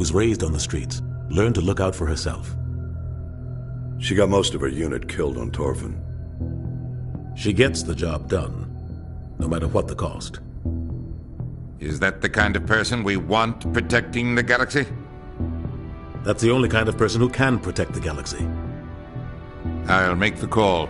was raised on the streets, learned to look out for herself. She got most of her unit killed on Torfin. She gets the job done, no matter what the cost. Is that the kind of person we want protecting the galaxy? That's the only kind of person who can protect the galaxy. I'll make the call.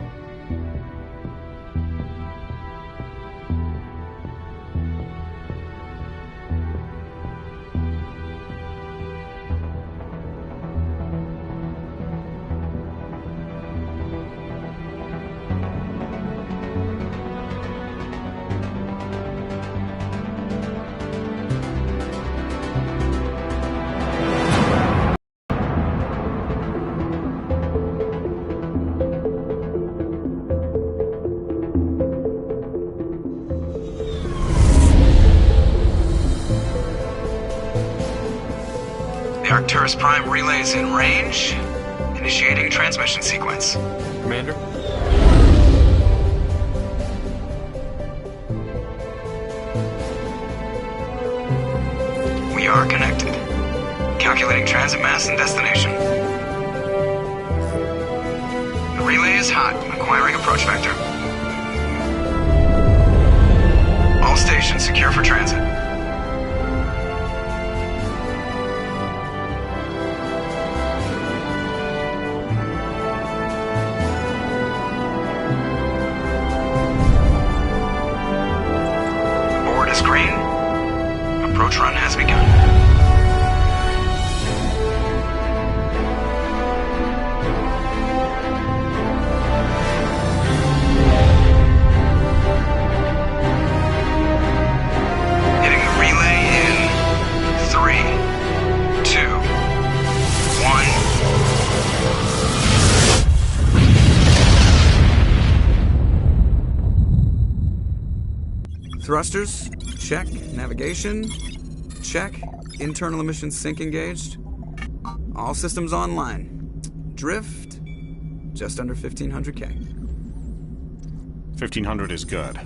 Arcturus Prime relays in range. Initiating transmission sequence. Commander? We are connected. Calculating transit mass and destination. The relay is hot. Acquiring approach vector. All stations secure for transit. Green. Approach run has begun. Hitting the relay in 3, 2, 1. Thrusters? Check. Navigation? Check. Internal emissions sync engaged. All systems online. Drift? Just under 1,500K. 1,500 is good.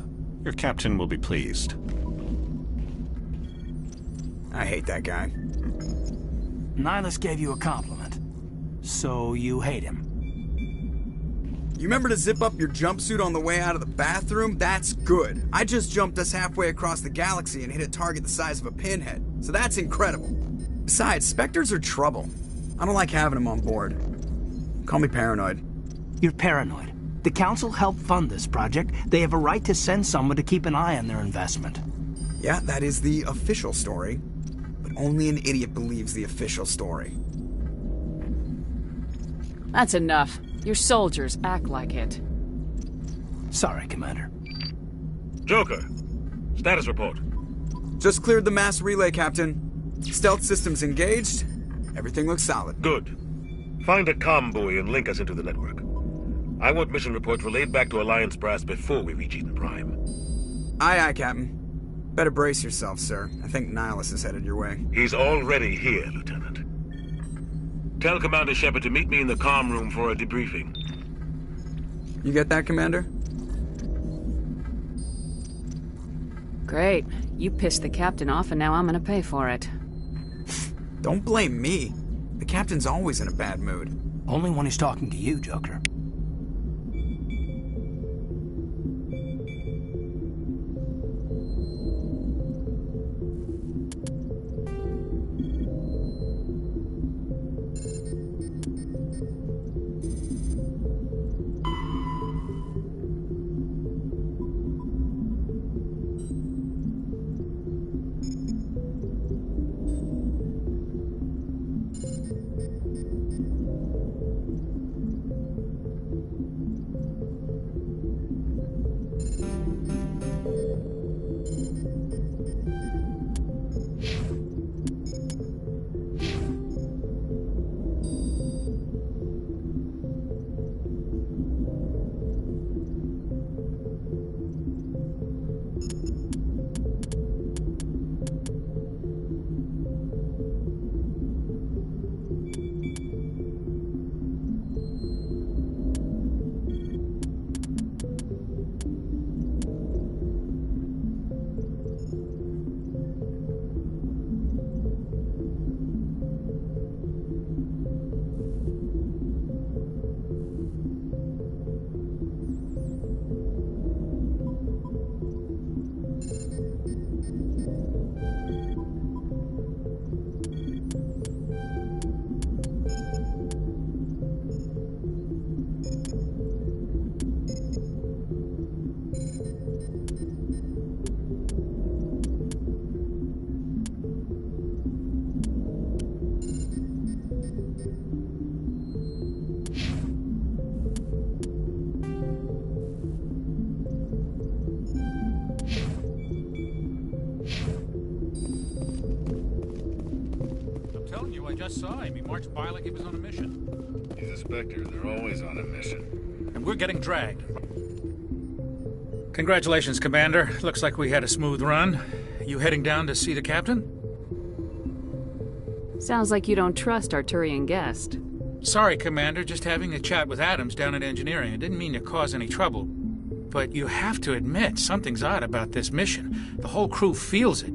Your captain will be pleased. I hate that guy. Nihilus gave you a compliment. So you hate him. You remember to zip up your jumpsuit on the way out of the bathroom? That's good. I just jumped us halfway across the galaxy and hit a target the size of a pinhead. So that's incredible. Besides, Spectres are trouble. I don't like having them on board. Call me paranoid. You're paranoid. The Council helped fund this project. They have a right to send someone to keep an eye on their investment. Yeah, that is the official story. But only an idiot believes the official story. That's enough. Your soldiers act like it. Sorry, Commander. Joker, status report. Just cleared the mass relay, Captain. Stealth systems engaged. Everything looks solid. Good. Find a comm buoy and link us into the network. I want mission reports relayed back to Alliance Brass before we reach Eden Prime. Aye, aye, Captain. Better brace yourself, sir. I think Nihilus is headed your way. He's already here, Lieutenant. Tell Commander Shepard to meet me in the comm room for a debriefing. You get that, Commander? Great. You pissed the captain off and now I'm gonna pay for it. Don't blame me. The captain's always in a bad mood. Only when he's talking to you, Joker. telling you, I just saw him. He marched by like he was on a mission. He's a Spectre. They're always on a mission. And we're getting dragged. Congratulations, Commander. Looks like we had a smooth run. You heading down to see the captain? Sounds like you don't trust our Turian guest. Sorry, Commander. Just having a chat with Adams down at engineering. I didn't mean to cause any trouble. But you have to admit, something's odd about this mission. The whole crew feels it.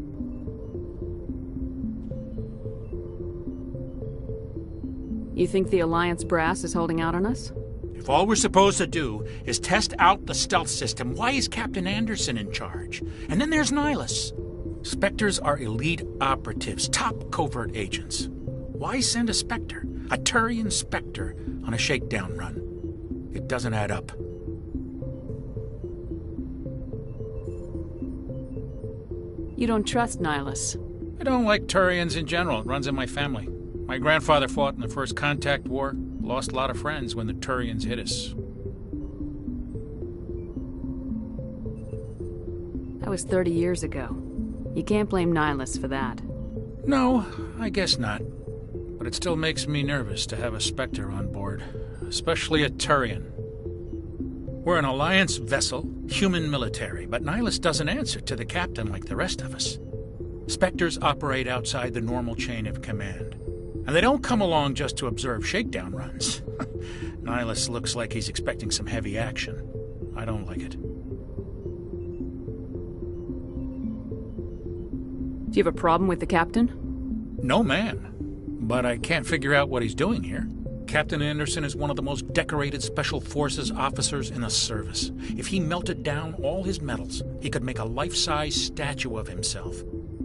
You think the Alliance brass is holding out on us? If all we're supposed to do is test out the stealth system, why is Captain Anderson in charge? And then there's Nihilus. Spectres are elite operatives, top covert agents. Why send a Spectre, a Turian Spectre, on a shakedown run? It doesn't add up. You don't trust Nihilus? I don't like Turians in general. It runs in my family. My grandfather fought in the First Contact War, lost a lot of friends when the Turians hit us. That was 30 years ago. You can't blame Nihilus for that. No, I guess not. But it still makes me nervous to have a Spectre on board, especially a Turian. We're an Alliance vessel, human military, but Nihilus doesn't answer to the captain like the rest of us. Spectres operate outside the normal chain of command. And they don't come along just to observe shakedown runs. Nihilus looks like he's expecting some heavy action. I don't like it. Do you have a problem with the captain? No, man. But I can't figure out what he's doing here. Captain Anderson is one of the most decorated Special Forces officers in the service. If he melted down all his medals, he could make a life-size statue of himself.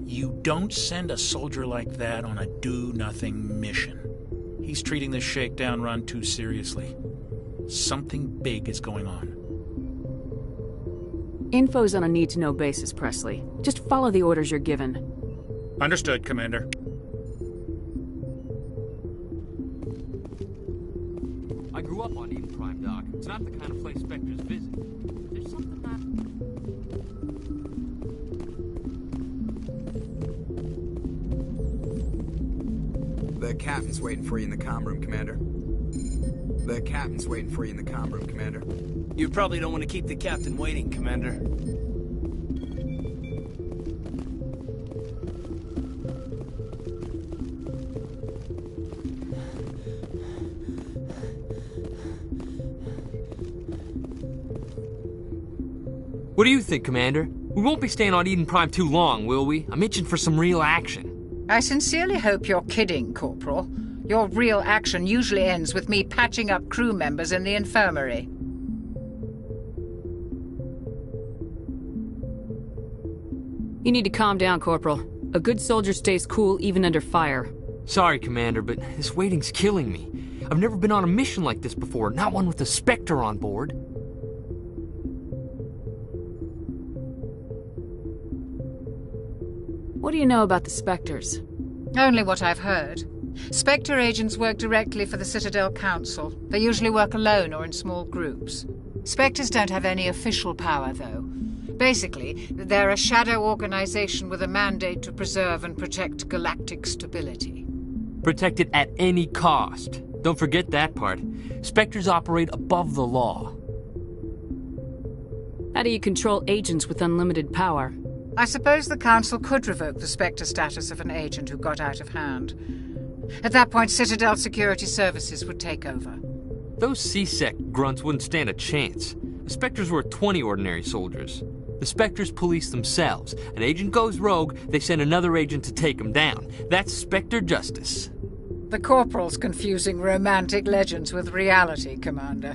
You don't send a soldier like that on a do-nothing mission. He's treating this shakedown run too seriously. Something big is going on. Info's on a need-to-know basis, Presley. Just follow the orders you're given. Understood, Commander. I grew up on Eden Prime, Doc. It's not the kind of place Spectres visit. There's something that... The captain's waiting for you in the comm room, Commander. The captain's waiting for you in the comm room, Commander. You probably don't want to keep the captain waiting, Commander. What do you think, Commander? We won't be staying on Eden Prime too long, will we? I'm itching for some real action. I sincerely hope you're kidding, Corporal. Your real action usually ends with me patching up crew members in the infirmary. You need to calm down, Corporal. A good soldier stays cool even under fire. Sorry, Commander, but this waiting's killing me. I've never been on a mission like this before, not one with a Spectre on board. What do you know about the Spectres? Only what I've heard. Spectre agents work directly for the Citadel Council. They usually work alone or in small groups. Spectres don't have any official power, though. Basically, they're a shadow organization with a mandate to preserve and protect galactic stability. Protect it at any cost. Don't forget that part. Spectres operate above the law. How do you control agents with unlimited power? I suppose the Council could revoke the Spectre status of an agent who got out of hand. At that point, Citadel Security Services would take over. Those C-Sec grunts wouldn't stand a chance. The Spectres were 20 ordinary soldiers. The Spectres police themselves. An agent goes rogue, they send another agent to take him down. That's Spectre justice. The Corporal's confusing romantic legends with reality, Commander.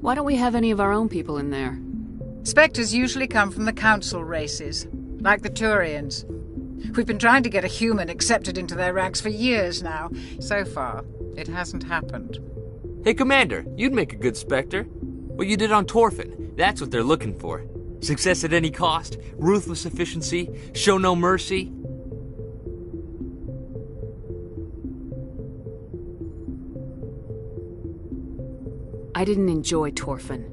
Why don't we have any of our own people in there? Spectres usually come from the Council races, like the Turians. We've been trying to get a human accepted into their ranks for years now. So far, it hasn't happened. Hey, Commander, you'd make a good Spectre. What you did on Torfin, that's what they're looking for. Success at any cost, ruthless efficiency, show no mercy. I didn't enjoy Torfin.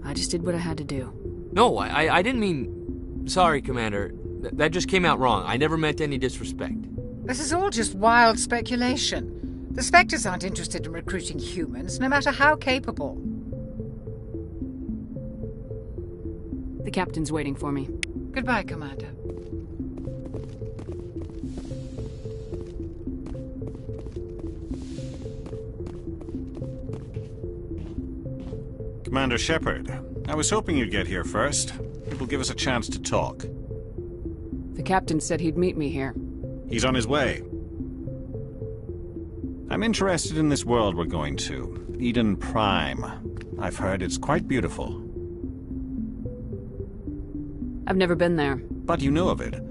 I just did what I had to do. No, I didn't mean... Sorry, Commander. That just came out wrong. I never meant any disrespect. This is all just wild speculation. The Spectres aren't interested in recruiting humans, no matter how capable. The captain's waiting for me. Goodbye, Commander. Commander Shepard, I was hoping you'd get here first. It will give us a chance to talk. The captain said he'd meet me here. He's on his way. I'm interested in this world we're going to, Eden Prime. I've heard it's quite beautiful. I've never been there. But you know of it.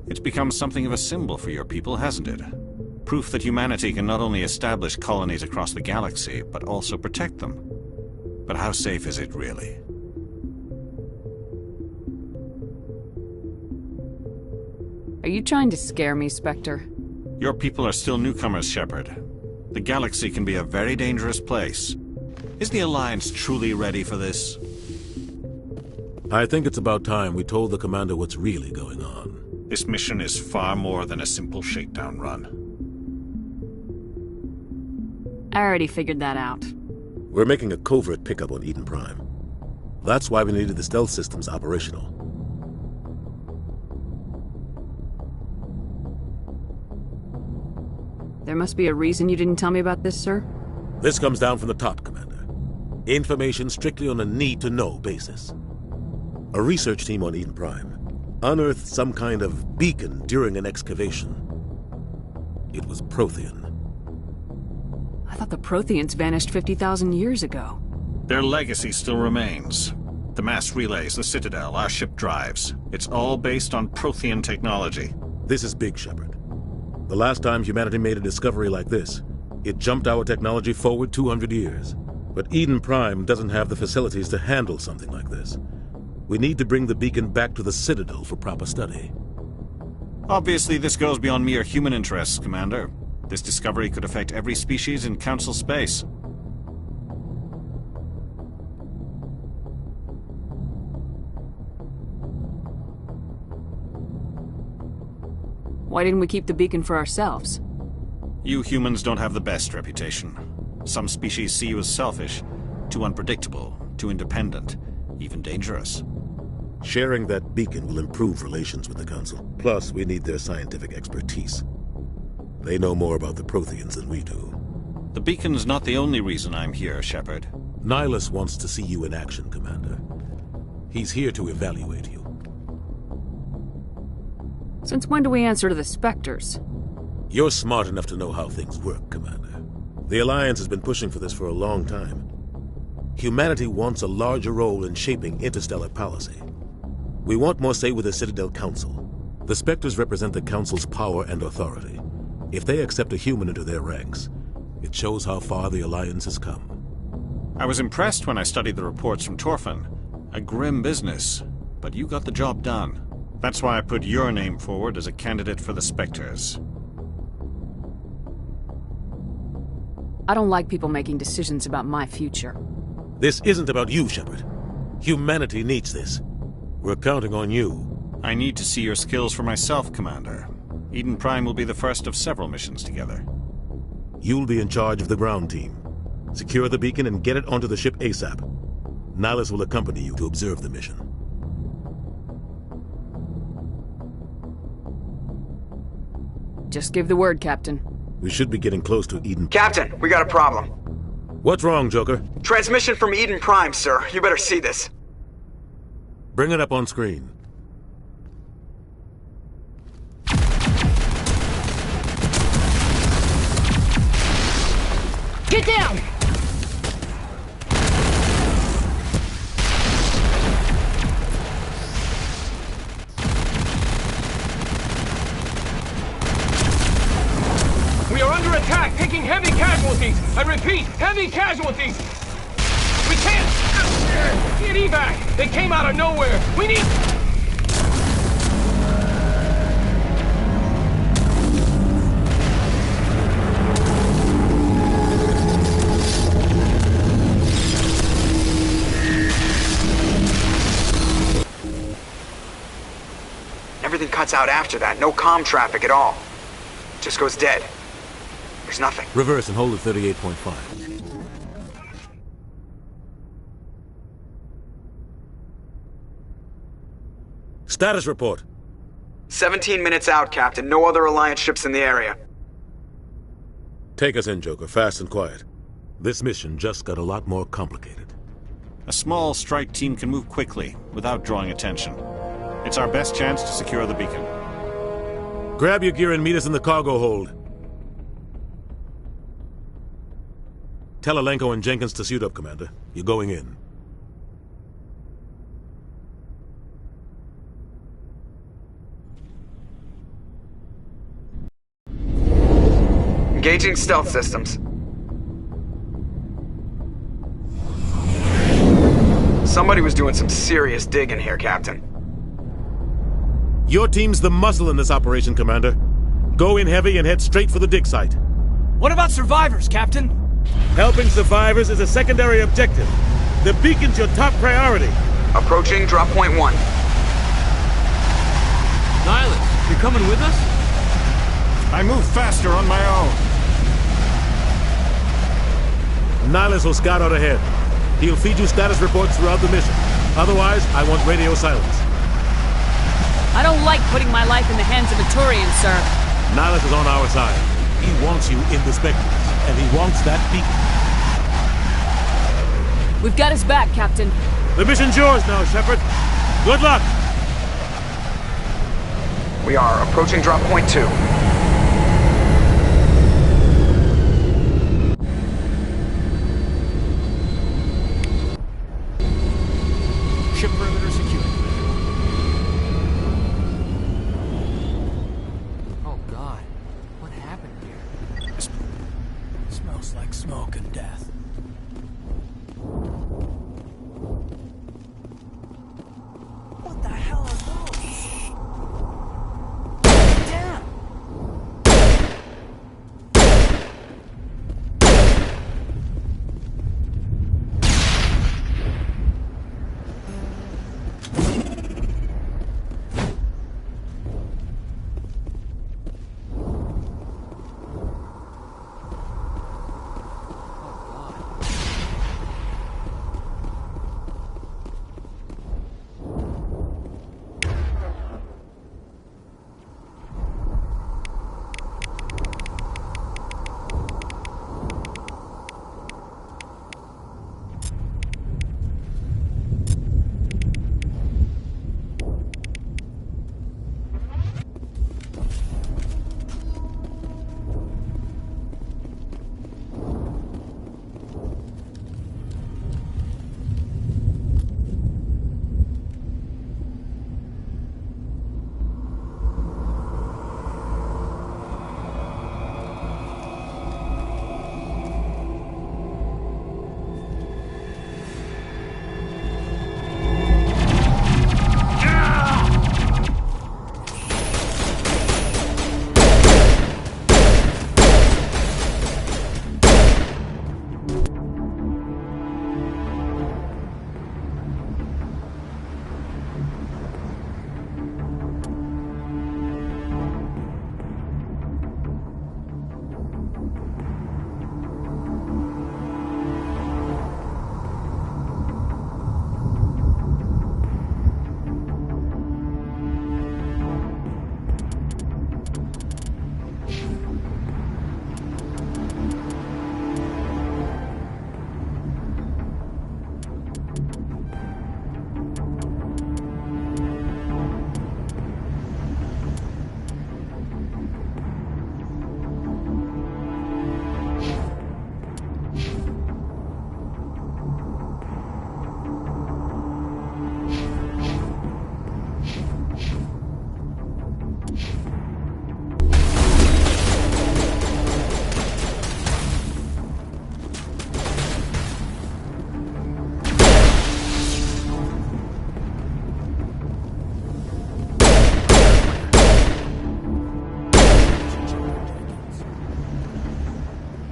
It's become something of a symbol for your people, hasn't it? Proof that humanity can not only establish colonies across the galaxy, but also protect them. But how safe is it, really? Are you trying to scare me, Spectre? Your people are still newcomers, Shepard. The galaxy can be a very dangerous place. Is the Alliance truly ready for this? I think it's about time we told the commander what's really going on. This mission is far more than a simple shakedown run. I already figured that out. We're making a covert pickup on Eden Prime. That's why we needed the stealth systems operational. There must be a reason you didn't tell me about this, sir? This comes down from the top, Commander. Information strictly on a need-to-know basis. A research team on Eden Prime unearthed some kind of beacon during an excavation. It was Prothean. I thought the Protheans vanished 50,000 years ago. Their legacy still remains. The mass relays, the Citadel, our ship drives. It's all based on Prothean technology. This is big, Shepard. The last time humanity made a discovery like this, it jumped our technology forward 200 years. But Eden Prime doesn't have the facilities to handle something like this. We need to bring the beacon back to the Citadel for proper study. Obviously, this goes beyond mere human interests, Commander. This discovery could affect every species in Council space. Why didn't we keep the beacon for ourselves? You humans don't have the best reputation. Some species see you as selfish, too unpredictable, too independent, even dangerous. Sharing that beacon will improve relations with the Council. Plus, we need their scientific expertise. They know more about the Protheans than we do. The beacon's not the only reason I'm here, Shepard. Nihilus wants to see you in action, Commander. He's here to evaluate you. Since when do we answer to the Spectres? You're smart enough to know how things work, Commander. The Alliance has been pushing for this for a long time. Humanity wants a larger role in shaping interstellar policy. We want more say with the Citadel Council. The Spectres represent the Council's power and authority. If they accept a human into their ranks, it shows how far the Alliance has come. I was impressed when I studied the reports from Torfin. A grim business, but you got the job done. That's why I put your name forward as a candidate for the Spectres. I don't like people making decisions about my future. This isn't about you, Shepard. Humanity needs this. We're counting on you. I need to see your skills for myself, Commander. Eden Prime will be the first of several missions together. You'll be in charge of the ground team. Secure the beacon and get it onto the ship ASAP. Nihilus will accompany you to observe the mission. Just give the word, Captain. We should be getting close to Eden. Captain, we got a problem. What's wrong, Joker? Transmission from Eden Prime, sir. You better see this. Bring it up on screen. Get down! We are under attack, taking heavy casualties. I repeat, heavy casualties. We can't get evac. They came out of nowhere. We need... Everything minutes out after that. No comm traffic at all. Just goes dead. There's nothing. Reverse and hold at 38.5. Status report. 17 minutes out, Captain. No other Alliance ships in the area. Take us in, Joker, fast and quiet. This mission just got a lot more complicated. A small strike team can move quickly, without drawing attention. It's our best chance to secure the beacon. Grab your gear and meet us in the cargo hold. Tell Alenko and Jenkins to suit up, Commander. You're going in. Engaging stealth systems. Somebody was doing some serious digging here, Captain. Your team's the muscle in this operation, Commander. Go in heavy and head straight for the dig site. What about survivors, Captain? Helping survivors is a secondary objective. The beacon's your top priority. Approaching drop point 1. Nihilus, you coming with us? I move faster on my own. Nihilus will scout out ahead. He'll feed you status reports throughout the mission. Otherwise, I want radio silence. I don't like putting my life in the hands of a Turian, sir. Nihilus is on our side. He wants you in the Spectres, and he wants that beacon. We've got his back, Captain. The mission's yours now, Shepard. Good luck! We are approaching drop point 2. Ship perimeter secured. Oh God, what happened here? Smells like smoke and death. What the hell are those? Damn!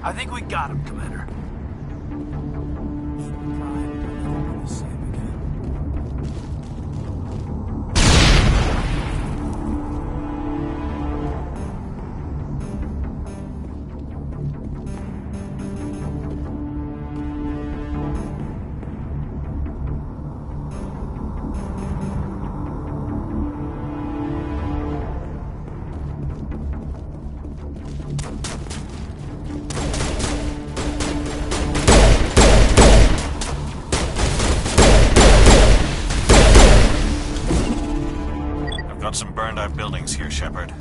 I think we got him, Commander. I've got some burned-out buildings here, Shepard.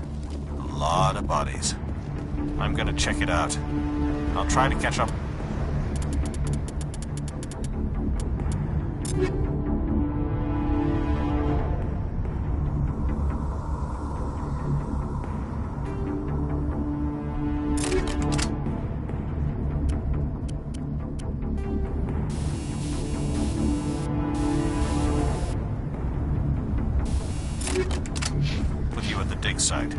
A lot of bodies. I'm gonna check it out. I'll try to catch up. With you at the dig site.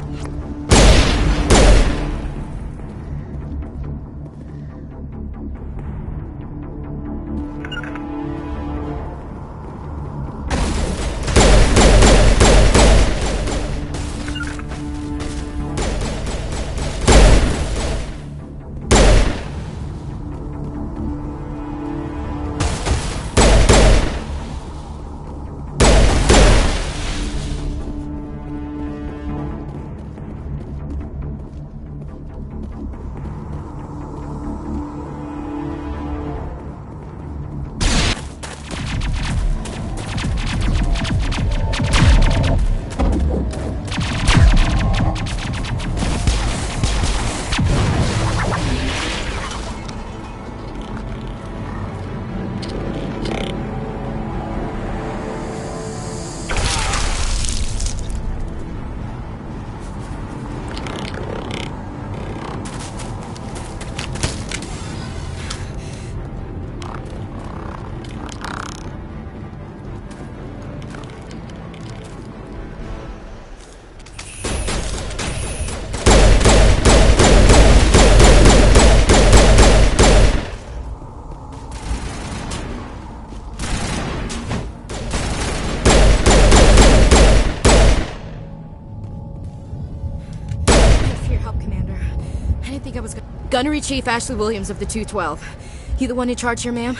Gunnery Chief Ashley Williams of the 212. You the one in charge here, ma'am?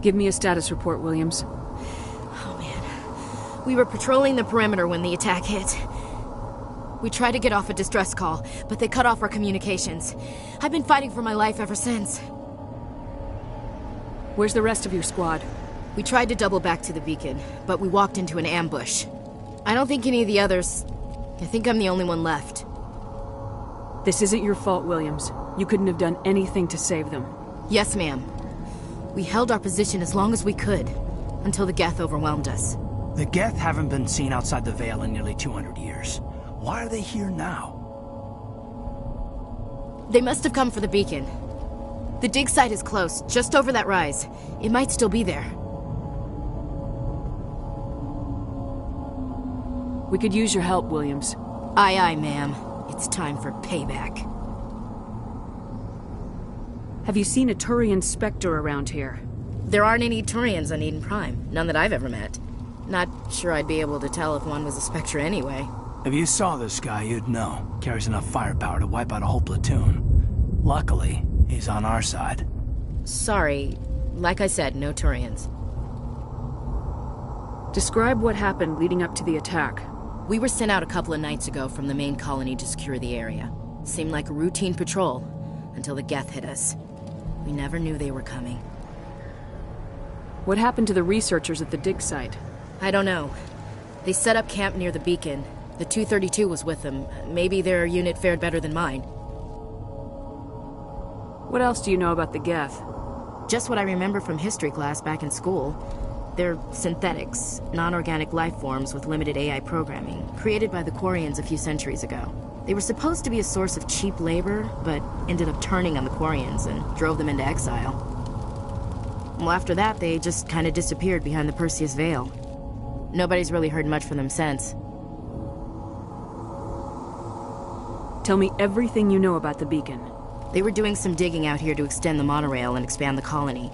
Give me a status report, Williams. Oh, man. We were patrolling the perimeter when the attack hit. We tried to get off a distress call, but they cut off our communications. I've been fighting for my life ever since. Where's the rest of your squad? We tried to double back to the beacon, but we walked into an ambush. I don't think any of the others... I think I'm the only one left. This isn't your fault, Williams. You couldn't have done anything to save them. Yes, ma'am. We held our position as long as we could, until the Geth overwhelmed us. The Geth haven't been seen outside the Veil in nearly 200 years. Why are they here now? They must have come for the beacon. The dig site is close, just over that rise. It might still be there. We could use your help, Williams. Aye, aye, ma'am. It's time for payback. Have you seen a Turian Spectre around here? There aren't any Turians on Eden Prime. None that I've ever met. Not sure I'd be able to tell if one was a Spectre anyway. If you saw this guy, you'd know. Carries enough firepower to wipe out a whole platoon. Luckily, he's on our side. Sorry. Like I said, no Turians. Describe what happened leading up to the attack. We were sent out a couple of nights ago from the main colony to secure the area. Seemed like a routine patrol, until the Geth hit us. We never knew they were coming. What happened to the researchers at the dig site? I don't know. They set up camp near the beacon. The 232 was with them. Maybe their unit fared better than mine. What else do you know about the Geth? Just what I remember from history class back in school. They're synthetics, non-organic life forms with limited AI programming, created by the Quarians a few centuries ago. They were supposed to be a source of cheap labor, but ended up turning on the Quarians and drove them into exile. Well, after that, they just kind of disappeared behind the Perseus Veil. Nobody's really heard much from them since. Tell me everything you know about the beacon. They were doing some digging out here to extend the monorail and expand the colony.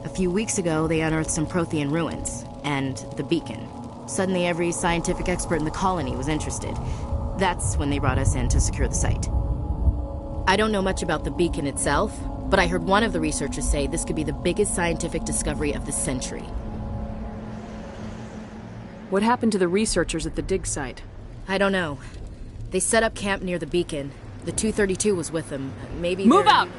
A few weeks ago, they unearthed some Prothean ruins, and the beacon. Suddenly, every scientific expert in the colony was interested. That's when they brought us in to secure the site. I don't know much about the beacon itself, but I heard one of the researchers say this could be the biggest scientific discovery of the century. What happened to the researchers at the dig site? I don't know. They set up camp near the beacon. The 232 was with them. Maybe Move out!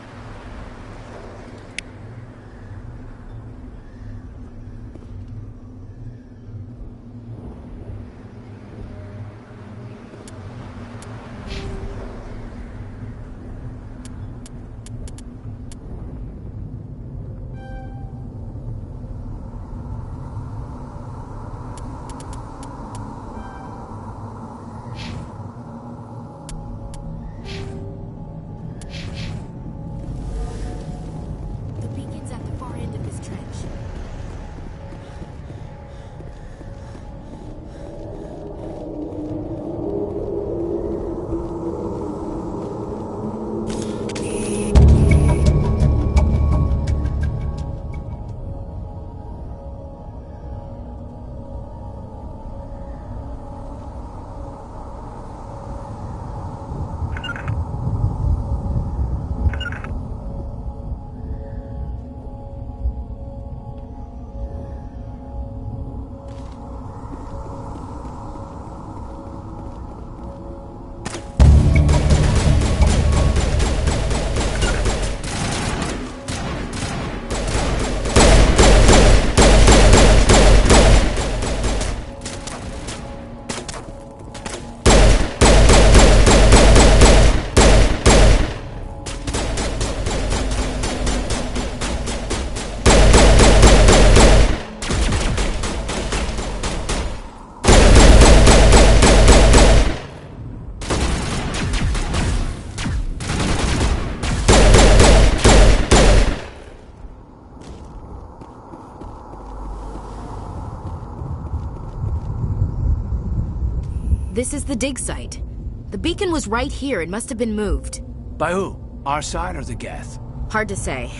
This is the dig site. The beacon was right here. It must have been moved. By who? Our side or the Geth? Hard to say.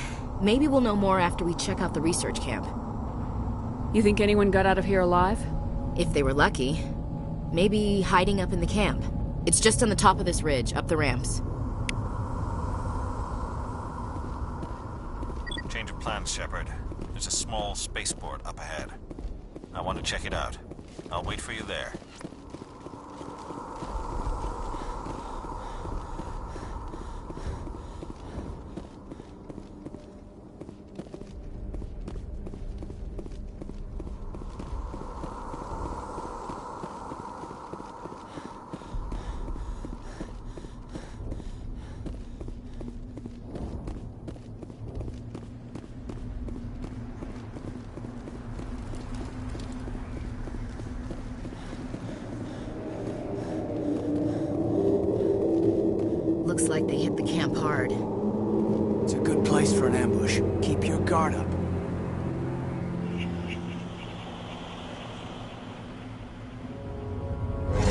Maybe we'll know more after we check out the research camp. You think anyone got out of here alive? If they were lucky. Maybe hiding up in the camp. It's just on the top of this ridge, up the ramps. Change of plans, Shepard. There's a small spaceport up ahead. I want to check it out. I'll wait for you there. Looks like they hit the camp hard. It's a good place for an ambush. Keep your guard up.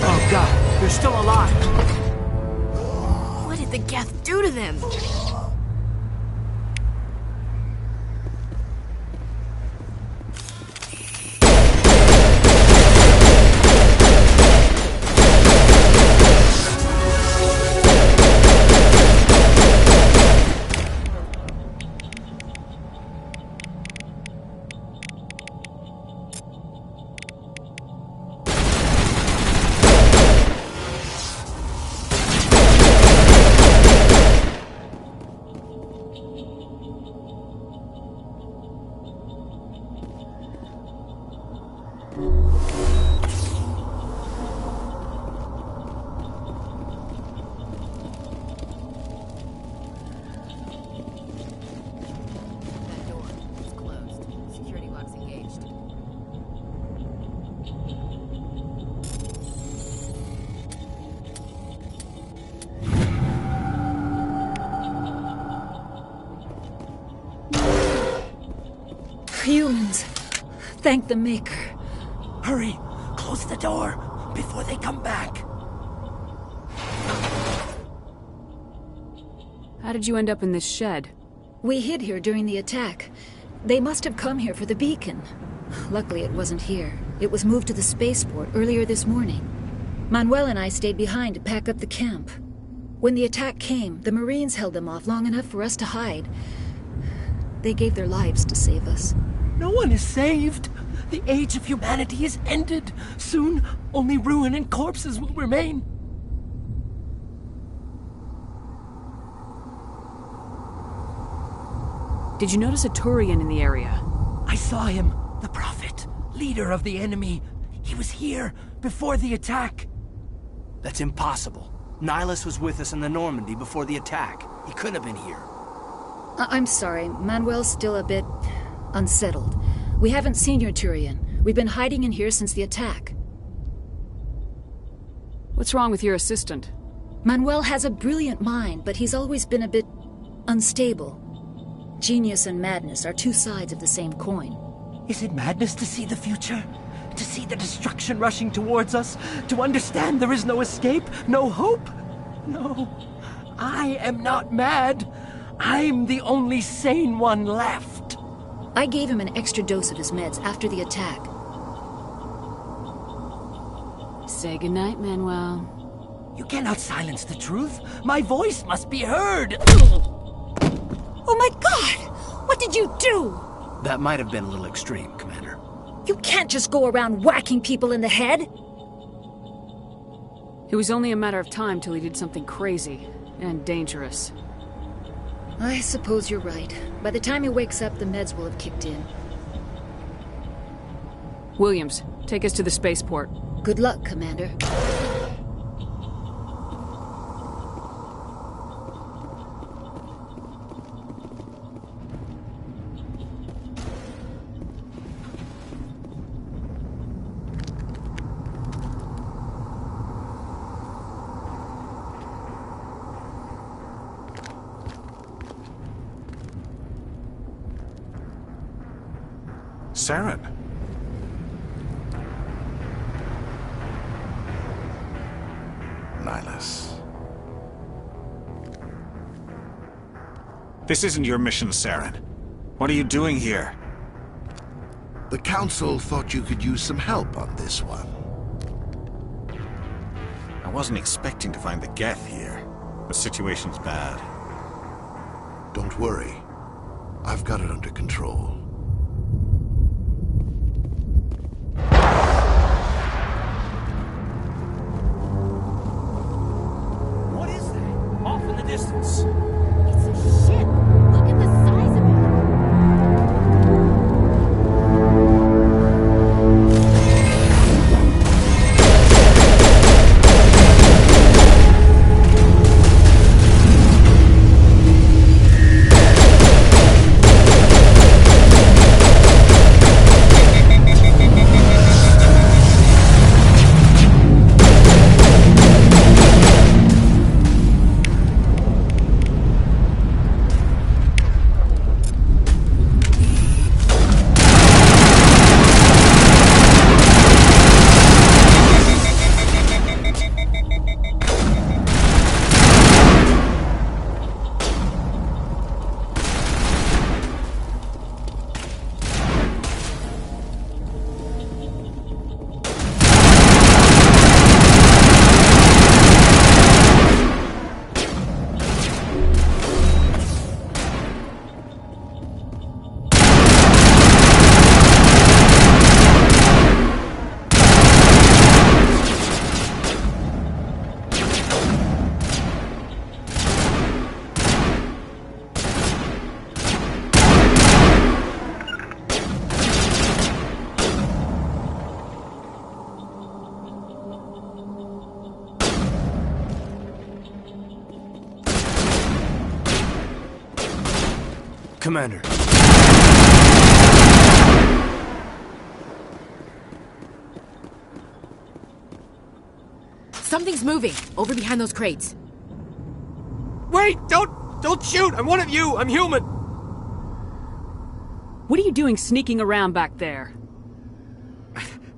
Oh god, they're still alive! What did the Geth do to them? Humans. Thank the Maker. Hurry! Close the door before they come back. How did you end up in this shed? We hid here during the attack. They must have come here for the beacon. Luckily it wasn't here. It was moved to the spaceport earlier this morning. Manuel and I stayed behind to pack up the camp. When the attack came, the Marines held them off long enough for us to hide. They gave their lives to save us. No one is saved. The age of humanity is ended. Soon, only ruin and corpses will remain. Did you notice a Turian in the area? I saw him. The Prophet, leader of the enemy. He was here before the attack. That's impossible. Nihilus was with us in the Normandy before the attack. He couldn't have been here. I'm sorry. Manuel's still a bit unsettled. We haven't seen your Turian. We've been hiding in here since the attack. What's wrong with your assistant? Manuel has a brilliant mind, but he's always been a bit unstable. Genius and madness are two sides of the same coin. Is it madness to see the future? To see the destruction rushing towards us? To understand there is no escape? No hope? No. I am not mad. I'm the only sane one left. I gave him an extra dose of his meds after the attack. Say goodnight, Manuel. You cannot silence the truth. My voice must be heard. Oh my God! What did you do? That might have been a little extreme, Commander. You can't just go around whacking people in the head. It was only a matter of time till he did something crazy and dangerous. I suppose you're right. By the time he wakes up, the meds will have kicked in. Williams, take us to the spaceport. Good luck, Commander. Saren. Nihilus. This isn't your mission, Saren. What are you doing here? The Council thought you could use some help on this one. I wasn't expecting to find the Geth here. The situation's bad. Don't worry. I've got it under control. What is that? Off in the distance. It's a ship. Look at the size of it. Commander. Something's moving, over behind those crates. Wait! Don't shoot! I'm one of you! I'm human! What are you doing sneaking around back there?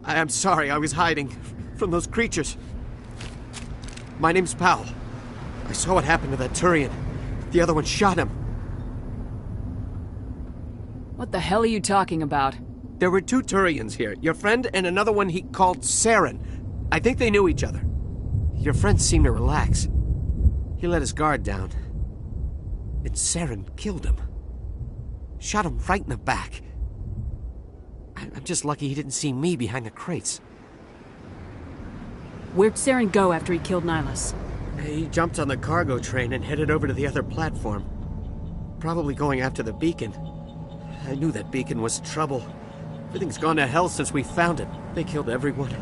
I'm sorry, I was hiding from those creatures. My name's Powell. I saw what happened to that Turian. The other one shot him. What the hell are you talking about? There were two Turians here. Your friend and another one he called Saren. I think they knew each other. Your friend seemed to relax. He let his guard down. And Saren killed him. Shot him right in the back. I'm just lucky he didn't see me behind the crates. Where'd Saren go after he killed Nihilus? He jumped on the cargo train and headed over to the other platform. Probably going after the beacon. I knew that beacon was trouble. Everything's gone to hell since we found it. They killed everyone.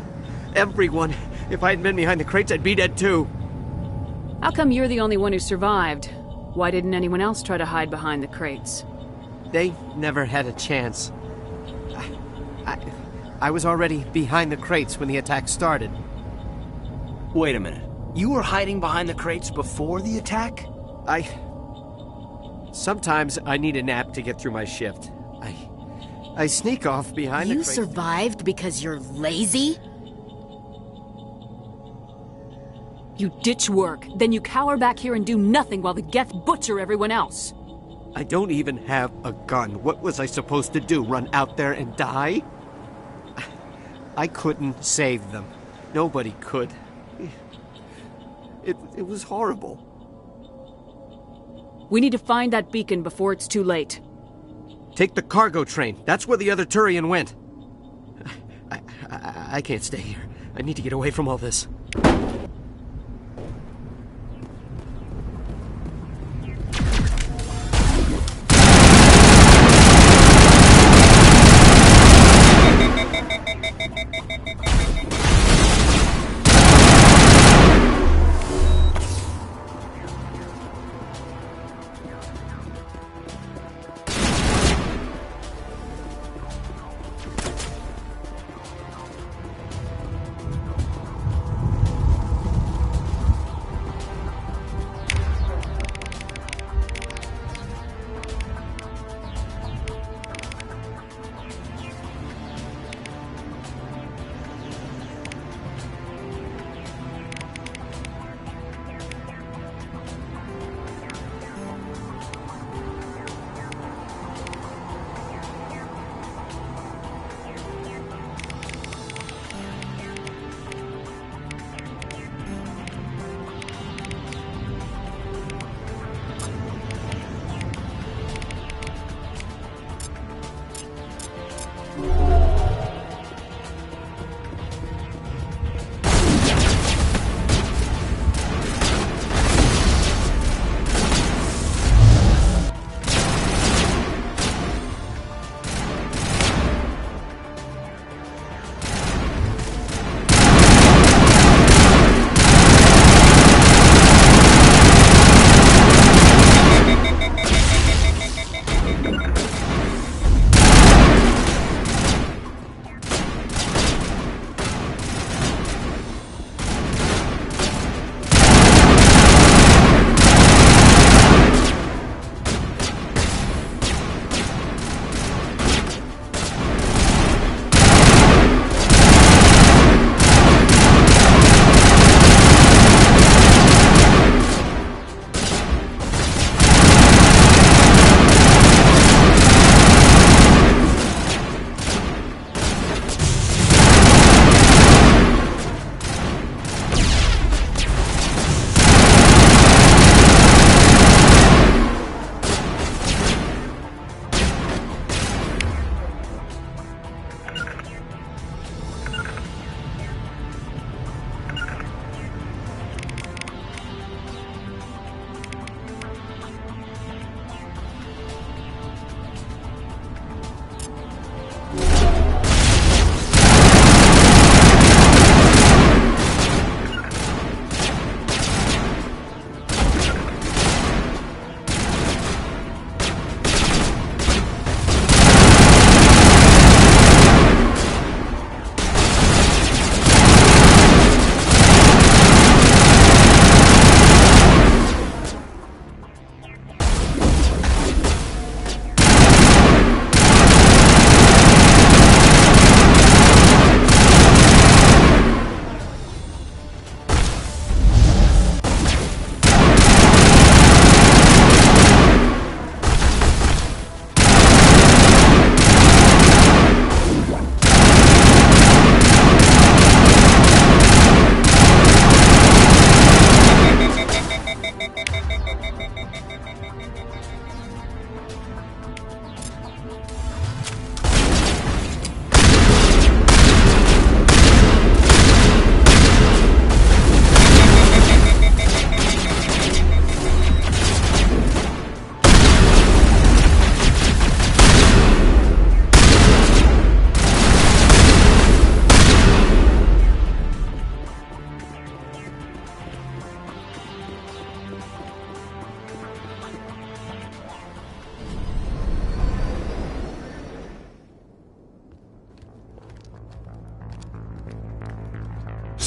Everyone. If I hadn't been behind the crates, I'd be dead too. How come you're the only one who survived? Why didn't anyone else try to hide behind the crates? They never had a chance. I was already behind the crates when the attack started. Wait a minute. You were hiding behind the crates before the attack? Sometimes I need a nap to get through my shift. I sneak off behind the crates. You survived because you're lazy? You ditch work, then you cower back here and do nothing while the Geth butcher everyone else. I don't even have a gun. What was I supposed to do? Run out there and die? I couldn't save them. Nobody could. It was horrible. We need to find that beacon before it's too late. Take the cargo train. That's where the other Turian went. I can't stay here. I need to get away from all this.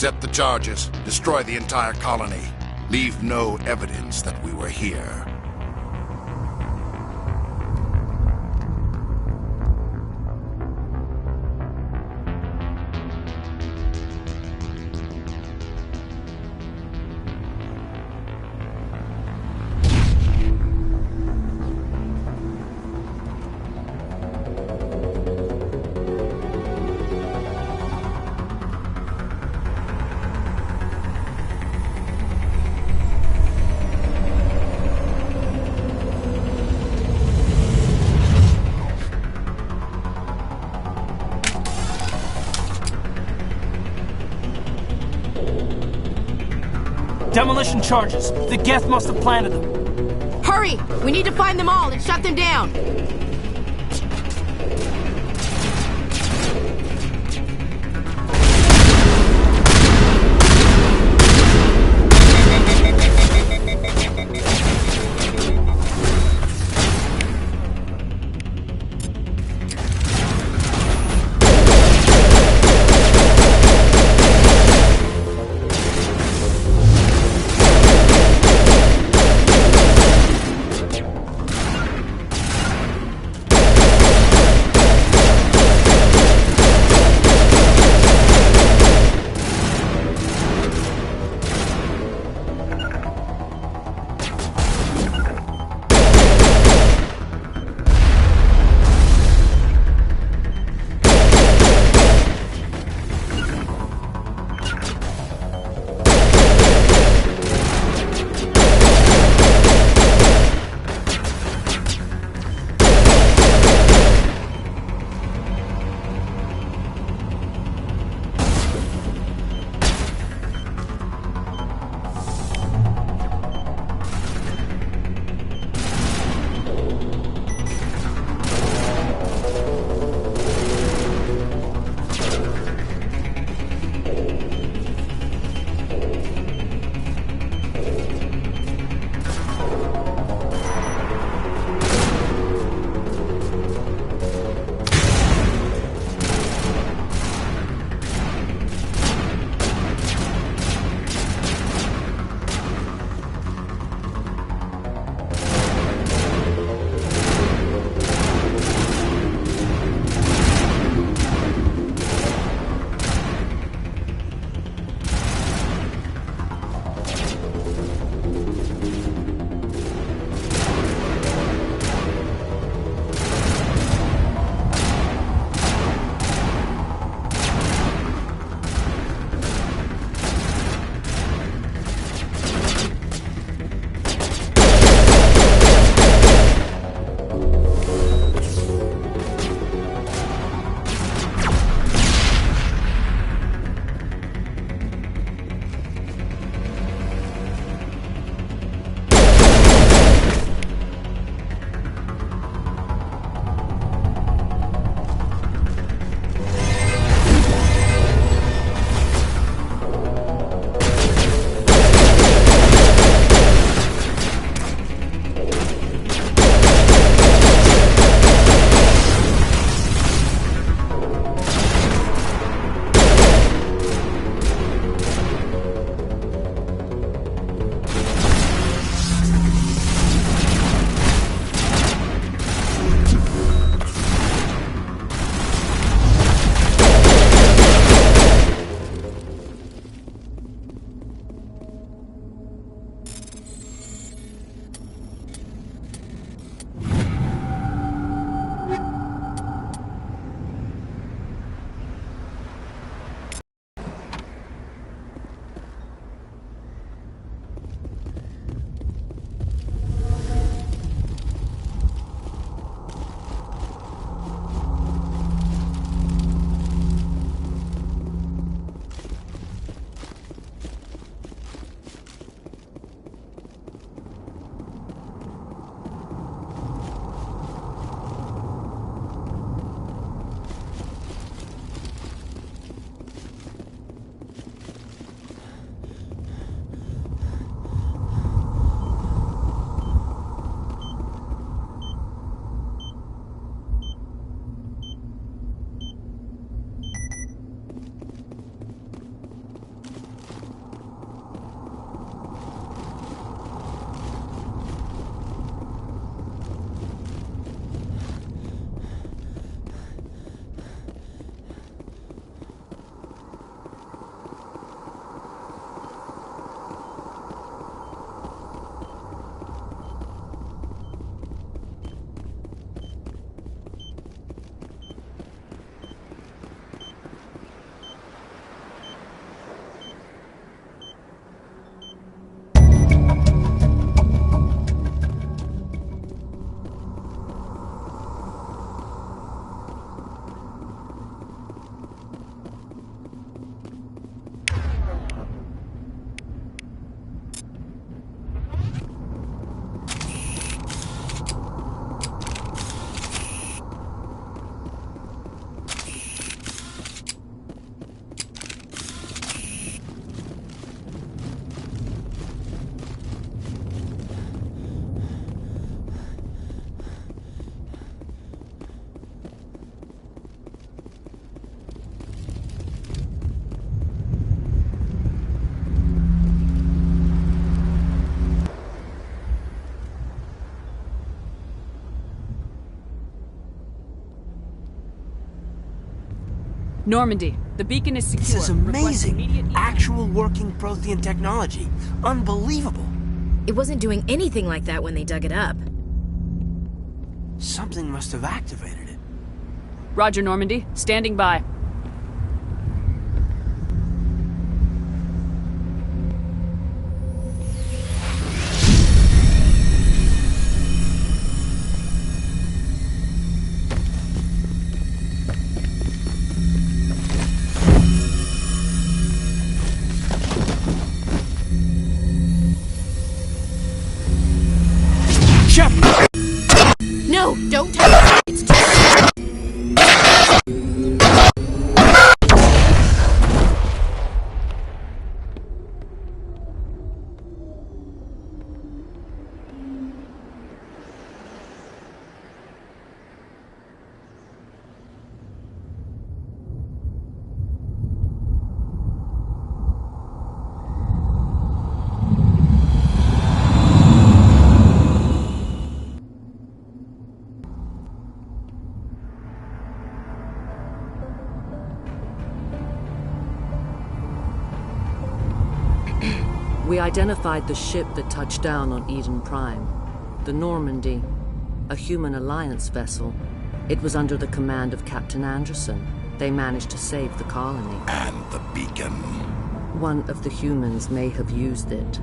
Accept the charges. Destroy the entire colony. Leave no evidence that we were here. Demolition charges. The Geth must have planted them. Hurry! We need to find them all and shut them down! Normandy, the beacon is secure. This is Request immediate amazing. evac. Actual working Prothean technology. Unbelievable. It wasn't doing anything like that when they dug it up. Something must have activated it. Roger, Normandy. Standing by. No, don't touch it. It's too... We identified the ship that touched down on Eden Prime. The Normandy, a human alliance vessel. It was under the command of Captain Anderson. They managed to save the colony. And the beacon. One of the humans may have used it.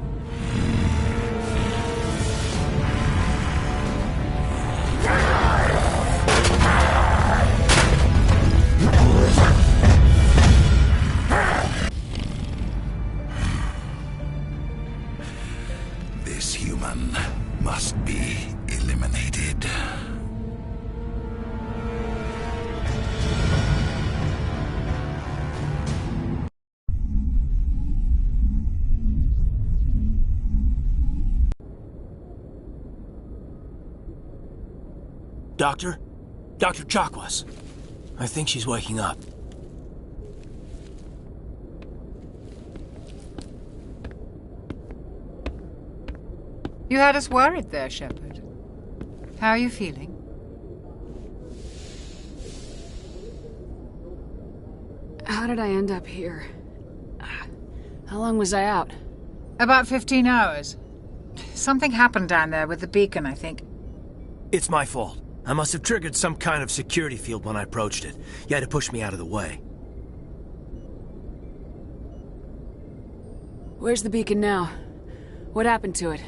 This human must be eliminated. Doctor? Dr. Chakwas. I think she's waking up. You had us worried there, Shepard. How are you feeling? How did I end up here? How long was I out? About 15 hours. Something happened down there with the beacon, I think. It's my fault. I must have triggered some kind of security field when I approached it. You had to push me out of the way. Where's the beacon now? What happened to it?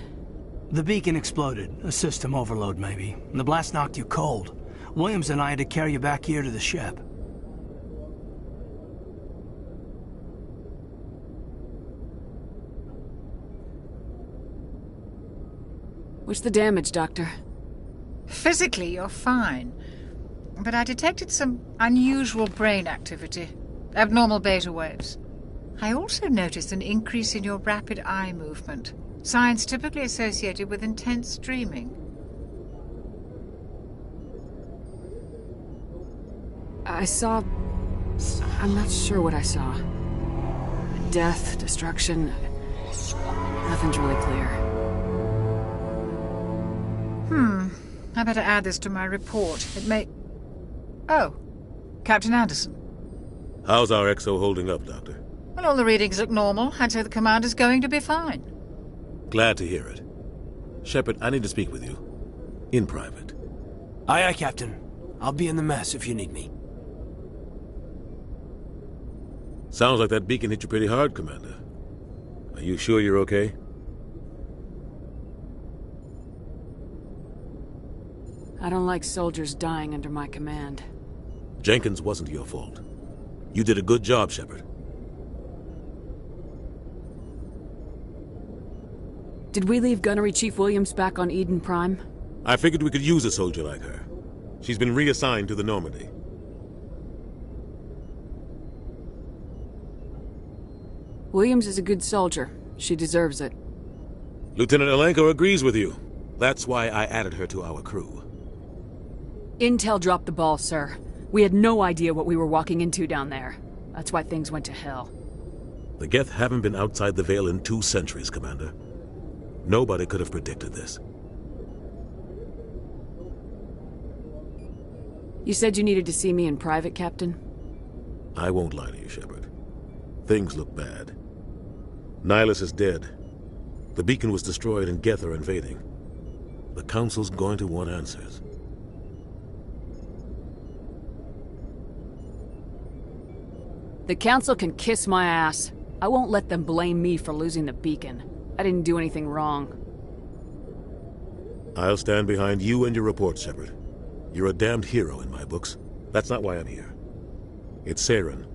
The beacon exploded. A system overload, maybe. And the blast knocked you cold. Williams and I had to carry you back here to the ship. What's the damage, Doctor? Physically, you're fine. But I detected some unusual brain activity. Abnormal beta waves. I also noticed an increase in your rapid eye movement. Signs typically associated with intense dreaming. I saw... I'm not sure what I saw. Death, destruction... Nothing's really clear. I better add this to my report. It may... Oh, Captain Anderson. How's our XO holding up, Doctor? Well, all the readings look normal. I'd say the commander's going to be fine. Glad to hear it. Shepard, I need to speak with you. In private. Aye, aye, Captain. I'll be in the mess if you need me. Sounds like that beacon hit you pretty hard, Commander. Are you sure you're okay? I don't like soldiers dying under my command. Jenkins wasn't your fault. You did a good job, Shepard. Did we leave Gunnery Chief Williams back on Eden Prime? I figured we could use a soldier like her. She's been reassigned to the Normandy. Williams is a good soldier. She deserves it. Lieutenant Alenko agrees with you. That's why I added her to our crew. Intel dropped the ball, sir. We had no idea what we were walking into down there. That's why things went to hell. The Geth haven't been outside the Veil in 2 centuries, Commander. Nobody could have predicted this. You said you needed to see me in private, Captain? I won't lie to you, Shepard. Things look bad. Nihilus is dead. The beacon was destroyed and Geth are invading. The Council's going to want answers. The Council can kiss my ass. I won't let them blame me for losing the beacon. I didn't do anything wrong. I'll stand behind you and your report, Shepard. You're a damned hero in my books. That's not why I'm here. It's Saren,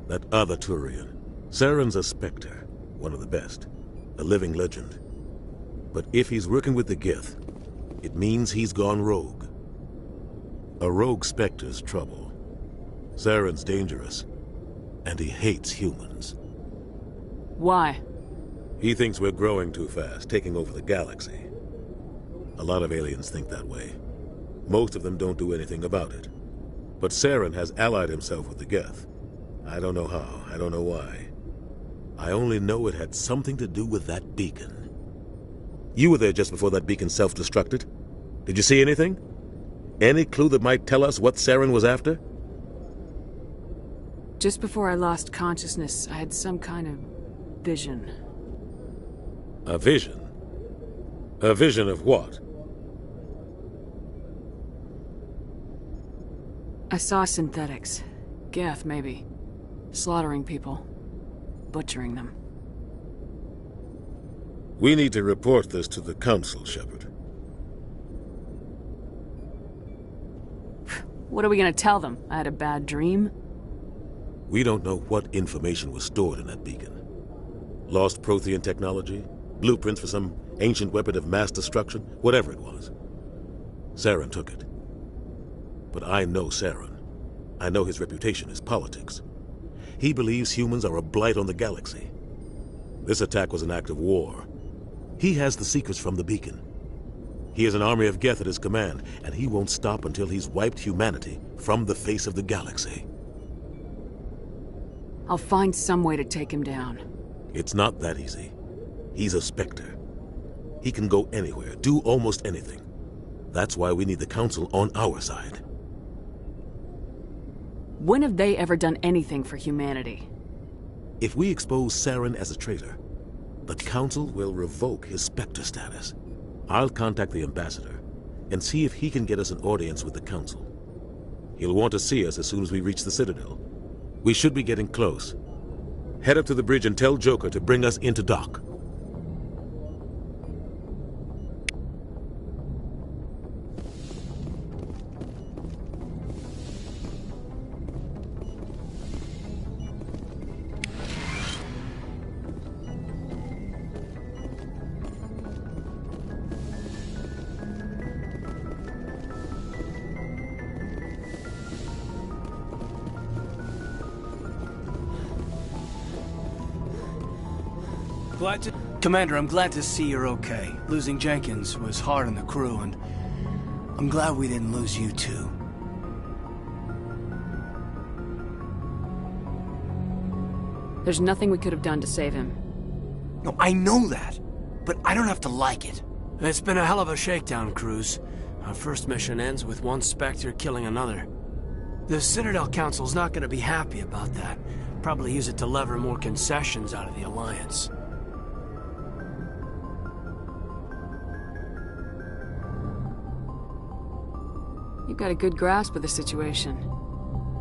that other Turian. Saren's a Spectre, one of the best, a living legend. But if he's working with the Geth, it means he's gone rogue. A rogue Spectre's trouble. Saren's dangerous, and he hates humans. Why? He thinks we're growing too fast, taking over the galaxy. A lot of aliens think that way. Most of them don't do anything about it. But Saren has allied himself with the Geth. I don't know how, I don't know why. I only know it had something to do with that beacon. You were there just before that beacon self-destructed. Did you see anything? Any clue that might tell us what Saren was after? Just before I lost consciousness, I had some kind of vision. A vision? A vision of what? I saw synthetics. Geth, maybe. Slaughtering people. Butchering them. We need to report this to the Council, Shepard. What are we gonna tell them? I had a bad dream? We don't know what information was stored in that beacon. Lost Prothean technology? Blueprints for some ancient weapon of mass destruction? Whatever it was. Saren took it. But I know Saren. I know his reputation is politics. He believes humans are a blight on the galaxy. This attack was an act of war. He has the secrets from the beacon. He has an army of Geth at his command, and he won't stop until he's wiped humanity from the face of the galaxy. I'll find some way to take him down. It's not that easy. He's a Spectre. He can go anywhere, do almost anything. That's why we need the Council on our side. When have they ever done anything for humanity? If we expose Saren as a traitor, the Council will revoke his Spectre status. I'll contact the Ambassador and see if he can get us an audience with the Council. He'll want to see us as soon as we reach the Citadel. We should be getting close. Head up to the bridge and tell Joker to bring us into dock. Commander, I'm glad to see you're okay. Losing Jenkins was hard on the crew, and I'm glad we didn't lose you too. There's nothing we could have done to save him. No, I know that, but I don't have to like it. It's been a hell of a shakedown, Cruz. Our first mission ends with one Spectre killing another. The Citadel Council's not going to be happy about that. Probably use it to lever more concessions out of the Alliance. You've got a good grasp of the situation.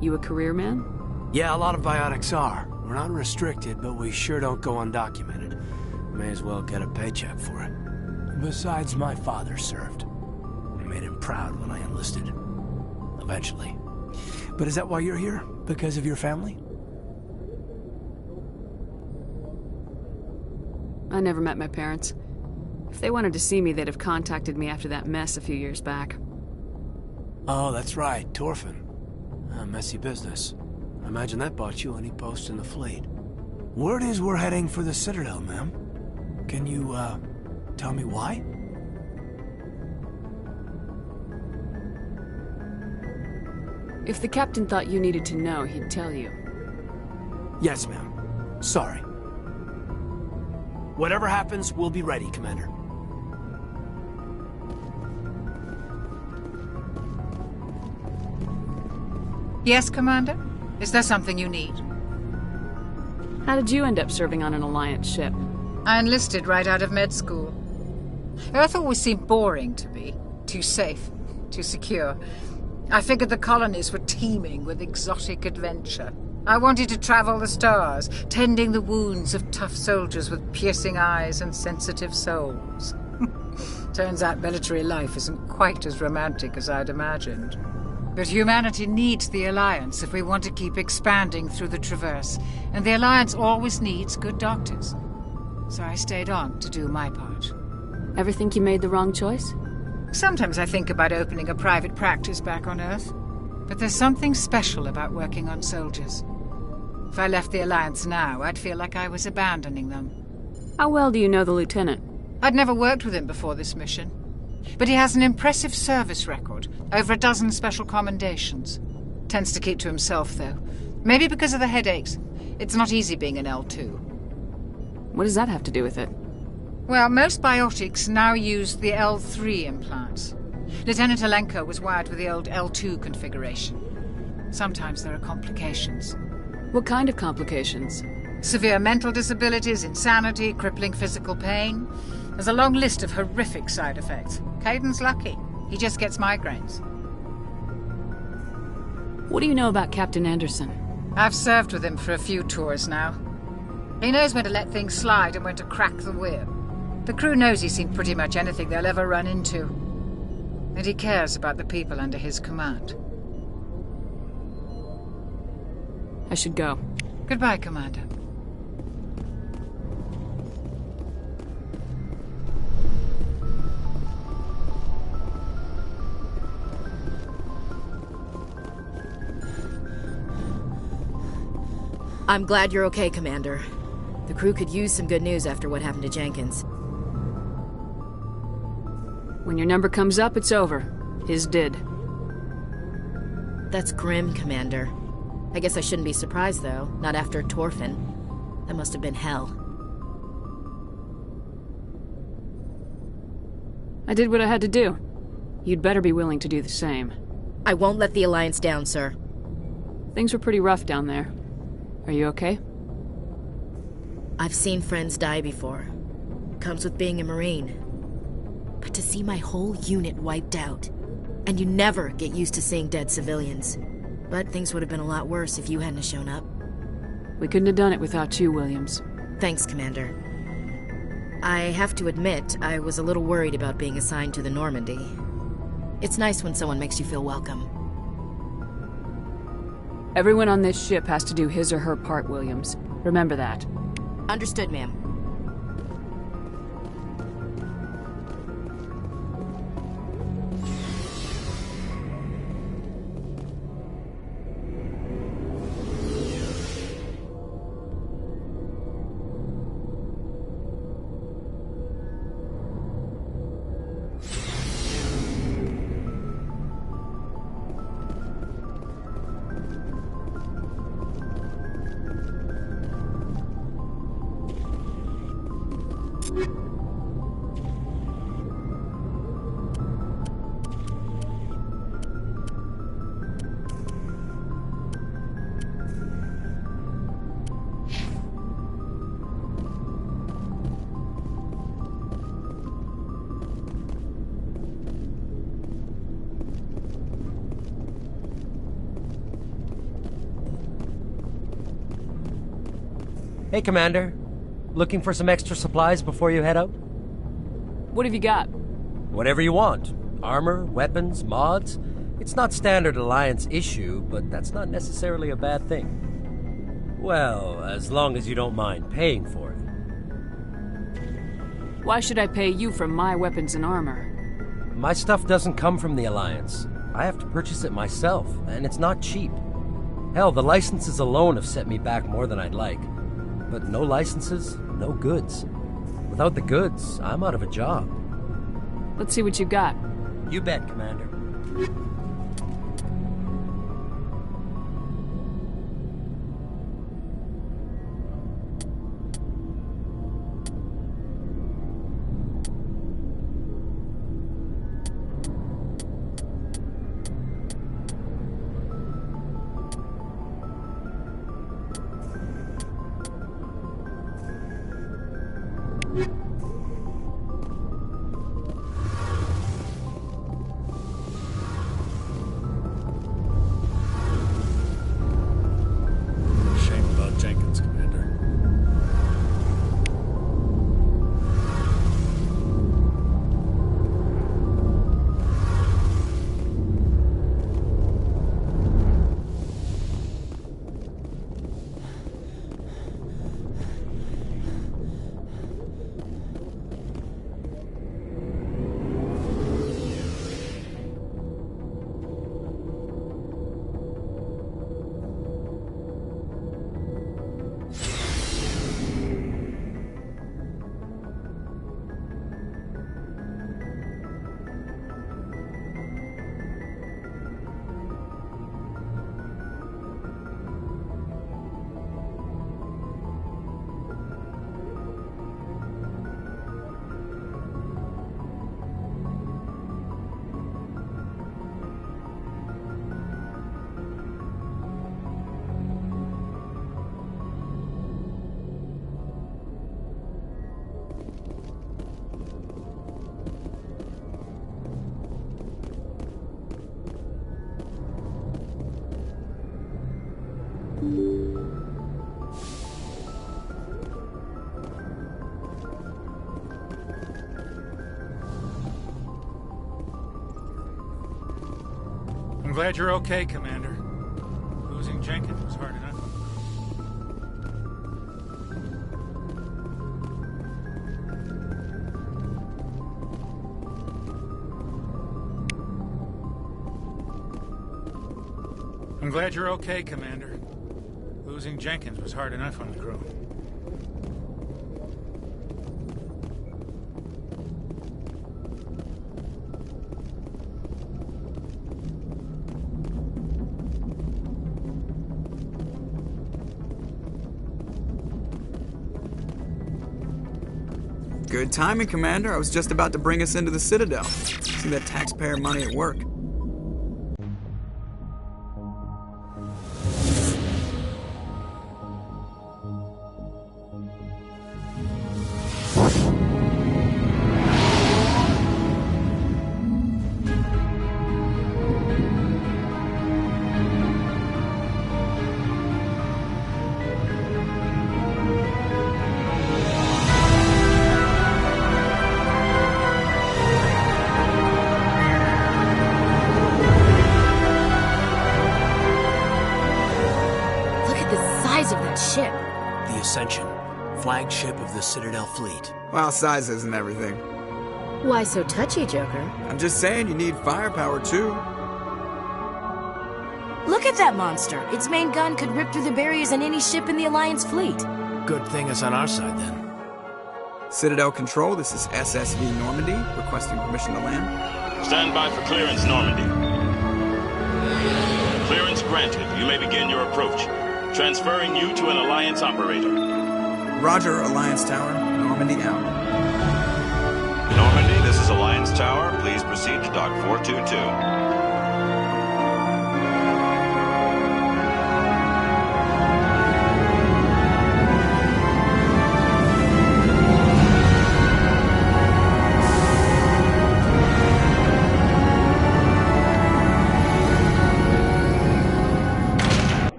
You a career man? Yeah, a lot of biotics are. We're not restricted, but we sure don't go undocumented. May as well get a paycheck for it. Besides, my father served. I made him proud when I enlisted. Eventually. But is that why you're here? Because of your family? I never met my parents. If they wanted to see me, they'd have contacted me after that mess a few years back. Oh, that's right, Torfin. Messy business. I imagine that bought you any post in the fleet. Word is we're heading for the Citadel, ma'am. Can you, tell me why? If the captain thought you needed to know, he'd tell you. Yes, ma'am. Sorry. Whatever happens, we'll be ready, Commander. Yes, Commander? Is there something you need? How did you end up serving on an Alliance ship? I enlisted right out of med school. Earth always seemed boring to me. Too safe, too secure. I figured the colonies were teeming with exotic adventure. I wanted to travel the stars, tending the wounds of tough soldiers with piercing eyes and sensitive souls. Turns out military life isn't quite as romantic as I'd imagined. But humanity needs the Alliance if we want to keep expanding through the Traverse, and the Alliance always needs good doctors. So I stayed on to do my part. Ever think you made the wrong choice? Sometimes I think about opening a private practice back on Earth, but there's something special about working on soldiers. If I left the Alliance now, I'd feel like I was abandoning them. How well do you know the Lieutenant? I'd never worked with him before this mission, but he has an impressive service record, over a dozen special commendations. Tends to keep to himself, though. Maybe because of the headaches. It's not easy being an L2. What does that have to do with it? Well, most biotics now use the L3 implants. Lieutenant Alenko was wired with the old L2 configuration. Sometimes there are complications. What kind of complications? Severe mental disabilities, insanity, crippling physical pain. There's a long list of horrific side effects. Caden's lucky. He just gets migraines. What do you know about Captain Anderson? I've served with him for a few tours now. He knows when to let things slide and when to crack the whip. The crew knows he's seen pretty much anything they'll ever run into. And he cares about the people under his command. I should go. Goodbye, Commander. I'm glad you're okay, Commander. The crew could use some good news after what happened to Jenkins. When your number comes up, it's over. His did. That's grim, Commander. I guess I shouldn't be surprised, though. Not after Torfin. That must have been hell. I did what I had to do. You'd better be willing to do the same. I won't let the Alliance down, sir. Things were pretty rough down there. Are you okay? I've seen friends die before. Comes with being a Marine. But to see my whole unit wiped out, and you never get used to seeing dead civilians. But things would have been a lot worse if you hadn't shown up. We couldn't have done it without you, Williams. Thanks, Commander. I have to admit, I was a little worried about being assigned to the Normandy. It's nice when someone makes you feel welcome. Everyone on this ship has to do his or her part, Williams. Remember that. Understood, ma'am. Hey, Commander. Looking for some extra supplies before you head out? What have you got? Whatever you want. Armor, weapons, mods. It's not standard Alliance issue, but that's not necessarily a bad thing. Well, as long as you don't mind paying for it. Why should I pay you for my weapons and armor? My stuff doesn't come from the Alliance. I have to purchase it myself, and it's not cheap. Hell, the licenses alone have set me back more than I'd like. But no licenses, no goods. Without the goods, I'm out of a job. Let's see what you got. You bet, Commander. glad you're okay, Commander. Losing Jenkins was hard enough. I'm glad you're okay, Commander. Losing Jenkins was hard enough on the crew. Good timing, Commander. I was just about to bring us into the Citadel. See that taxpayer money at work. Flagship of the Citadel fleet. Well, size isn't everything. Why so touchy, Joker? I'm just saying you need firepower, too. Look at that monster. Its main gun could rip through the barriers in any ship in the Alliance fleet. Good thing it's on our side, then. Citadel Control, this is SSV Normandy, requesting permission to land. Stand by for clearance, Normandy. Clearance granted. You may begin your approach. Transferring you to an Alliance operator. Roger, Alliance Tower. Normandy out. Normandy, this is Alliance Tower. Please proceed to Dock 422.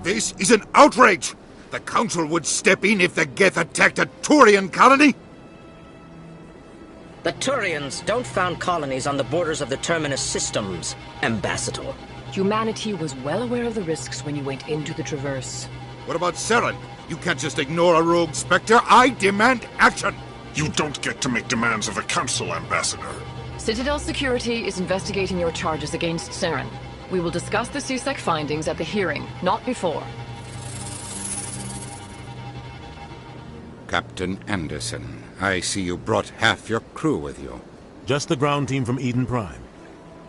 This is an outrage! The Council would step in if the Geth attacked a Turian colony? The Turians don't found colonies on the borders of the Terminus systems, Ambassador. Humanity was well aware of the risks when you went into the Traverse. What about Saren? You can't just ignore a rogue Spectre. I demand action! You don't get to make demands of the Council, Ambassador. Citadel Security is investigating your charges against Saren. We will discuss the CSEC findings at the hearing, not before. Captain Anderson, I see you brought half your crew with you. Just the ground team from Eden Prime,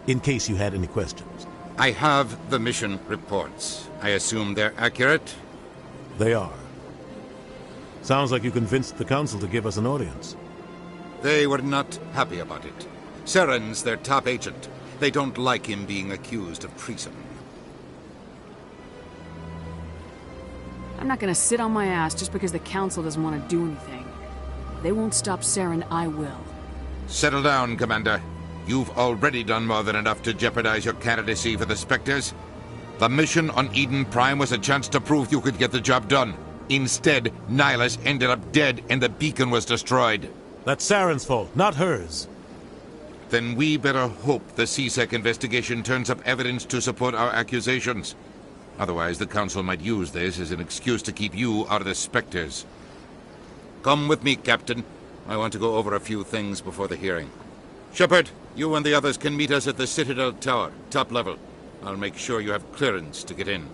in case you had any questions. I have the mission reports. I assume they're accurate? They are. Sounds like you convinced the Council to give us an audience. They were not happy about it. Saren's their top agent. They don't like him being accused of treason. I'm not gonna sit on my ass just because the Council doesn't want to do anything. If they won't stop Saren, I will. Settle down, Commander. You've already done more than enough to jeopardize your candidacy for the Spectres. The mission on Eden Prime was a chance to prove you could get the job done. Instead, Nihilus ended up dead and the beacon was destroyed. That's Saren's fault, not hers. Then we better hope the CSEC investigation turns up evidence to support our accusations. Otherwise, the Council might use this as an excuse to keep you out of the Spectres. Come with me, Captain. I want to go over a few things before the hearing. Shepard, you and the others can meet us at the Citadel Tower, top level. I'll make sure you have clearance to get in.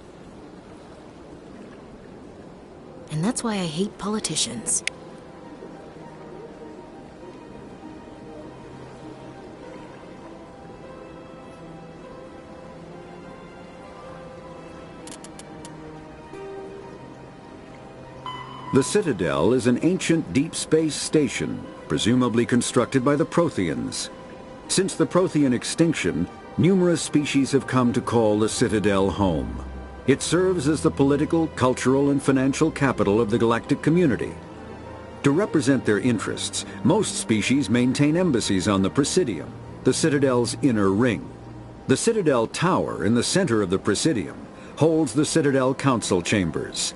And that's why I hate politicians. The Citadel is an ancient deep space station, presumably constructed by the Protheans. Since the Prothean extinction, numerous species have come to call the Citadel home. It serves as the political, cultural, and financial capital of the galactic community. To represent their interests, most species maintain embassies on the Presidium, the Citadel's inner ring. The Citadel Tower in the center of the Presidium holds the Citadel Council chambers.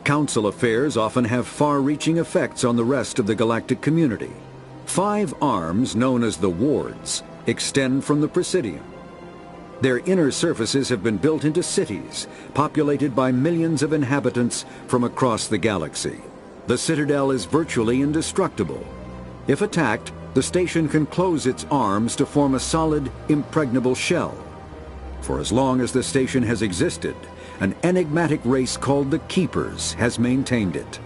Council affairs often have far-reaching effects on the rest of the galactic community. 5 arms, known as the wards, extend from the Presidium. Their inner surfaces have been built into cities, populated by millions of inhabitants from across the galaxy. The Citadel is virtually indestructible. If attacked, the station can close its arms to form a solid, impregnable shell. For as long as the station has existed, an enigmatic race called the Keepers has maintained it.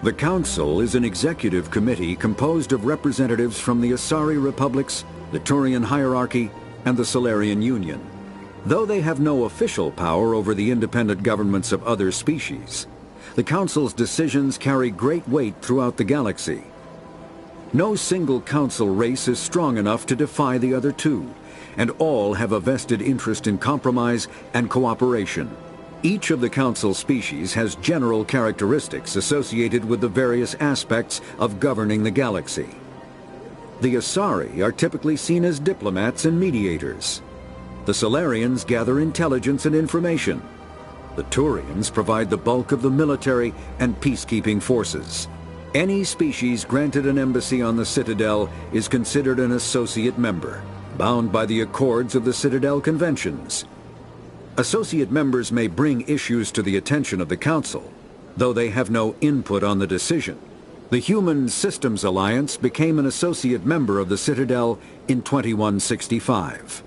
The Council is an executive committee composed of representatives from the Asari Republics, the Turian hierarchy, and the Solarian Union. Though they have no official power over the independent governments of other species, the Council's decisions carry great weight throughout the galaxy. No single Council race is strong enough to defy the other two, and all have a vested interest in compromise and cooperation. Each of the Council species has general characteristics associated with the various aspects of governing the galaxy. The Asari are typically seen as diplomats and mediators. The Solarians gather intelligence and information. The Turians provide the bulk of the military and peacekeeping forces. Any species granted an embassy on the Citadel is considered an associate member, bound by the accords of the Citadel Conventions. Associate members may bring issues to the attention of the Council, though they have no input on the decision. The Human Systems Alliance became an associate member of the Citadel in 2165.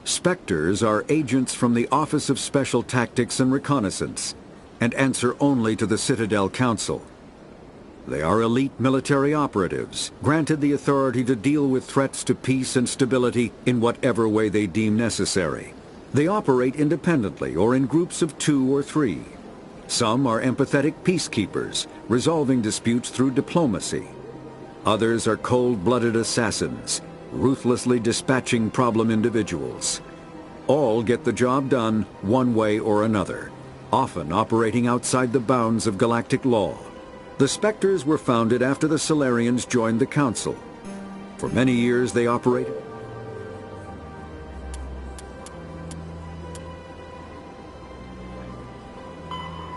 Spectres are agents from the Office of Special Tactics and Reconnaissance, and answer only to the Citadel Council. They are elite military operatives, granted the authority to deal with threats to peace and stability in whatever way they deem necessary. They operate independently or in groups of 2 or 3. Some are empathetic peacekeepers, resolving disputes through diplomacy. Others are cold-blooded assassins, ruthlessly dispatching problem individuals. All get the job done one way or another, often operating outside the bounds of galactic law. The Spectres were founded after the Solarians joined the Council. For many years they operated.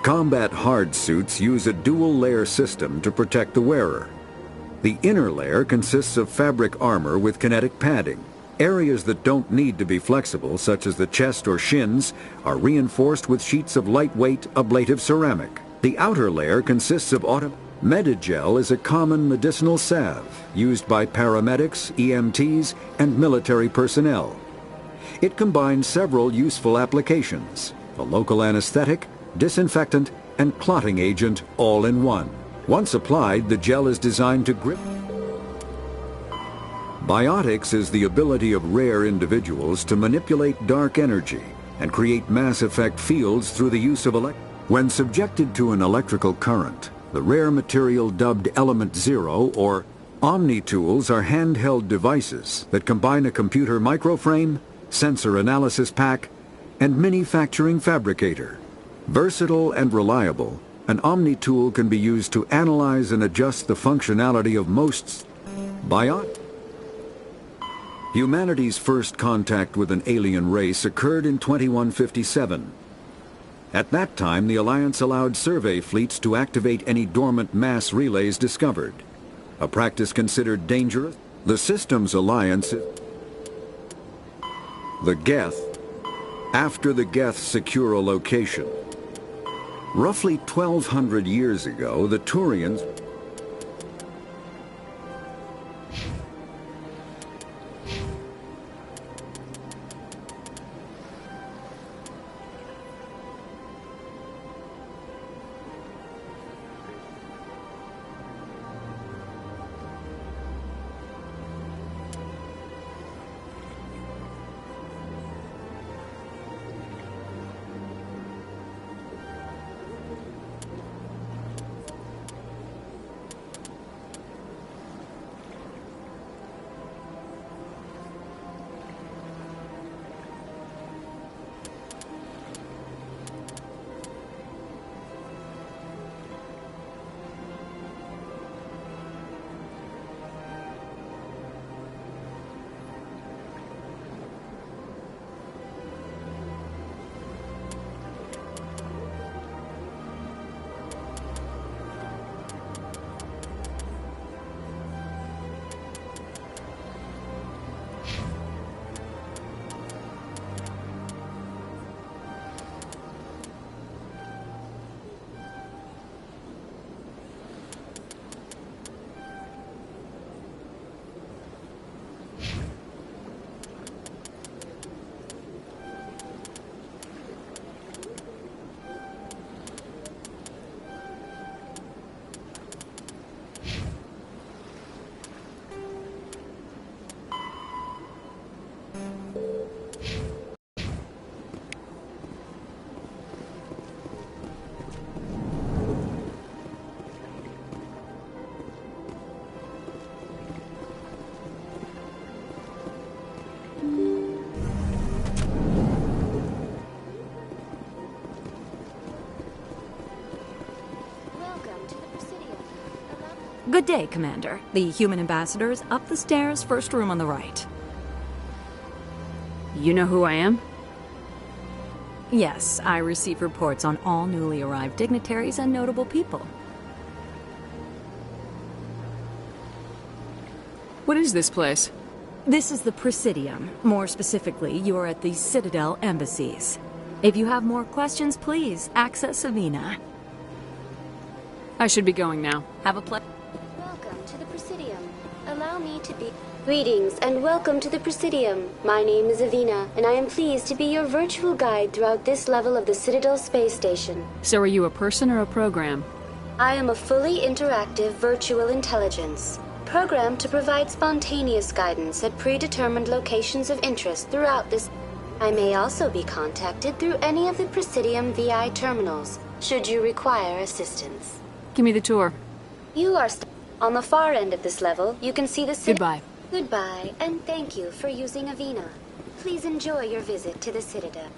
Combat hard suits use a dual-layer system to protect the wearer. The inner layer consists of fabric armor with kinetic padding. Areas that don't need to be flexible, such as the chest or shins, are reinforced with sheets of lightweight, ablative ceramic. The outer layer consists of Medigel is a common medicinal salve used by paramedics, EMTs, and military personnel. It combines several useful applications: a local anesthetic, disinfectant, and clotting agent all in one. Once applied, the gel is designed to grip. Biotics is the ability of rare individuals to manipulate dark energy and create mass effect fields through the use of When subjected to an electrical current, the rare material dubbed Element Zero or Omni tools are handheld devices that combine a computer microframe, sensor analysis pack, and manufacturing fabricator. Versatile and reliable, an Omni tool can be used to analyze and adjust the functionality of most Humanity's first contact with an alien race occurred in 2157. At that time, the Alliance allowed survey fleets to activate any dormant mass relays discovered, a practice considered dangerous. The Systems Alliance, the Geth, after the Geth secure a location. Roughly 1,200 years ago, the Turians Good day, Commander. The human ambassador is up the stairs, first room on the right. You know who I am? Yes, I receive reports on all newly arrived dignitaries and notable people. What is this place? This is the Presidium. More specifically, you are at the Citadel embassies. If you have more questions, please access Avina. I should be going now. Have a pleasure. Welcome to the Presidium. Allow me to be... Greetings and welcome to the Presidium. My name is Avina, and I am pleased to be your virtual guide throughout this level of the Citadel space station. So are you a person or a program? I am a fully interactive virtual intelligence, programmed to provide spontaneous guidance at predetermined locations of interest throughout this... I may also be contacted through any of the Presidium VI terminals, should you require assistance. Give me the tour. You are on the far end of this level. You can see the city. Goodbye. Goodbye, and thank you for using Avina. Please enjoy your visit to the Citadel.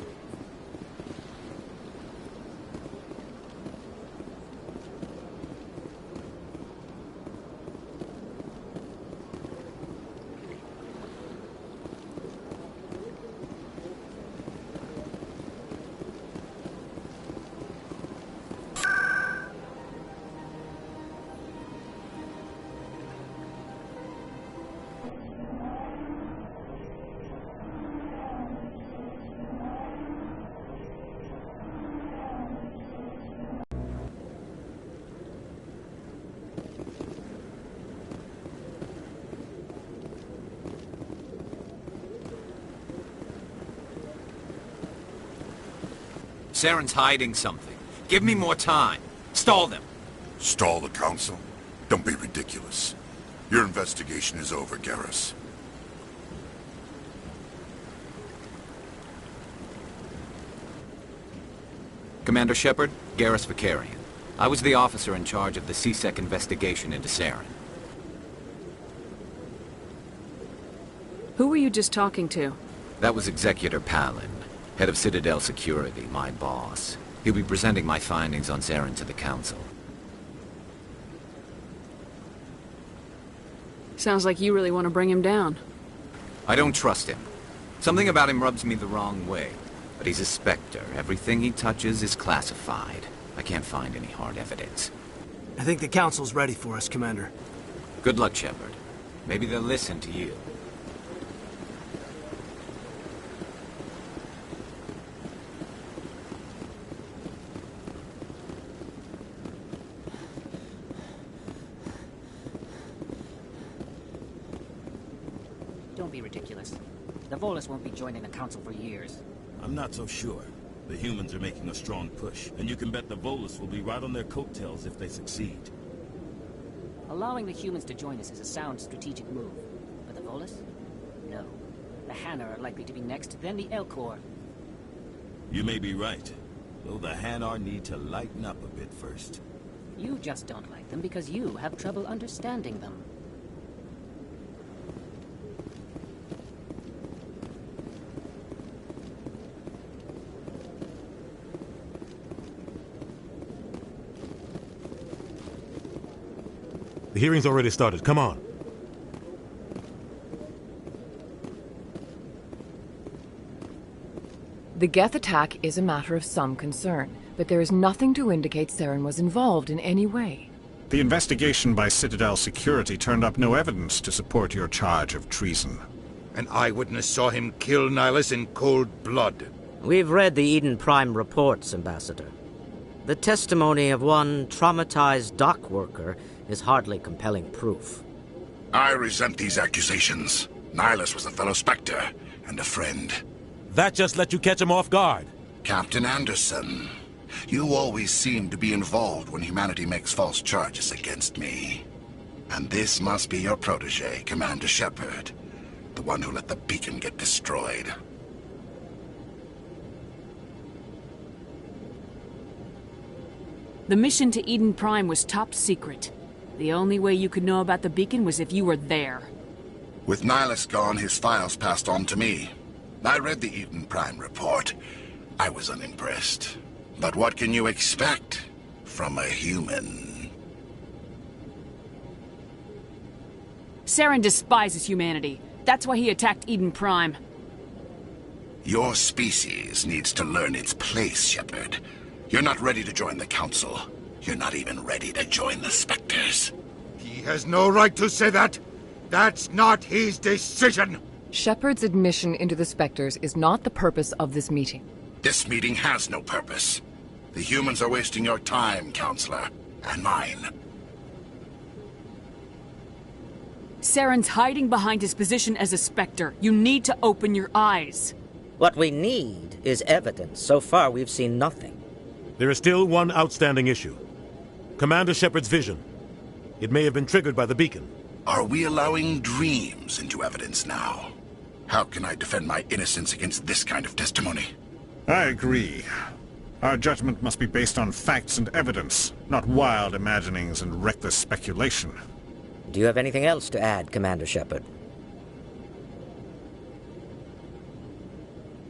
Saren's hiding something. Give me more time. Stall them. Stall the Council? Don't be ridiculous. Your investigation is over, Garrus. Commander Shepard, Garrus Vicarian. I was the officer in charge of the CSEC investigation into Saren. Who were you just talking to? That was Executor Palin, head of Citadel Security, my boss. He'll be presenting my findings on Saren to the Council. Sounds like you really want to bring him down. I don't trust him. Something about him rubs me the wrong way. But he's a Spectre. Everything he touches is classified. I can't find any hard evidence. I think the Council's ready for us, Commander. Good luck, Shepard. Maybe they'll listen to you. Don't be ridiculous. The Volus won't be joining the Council for years. I'm not so sure. The humans are making a strong push, and you can bet the Volus will be right on their coattails if they succeed. Allowing the humans to join us is a sound strategic move. But the Volus? No. The Hanar are likely to be next, then the Elcor. You may be right, though the Hanar need to lighten up a bit first. You just don't like them because you have trouble understanding them. The hearing's already started. Come on. The Geth attack is a matter of some concern, but there is nothing to indicate Saren was involved in any way. The investigation by Citadel Security turned up no evidence to support your charge of treason. An eyewitness saw him kill Nihilus in cold blood. We've read the Eden Prime reports, Ambassador. The testimony of one traumatized dock worker is hardly compelling proof. I resent these accusations. Nihilus was a fellow Spectre and a friend. That just let you catch him off guard. Captain Anderson, you always seem to be involved when humanity makes false charges against me. And this must be your protege, Commander Shepard, the one who let the beacon get destroyed. The mission to Eden Prime was top secret. The only way you could know about the beacon was if you were there. With Nihilus gone, his files passed on to me. I read the Eden Prime report. I was unimpressed. But what can you expect from a human? Saren despises humanity. That's why he attacked Eden Prime. Your species needs to learn its place, Shepard. You're not ready to join the Council. You're not even ready to join the Spectres. He has no right to say that. That's not his decision. Shepard's admission into the Spectres is not the purpose of this meeting. This meeting has no purpose. The humans are wasting your time, Counselor, and mine. Saren's hiding behind his position as a Spectre. You need to open your eyes. What we need is evidence. So far, we've seen nothing. There is still one outstanding issue. Commander Shepard's vision. It may have been triggered by the beacon. Are we allowing dreams into evidence now? How can I defend my innocence against this kind of testimony? I agree. Our judgment must be based on facts and evidence, not wild imaginings and reckless speculation. Do you have anything else to add, Commander Shepard?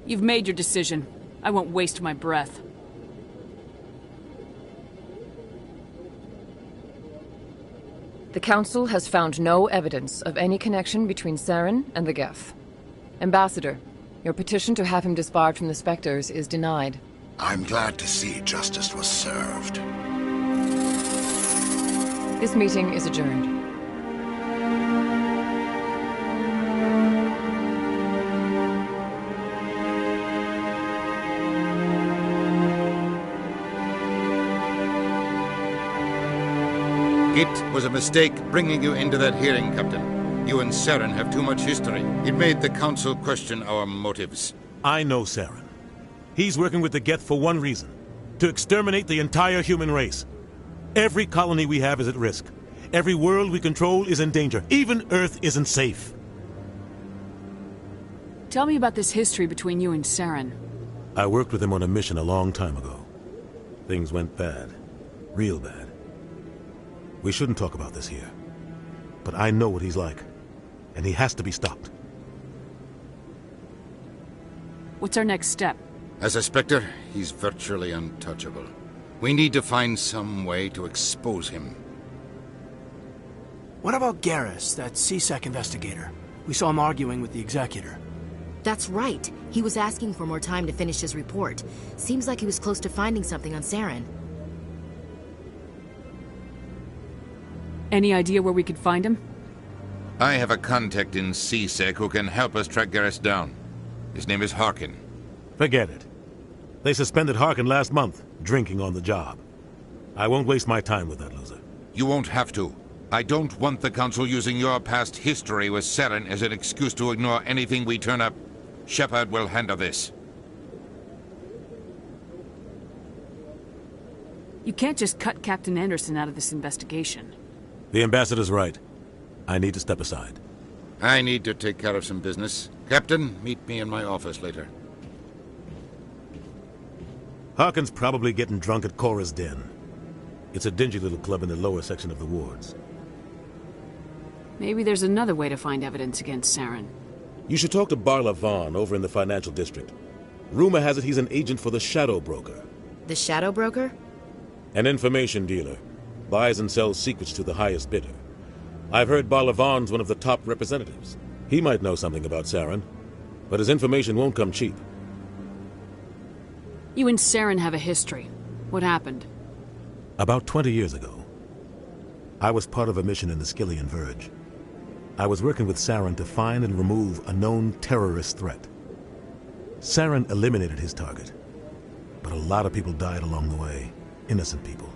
You've made your decision. I won't waste my breath. The Council has found no evidence of any connection between Saren and the Geth. Ambassador, your petition to have him disbarred from the Spectres is denied. I'm glad to see justice was served. This meeting is adjourned. It was a mistake bringing you into that hearing, Captain. You and Saren have too much history. It made the Council question our motives. I know Saren. He's working with the Geth for one reason. To exterminate the entire human race. Every colony we have is at risk. Every world we control is in danger. Even Earth isn't safe. Tell me about this history between you and Saren. I worked with him on a mission a long time ago. Things went bad. Real bad. We shouldn't talk about this here. But I know what he's like. And he has to be stopped. What's our next step? As a Spectre, he's virtually untouchable. We need to find some way to expose him. What about Garrus, that CSEC investigator? We saw him arguing with the Executor. That's right. He was asking for more time to finish his report. Seems like he was close to finding something on Saren. Any idea where we could find him? I have a contact in CSEC who can help us track Garrus down. His name is Harkin. Forget it. They suspended Harkin last month, drinking on the job. I won't waste my time with that loser. You won't have to. I don't want the Council using your past history with Saren as an excuse to ignore anything we turn up. Shepard will handle this. You can't just cut Captain Anderson out of this investigation. The Ambassador's right. I need to step aside. I need to take care of some business. Captain, meet me in my office later. Harkin's probably getting drunk at Cora's Den. It's a dingy little club in the lower section of the wards. Maybe there's another way to find evidence against Saren. You should talk to Barla Vaughn over in the financial district. Rumor has it he's an agent for the Shadow Broker. The Shadow Broker? An information dealer. Buys and sells secrets to the highest bidder. I've heard Barla Vaughn's one of the top representatives. He might know something about Saren, but his information won't come cheap. You and Saren have a history. What happened? About 20 years ago, I was part of a mission in the Skillian Verge. I was working with Saren to find and remove a known terrorist threat. Saren eliminated his target, but a lot of people died along the way, innocent people.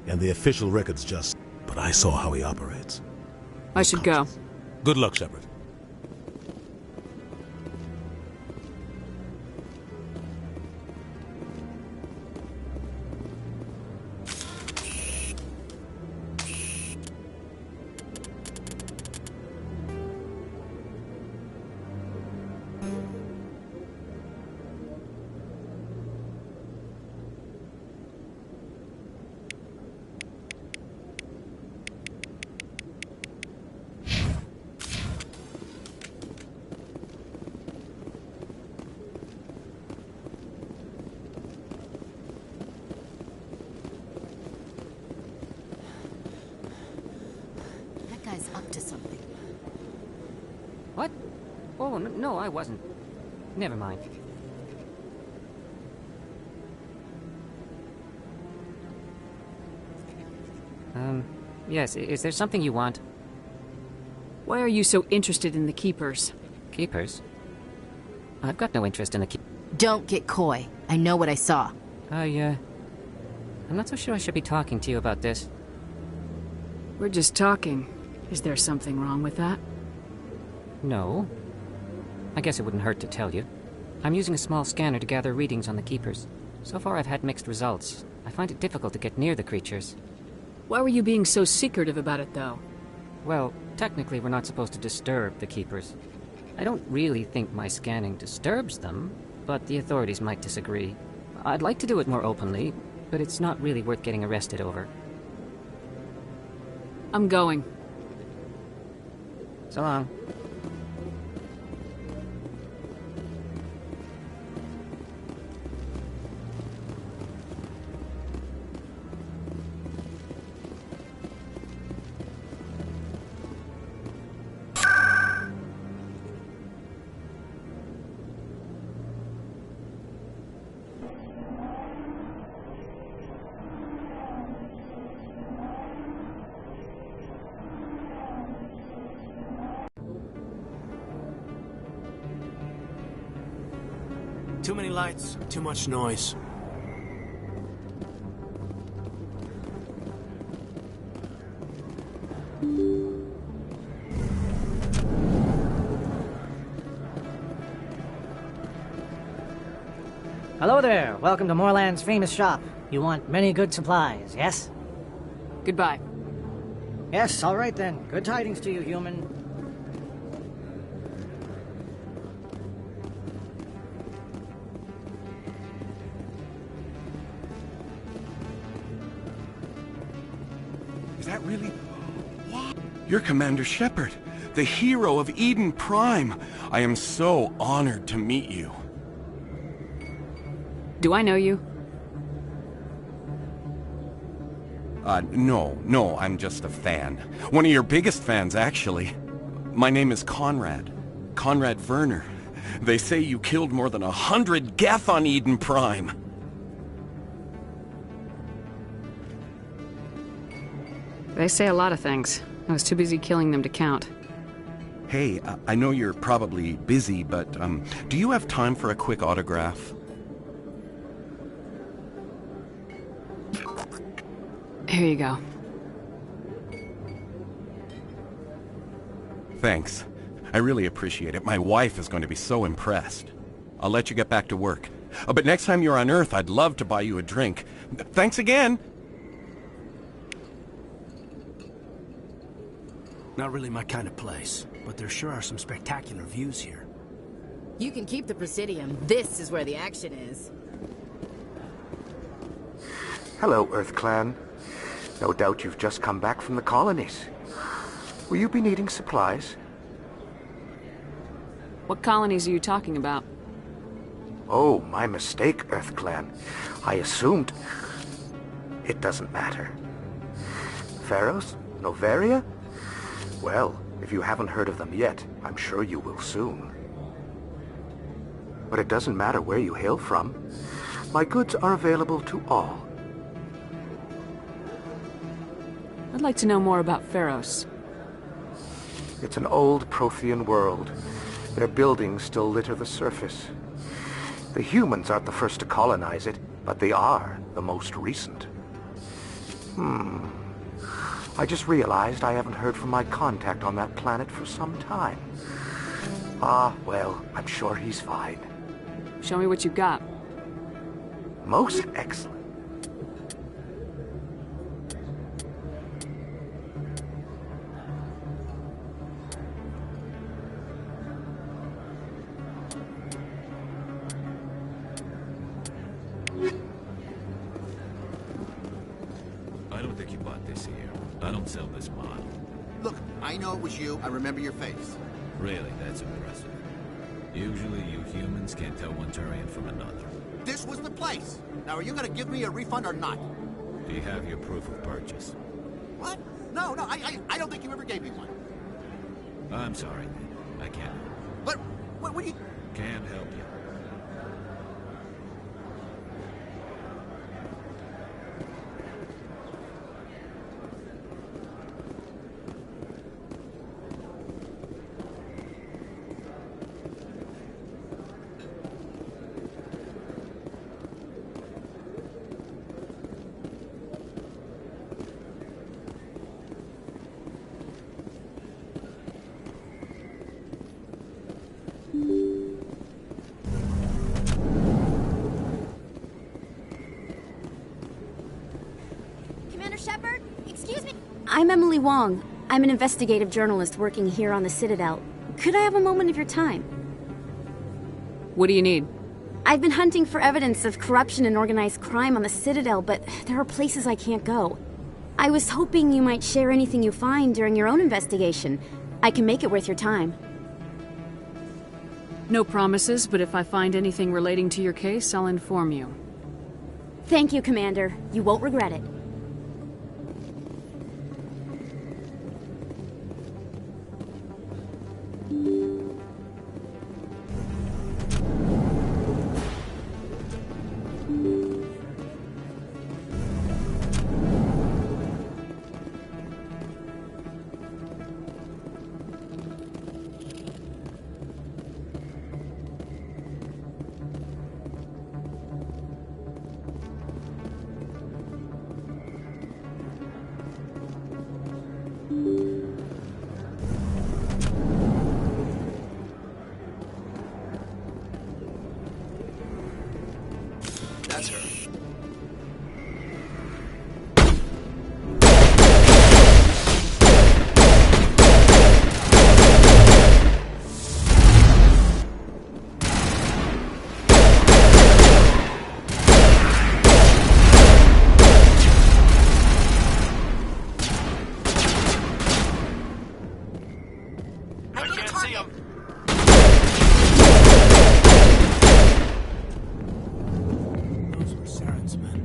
And the official records just... But I saw how he operates. I should go. Good luck, Shepard. That guy's up to something. Oh, no, I wasn't. Never mind. Yes, is there something you want? Why are you so interested in the Keepers? Keepers? I've got no interest in the Don't get coy. I know what I saw. I'm not so sure I should be talking to you about this. We're just talking. Is there something wrong with that? No. I guess it wouldn't hurt to tell you. I'm using a small scanner to gather readings on the Keepers. So far I've had mixed results. I find it difficult to get near the creatures. Why were you being so secretive about it, though? Well, technically we're not supposed to disturb the Keepers. I don't really think my scanning disturbs them, but the authorities might disagree. I'd like to do it more openly, but it's not really worth getting arrested over. I'm going. So long. Too many lights, too much noise. Hello there. Welcome to Moorland's famous shop. You want many good supplies, yes? Goodbye. Yes, all right then. Good tidings to you, human. Is that really... What? You're Commander Shepard, the hero of Eden Prime. I am so honored to meet you. Do I know you? No, I'm just a fan. One of your biggest fans, actually. My name is Conrad. Conrad Werner. They say you killed more than 100 Geth on Eden Prime. They say a lot of things. I was too busy killing them to count. Hey, I know you're probably busy, but, do you have time for a quick autograph? Here you go. Thanks. I really appreciate it. My wife is going to be so impressed. I'll let you get back to work. But next time you're on Earth, I'd love to buy you a drink. Thanks again! Not really my kind of place, but there sure are some spectacular views here. You can keep the Presidium. This is where the action is. Hello, Earth Clan. No doubt you've just come back from the colonies. Will you be needing supplies? What colonies are you talking about? Oh, my mistake, Earth Clan. I assumed... It doesn't matter. Pharos? Novaria? Well, if you haven't heard of them yet, I'm sure you will soon. But it doesn't matter where you hail from. My goods are available to all. I'd like to know more about Pharos. It's an old Prothean world. Their buildings still litter the surface. The humans aren't the first to colonize it, but they are the most recent. I just realized I haven't heard from my contact on that planet for some time. Ah, well, I'm sure he's fine. Show me what you got. Most excellent. I don't think you bought this here. I don't sell this model. Look, I know it was you. I remember your face. Really, that's impressive. Usually you humans can't tell one Turian from another. This was the place. Now, are you going to give me a refund or not? Do you have your proof of purchase? What? No, I don't think you ever gave me one. I'm sorry, then. I can't. What do you... Can't help you. Commander Shepard, excuse me. I'm Emily Wong. I'm an investigative journalist working here on the Citadel. Could I have a moment of your time? What do you need? I've been hunting for evidence of corruption and organized crime on the Citadel, but there are places I can't go. I was hoping you might share anything you find during your own investigation. I can make it worth your time. No promises, but if I find anything relating to your case, I'll inform you. Thank you, Commander. You won't regret it. That's her. I can't see him. Those were Saren's men.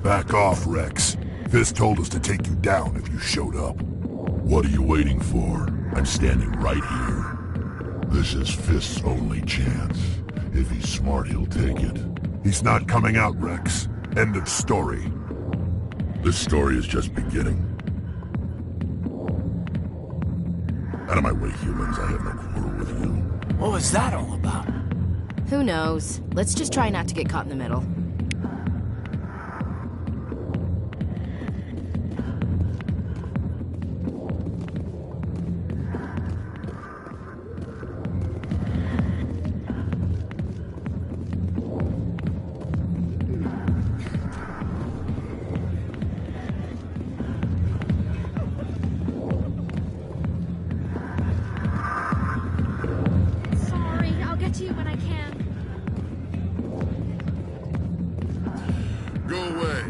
Back off, Rex. Fist told us to take you down if you showed up. What are you waiting for? I'm standing right here. This is Fist's only chance. If he's smart, he'll take it. He's not coming out, Rex. End of story. This story is just beginning. Out of my way, humans. I have no quarrel with you. What was that all about? Who knows? Let's just try not to get caught in the middle. Sorry, I'll get to you when I can. Go away.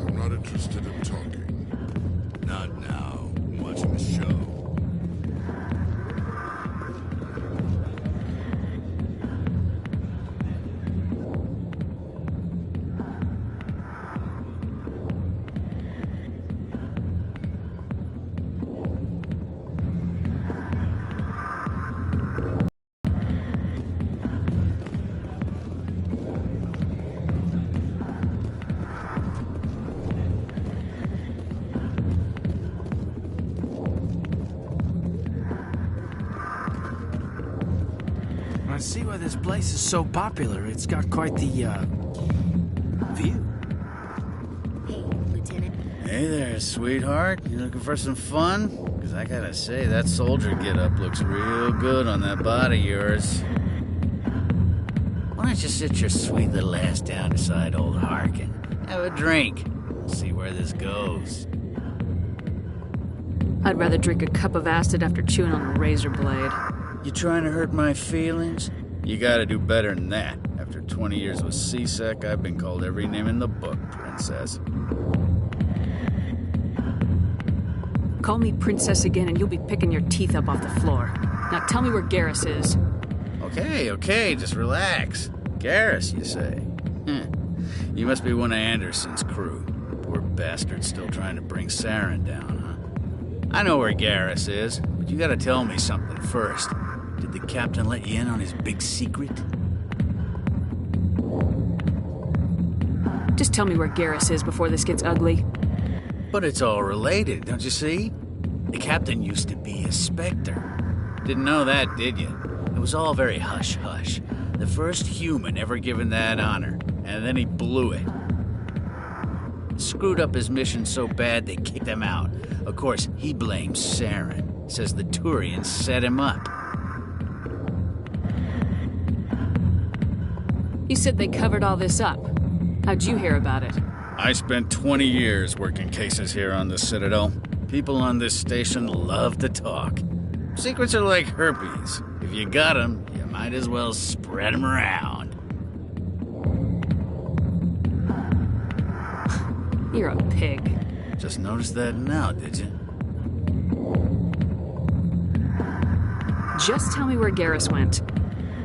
I'm not interested in talking. Not now. I'm watching the show. I see why this place is so popular. It's got quite the, view. Hey, Lieutenant. Hey there, sweetheart. You looking for some fun? Because I gotta say, that soldier get-up looks real good on that body of yours. Why don't you sit your sweet little ass down beside old Harkin? Have a drink. We'll see where this goes. I'd rather drink a cup of acid after chewing on a razor blade. You trying to hurt my feelings? You gotta do better than that. After 20 years with C-Sec, I've been called every name in the book, princess. Call me princess again and you'll be picking your teeth up off the floor. Now tell me where Garrus is. Okay, just relax. Garrus, you say? You must be one of Anderson's crew. Poor bastard still trying to bring Saren down, huh? I know where Garrus is, but you gotta tell me something first. Did the captain let you in on his big secret? Just tell me where Garrus is before this gets ugly. But it's all related, don't you see? The captain used to be a Spectre. Didn't know that, did you? It was all very hush-hush. The first human ever given that honor, and then he blew it. Screwed up his mission so bad they kicked him out. Of course, he blames Saren. Says the Turians set him up. You said they covered all this up. How'd you hear about it? I spent 20 years working cases here on the Citadel. People on this station love to talk. Secrets are like herpes. If you got them, you might as well spread them around. You're a pig. Just noticed that now, did you? Just tell me where Garrus went.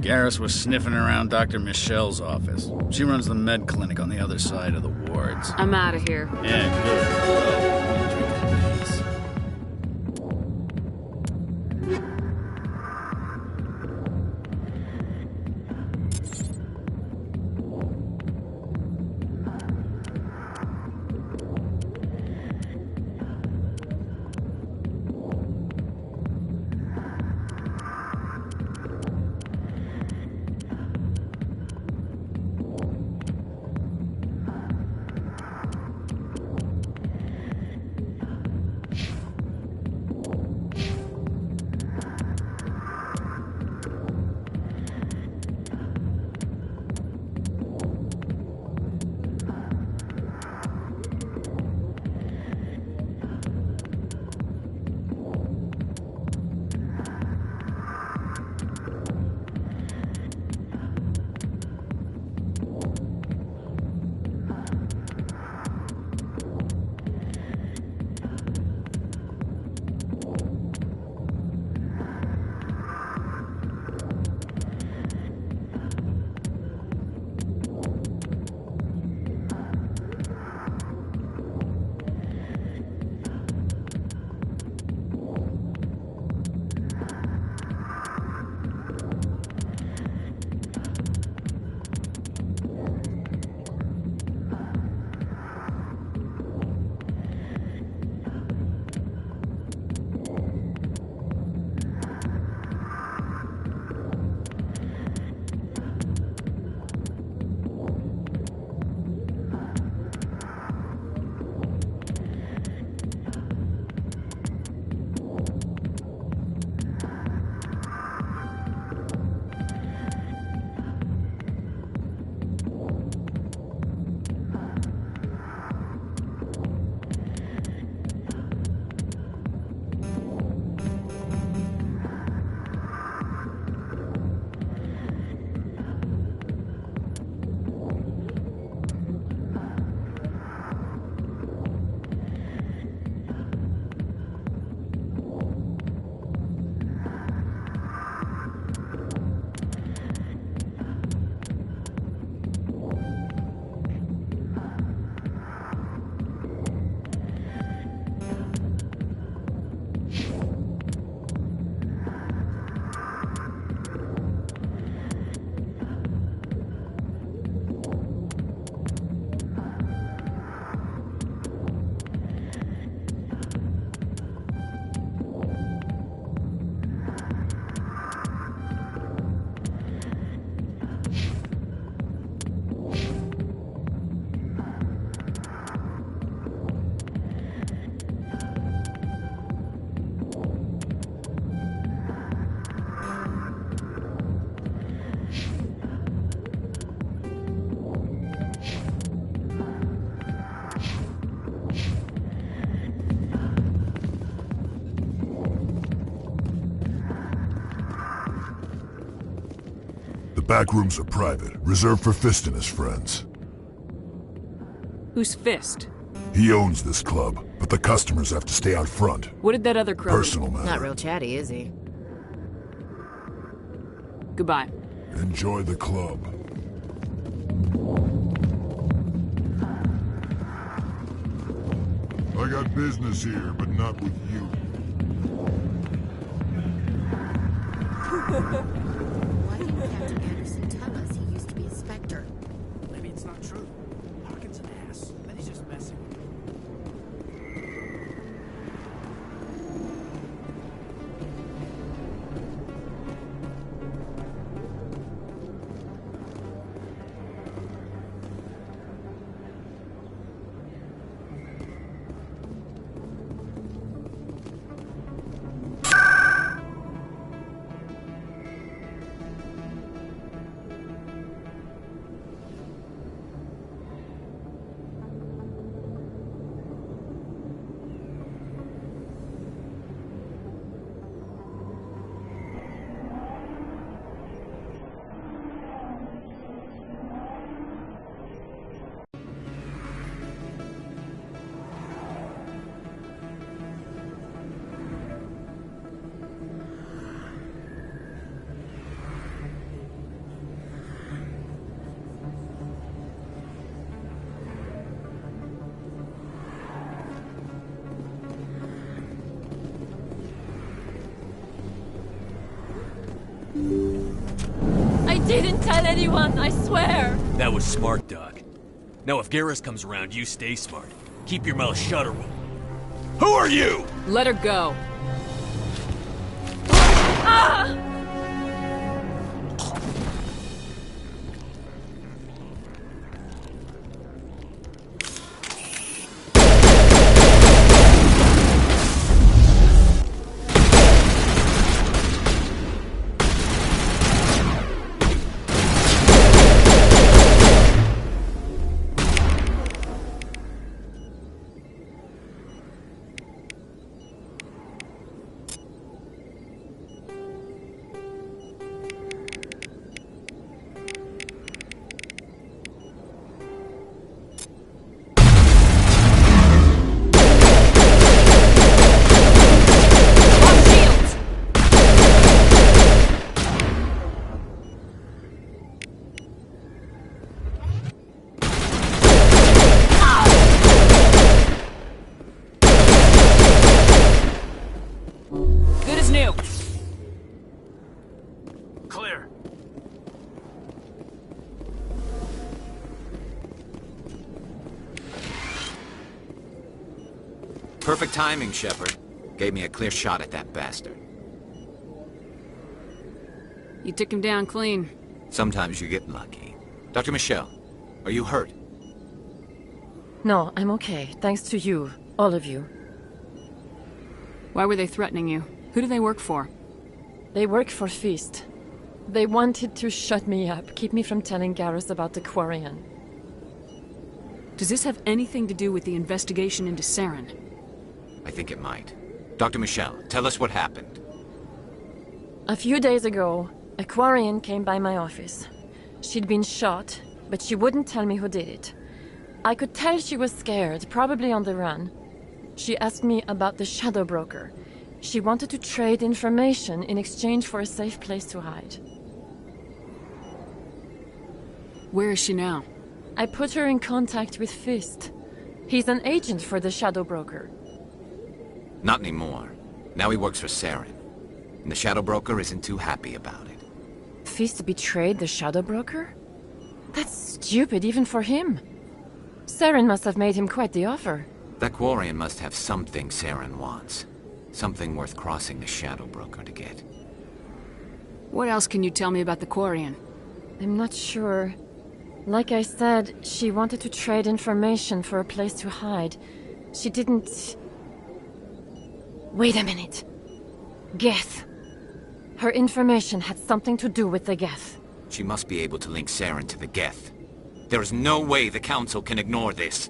Garrus was sniffing around Dr. Michelle's office. She runs the med clinic on the other side of the wards. I'm out of here. Yeah, good. Oh, drink a piece. Back rooms are private, reserved for Fist and his friends. Who's Fist? He owns this club, but the customers have to stay out front. What did that other crow? Personal matter. Not real chatty, is he? Goodbye. Enjoy the club. I got business here, but not with you. Why didn't Captain Anderson tell us he used to be a Spectre? Maybe it's not true. Harkin's an ass. Then he's just messing with me. I didn't tell anyone, I swear! That was smart, Doc. Now if Garrus comes around, you stay smart. Keep your mouth shut or we'll... Who are you? Let her go. Ah! Good as new. Clear. Perfect timing, Shepard. Gave me a clear shot at that bastard. You took him down clean. Sometimes you get lucky. Dr. Michelle, are you hurt? No, I'm okay. Thanks to you. All of you. Why were they threatening you? Who do they work for? They work for Feast. They wanted to shut me up, keep me from telling Garrus about the Quarian. Does this have anything to do with the investigation into Saren? I think it might. Dr. Michelle, tell us what happened. A few days ago, a Quarian came by my office. She'd been shot, but she wouldn't tell me who did it. I could tell she was scared, probably on the run. She asked me about the Shadow Broker. She wanted to trade information in exchange for a safe place to hide. Where is she now? I put her in contact with Fist. He's an agent for the Shadow Broker. Not anymore. Now he works for Saren. And the Shadow Broker isn't too happy about it. Fist betrayed the Shadow Broker? That's stupid even for him. Saren must have made him quite the offer. That Quarian must have something Saren wants. Something worth crossing the Shadow Broker to get. What else can you tell me about the Quarian? I'm not sure. Like I said, she wanted to trade information for a place to hide. She didn't... Wait a minute. Geth. Her information had something to do with the Geth. She must be able to link Saren to the Geth. There is no way the Council can ignore this.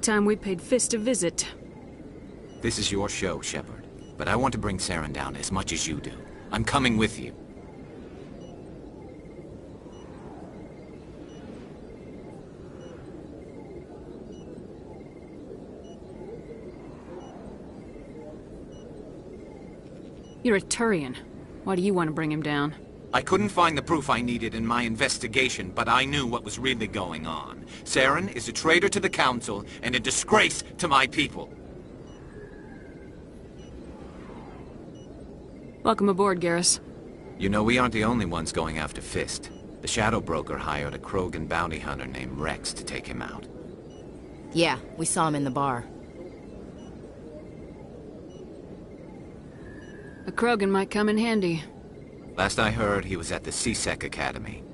time we paid Fist a visit. This is your show, Shepard. But I want to bring Saren down as much as you do. I'm coming with you. You're a Turian. Why do you want to bring him down? I couldn't find the proof I needed in my investigation, but I knew what was really going on. Saren is a traitor to the Council and a disgrace to my people. Welcome aboard, Garrus. You know, we aren't the only ones going after Fist. The Shadow Broker hired a Krogan bounty hunter named Rex to take him out. Yeah, we saw him in the bar. A Krogan might come in handy. Last I heard, he was at the C-Sec Academy.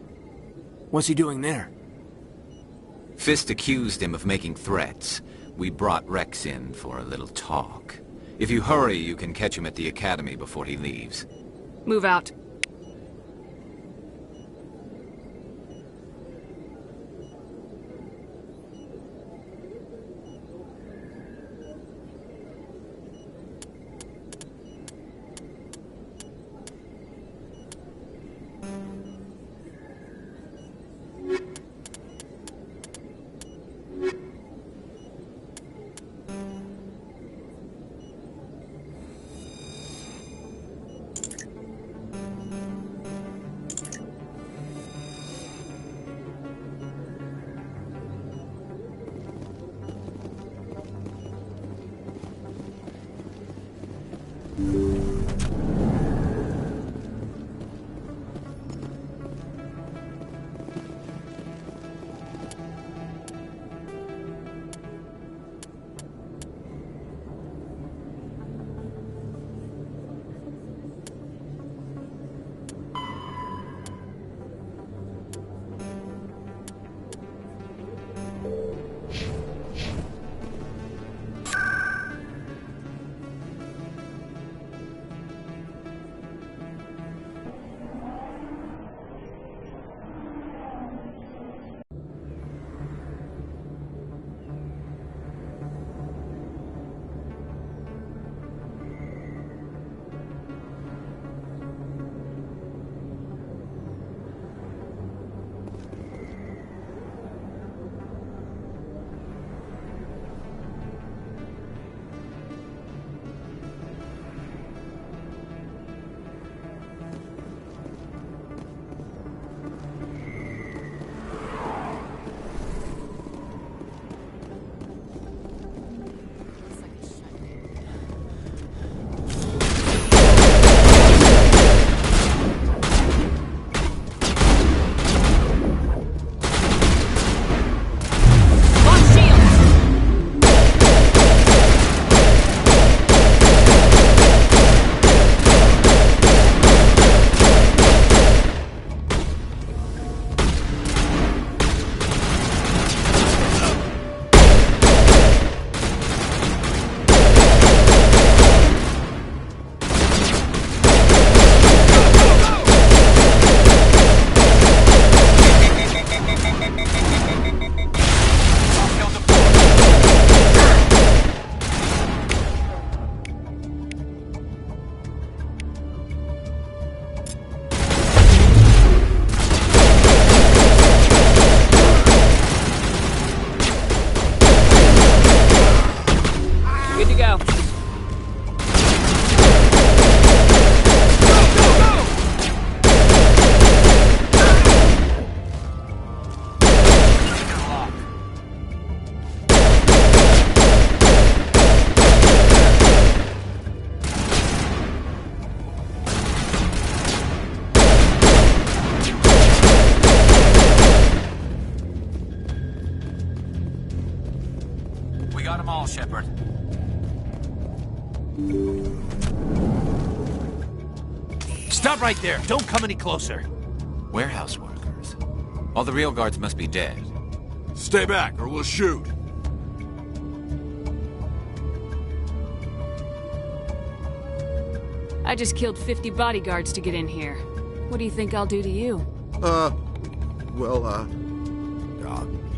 What's he doing there? Fist accused him of making threats. We brought Rex in for a little talk. If you hurry, you can catch him at the Academy before he leaves. Move out. Shepard. Stop right there. Don't come any closer. Warehouse workers. All the real guards must be dead. Stay back, or we'll shoot. I just killed 50 bodyguards to get in here. What do you think I'll do to you?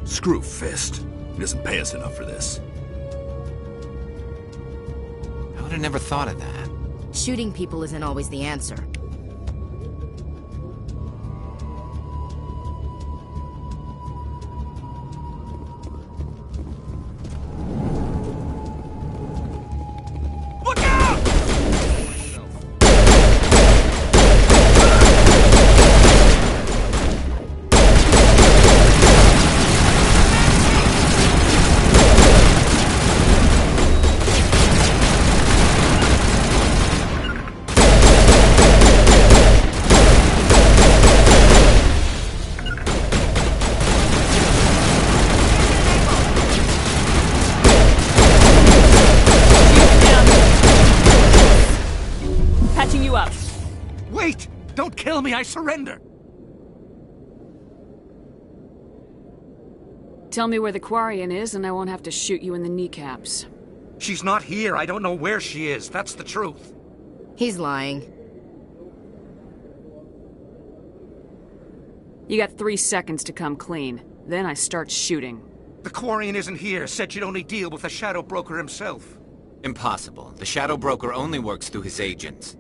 Screw Fist. He doesn't pay us enough for this. I would have never thought of that. Shooting people isn't always the answer. Patching you up. Wait! Don't kill me, I surrender! Tell me where the Quarian is and I won't have to shoot you in the kneecaps. She's not here. I don't know where she is. That's the truth. He's lying. You got 3 seconds to come clean. Then I start shooting. The Quarian isn't here. Said she'd only deal with the Shadow Broker himself. Impossible. The Shadow Broker only works through his agents.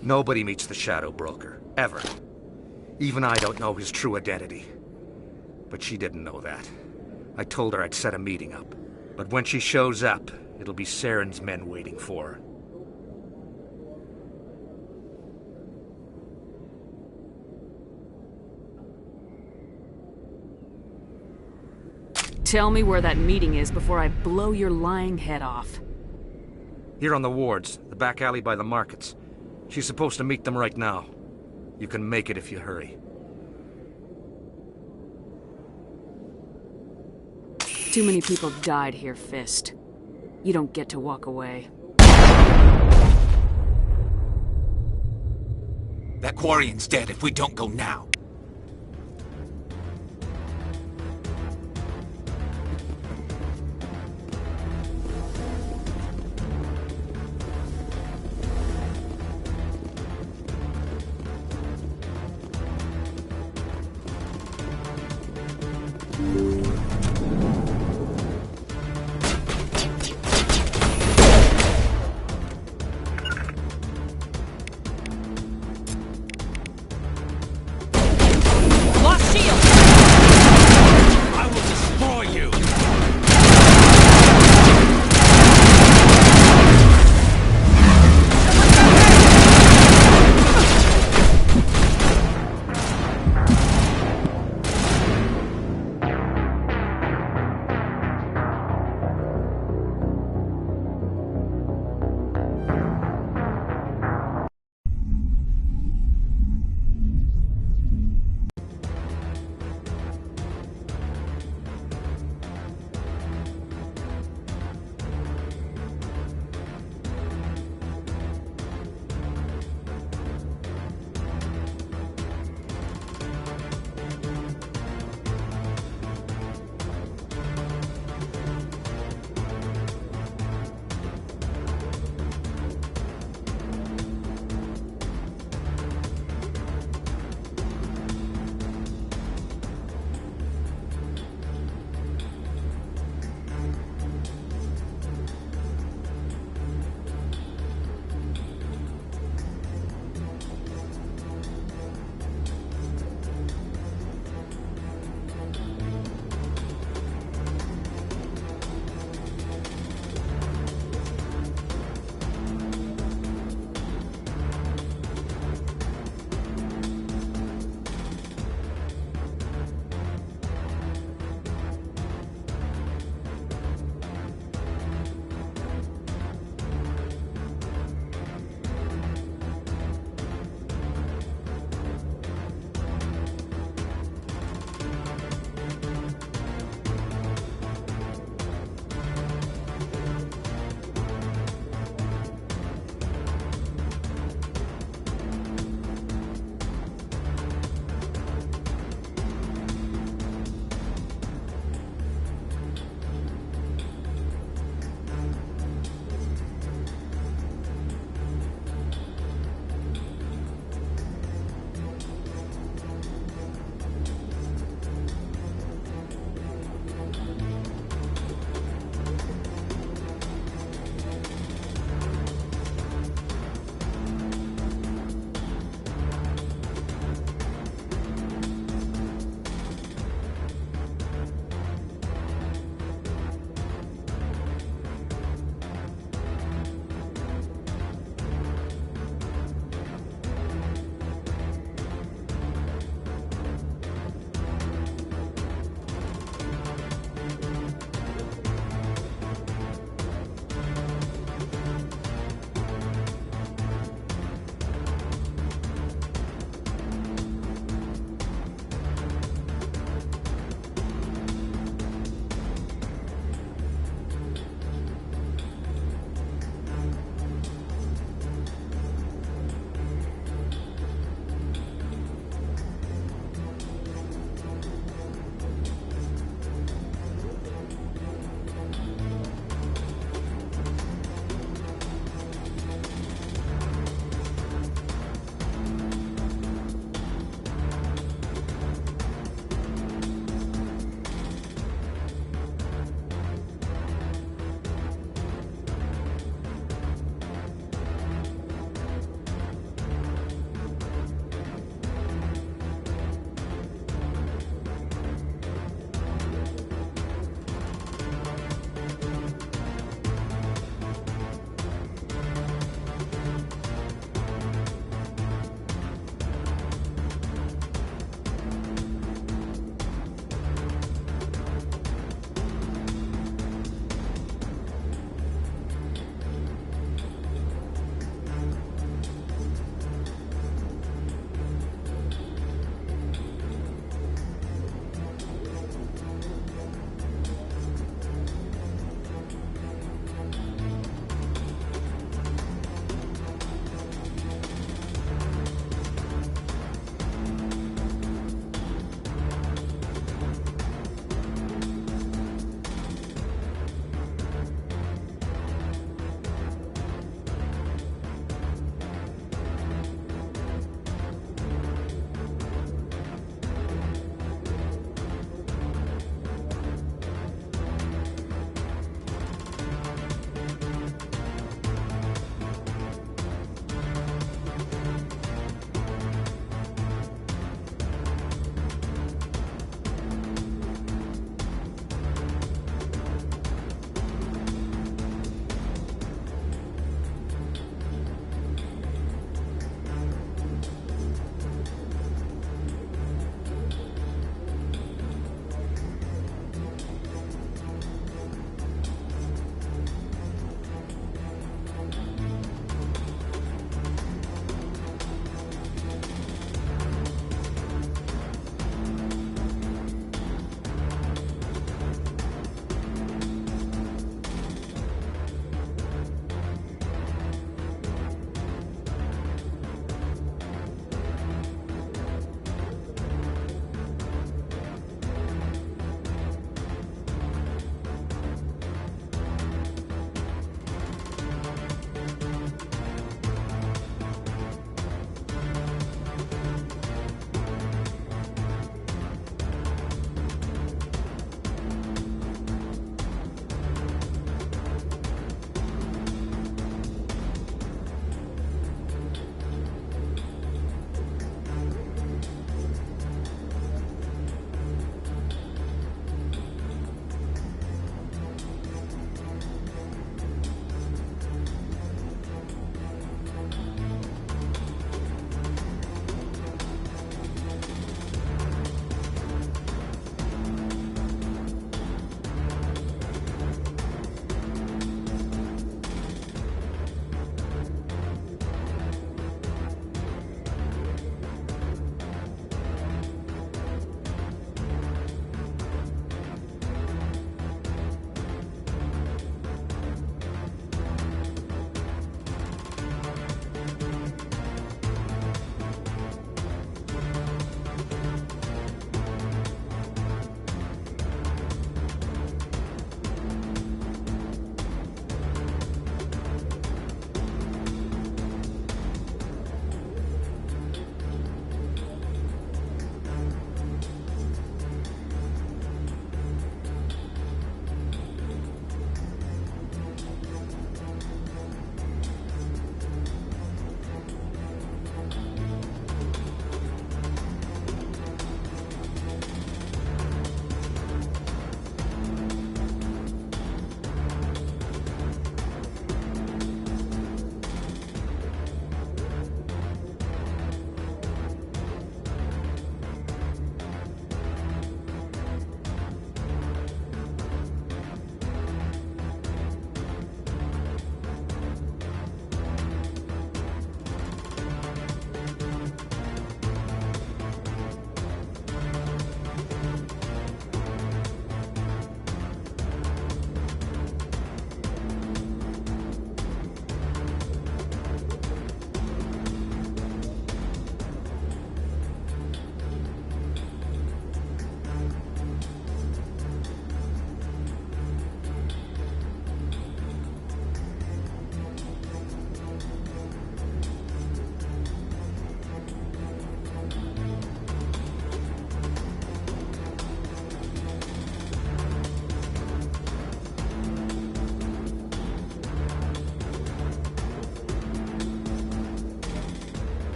Nobody meets the Shadow Broker. Ever. Even I don't know his true identity. But she didn't know that. I told her I'd set a meeting up. But when she shows up, it'll be Saren's men waiting for her. Tell me where that meeting is before I blow your lying head off. Here on the wards, the back alley by the markets. She's supposed to meet them right now. You can make it if you hurry. Too many people died here, Fist. You don't get to walk away. That Quarian's dead if we don't go now.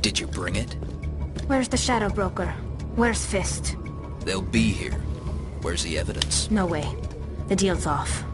Did you bring it? Where's the Shadow Broker? Where's Fist? They'll be here. Where's the evidence? No way. The deal's off.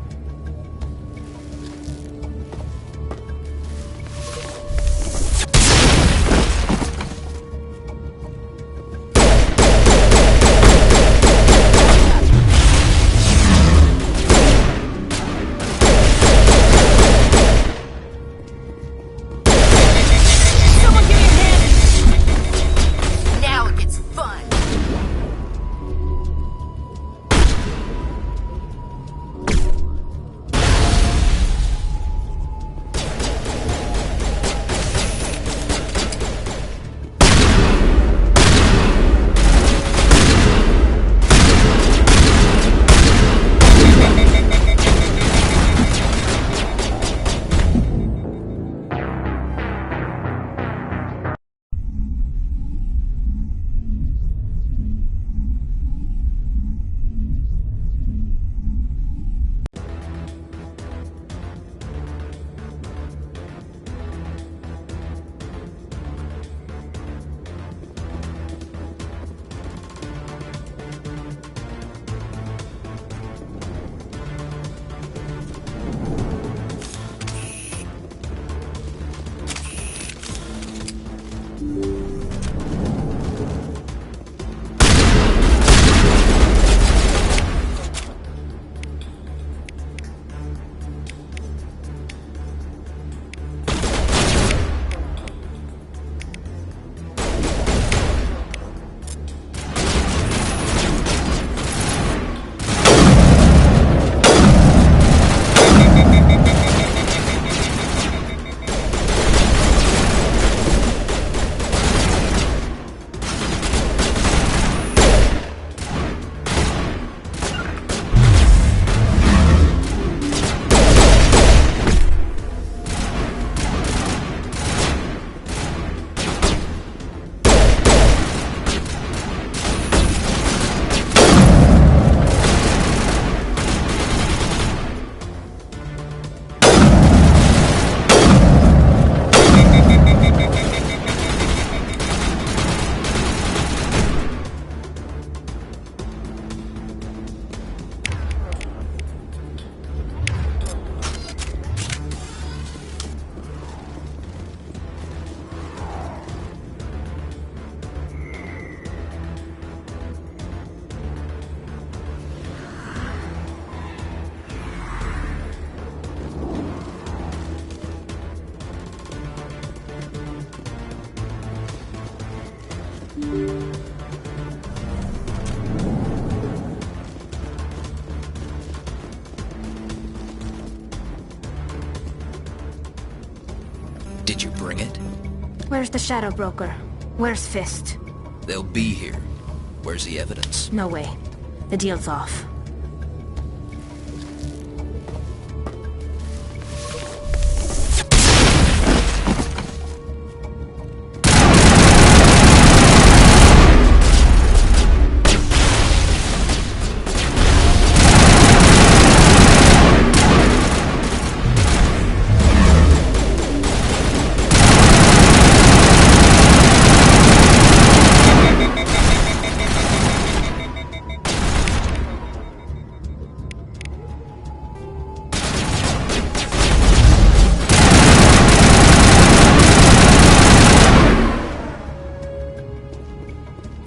Did you bring it? Where's the Shadow Broker? Where's Fist? They'll be here. Where's the evidence? No way. The deal's off.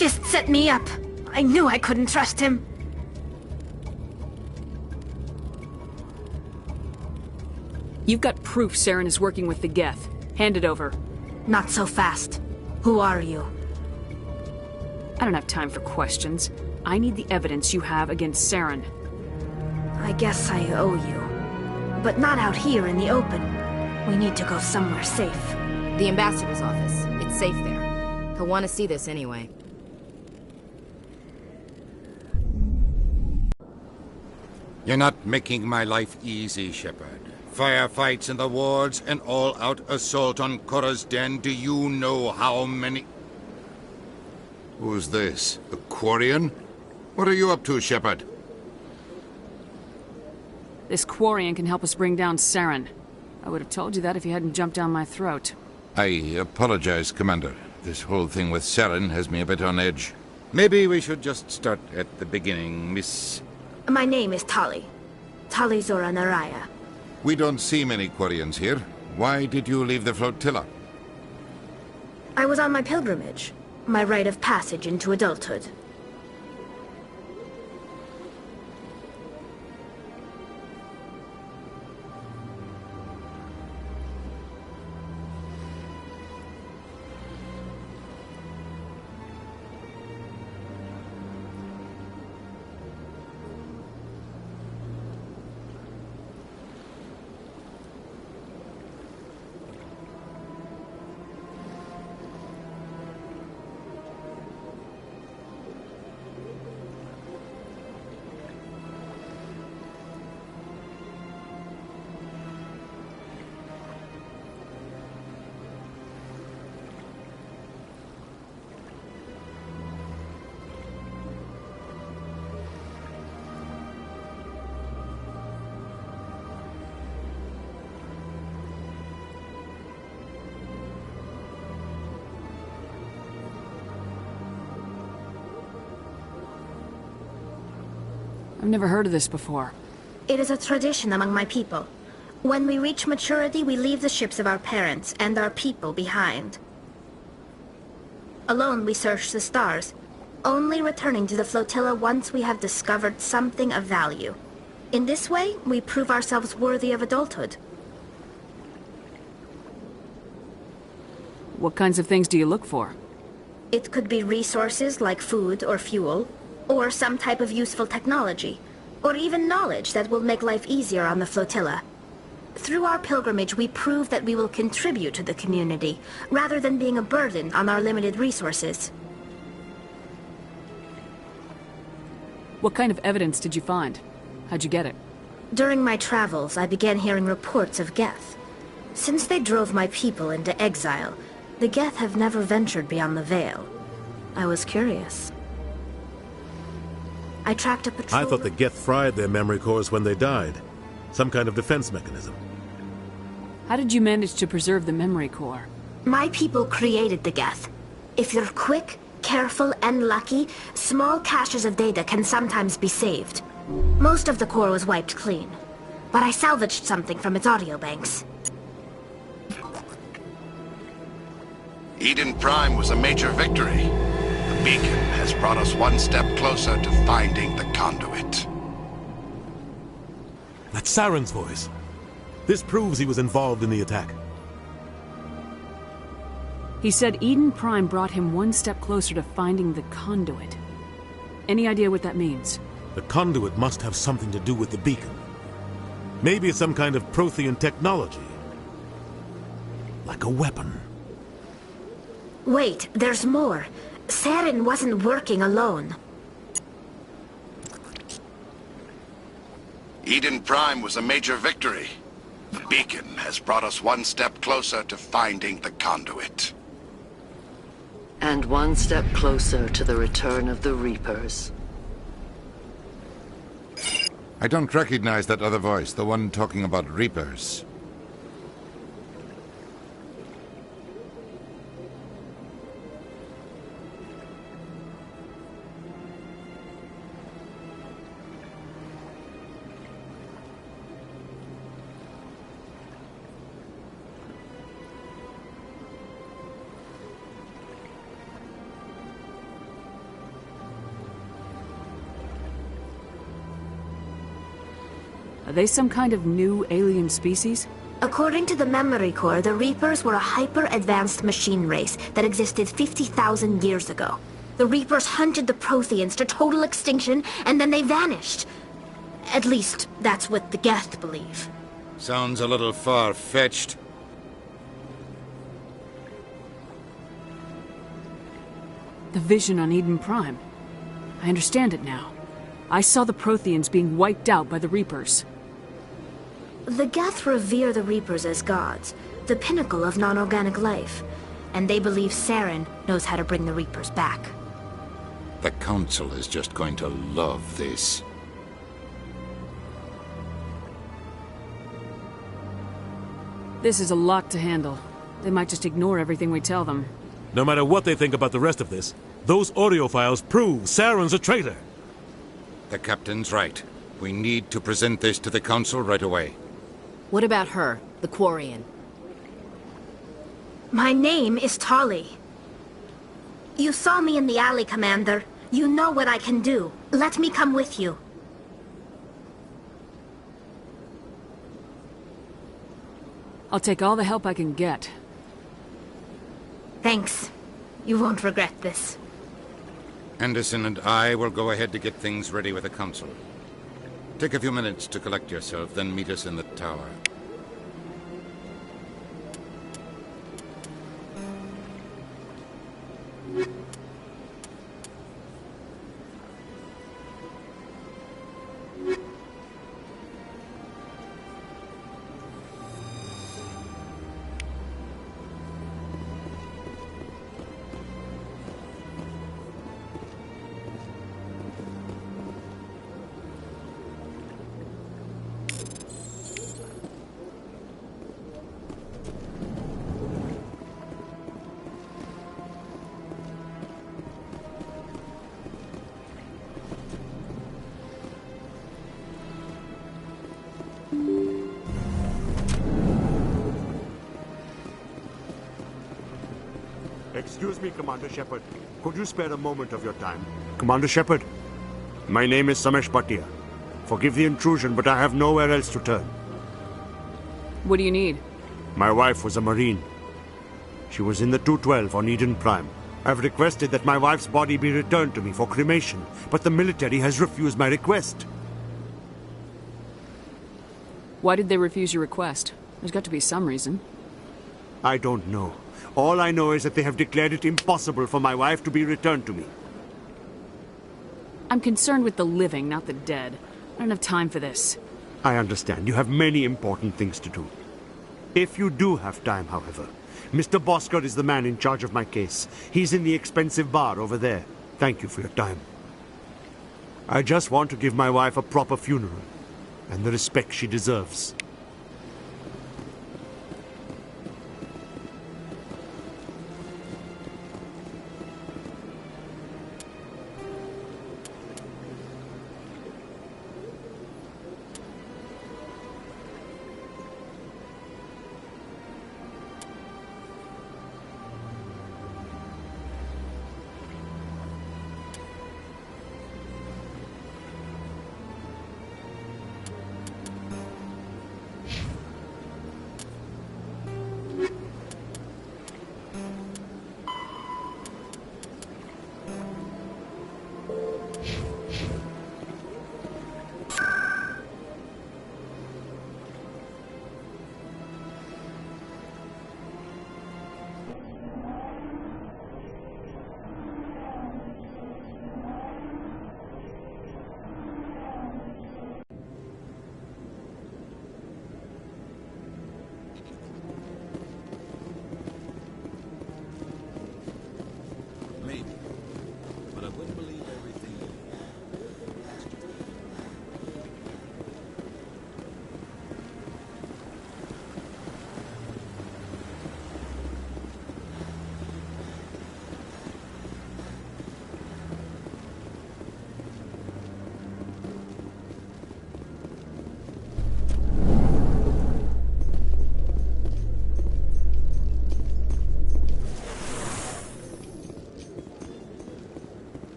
Fist set me up. I knew I couldn't trust him. You've got proof Saren is working with the Geth. Hand it over. Not so fast. Who are you? I don't have time for questions. I need the evidence you have against Saren. I guess I owe you. But not out here in the open. We need to go somewhere safe. The ambassador's office. It's safe there. He'll want to see this anyway. You're not making my life easy, Shepard. Firefights in the wards, an all-out assault on Korra's den. Do you know how many... Who's this? A Quarian? What are you up to, Shepard? This Quarian can help us bring down Saren. I would have told you that if you hadn't jumped down my throat. I apologize, Commander. This whole thing with Saren has me a bit on edge. Maybe we should just start at the beginning, Miss... My name is Tali. Tali Zora Naraya. We don't see many Quarians here. Why did you leave the flotilla? I was on my pilgrimage. My rite of passage into adulthood. I've never heard of this before. It is a tradition among my people. When we reach maturity, we leave the ships of our parents and our people behind. Alone, we search the stars, only returning to the flotilla once we have discovered something of value. In this way, we prove ourselves worthy of adulthood. What kinds of things do you look for? It could be resources like food or fuel, or some type of useful technology, or even knowledge that will make life easier on the flotilla. Through our pilgrimage, we prove that we will contribute to the community, rather than being a burden on our limited resources. What kind of evidence did you find? How'd you get it? During my travels, I began hearing reports of Geth. Since they drove my people into exile, the Geth have never ventured beyond the Veil. I was curious. I tracked a patrol... I thought the Geth fried their memory cores when they died. Some kind of defense mechanism. How did you manage to preserve the memory core? My people created the Geth. If you're quick, careful, and lucky, small caches of data can sometimes be saved. Most of the core was wiped clean, but I salvaged something from its audio banks. Eden Prime was a major victory. The beacon has brought us one step closer to finding the conduit. That's Saren's voice. This proves he was involved in the attack. He said Eden Prime brought him one step closer to finding the conduit. Any idea what that means? The conduit must have something to do with the beacon. Maybe it's some kind of Prothean technology. Like a weapon. Wait, there's more. Saren wasn't working alone. Eden Prime was a major victory. The beacon has brought us one step closer to finding the conduit. And one step closer to the return of the Reapers. I don't recognize that other voice, the one talking about Reapers. Are they some kind of new alien species? According to the memory core, the Reapers were a hyper-advanced machine race that existed 50,000 years ago. The Reapers hunted the Protheans to total extinction, and then they vanished. At least, that's what the Geth believe. Sounds a little far-fetched. The vision on Eden Prime. I understand it now. I saw the Protheans being wiped out by the Reapers. The Geth revere the Reapers as gods, the pinnacle of non-organic life, and they believe Saren knows how to bring the Reapers back. The Council is just going to love this. This is a lot to handle. They might just ignore everything we tell them. No matter what they think about the rest of this, those audio files prove Saren's a traitor. The captain's right. We need to present this to the council right away. What about her, the Quarian? My name is Tolly. You saw me in the alley, Commander. You know what I can do. Let me come with you. I'll take all the help I can get. Thanks. You won't regret this. Anderson and I will go ahead to get things ready with the council. Take a few minutes to collect yourself, then meet us in the tower. Excuse me, Commander Shepard. Could you spare a moment of your time? Commander Shepard, my name is Game1pt1. Forgive the intrusion, but I have nowhere else to turn. What do you need? My wife was a Marine. She was in the 212 on Eden Prime. I've requested that my wife's body be returned to me for cremation, but the military has refused my request. Why did they refuse your request? There's got to be some reason. I don't know. All I know is that they have declared it impossible for my wife to be returned to me. I'm concerned with the living, not the dead. I don't have time for this. I understand. You have many important things to do. If you do have time, however, Mr. Bosker is the man in charge of my case. He's in the expensive bar over there. Thank you for your time. I just want to give my wife a proper funeral, and the respect she deserves.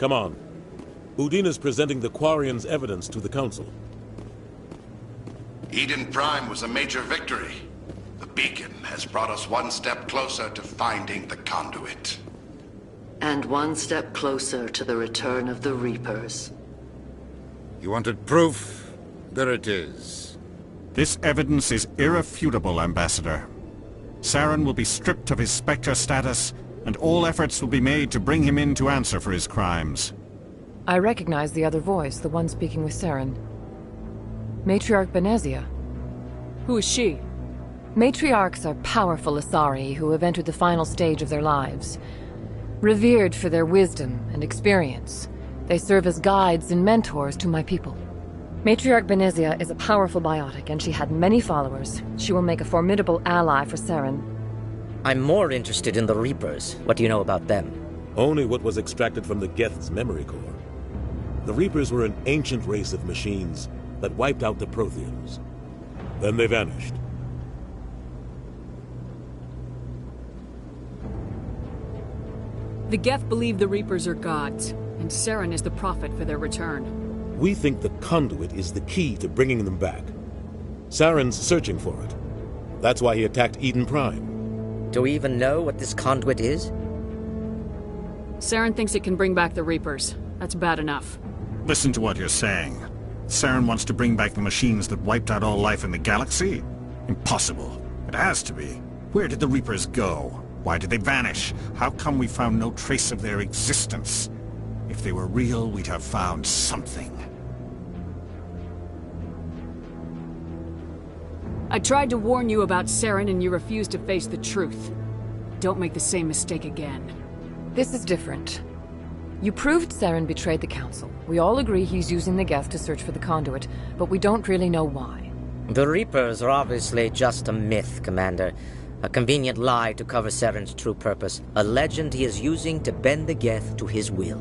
Come on. Udina's presenting the Quarian's evidence to the Council. Eden Prime was a major victory. The beacon has brought us one step closer to finding the conduit. And one step closer to the return of the Reapers. You wanted proof? There it is. This evidence is irrefutable, Ambassador. Saren will be stripped of his Spectre status, and all efforts will be made to bring him in to answer for his crimes. I recognize the other voice, the one speaking with Saren. Matriarch Benezia. Who is she? Matriarchs are powerful Asari who have entered the final stage of their lives. Revered for their wisdom and experience, they serve as guides and mentors to my people. Matriarch Benezia is a powerful biotic, and she had many followers. She will make a formidable ally for Saren. I'm more interested in the Reapers. What do you know about them? Only what was extracted from the Geth's memory core. The Reapers were an ancient race of machines that wiped out the Protheans. Then they vanished. The Geth believe the Reapers are gods, and Saren is the prophet for their return. We think the conduit is the key to bringing them back. Saren's searching for it. That's why he attacked Eden Prime. Do we even know what this conduit is? Saren thinks it can bring back the Reapers. That's bad enough. Listen to what you're saying. Saren wants to bring back the machines that wiped out all life in the galaxy? Impossible. It has to be. Where did the Reapers go? Why did they vanish? How come we found no trace of their existence? If they were real, we'd have found something. I tried to warn you about Saren and you refused to face the truth. Don't make the same mistake again. This is different. You proved Saren betrayed the Council. We all agree he's using the Geth to search for the conduit, but we don't really know why. The Reapers are obviously just a myth, Commander. A convenient lie to cover Saren's true purpose. A legend he is using to bend the Geth to his will.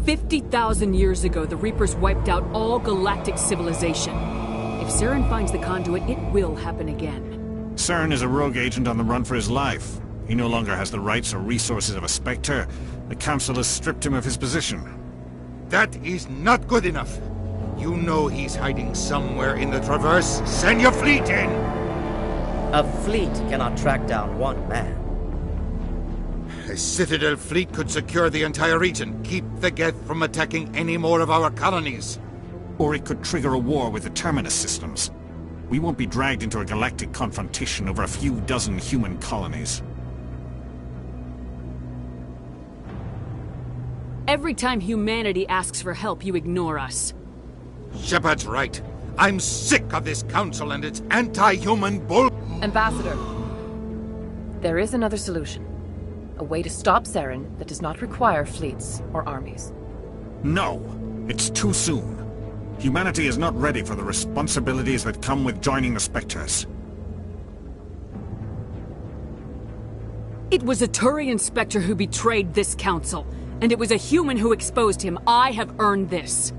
"50,000 years ago, the Reapers wiped out all galactic civilization. If Saren finds the conduit, it will happen again. Saren is a rogue agent on the run for his life. He no longer has the rights or resources of a Spectre. The Council has stripped him of his position. That is not good enough. You know he's hiding somewhere in the Traverse. Send your fleet in! A fleet cannot track down one man. A Citadel fleet could secure the entire region, keep the Geth from attacking any more of our colonies. Or it could trigger a war with the Terminus systems. We won't be dragged into a galactic confrontation over a few dozen human colonies. Every time humanity asks for help, you ignore us. Shepard's right. I'm sick of this council and its anti-human bull... Ambassador, there is another solution. A way to stop Saren that does not require fleets or armies. No! It's too soon. Humanity is not ready for the responsibilities that come with joining the Spectres. It was a Turian Spectre who betrayed this council, and it was a human who exposed him. I have earned this.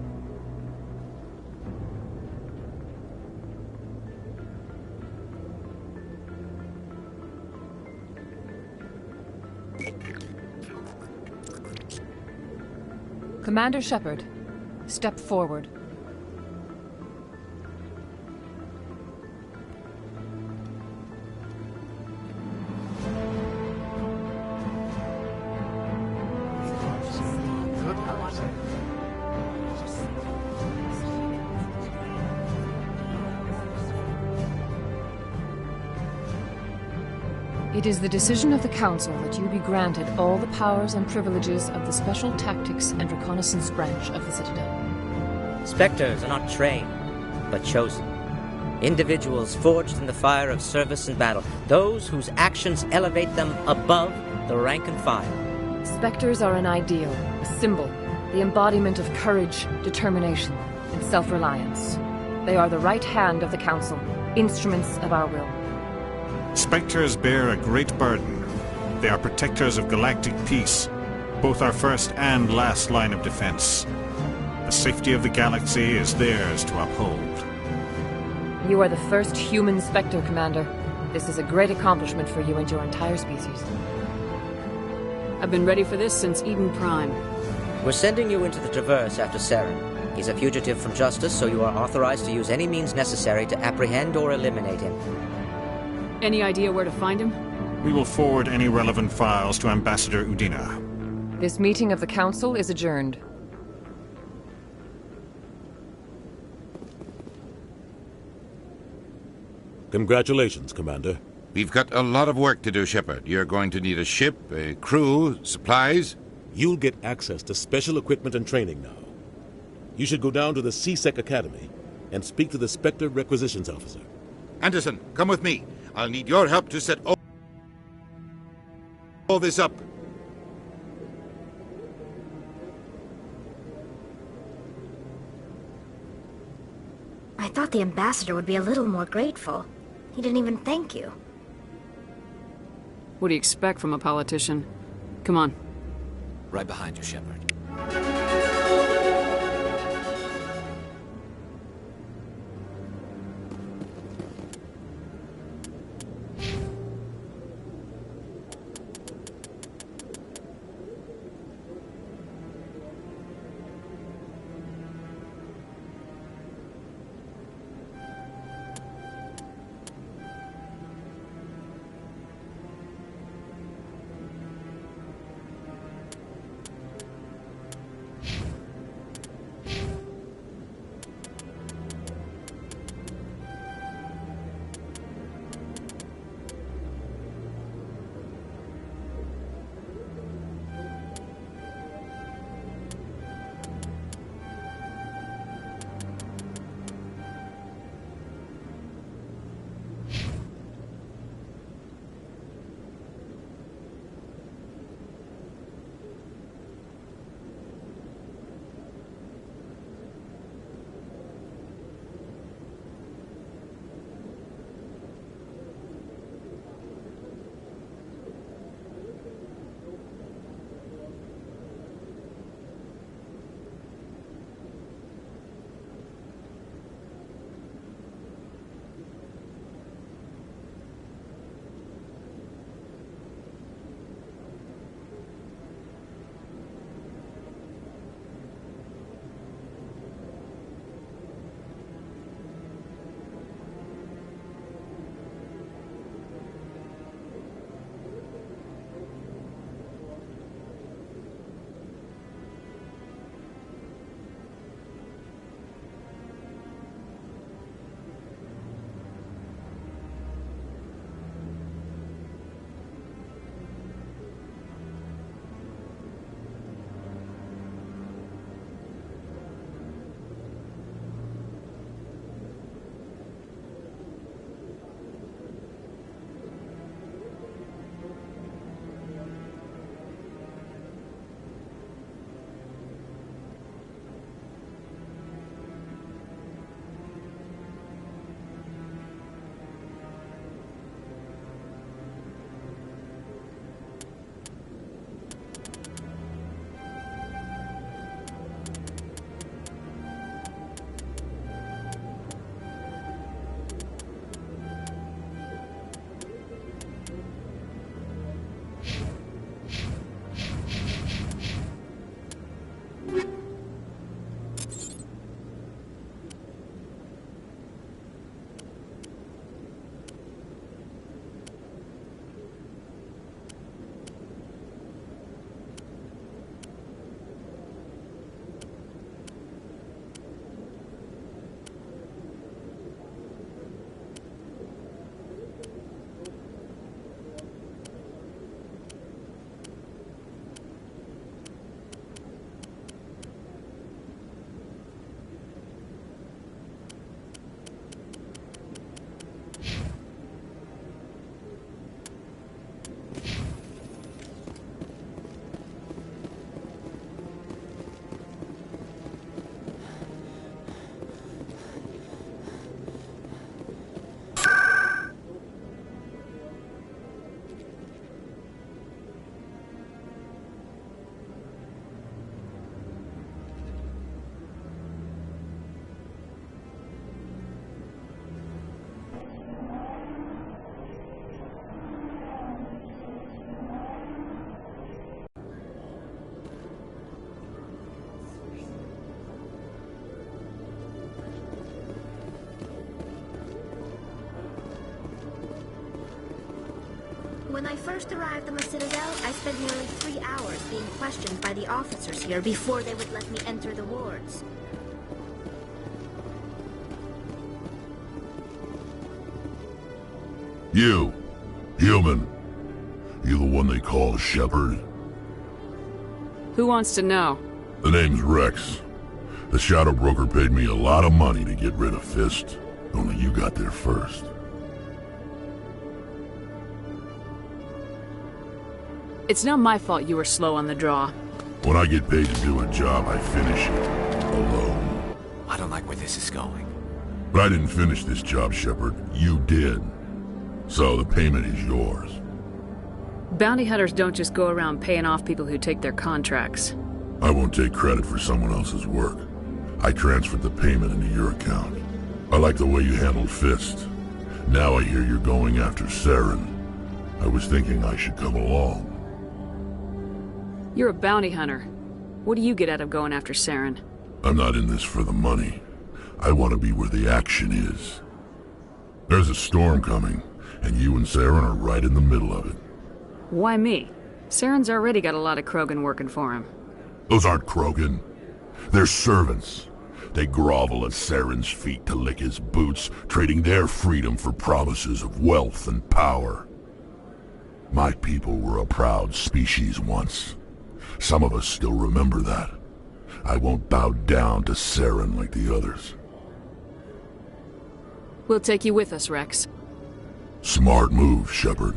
Commander Shepard, step forward. It is the decision of the Council that you be granted all the powers and privileges of the Special Tactics and Reconnaissance branch of the Citadel. Spectres are not trained, but chosen. Individuals forged in the fire of service and battle. Those whose actions elevate them above the rank and file. Spectres are an ideal, a symbol, the embodiment of courage, determination, and self-reliance. They are the right hand of the Council, instruments of our will. Spectres bear a great burden. They are protectors of galactic peace, both our first and last line of defense. The safety of the galaxy is theirs to uphold. You are the first human Spectre, Commander. This is a great accomplishment for you and your entire species. I've been ready for this since Eden Prime. We're sending you into the Traverse after Saren. He's a fugitive from justice, so you are authorized to use any means necessary to apprehend or eliminate him. Any idea where to find him? We will forward any relevant files to Ambassador Udina. This meeting of the Council is adjourned. Congratulations, Commander. We've got a lot of work to do, Shepard. You're going to need a ship, a crew, supplies. You'll get access to special equipment and training now. You should go down to the C-Sec Academy and speak to the Spectre Requisitions Officer. Anderson, come with me. I'll need your help to set all this up. I thought the ambassador would be a little more grateful. He didn't even thank you. What do you expect from a politician? Come on. Right behind you, Shepard. When I first arrived on the Citadel, I spent nearly 3 hours being questioned by the officers here before they would let me enter the wards. You. Human. You the one they call Shepard? Who wants to know? The name's Rex. The Shadow Broker paid me a lot of money to get rid of Fist. Only you got there first. It's not my fault you were slow on the draw. When I get paid to do a job, I finish it. Alone. I don't like where this is going. But I didn't finish this job, Shepard. You did. So the payment is yours. Bounty hunters don't just go around paying off people who take their contracts. I won't take credit for someone else's work. I transferred the payment into your account. I like the way you handled Fist. Now I hear you're going after Saren. I was thinking I should come along. You're a bounty hunter. What do you get out of going after Saren? I'm not in this for the money. I want to be where the action is. There's a storm coming, and you and Saren are right in the middle of it. Why me? Saren's already got a lot of Krogan working for him. Those aren't Krogan. They're servants. They grovel at Saren's feet to lick his boots, trading their freedom for promises of wealth and power. My people were a proud species once. Some of us still remember that. I won't bow down to Saren like the others. We'll take you with us, Rex. Smart move, Shepard.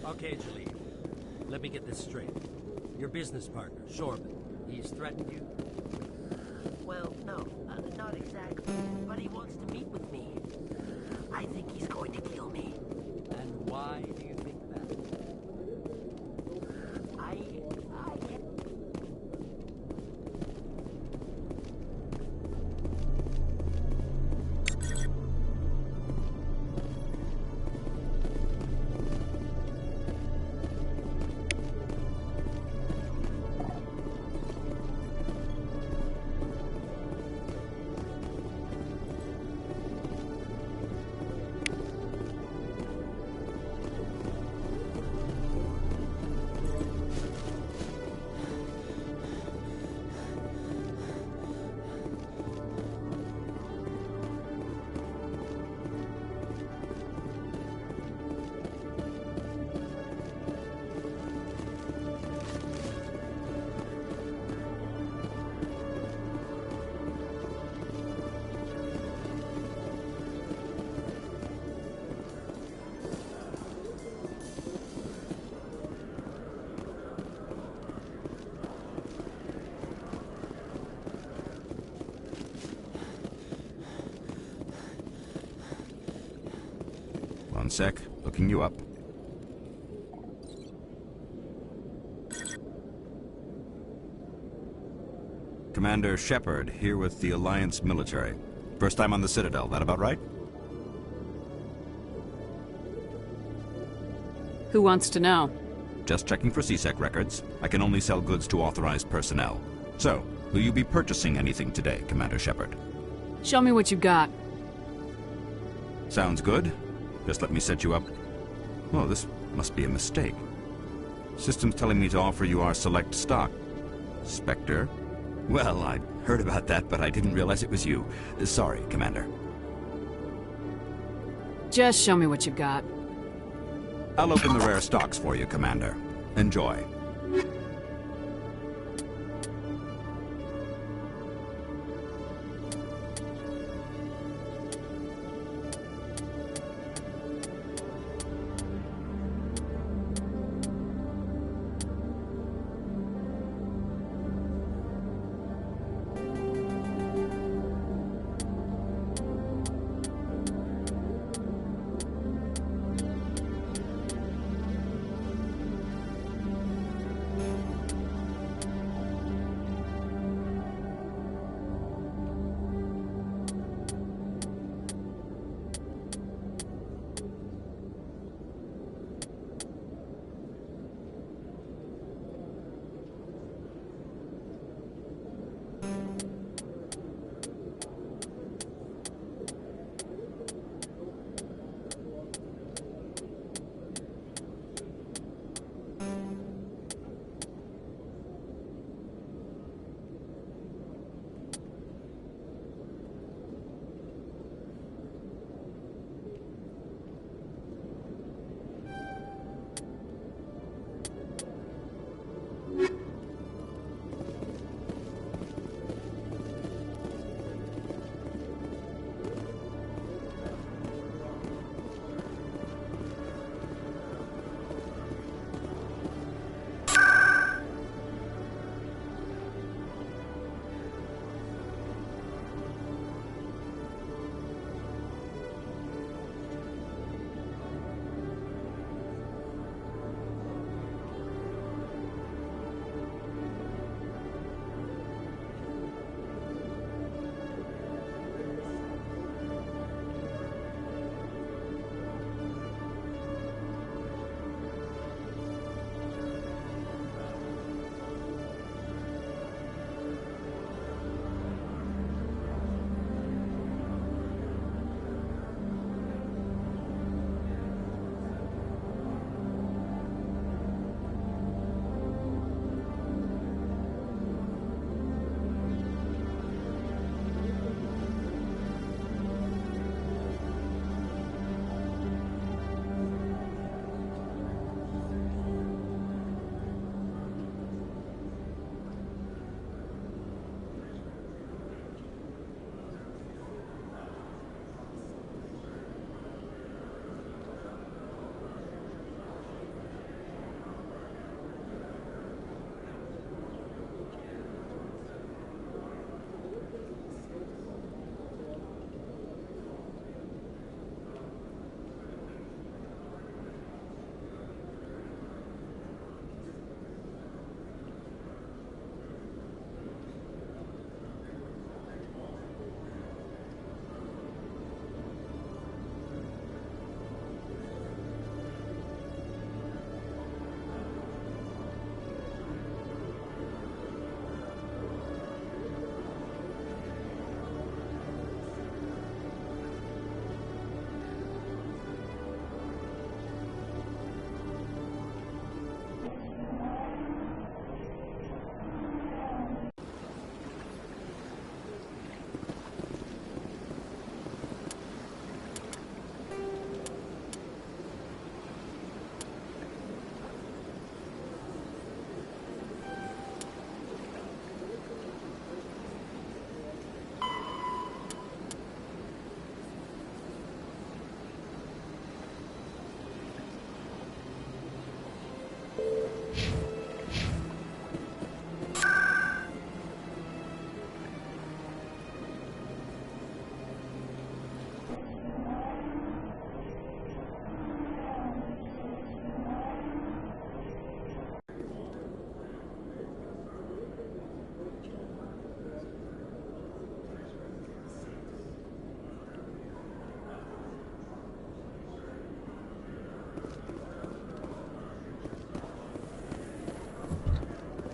Okay, Jaleel. Let me get this straight. Your business partner, Shorman, he's threatened you? Well, no, not exactly. But he wants to meet with me. I think he's going to kill me. And why do you think that? One sec, looking you up. Commander Shepard, here with the Alliance military. First time on the Citadel, that about right? Who wants to know? Just checking for CSEC records. I can only sell goods to authorized personnel. So, will you be purchasing anything today, Commander Shepard? Show me what you got. Sounds good. Just let me set you up. Oh, this must be a mistake. System's telling me to offer you our select stock. Spectre? Well, I'd heard about that, but I didn't realize it was you. Sorry, Commander. Just show me what you got. I'll open the rare stocks for you, Commander. Enjoy.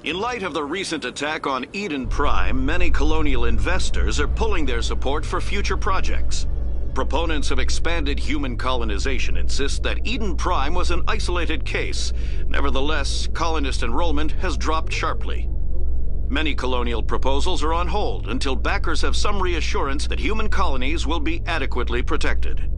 In light of the recent attack on Eden Prime, many colonial investors are pulling their support for future projects. Proponents of expanded human colonization insist that Eden Prime was an isolated case. Nevertheless, colonist enrollment has dropped sharply. Many colonial proposals are on hold until backers have some reassurance that human colonies will be adequately protected.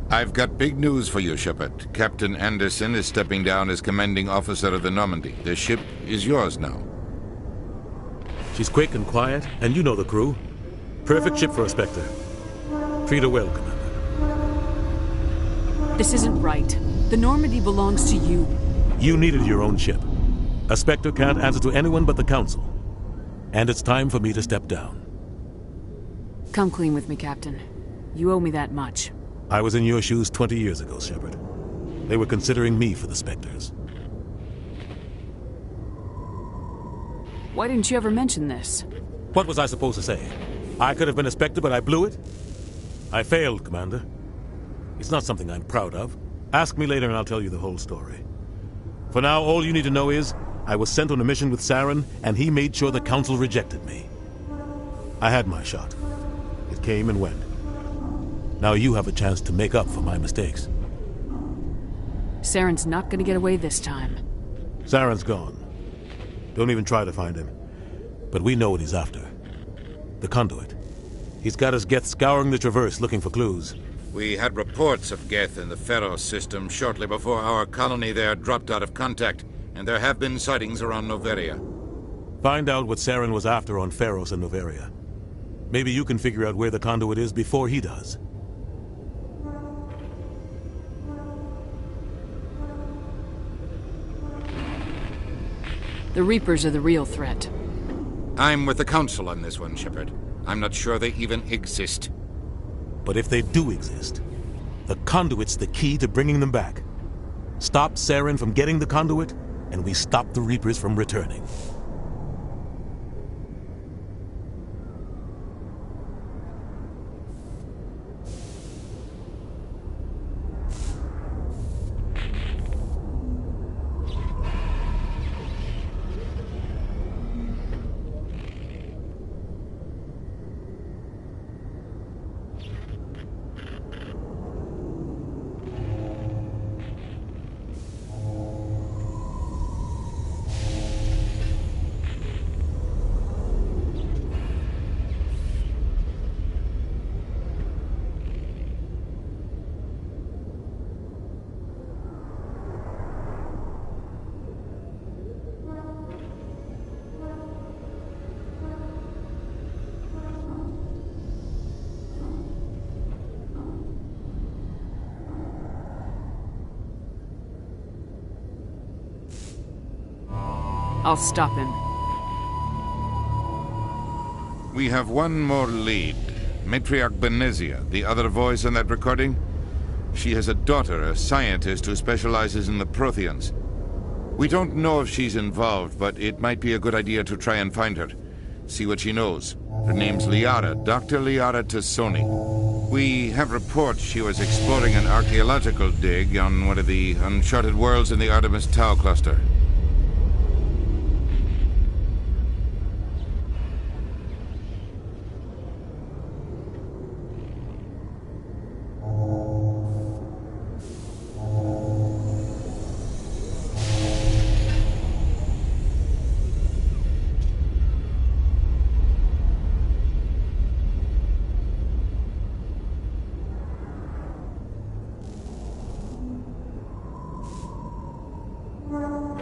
I've got big news for you, Shepard. Captain Anderson is stepping down as commanding officer of the Normandy. The ship is yours now. She's quick and quiet, and you know the crew. Perfect ship for a Spectre. Treat her well, Commander. This isn't right. The Normandy belongs to you. You needed your own ship. A Spectre can't answer to anyone but the Council. And it's time for me to step down. Come clean with me, Captain. You owe me that much. I was in your shoes 20 years ago, Shepard. They were considering me for the Spectres. Why didn't you ever mention this? What was I supposed to say? I could have been a Spectre, but I blew it? I failed, Commander. It's not something I'm proud of. Ask me later and I'll tell you the whole story. For now, all you need to know is, I was sent on a mission with Saren, and he made sure the Council rejected me. I had my shot. It came and went. Now you have a chance to make up for my mistakes. Saren's not gonna get away this time. Saren's gone. Don't even try to find him. But we know what he's after. The conduit. He's got his Geth scouring the Traverse looking for clues. We had reports of Geth in the Pharos system shortly before our colony there dropped out of contact, and there have been sightings around Noveria. Find out what Saren was after on Pharos and Noveria. Maybe you can figure out where the conduit is before he does. The Reapers are the real threat. I'm with the Council on this one, Shepard. I'm not sure they even exist. But if they do exist, the conduit's the key to bringing them back. Stop Saren from getting the conduit, and we stop the Reapers from returning. I'll stop him. We have one more lead. Matriarch Benezia, the other voice in that recording. She has a daughter, a scientist who specializes in the Protheans. We don't know if she's involved, but it might be a good idea to try and find her. See what she knows. Her name's Liara, Dr. Liara Tassoni. We have reports she was exploring an archaeological dig on one of the uncharted worlds in the Artemis Tau cluster.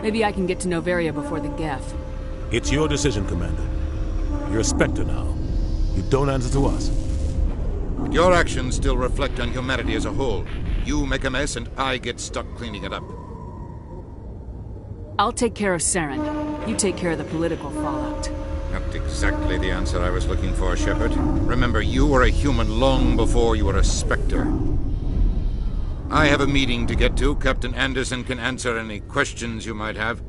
Maybe I can get to Noveria before the Geth. It's your decision, Commander. You're a Spectre now. You don't answer to us. But your actions still reflect on humanity as a whole. You make a mess and I get stuck cleaning it up. I'll take care of Saren. You take care of the political fallout. Not exactly the answer I was looking for, Shepard. Remember, you were a human long before you were a Spectre. I have a meeting to get to. Captain Anderson can answer any questions you might have.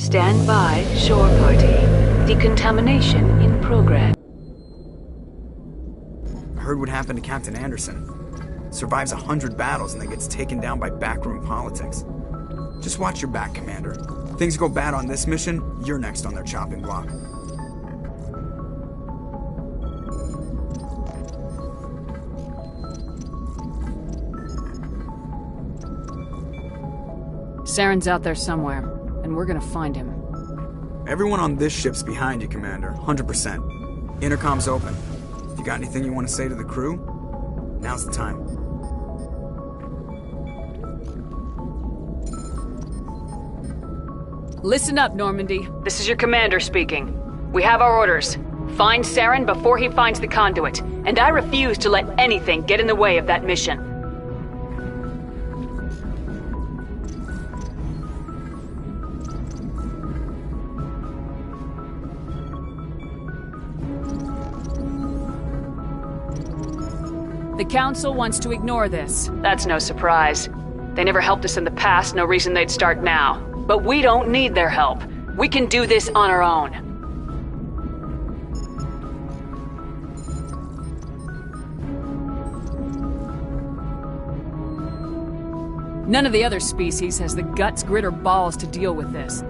Stand by, shore party. Decontamination in progress. Heard what happened to Captain Anderson. Survives 100 battles and then gets taken down by backroom politics. Just watch your back, Commander. Things go bad on this mission, you're next on their chopping block. Saren's out there somewhere, and we're gonna find him. Everyone on this ship's behind you, Commander. 100%. Intercom's open. If you got anything you want to say to the crew, now's the time. Listen up, Normandy. This is your commander speaking. We have our orders. Find Saren before he finds the conduit, and I refuse to let anything get in the way of that mission. The Council wants to ignore this. That's no surprise. They never helped us in the past, no reason they'd start now. But we don't need their help. We can do this on our own. None of the other species has the guts, grit, or balls to deal with this.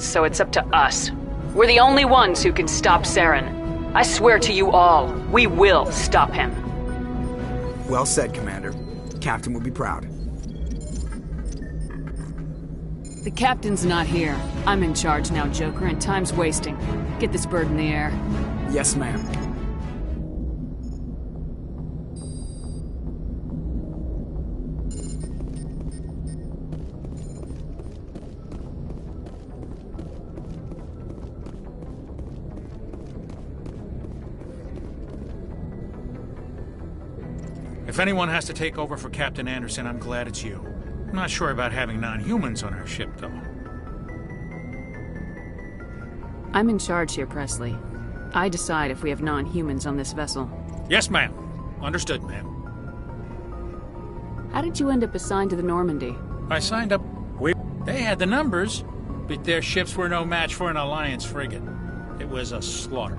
So it's up to us. We're the only ones who can stop Saren. I swear to you all, we will stop him. Well said, Commander. Captain will be proud. The captain's not here. I'm in charge now, Joker, and time's wasting. Get this bird in the air. Yes, ma'am. If anyone has to take over for Captain Anderson, I'm glad it's you. I'm not sure about having non-humans on our ship, though. I'm in charge here, Presley. I decide if we have non-humans on this vessel. Yes, ma'am. Understood, ma'am. How did you end up assigned to the Normandy? I signed up. They had the numbers, but their ships were no match for an Alliance frigate. It was a slaughter.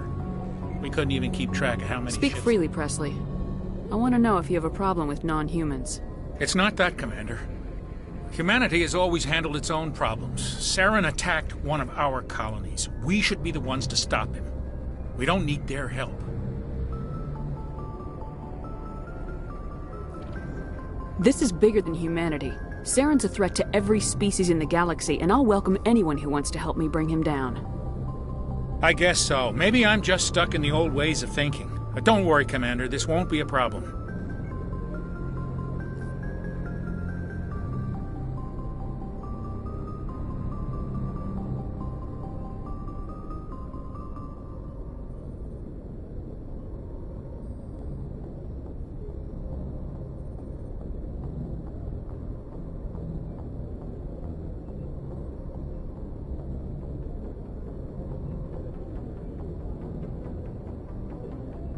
We couldn't even keep track of how many Speak ships... freely, Presley. I want to know if you have a problem with non-humans. It's not that, Commander. Humanity has always handled its own problems. Saren attacked one of our colonies. We should be the ones to stop him. We don't need their help. This is bigger than humanity. Saren's a threat to every species in the galaxy, and I'll welcome anyone who wants to help me bring him down. I guess so. Maybe I'm just stuck in the old ways of thinking. But don't worry, Commander. This won't be a problem.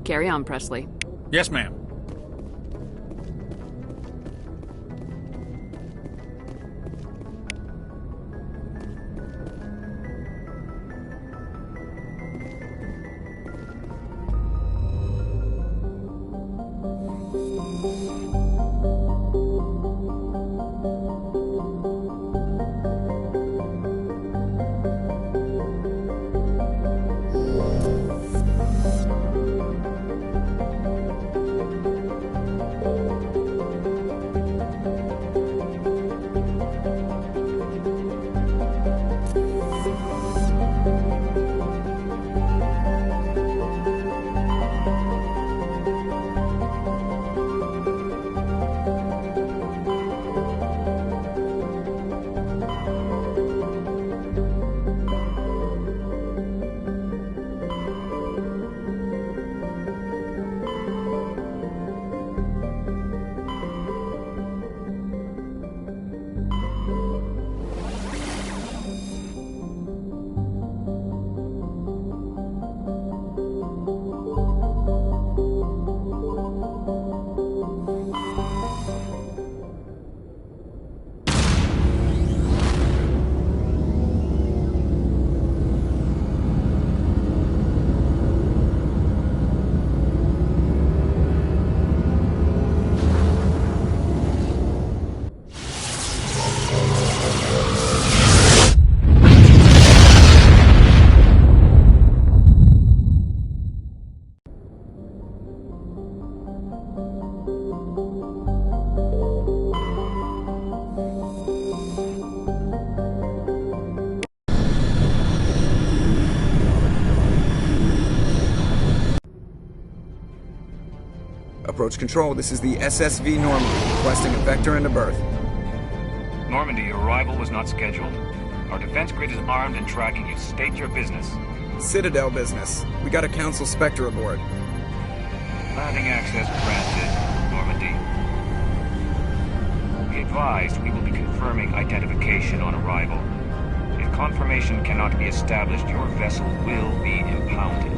Carry on, Presley. Yes, ma'am. Approach control, this is the SSV Normandy, requesting a vector into berth. Normandy, your arrival was not scheduled. Our defense grid is armed and tracking you. State your business. Citadel business. We got a Council Spectre aboard. Landing access granted, Normandy. Be advised, we will be confirming identification on arrival. If confirmation cannot be established, your vessel will be impounded.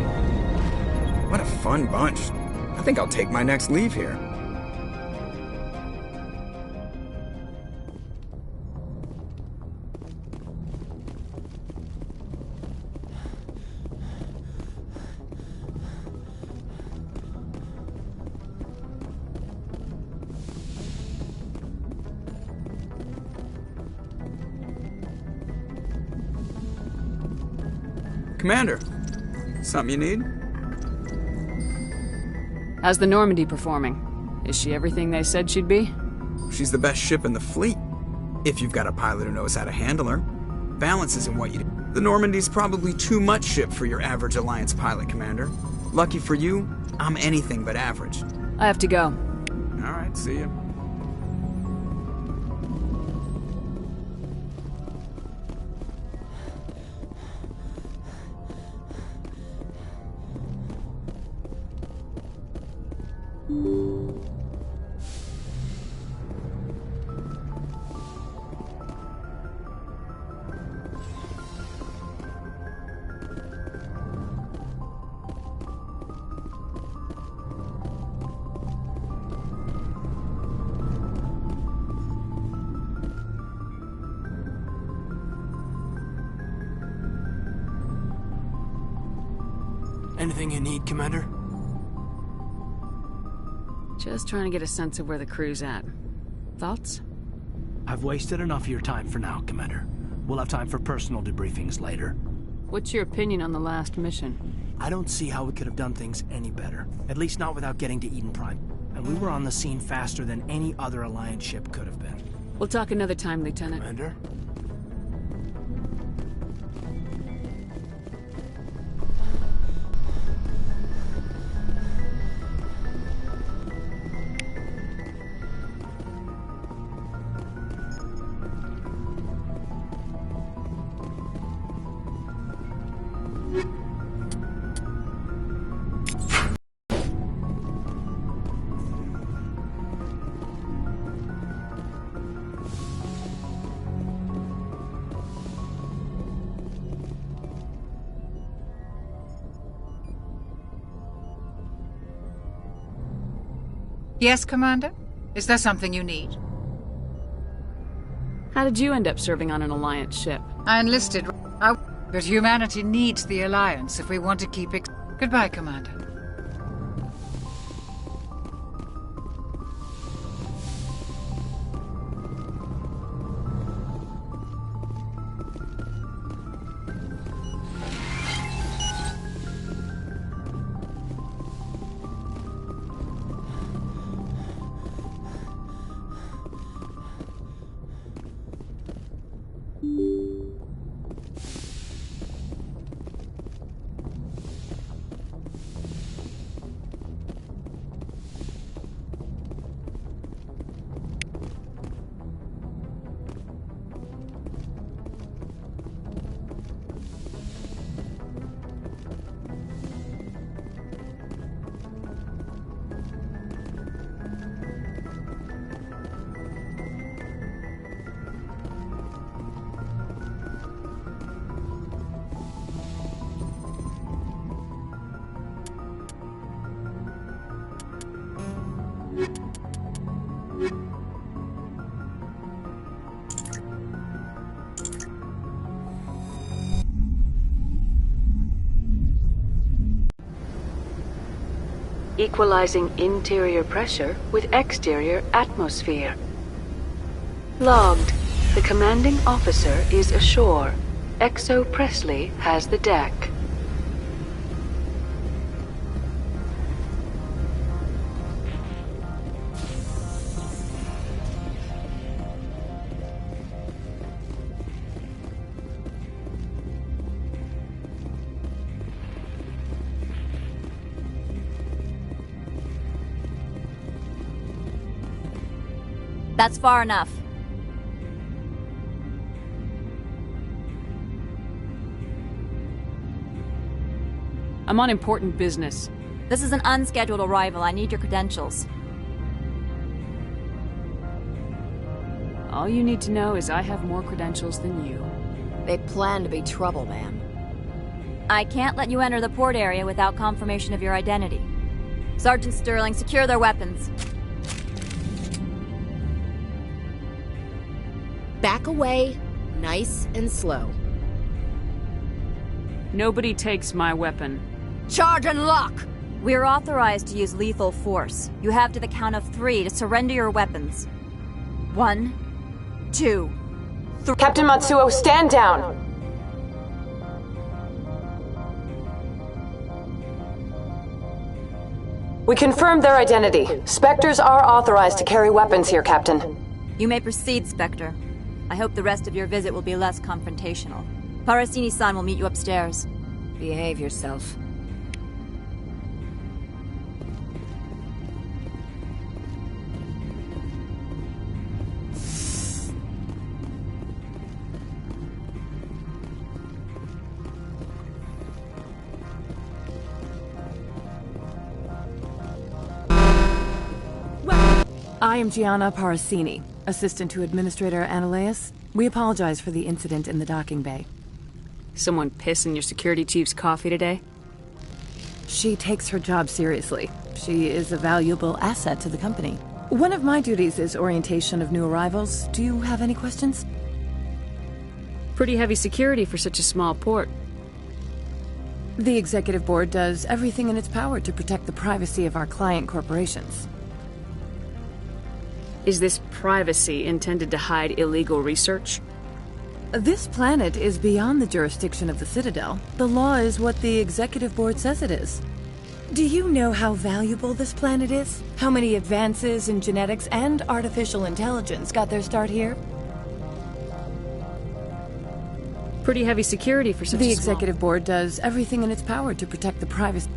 What a fun bunch. I think I'll take my next leave here. Commander, something you need? How's the Normandy performing? Is she everything they said she'd be? She's the best ship in the fleet. If you've got a pilot who knows how to handle her. Balance isn't what you do. The Normandy's probably too much ship for your average Alliance pilot, Commander. Lucky for you, I'm anything but average. I have to go. Alright, see ya. Anything you need, Commander? Just trying to get a sense of where the crew's at. Thoughts? I've wasted enough of your time for now, Commander. We'll have time for personal debriefings later. What's your opinion on the last mission? I don't see how we could have done things any better. At least not without getting to Eden Prime. And we were on the scene faster than any other Alliance ship could have been. We'll talk another time, Lieutenant. Commander? Yes, Commander? Is there something you need? How did you end up serving on an Alliance ship? I enlisted, but humanity needs the Alliance if we want to keep it. Goodbye, Commander. Equalizing interior pressure with exterior atmosphere. Logged. The commanding officer is ashore. Exo Presley has the deck. That's far enough. I'm on important business. This is an unscheduled arrival. I need your credentials. All you need to know is I have more credentials than you. They plan to be trouble, ma'am. I can't let you enter the port area without confirmation of your identity. Sergeant Sterling, secure their weapons. Back away, nice and slow. Nobody takes my weapon. Charge and lock! We are authorized to use lethal force. You have to the count of 3 to surrender your weapons. 1, 2, 3. Captain Matsuo, stand down! We confirmed their identity. Spectres are authorized to carry weapons here, Captain. You may proceed, Spectre. I hope the rest of your visit will be less confrontational. Parasini-san will meet you upstairs. Behave yourself. I am Gianna Parasini, assistant to Administrator Ananias. We apologize for the incident in the docking bay. Someone piss in your security chief's coffee today? She takes her job seriously. She is a valuable asset to the company. One of my duties is orientation of new arrivals. Do you have any questions? Pretty heavy security for such a small port. The Executive Board does everything in its power to protect the privacy of our client corporations. Is this privacy intended to hide illegal research? This planet is beyond the jurisdiction of the Citadel. The law is what the Executive Board says it is. Do you know how valuable this planet is? How many advances in genetics and artificial intelligence got their start here? Pretty heavy security for such a The small... Executive Board does everything in its power to protect the privacy.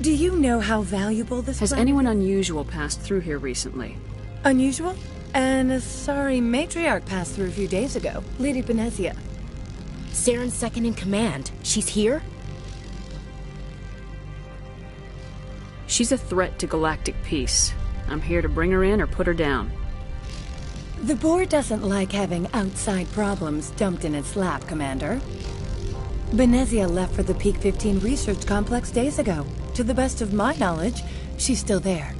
Do you know how valuable this Has planet anyone is? unusual passed through here recently? Unusual? And a sorry matriarch passed through a few days ago. Lady Benezia. Saren's second in command. She's here? She's a threat to galactic peace. I'm here to bring her in or put her down. The board doesn't like having outside problems dumped in its lap, Commander. Benezia left for the Peak 15 research complex days ago. To the best of my knowledge, she's still there.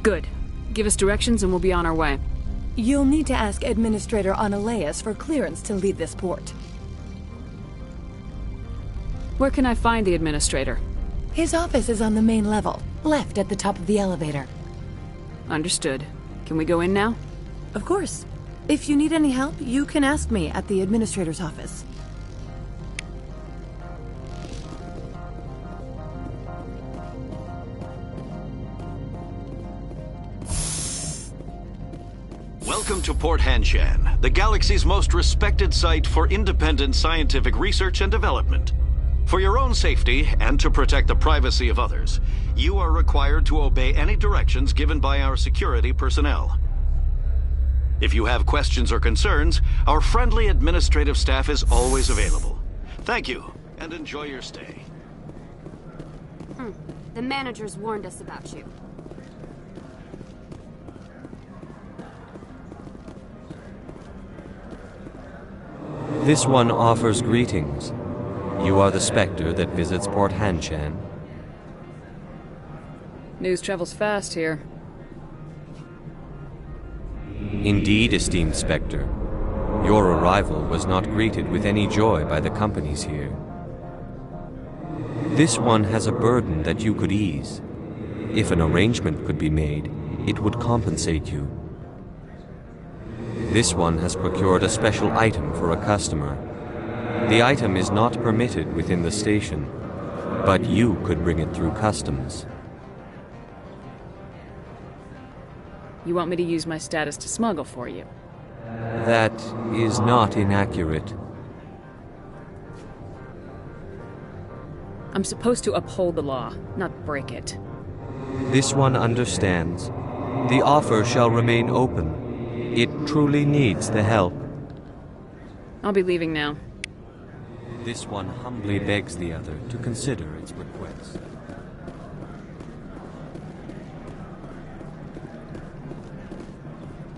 Good. Give us directions and we'll be on our way. You'll need to ask Administrator Ananias for clearance to leave this port. Where can I find the Administrator? His office is on the main level, left at the top of the elevator. Understood. Can we go in now? Of course. If you need any help, you can ask me at the Administrator's office. Welcome to Port Hanshan, the galaxy's most respected site for independent scientific research and development. For your own safety and to protect the privacy of others, you are required to obey any directions given by our security personnel. If you have questions or concerns, our friendly administrative staff is always available. Thank you, and enjoy your stay. The managers warned us about you. This one offers greetings. You are the Spectre that visits Port Hanshan. News travels fast here. Indeed, esteemed Spectre. Your arrival was not greeted with any joy by the companies here. This one has a burden that you could ease. If an arrangement could be made, it would compensate you. This one has procured a special item for a customer. The item is not permitted within the station, but you could bring it through customs. You want me to use my status to smuggle for you? That is not inaccurate. I'm supposed to uphold the law, not break it. This one understands. The offer shall remain open. It truly needs the help. I'll be leaving now. This one humbly begs the other to consider its request.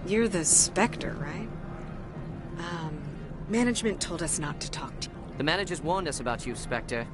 You're the Spectre, right? Management told us not to talk to you. The managers warned us about you, Spectre.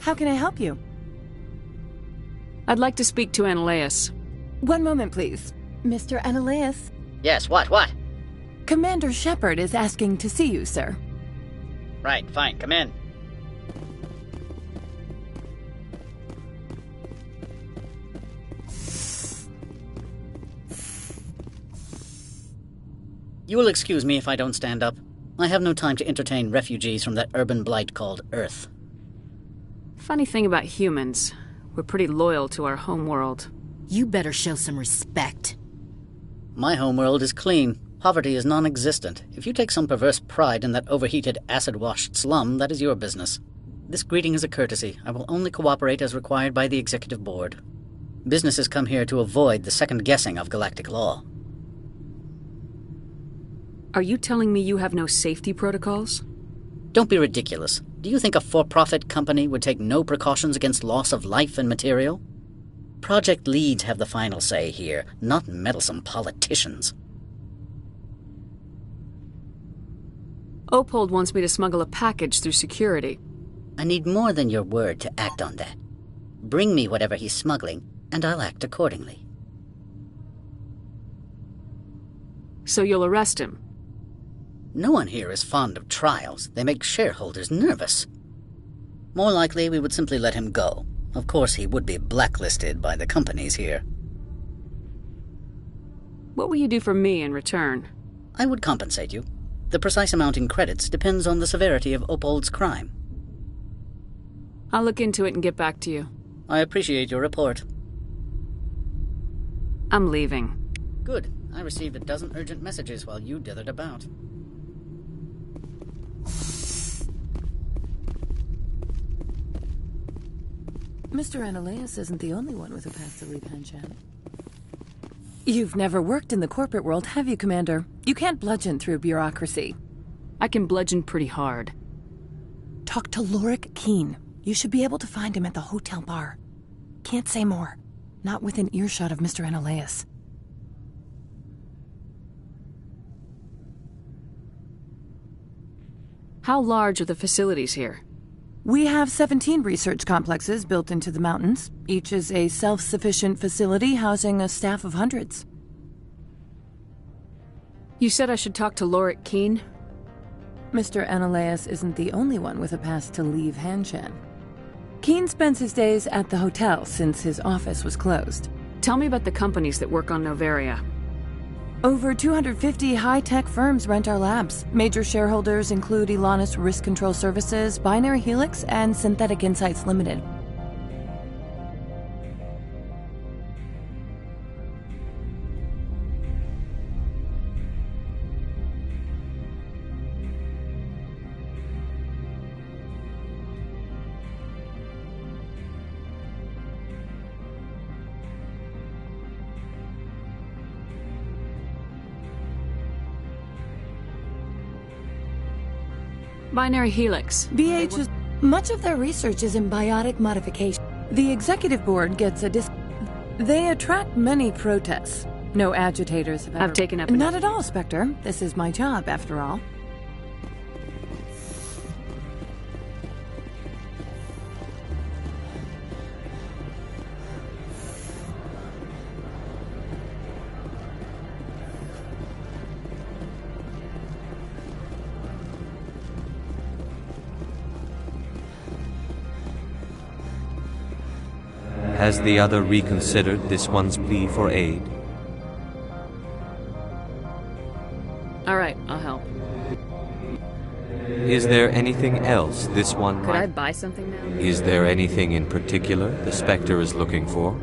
How can I help you? I'd like to speak to Ananias. One moment, please. Mr. Ananias? Yes, what? Commander Shepard is asking to see you, sir. Right, fine, come in. You will excuse me if I don't stand up. I have no time to entertain refugees from that urban blight called Earth. Funny thing about humans, we're pretty loyal to our homeworld. You better show some respect. My homeworld is clean. Poverty is non-existent. If you take some perverse pride in that overheated, acid-washed slum, that is your business. This greeting is a courtesy. I will only cooperate as required by the Executive Board. Businesses come here to avoid the second-guessing of galactic law. Are you telling me you have no safety protocols? Don't be ridiculous. Do you think a for-profit company would take no precautions against loss of life and material? Project leads have the final say here, not meddlesome politicians. Opold wants me to smuggle a package through security. I need more than your word to act on that. Bring me whatever he's smuggling, and I'll act accordingly. So you'll arrest him? No one here is fond of trials. They make shareholders nervous. More likely, we would simply let him go. Of course, he would be blacklisted by the companies here. What will you do for me in return? I would compensate you. The precise amount in credits depends on the severity of Opold's crime. I'll look into it and get back to you. I appreciate your report. I'm leaving. Good. I received a dozen urgent messages while you dithered about. Mr. Ananias isn't the only one with a path to leave Hanshan. You've never worked in the corporate world, have you, Commander? You can't bludgeon through bureaucracy. I can bludgeon pretty hard. Talk to Lorik Keene. You should be able to find him at the hotel bar. Can't say more. Not within earshot of Mr. Ananias. How large are the facilities here? We have 17 research complexes built into the mountains. Each is a self-sufficient facility housing a staff of hundreds. You said I should talk to Lorik Keene? Mr. Ananias isn't the only one with a pass to leave Hanshan. Keene spends his days at the hotel since his office was closed. Tell me about the companies that work on Noveria. Over 250 high-tech firms rent our labs. Major shareholders include Elanus Risk Control Services, Binary Helix, and Synthetic Insights Limited. Binary Helix. BH is... Much of their research is in biotic modification. The Executive Board gets a They attract many protests. No agitators have ever... I've taken up Not enough. at all, Spectre. This is my job, after all. Has the other reconsidered this one's plea for aid? All right, I'll help. Is there anything else this one Could might... I buy something now? Is there anything in particular the Spectre is looking for?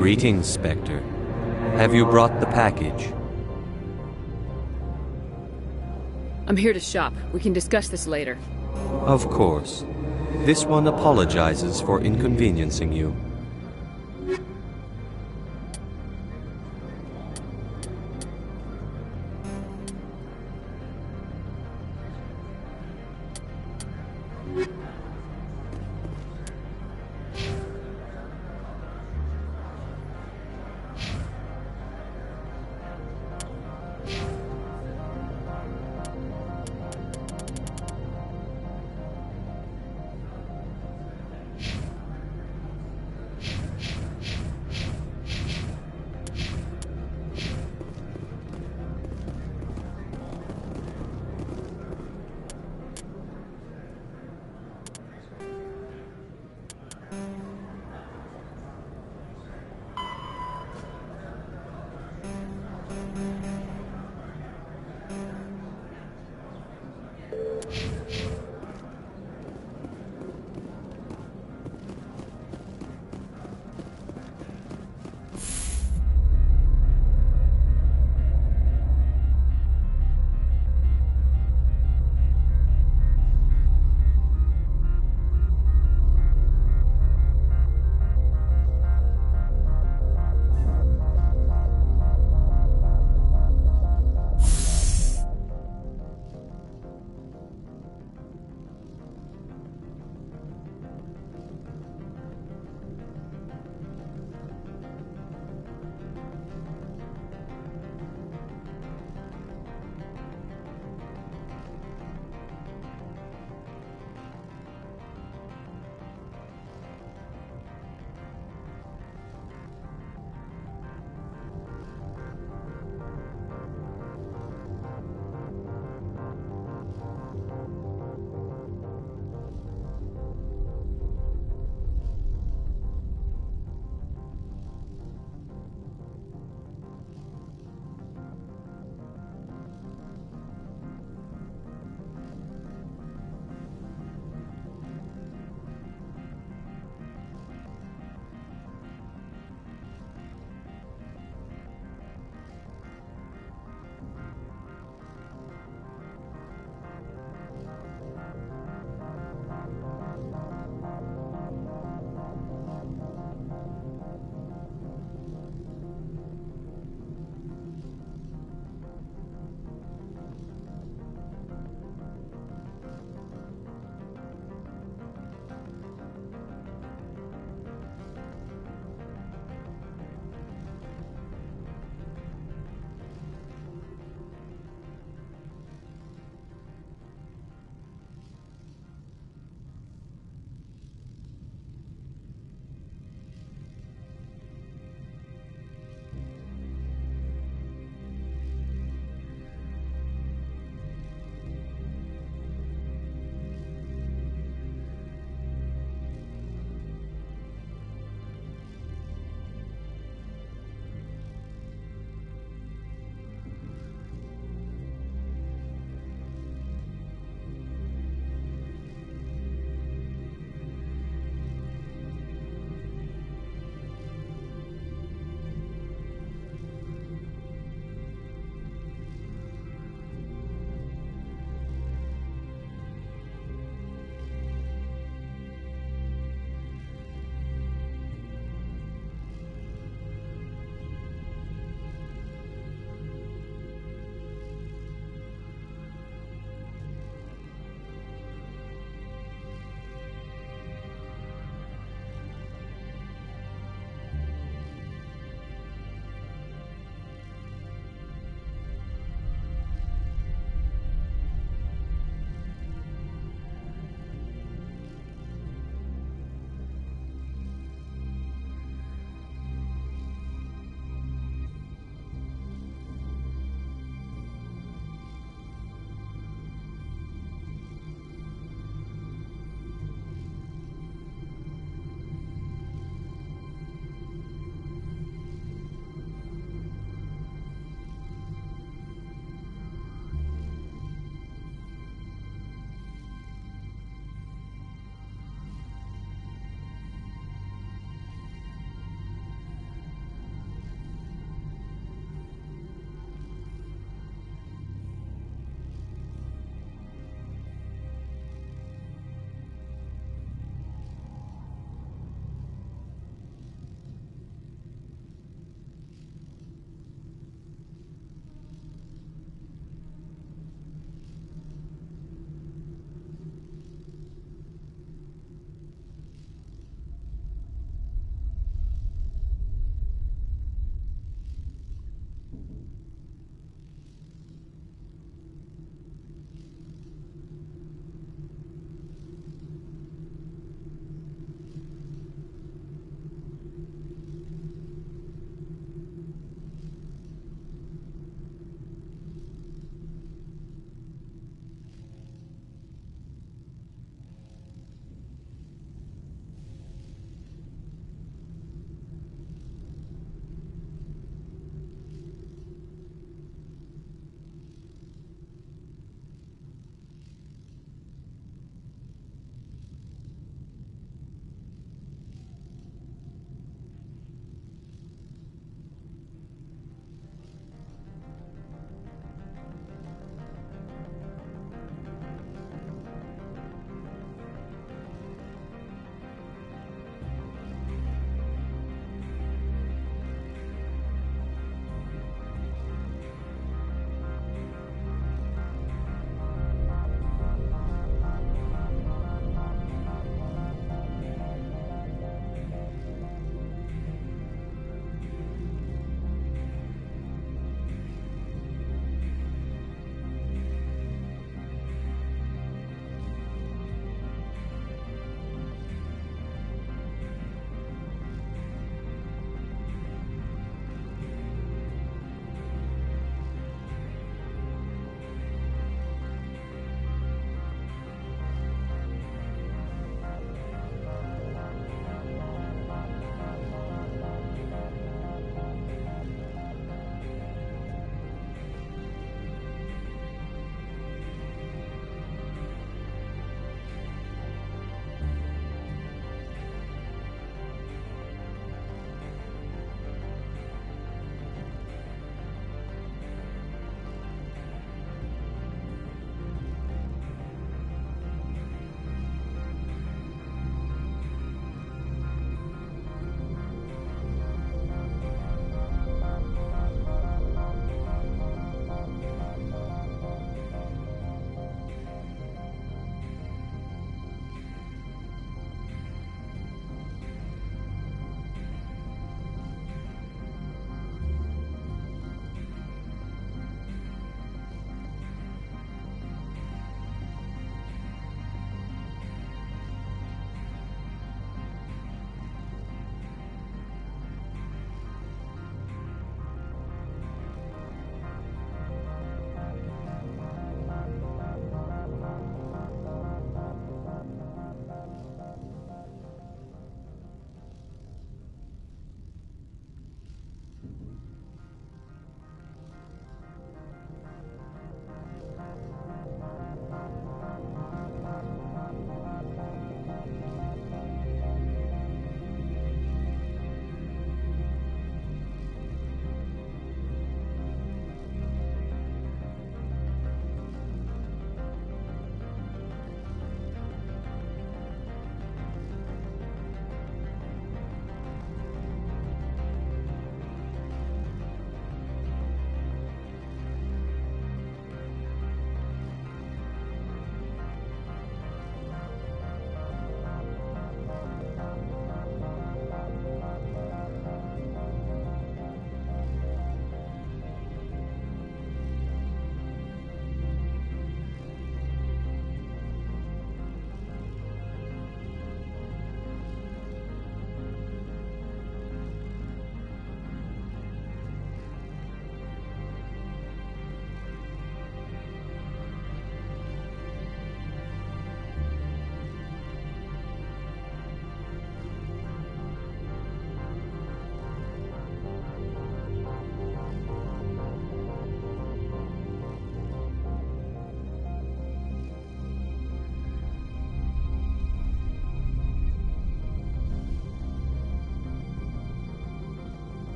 Greetings, Spectre. Have you brought the package? I'm here to shop. We can discuss this later. Of course. This one apologizes for inconveniencing you.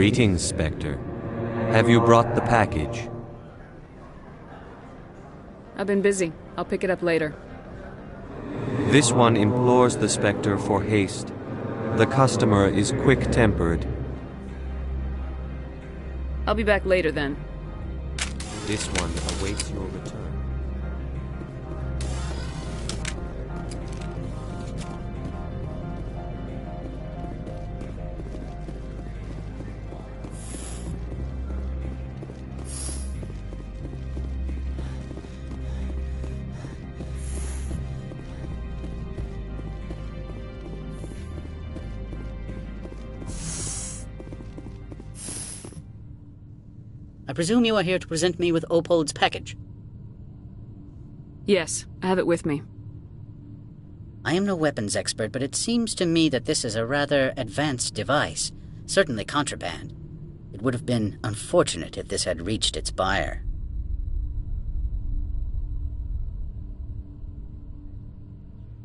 Greetings, Spectre. Have you brought the package? I've been busy. I'll pick it up later. This one implores the Spectre for haste. The customer is quick-tempered. I'll be back later then. This one awaits your return. I presume you are here to present me with Opold's package? Yes, I have it with me. I am no weapons expert, but it seems to me that this is a rather advanced device. Certainly contraband. It would have been unfortunate if this had reached its buyer.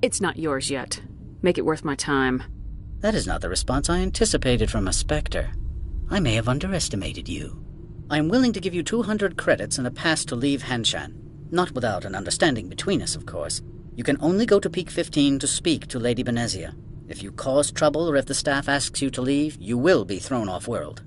It's not yours yet. Make it worth my time. That is not the response I anticipated from a Spectre. I may have underestimated you. I am willing to give you 200 credits and a pass to leave Hanshan. Not without an understanding between us, of course. You can only go to Peak 15 to speak to Lady Benezia. If you cause trouble or if the staff asks you to leave, you will be thrown off-world.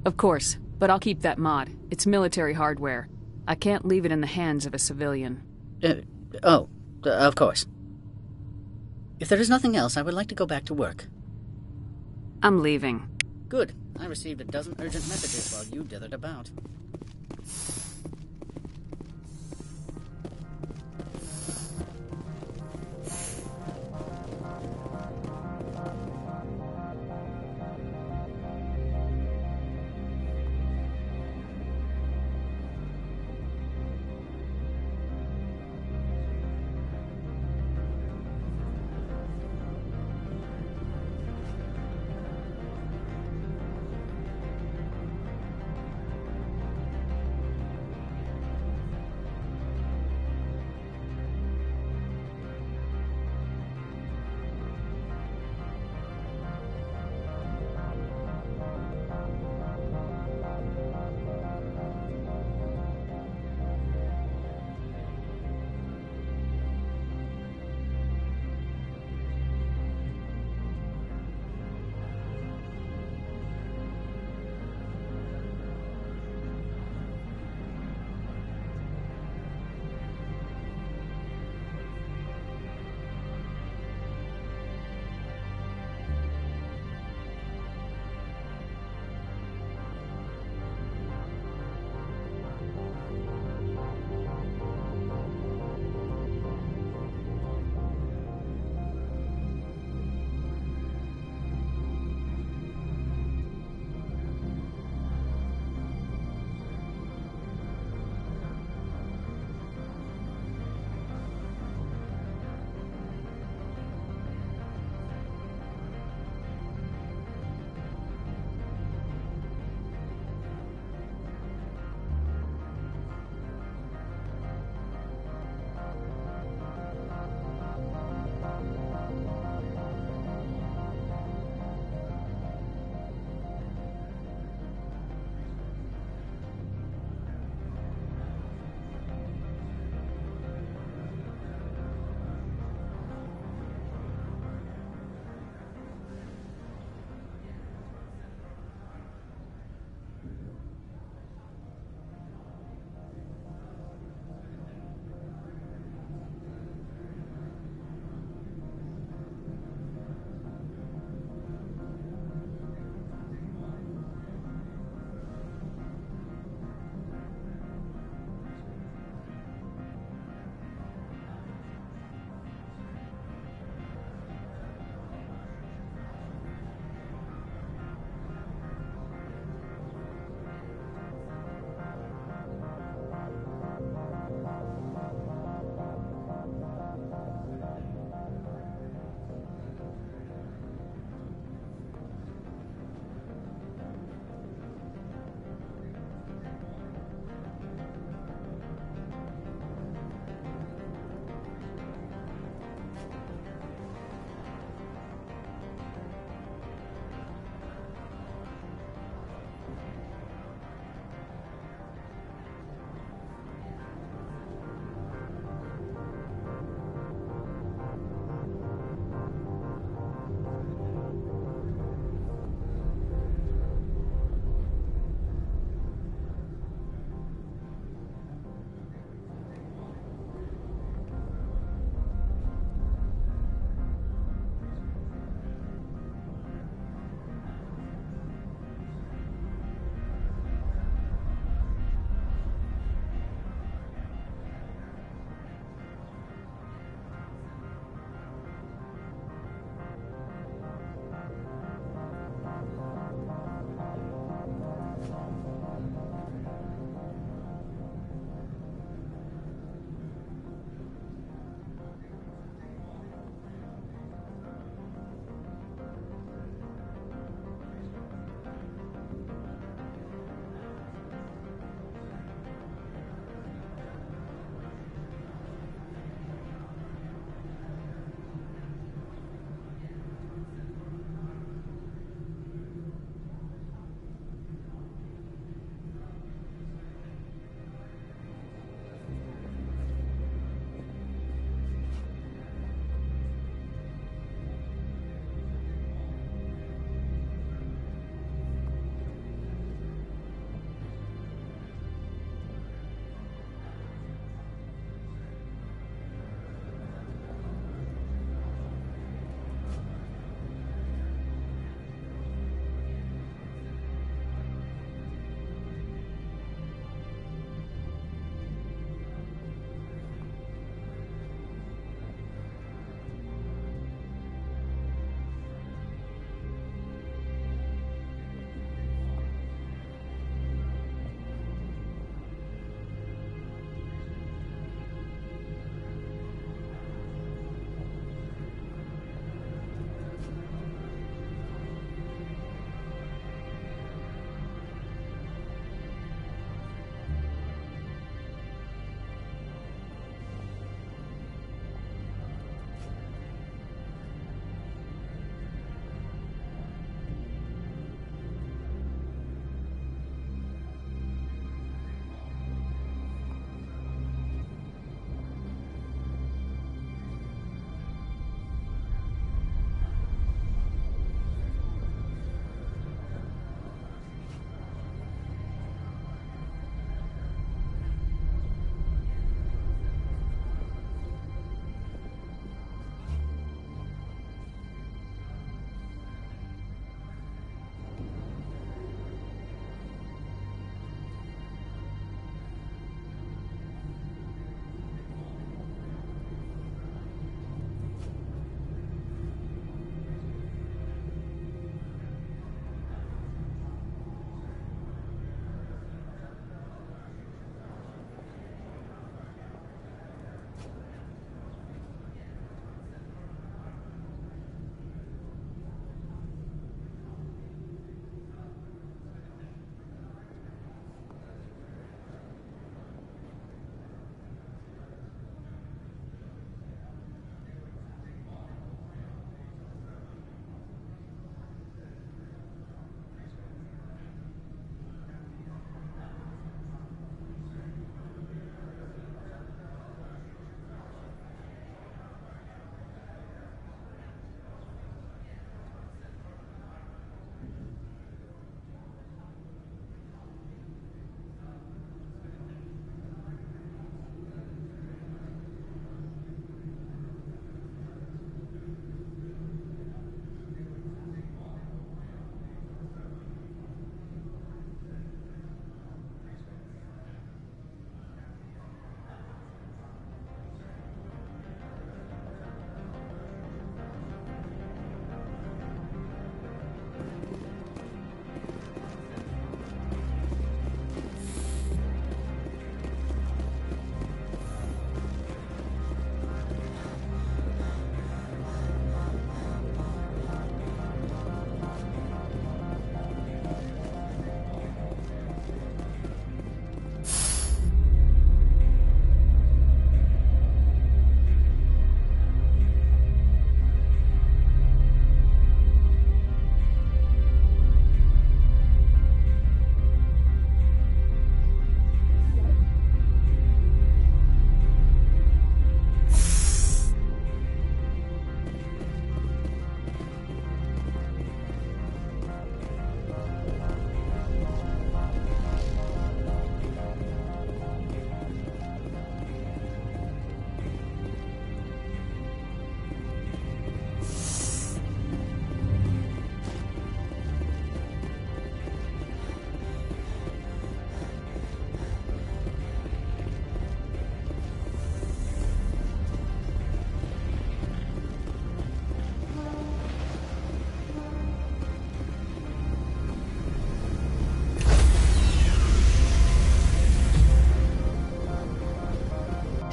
Of course, but I'll keep that mod. It's military hardware. I can't leave it in the hands of a civilian. Of course. If there is nothing else, I would like to go back to work. I'm leaving. Good. I received a dozen urgent messages while you dithered about.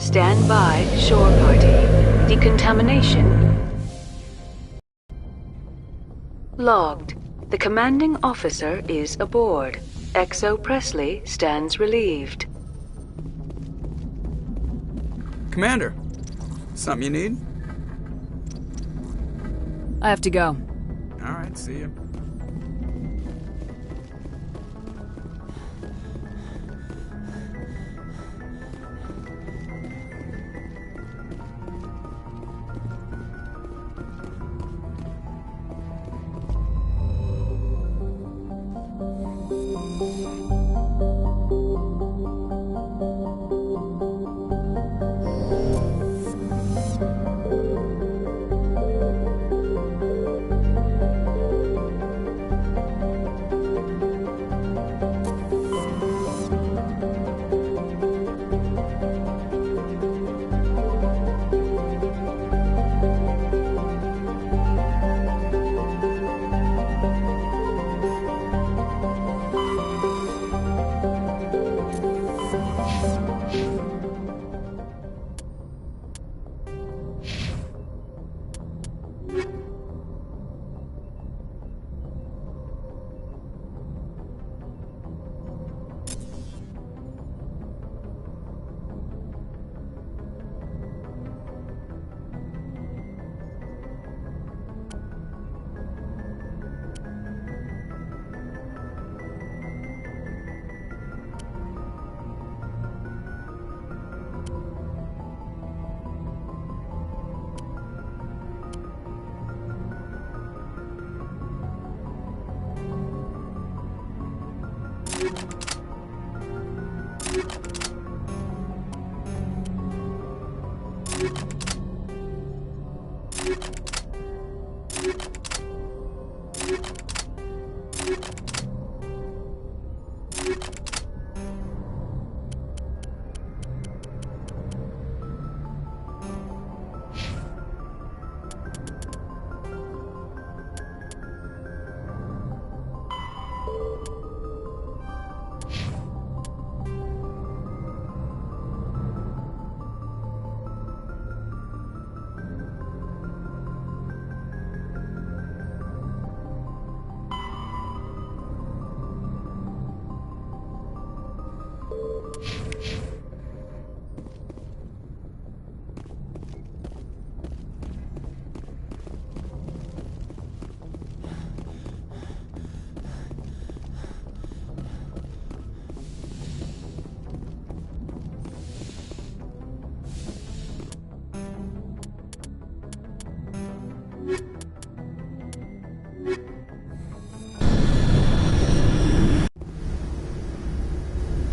Stand by, shore party. Decontamination logged. The commanding officer is aboard. XO Presley stands relieved. Commander, something you need? I have to go. All right, see you.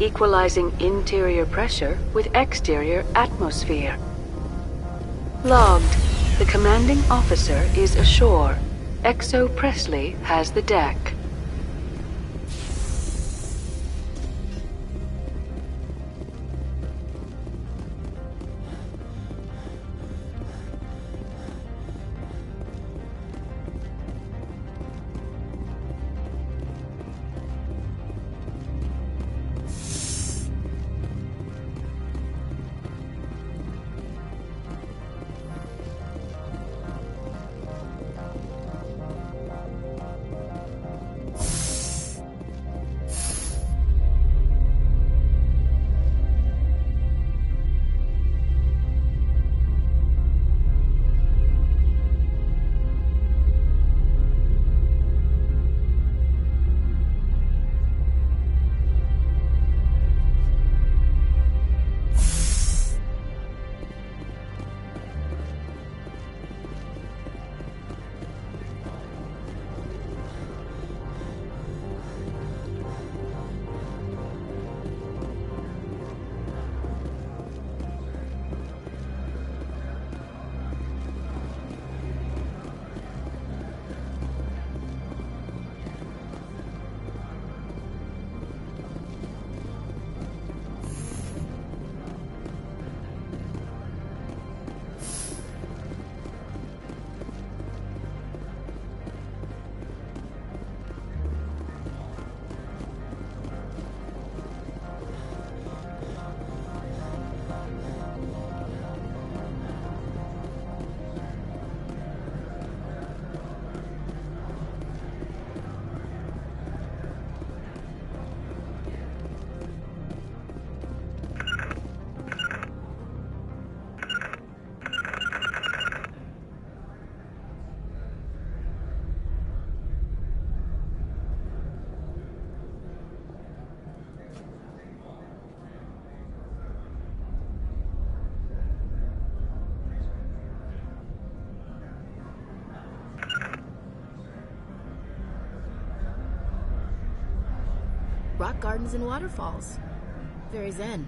Equalizing interior pressure with exterior atmosphere. Logged. The commanding officer is ashore. XO Presley has the deck. gardens and waterfalls. Very zen.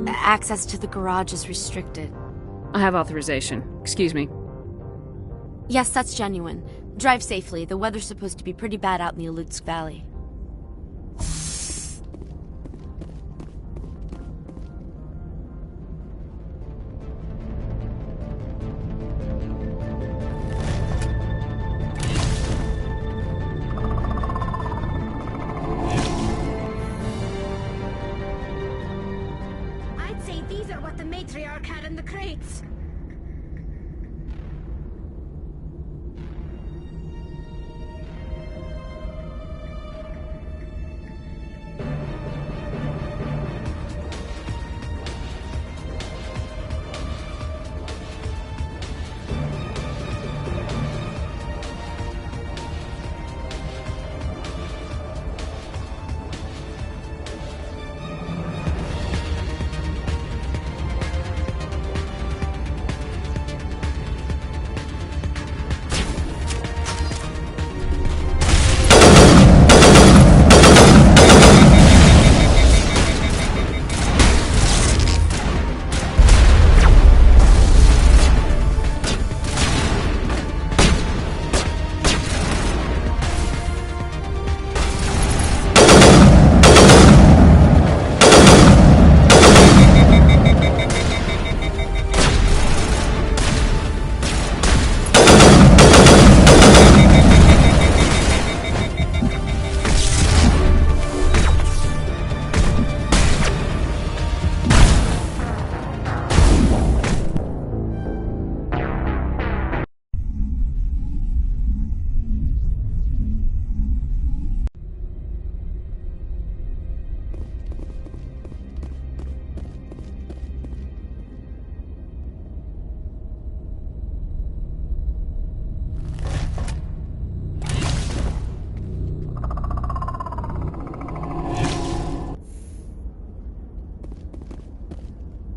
Access to the garage is restricted. I have authorization. Excuse me. Yes, that's genuine. Drive safely. The weather's supposed to be pretty bad out in the Alutsk Valley. I'd say these are what the matriarch had in the crates.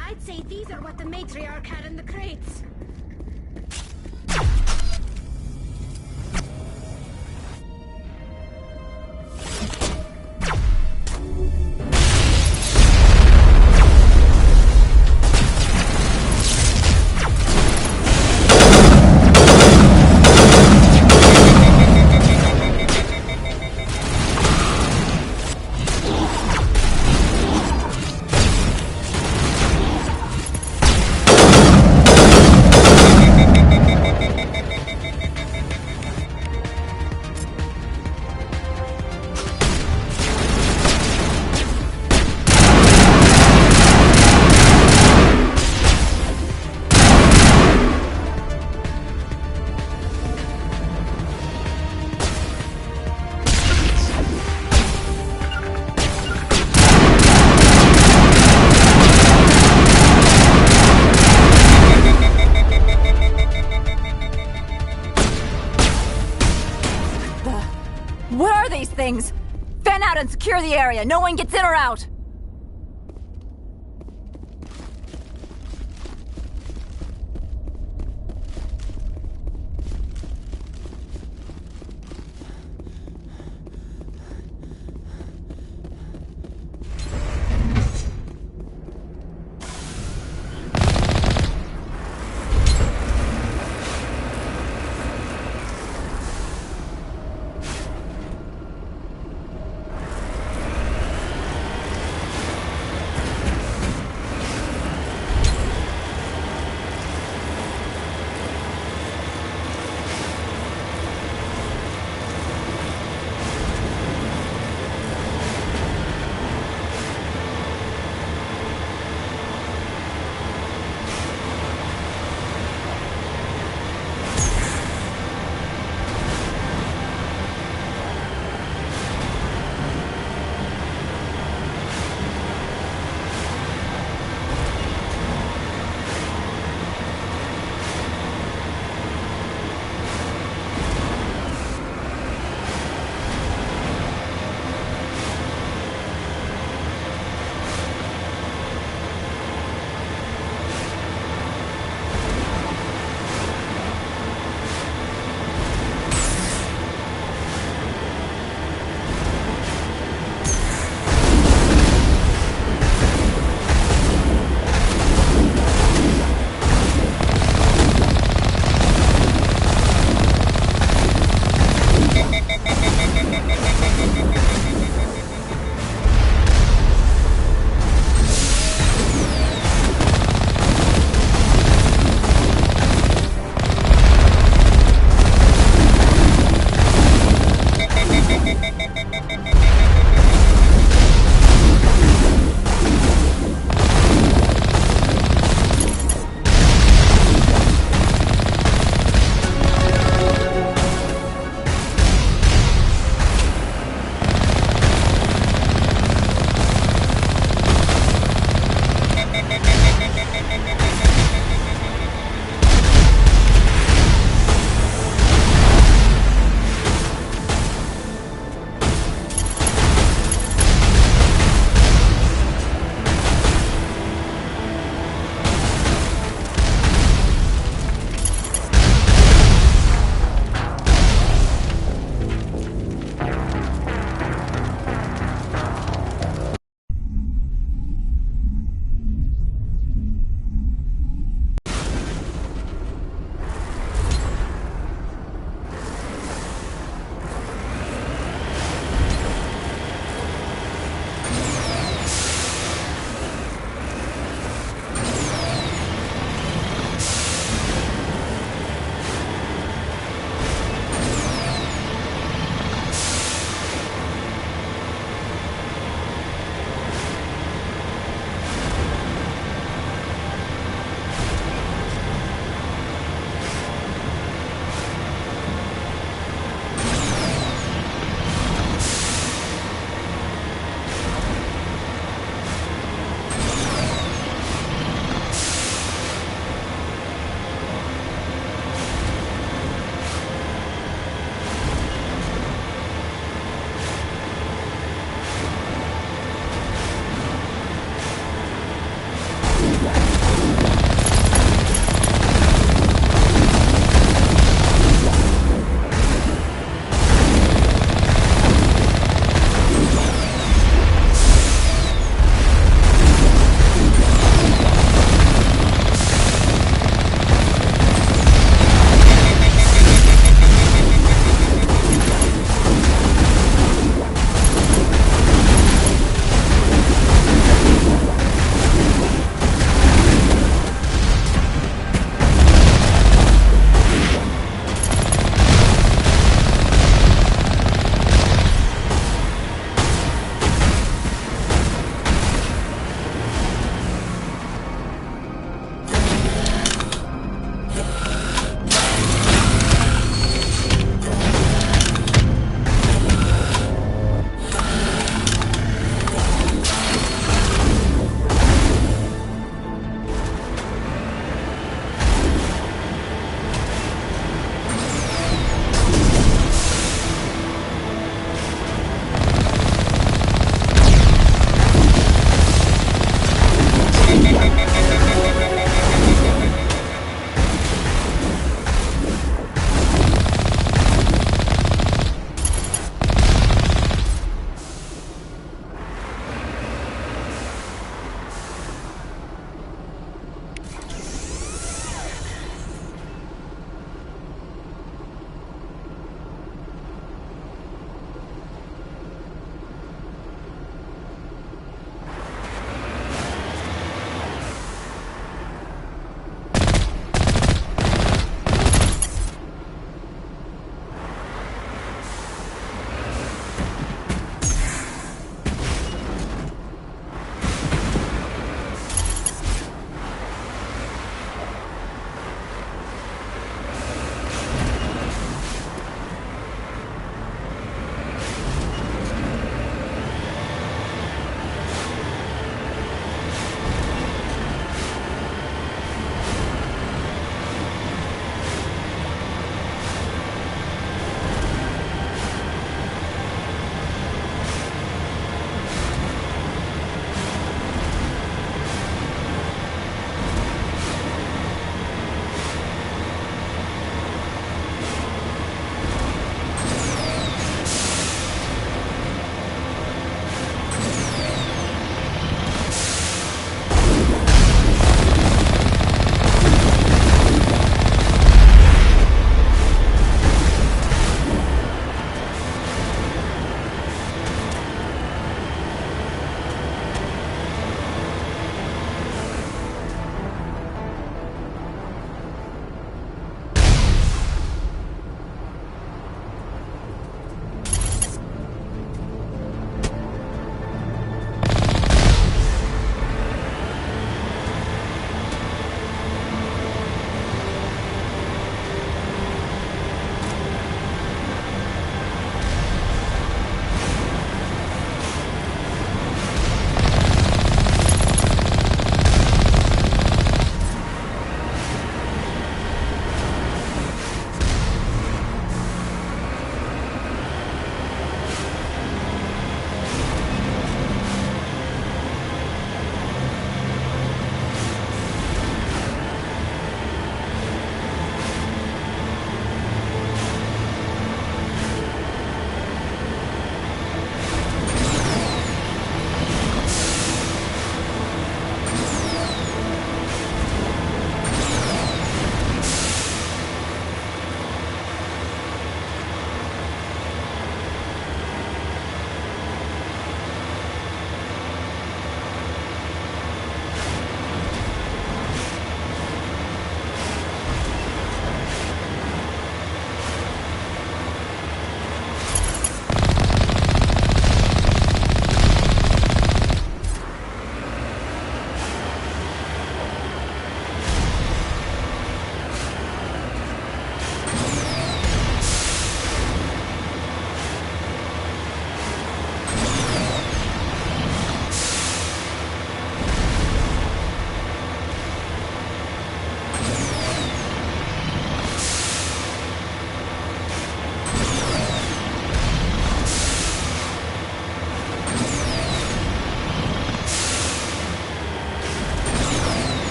I'd say these are what the matriarch had in the crates. What are these things? Fan out and secure the area. No one gets in or out.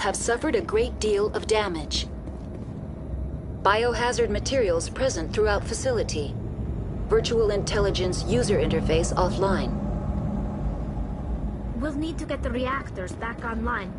have suffered a great deal of damage. Biohazard materials present throughout facility. Virtual intelligence user interface offline. We'll need to get the reactors back online.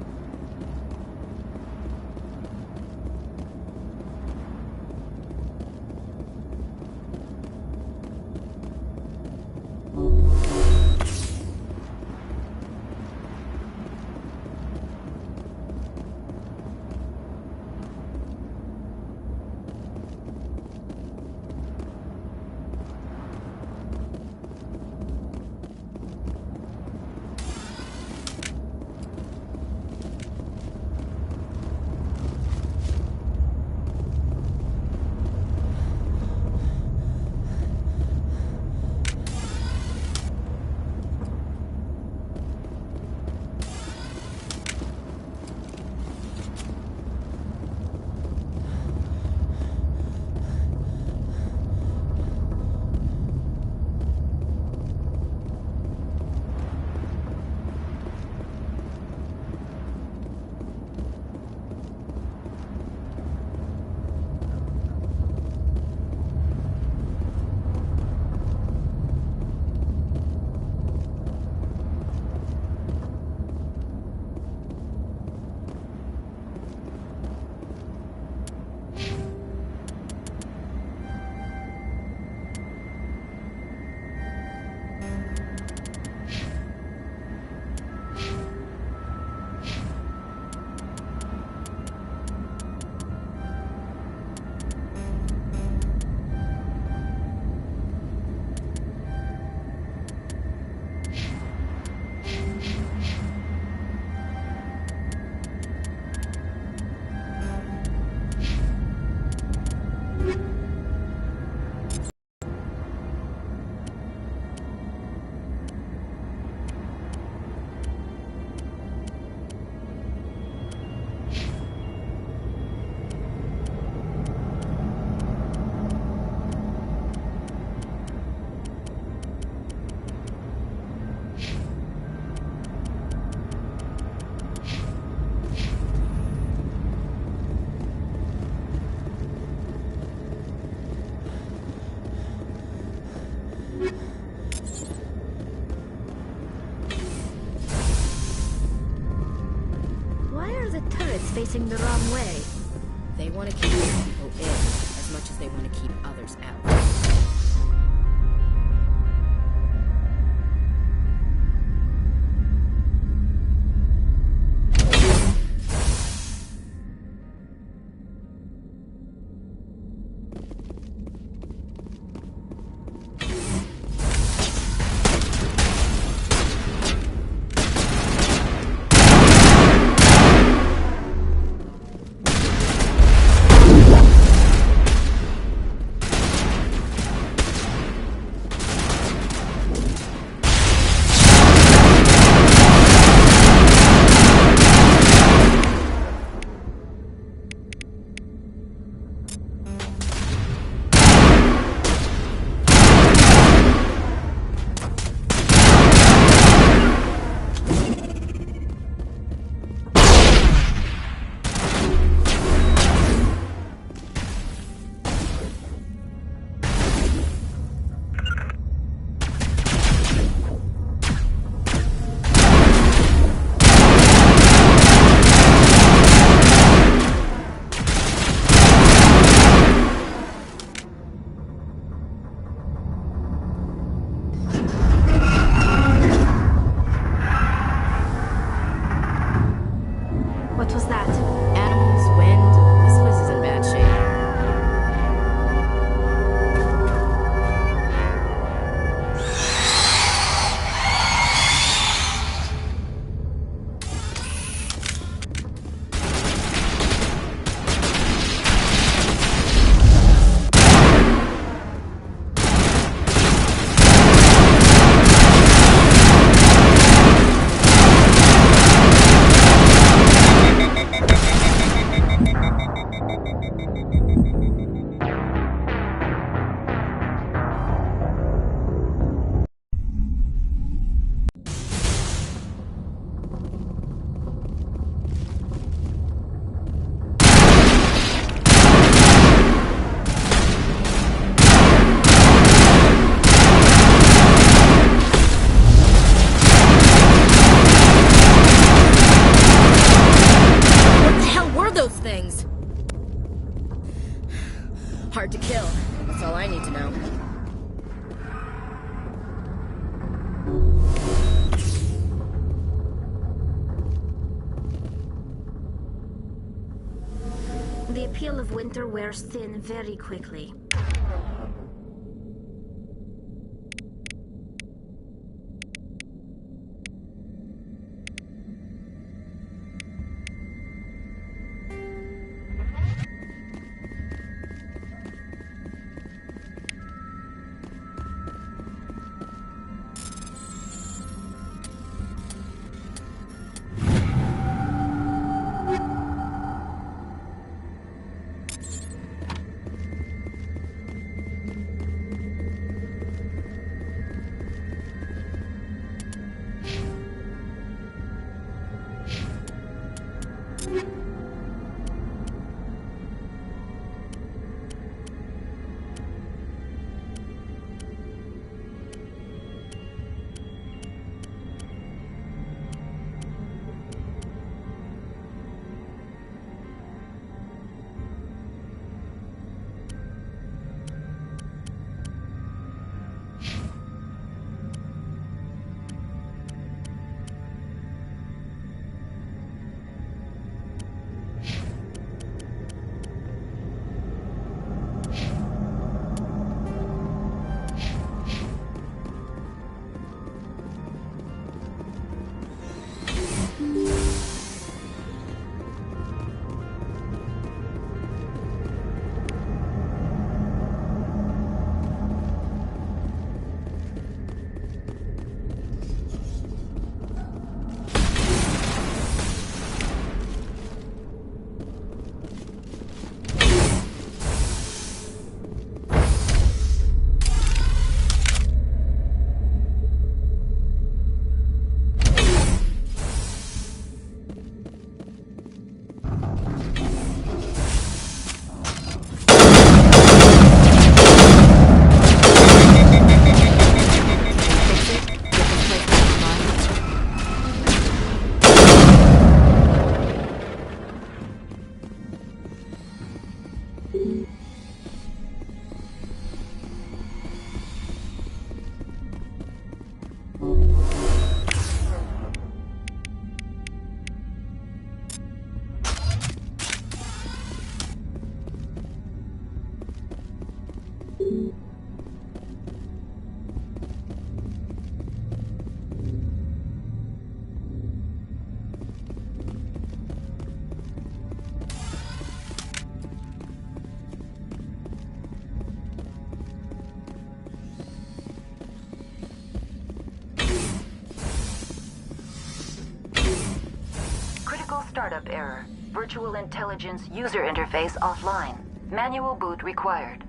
Facing the wrong way. They want to keep people in as much as they want to keep others out. of winter wears thin very quickly. Startup error. Virtual intelligence user interface offline. Manual boot required.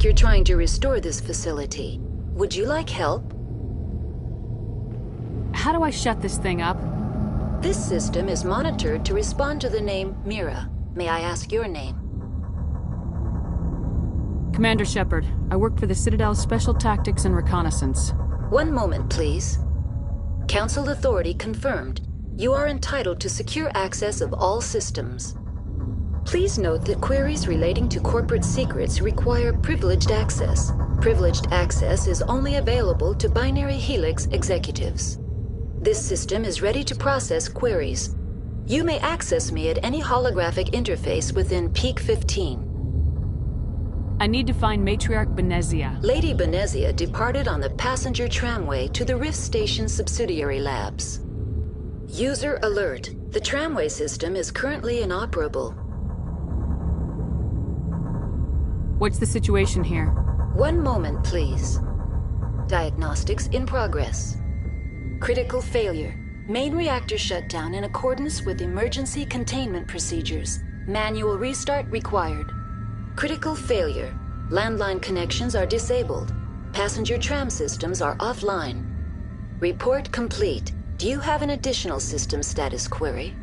You're trying to restore this facility. Would you like help? How do I shut this thing up? This system is monitored to respond to the name Mira. May I ask your name? Commander Shepard. I work for the Citadel's Special Tactics and Reconnaissance. One moment, please. Council authority confirmed. You are entitled to secure access of all systems. Please note that queries relating to corporate secrets require privileged access. Privileged access is only available to Binary Helix executives. This system is ready to process queries. You may access me at any holographic interface within Peak 15. I need to find Matriarch Benezia. Lady Benezia departed on the passenger tramway to the Rift Station subsidiary labs. User alert. The tramway system is currently inoperable. What's the situation here? One moment, please. Diagnostics in progress. Critical failure. Main reactor shut down in accordance with emergency containment procedures. Manual restart required. Critical failure. Landline connections are disabled. Passenger tram systems are offline. Report complete. Do you have an additional system status query?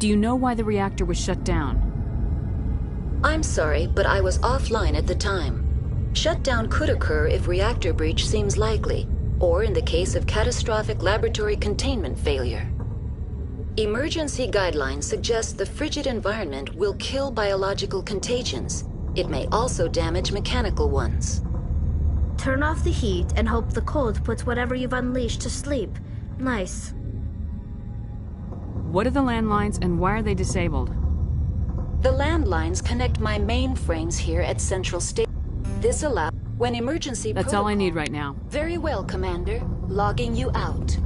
Do you know why the reactor was shut down? I'm sorry, but I was offline at the time. Shutdown could occur if reactor breach seems likely, or in the case of catastrophic laboratory containment failure. Emergency guidelines suggest the frigid environment will kill biological contagions. It may also damage mechanical ones. Turn off the heat and hope the cold puts whatever you've unleashed to sleep. Nice. What are the landlines and why are they disabled? The landlines connect my mainframes here at Central Station. This allows when emergency That's all I need right now. Very well, Commander. Logging you out.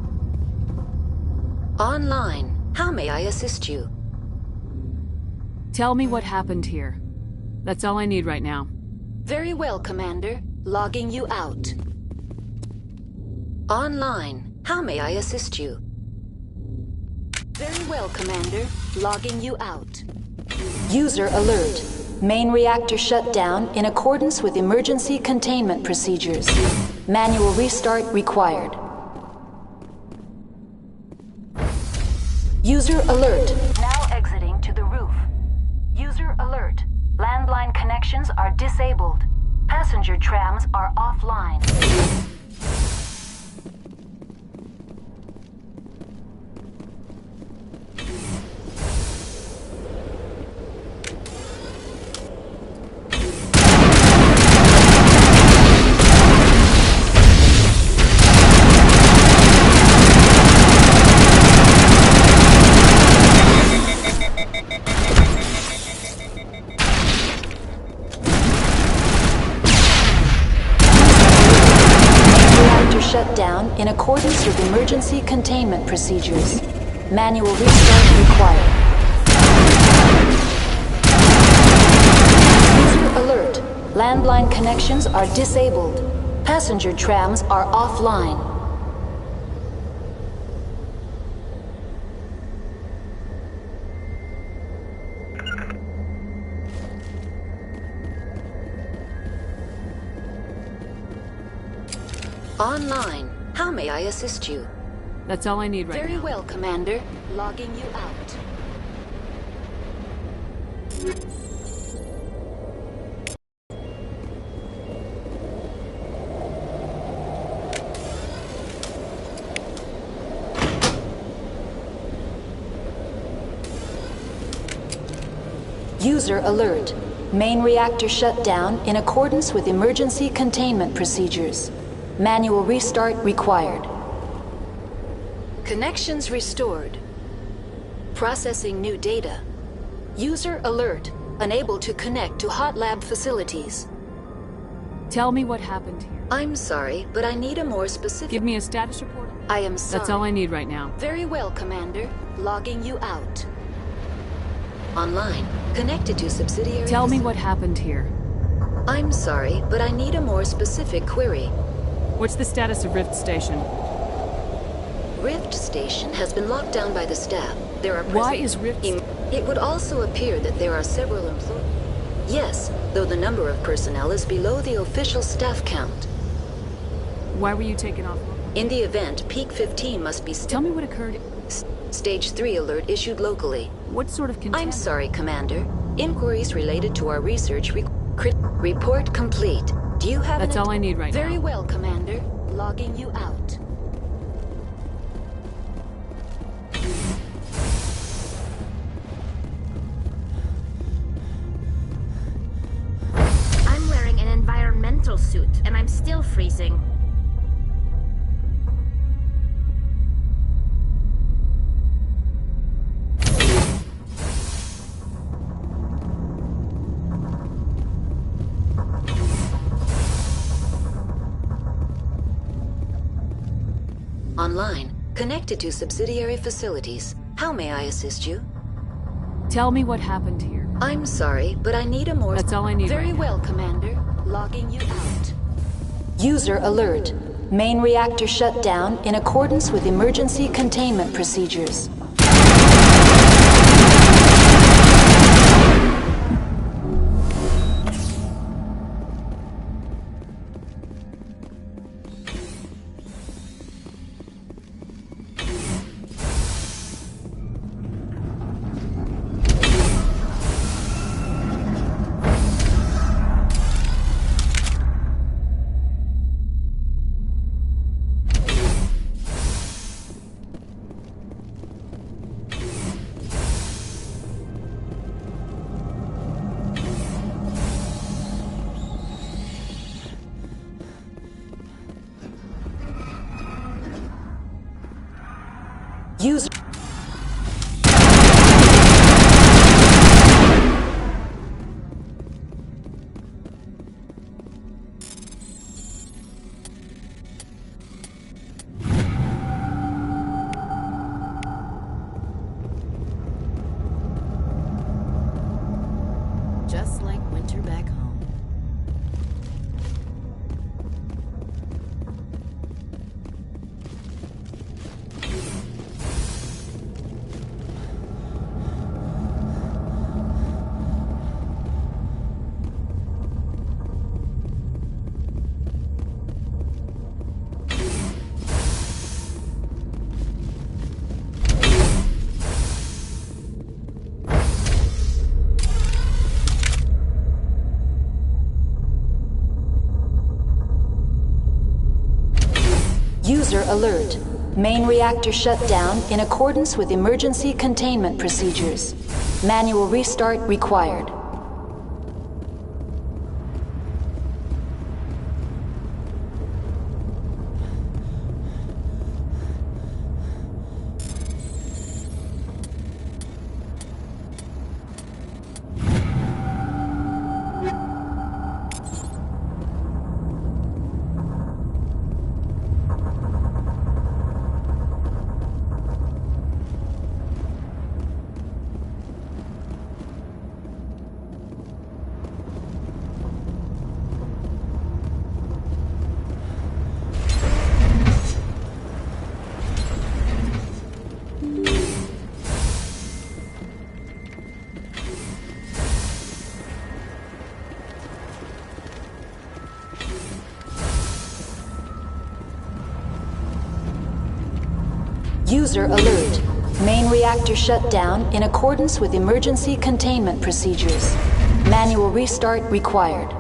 Online. How may I assist you? Tell me what happened here. That's all I need right now. Very well, Commander. Logging you out. Online. How may I assist you? Very well, Commander. Logging you out. User alert. Main reactor shut down in accordance with emergency containment procedures. Manual restart required. User alert. Now exiting to the roof. User alert. Landline connections are disabled. Passenger trams are offline. Shut down in accordance with emergency containment procedures. Manual restart required. User alert. Landline connections are disabled. Passenger trams are offline. Online. How may I assist you? That's all I need right now. Very well, Commander. Logging you out. User alert. Main reactor shut down in accordance with emergency containment procedures. Manual restart required. Connections restored. Processing new data. User alert. Unable to connect to hot lab facilities. Tell me what happened here. I'm sorry, but I need a more specific... Give me a status report. I am sorry. That's all I need right now. Very well, Commander. Logging you out. Online. Connected to subsidiary... Tell me what happened here. I'm sorry, but I need a more specific query. What's the status of Rift Station? Rift Station has been locked down by the staff. There are... Why is Rift... It would also appear that there are several employees. Yes, though the number of personnel is below the official staff count. Why were you taken off? In the event, Peak 15 must be... Tell me what occurred. Stage 3 alert issued locally. What sort of contaminant? I'm sorry, Commander. Inquiries related to our research report complete. Do you have... That's all I need right now. Very well, Commander. Logging you out. I'm wearing an environmental suit, and I'm still freezing. Online. Connected to subsidiary facilities. How may I assist you? Tell me what happened here. I'm sorry, but I need a more... That's all I need. Very well, Commander. Logging you out. User alert. Main reactor shut down in accordance with emergency containment procedures. User... Just like winter back home. User alert. Main reactor shut down in accordance with emergency containment procedures. Manual restart required. User alert. Main reactor shut down in accordance with emergency containment procedures. Manual restart required.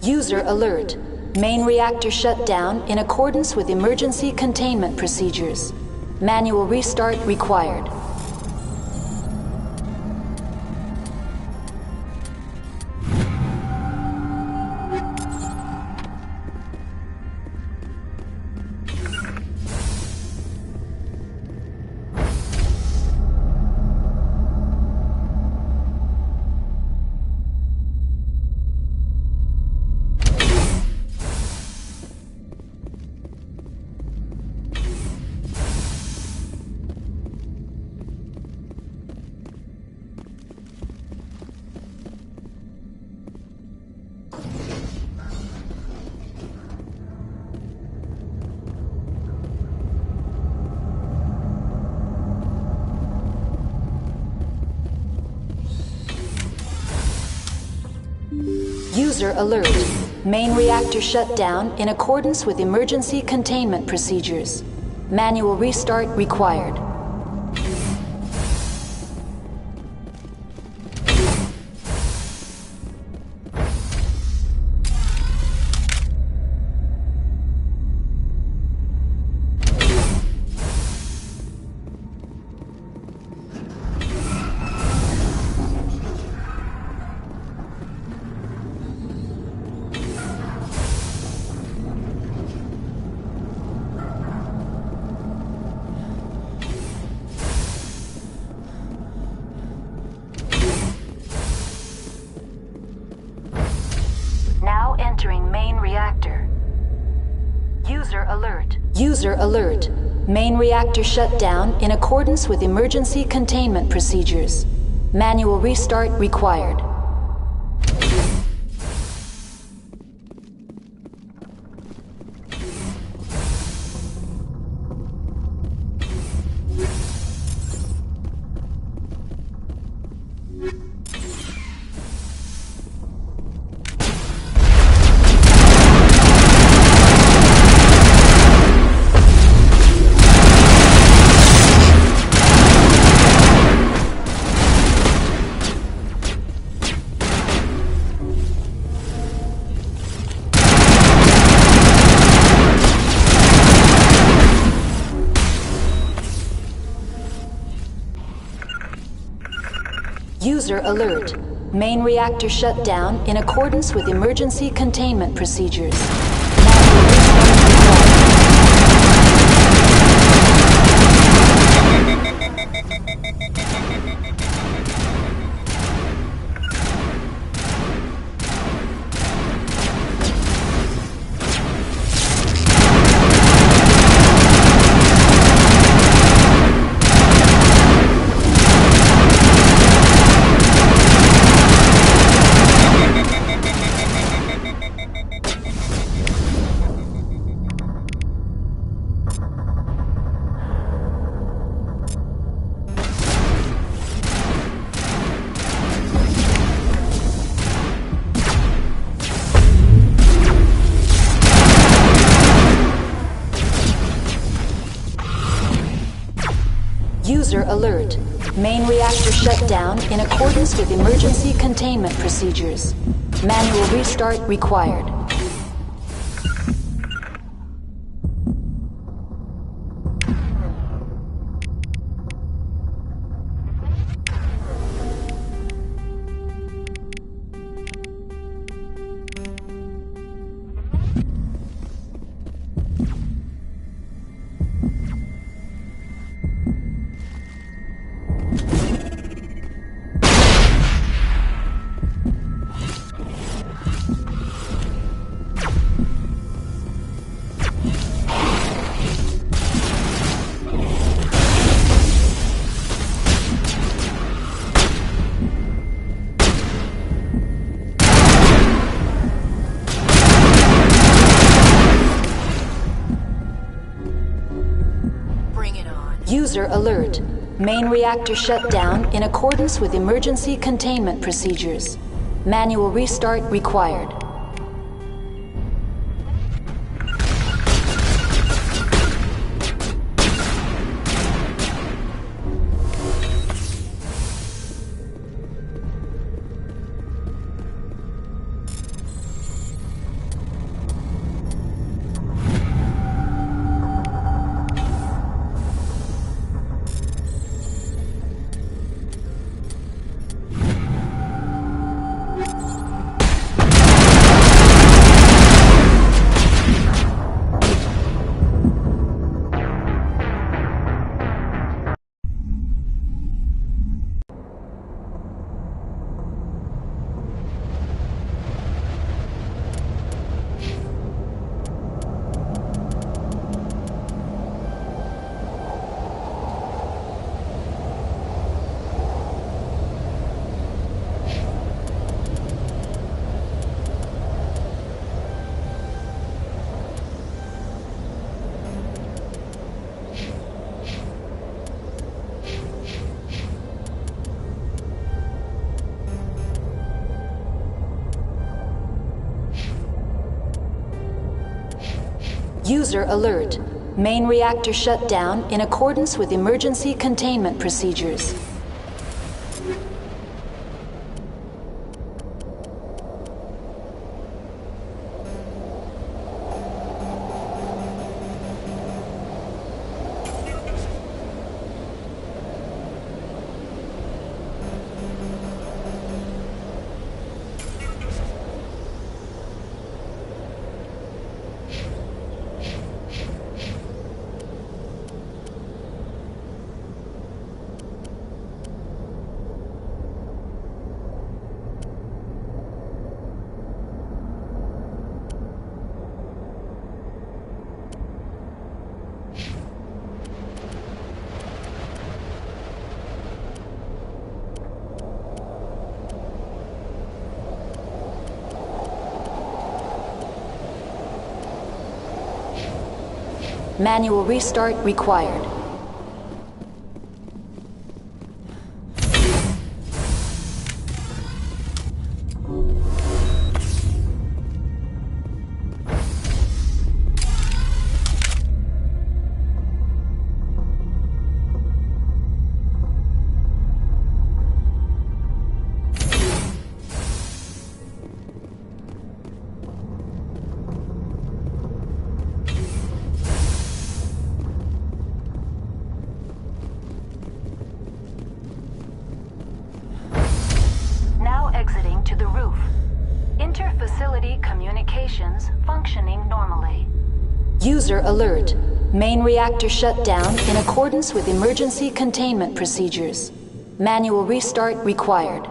User alert. Main reactor shut down in accordance with emergency containment procedures. Manual restart required. User alert. Main reactor shut down in accordance with emergency containment procedures. Manual restart required. Now entering main reactor. User alert. User alert. Main reactor shut down in accordance with emergency containment procedures. Manual restart required. User alert. Main reactor shut down in accordance with emergency containment procedures. User alert. Main reactor shut down in accordance with emergency containment procedures. Manual restart required. User alert. Main reactor shut down in accordance with emergency containment procedures. Manual restart required. User alert. Main reactor shut down in accordance with emergency containment procedures. Manual restart required. facility communications functioning normally. User alert. Main reactor shut down in accordance with emergency containment procedures. Manual restart required.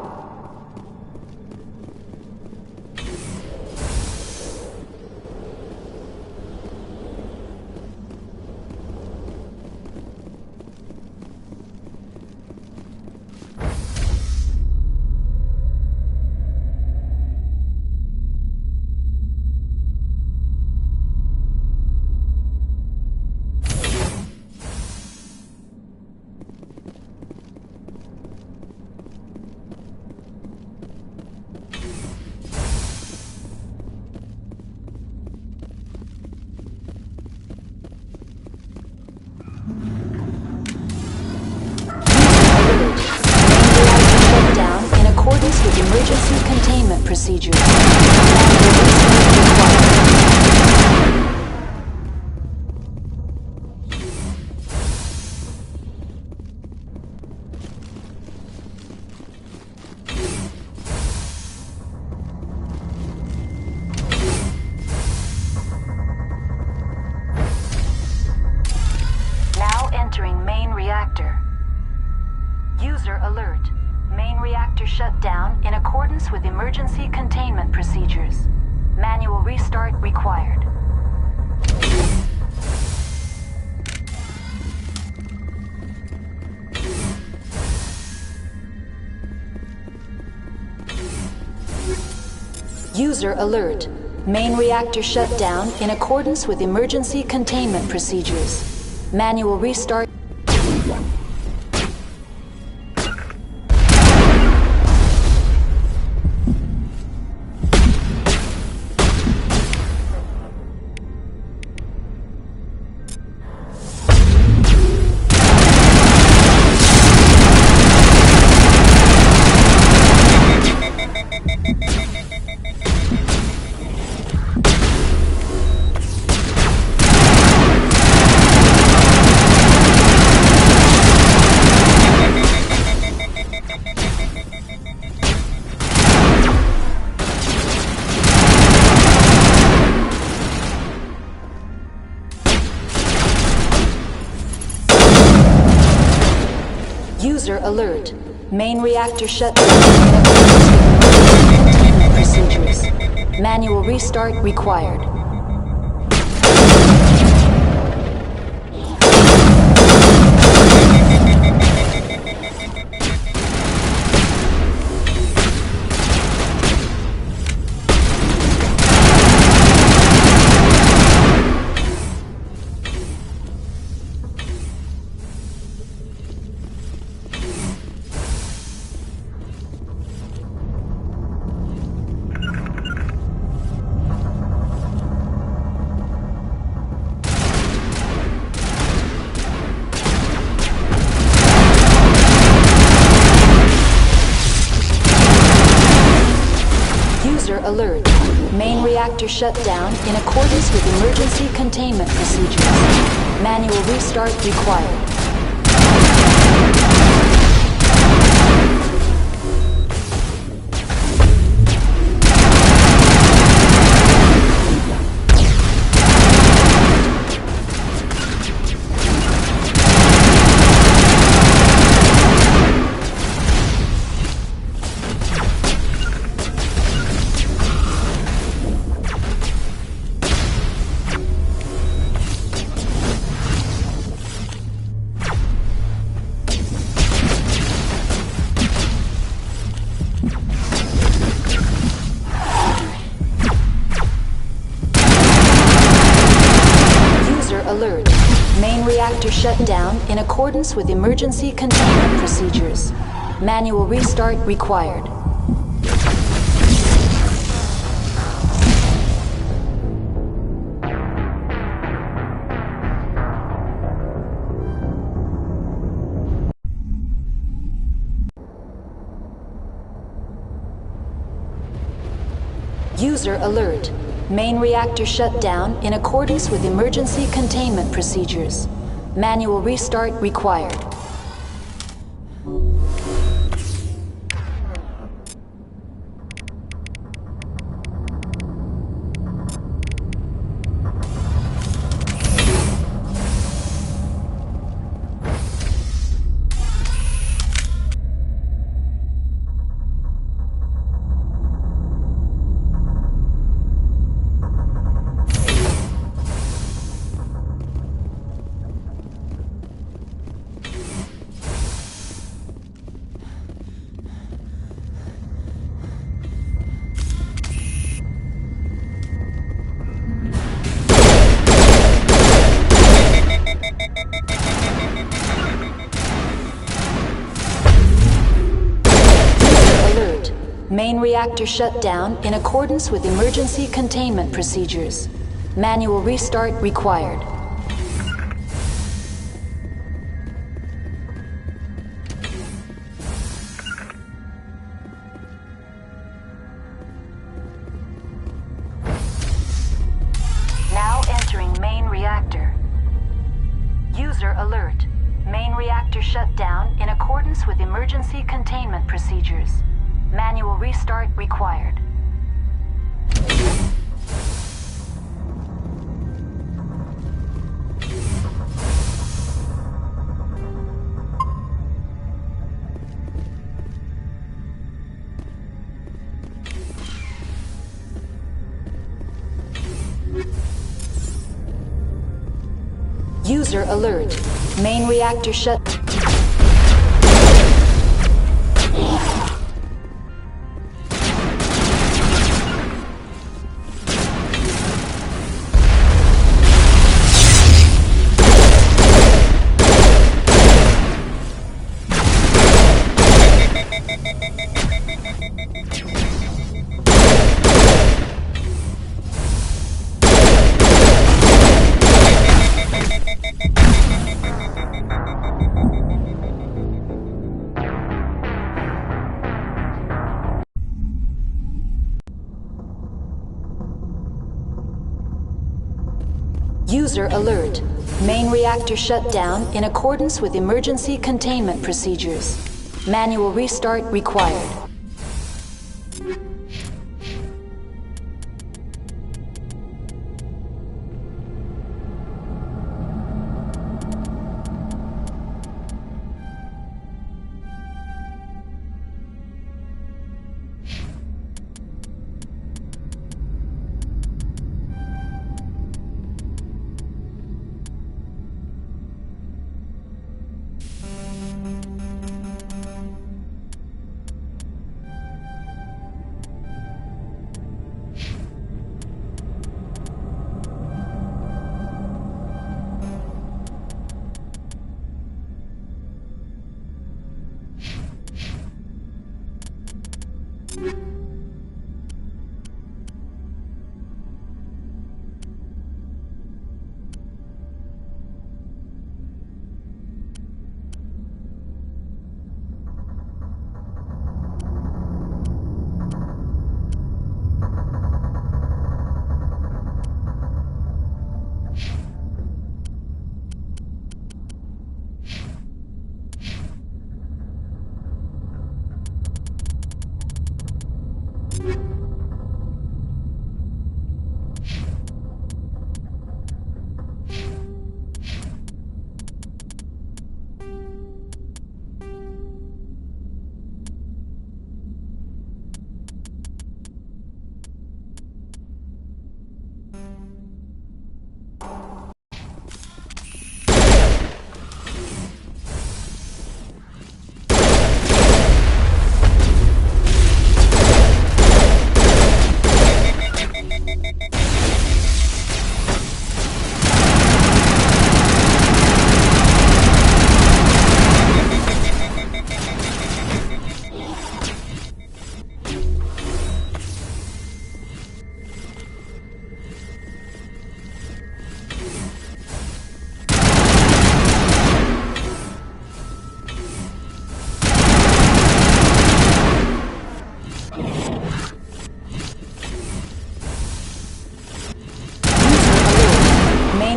Emergency containment procedures. Now entering main reactor. User alert. Main reactor shut down in accordance with emergency containment procedures. Manual restart required. User alert. Main reactor shut down in accordance with emergency containment procedures. Manual restart. User alert. Main reactor shut down in accordance with emergency containment procedures. Manual restart required. Alert. Main reactor shut down in accordance with emergency containment procedures. Manual restart required. Alert. Main reactor shut down in accordance with emergency containment procedures. Manual restart required. User alert. Main reactor shut down in accordance with emergency containment procedures. Manual restart required. Main reactor shut down in accordance with emergency containment procedures. Manual restart required. Now entering main reactor. User alert. Main reactor shut down in accordance with emergency containment procedures. Manual restart required. User alert. Main reactor shut. User alert. Main reactor shut down in accordance with emergency containment procedures. Manual restart required.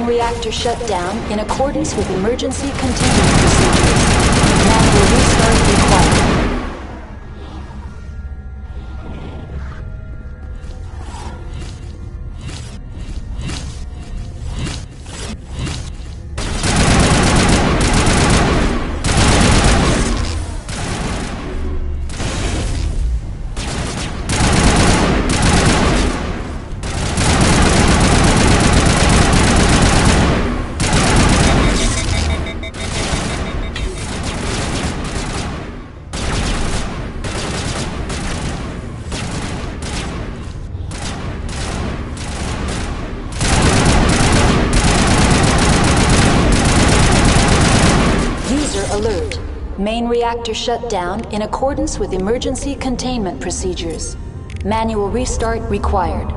Reactor shut down in accordance with emergency containment procedures. Manual restart required. Main reactor shut down in accordance with emergency containment procedures. Manual restart required.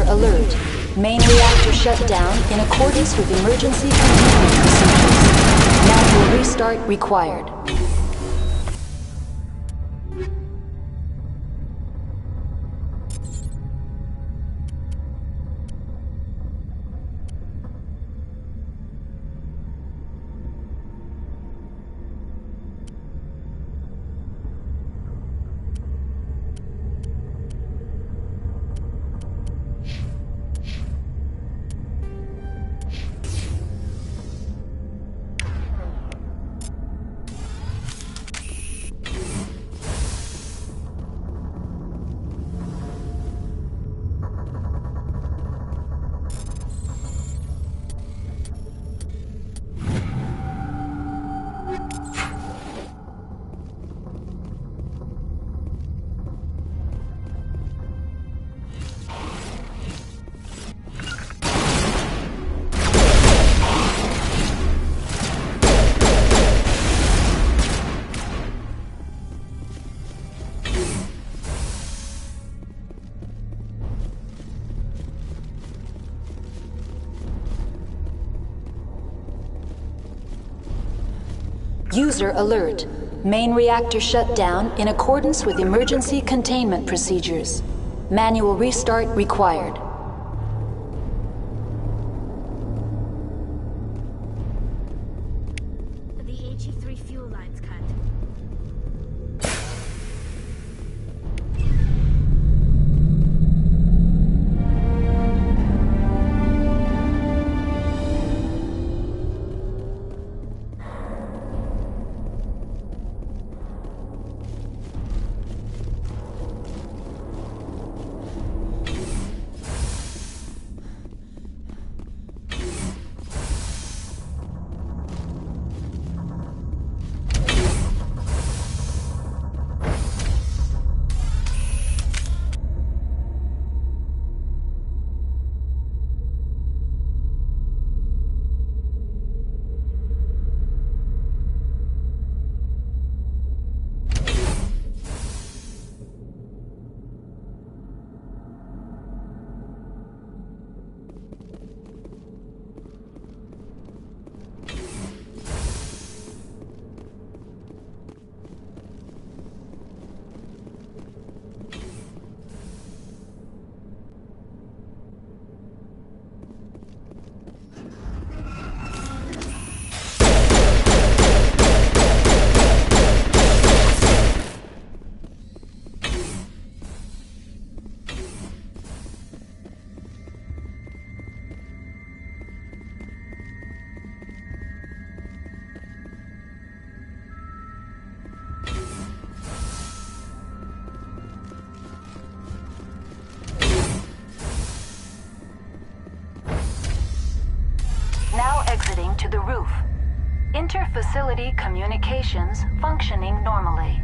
Alert. Main reactor shut down in accordance with emergency containment procedures. Manual restart required. User alert. Main reactor shut down in accordance with emergency containment procedures. Manual restart required. The AG3 fuel line's cut. Now exiting to the roof. Inter-facility communications functioning normally.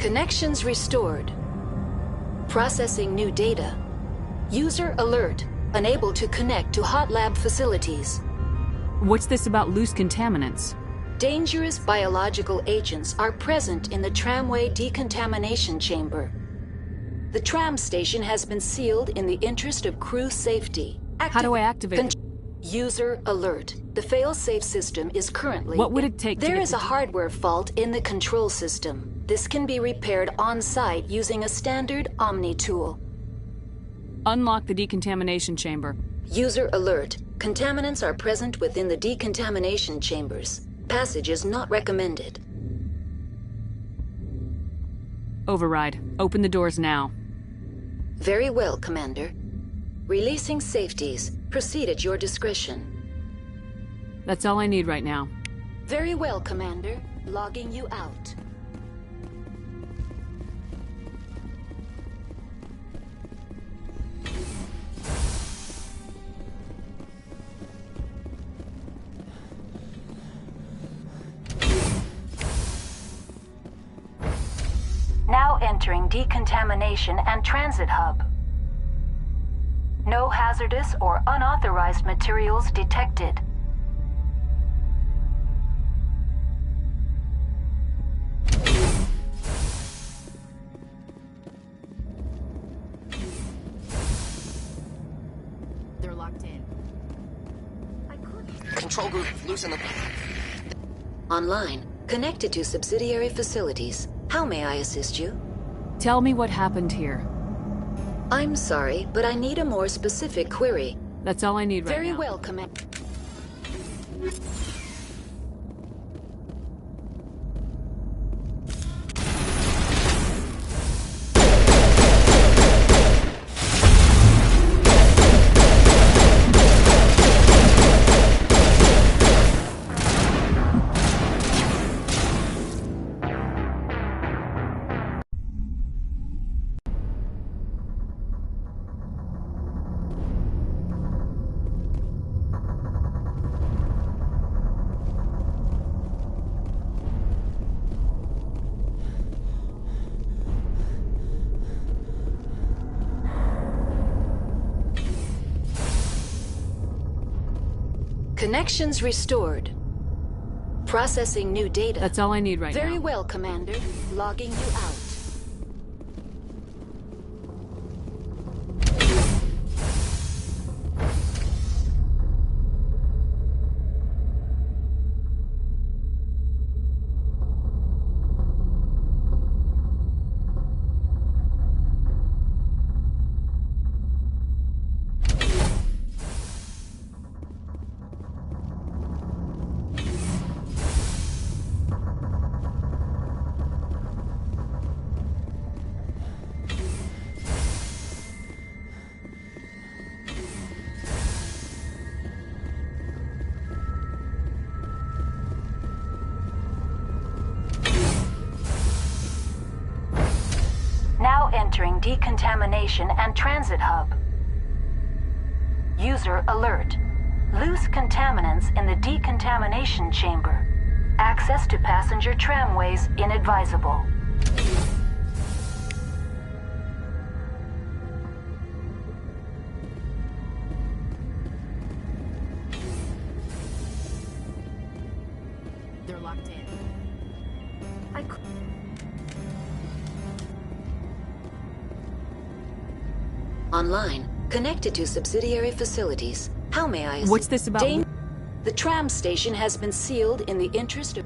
Connections restored. Processing new data. User alert. Unable to connect to hot lab facilities. What's this about loose contaminants? Dangerous biological agents are present in the tramway decontamination chamber. The tram station has been sealed in the interest of crew safety. How do I activate it? User alert. The fail-safe system is currently... What would it take to There get is a hardware fault in the control system. This can be repaired on-site using a standard Omni tool. Unlock the decontamination chamber. User alert. Contaminants are present within the decontamination chambers. Passage is not recommended. Override. Open the doors now. Very well, Commander. Releasing safeties. Proceed at your discretion. That's all I need right now. Very well, Commander. Logging you out. Now entering decontamination and transit hub. No hazardous or unauthorized materials detected. They're locked in. Control group, loosen them. Online. Connected to subsidiary facilities. How may I assist you? Tell me what happened here. I'm sorry, but I need a more specific query. That's all I need right now. Very well, Commander. Connections restored. Processing new data. That's all I need right now. Very well, Commander. Logging you out. Now entering decontamination and transit hub. User alert. Loose contaminants in the decontamination chamber. Access to passenger tramways inadvisable. They're locked in. Online. Connected to subsidiary facilities. How may I assist? What's this about? The tram station has been sealed in the interest of...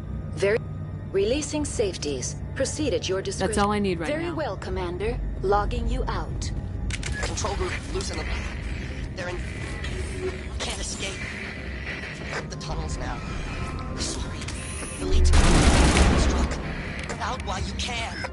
Releasing safeties. Proceed at your discretion. That's all I need right now. Very well, Commander. Logging you out. Control group, loosen them. They're in... Can't escape. Up the tunnels now. Sorry. Delete. Struck. Get out while you can.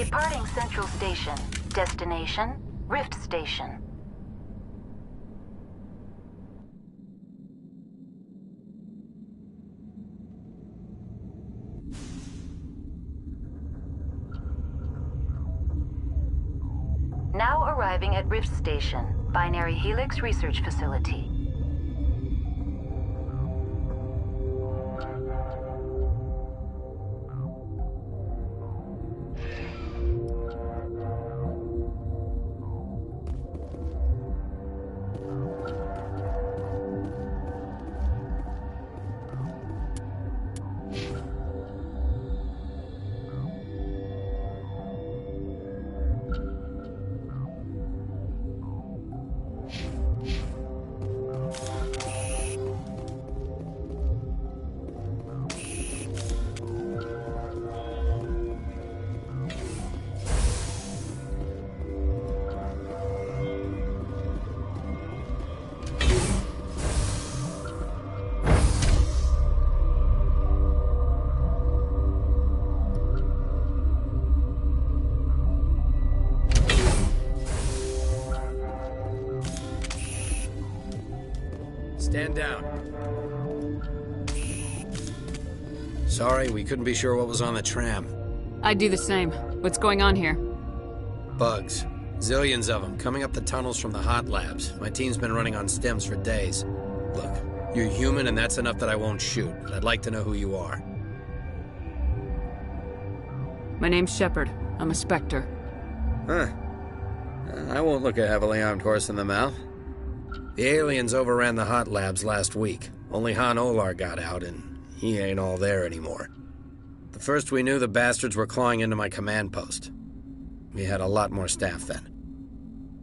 Departing Central Station. Destination, Rift Station. Now arriving at Rift Station, Binary Helix Research Facility. Stand down. Sorry, we couldn't be sure what was on the tram. I'd do the same. What's going on here? Bugs. Zillions of them, coming up the tunnels from the hot labs. My team's been running on stems for days. Look, you're human and that's enough that I won't shoot, but I'd like to know who you are. My name's Shepard. I'm a Spectre. Huh. I won't look a heavily armed horse in the mouth. The aliens overran the hot labs last week. Only Han Olar got out, and he ain't all there anymore. The first we knew, the bastards were clawing into my command post. We had a lot more staff then.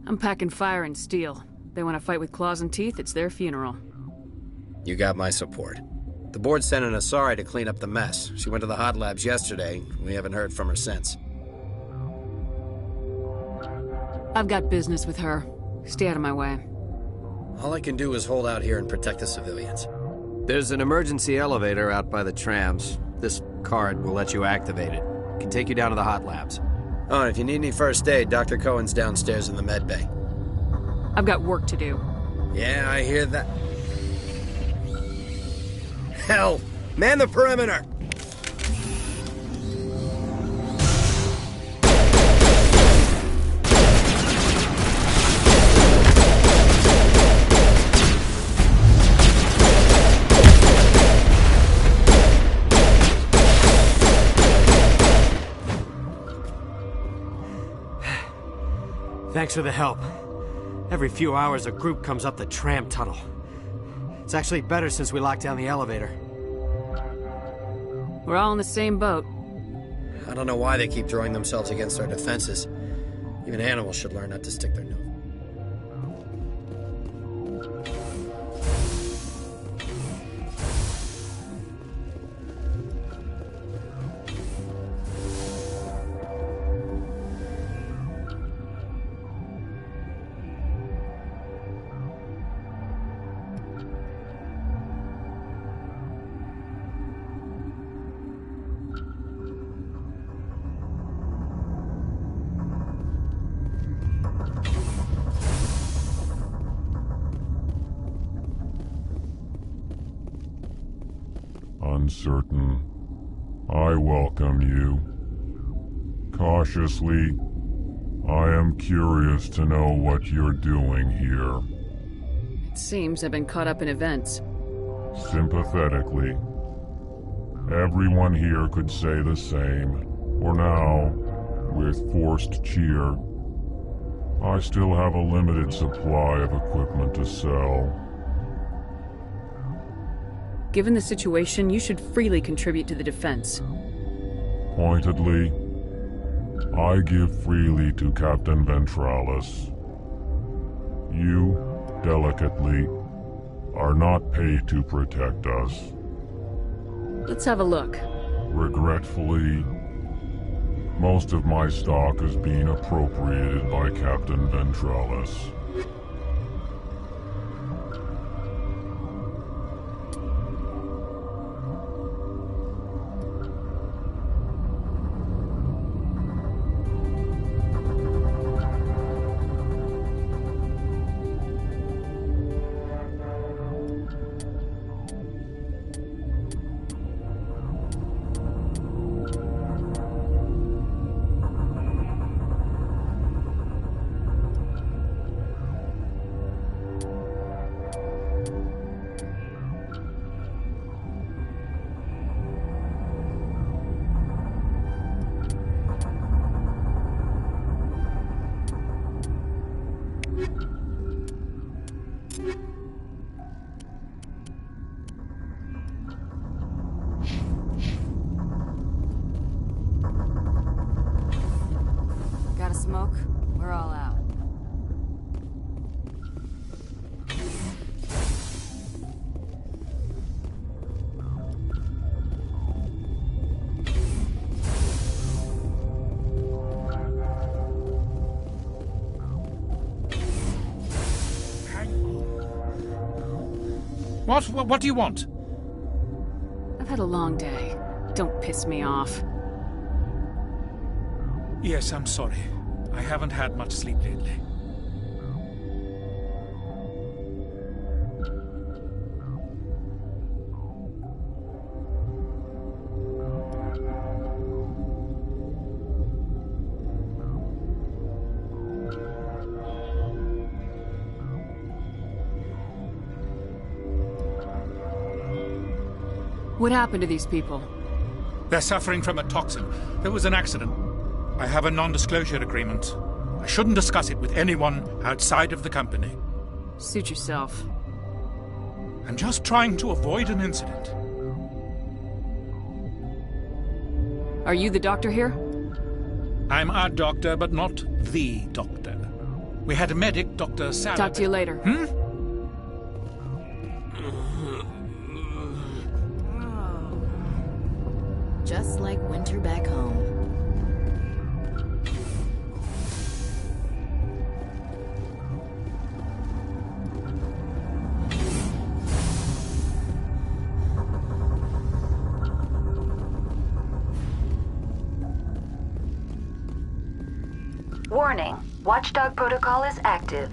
I'm packing fire and steel. They want to fight with claws and teeth, it's their funeral. You got my support. The board sent an Asari to clean up the mess. She went to the hot labs yesterday. We haven't heard from her since. I've got business with her. Stay out of my way. All I can do is hold out here and protect the civilians. There's an emergency elevator out by the trams. This card will let you activate it. It can take you down to the hot labs. Oh, and if you need any first aid, Dr. Cohen's downstairs in the med bay. I've got work to do. Yeah, I hear that. Hell! Man the perimeter! Thanks for the help. Every few hours, a group comes up the tram tunnel. It's actually better since we locked down the elevator. We're all in the same boat. I don't know why they keep throwing themselves against our defenses. Even animals should learn not to stick their nose. Uncertain. I welcome you. Cautiously, I am curious to know what you're doing here. It seems I've been caught up in events. Sympathetically. Everyone here could say the same. For now, with forced cheer, I still have a limited supply of equipment to sell. Given the situation, you should freely contribute to the defense. Pointedly, I give freely to Captain Ventralis. You, delicately, are not paid to protect us. Let's have a look. Regretfully, most of my stock is being appropriated by Captain Ventralis. smoke, we're all out. What do you want? I've had a long day. Don't piss me off. Yes, I'm sorry. I haven't had much sleep lately. What happened to these people? They're suffering from a toxin. There was an accident. I have a non-disclosure agreement. I shouldn't discuss it with anyone outside of the company. Suit yourself. I'm just trying to avoid an incident. Are you the doctor here? I'm a doctor, but not the doctor. We had a medic, Dr. Sarah. Talk to you later. Just like winter back home. Warning, Watchdog protocol is active.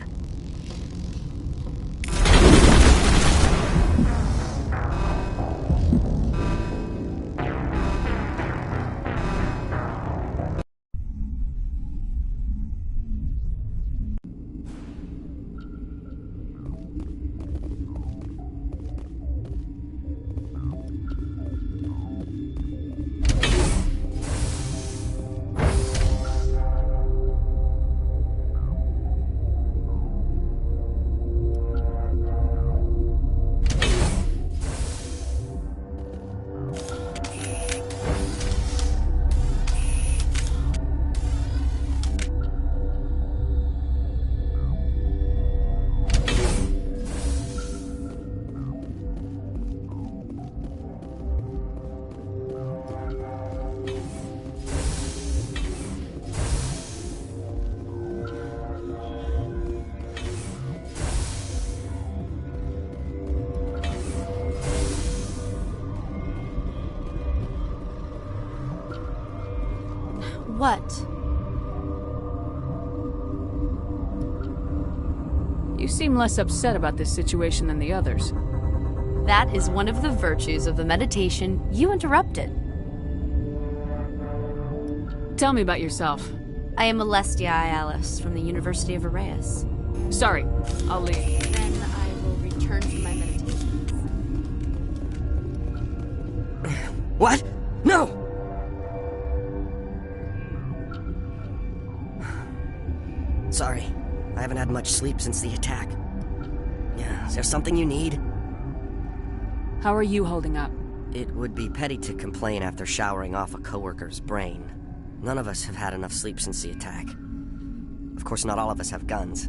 What? You seem less upset about this situation than the others. That is one of the virtues of the meditation you interrupted. Tell me about yourself. I am Alestia Ayalis from the University of Arraeus. Sorry, I'll leave. Then I will return to my meditations. What? No! Sorry, I haven't had much sleep since the attack. Yeah, is there something you need? How are you holding up? It would be petty to complain after showering off a coworker's brain. None of us have had enough sleep since the attack. Of course, not all of us have guns.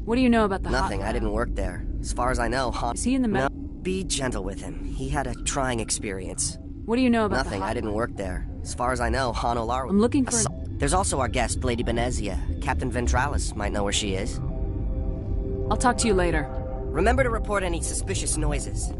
What do you know about the Nothing, I didn't work there. As far as I know, Han... Is he in the No, be gentle with him. He had a trying experience. What do you know about Nothing, I didn't work there. As far as I know, Han Olar... I'm looking for... There's also our guest, Lady Benezia. Captain Ventralis might know where she is. I'll talk to you later. Remember to report any suspicious noises.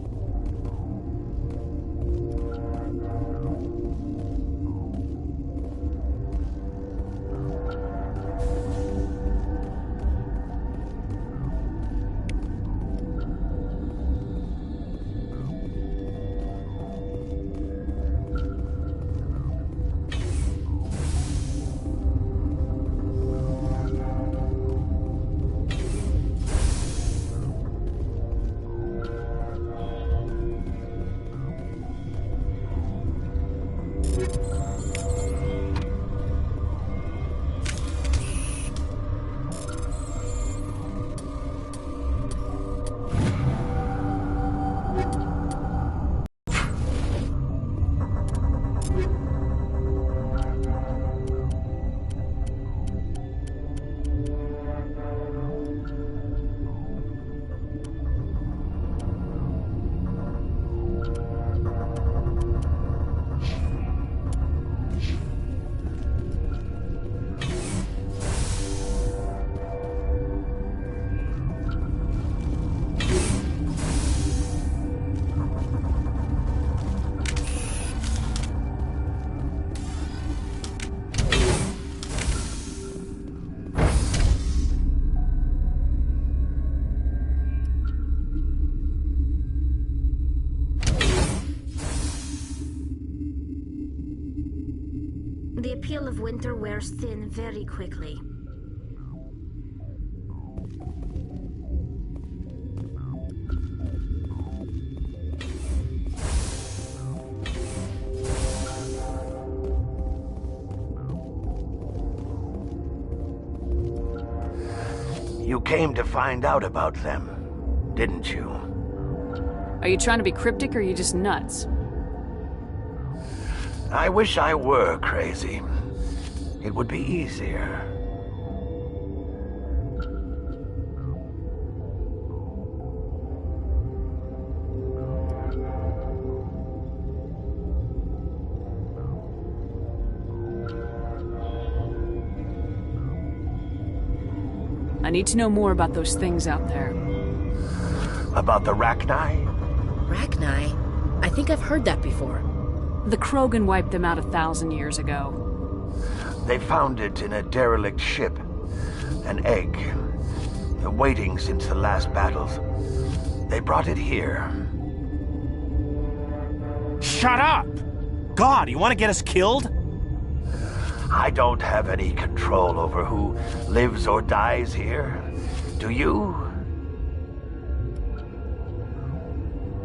The appeal of winter wears thin very quickly. You came to find out about them, didn't you? Are you trying to be cryptic or are you just nuts? I wish I were crazy. It would be easier. I need to know more about those things out there. About the Rachni? Rachni? I think I've heard that before. The Krogan wiped them out 1,000 years ago. They found it in a derelict ship. An egg. Waiting since the last battles. They brought it here. Shut up! God, you want to get us killed? I don't have any control over who lives or dies here. Do you?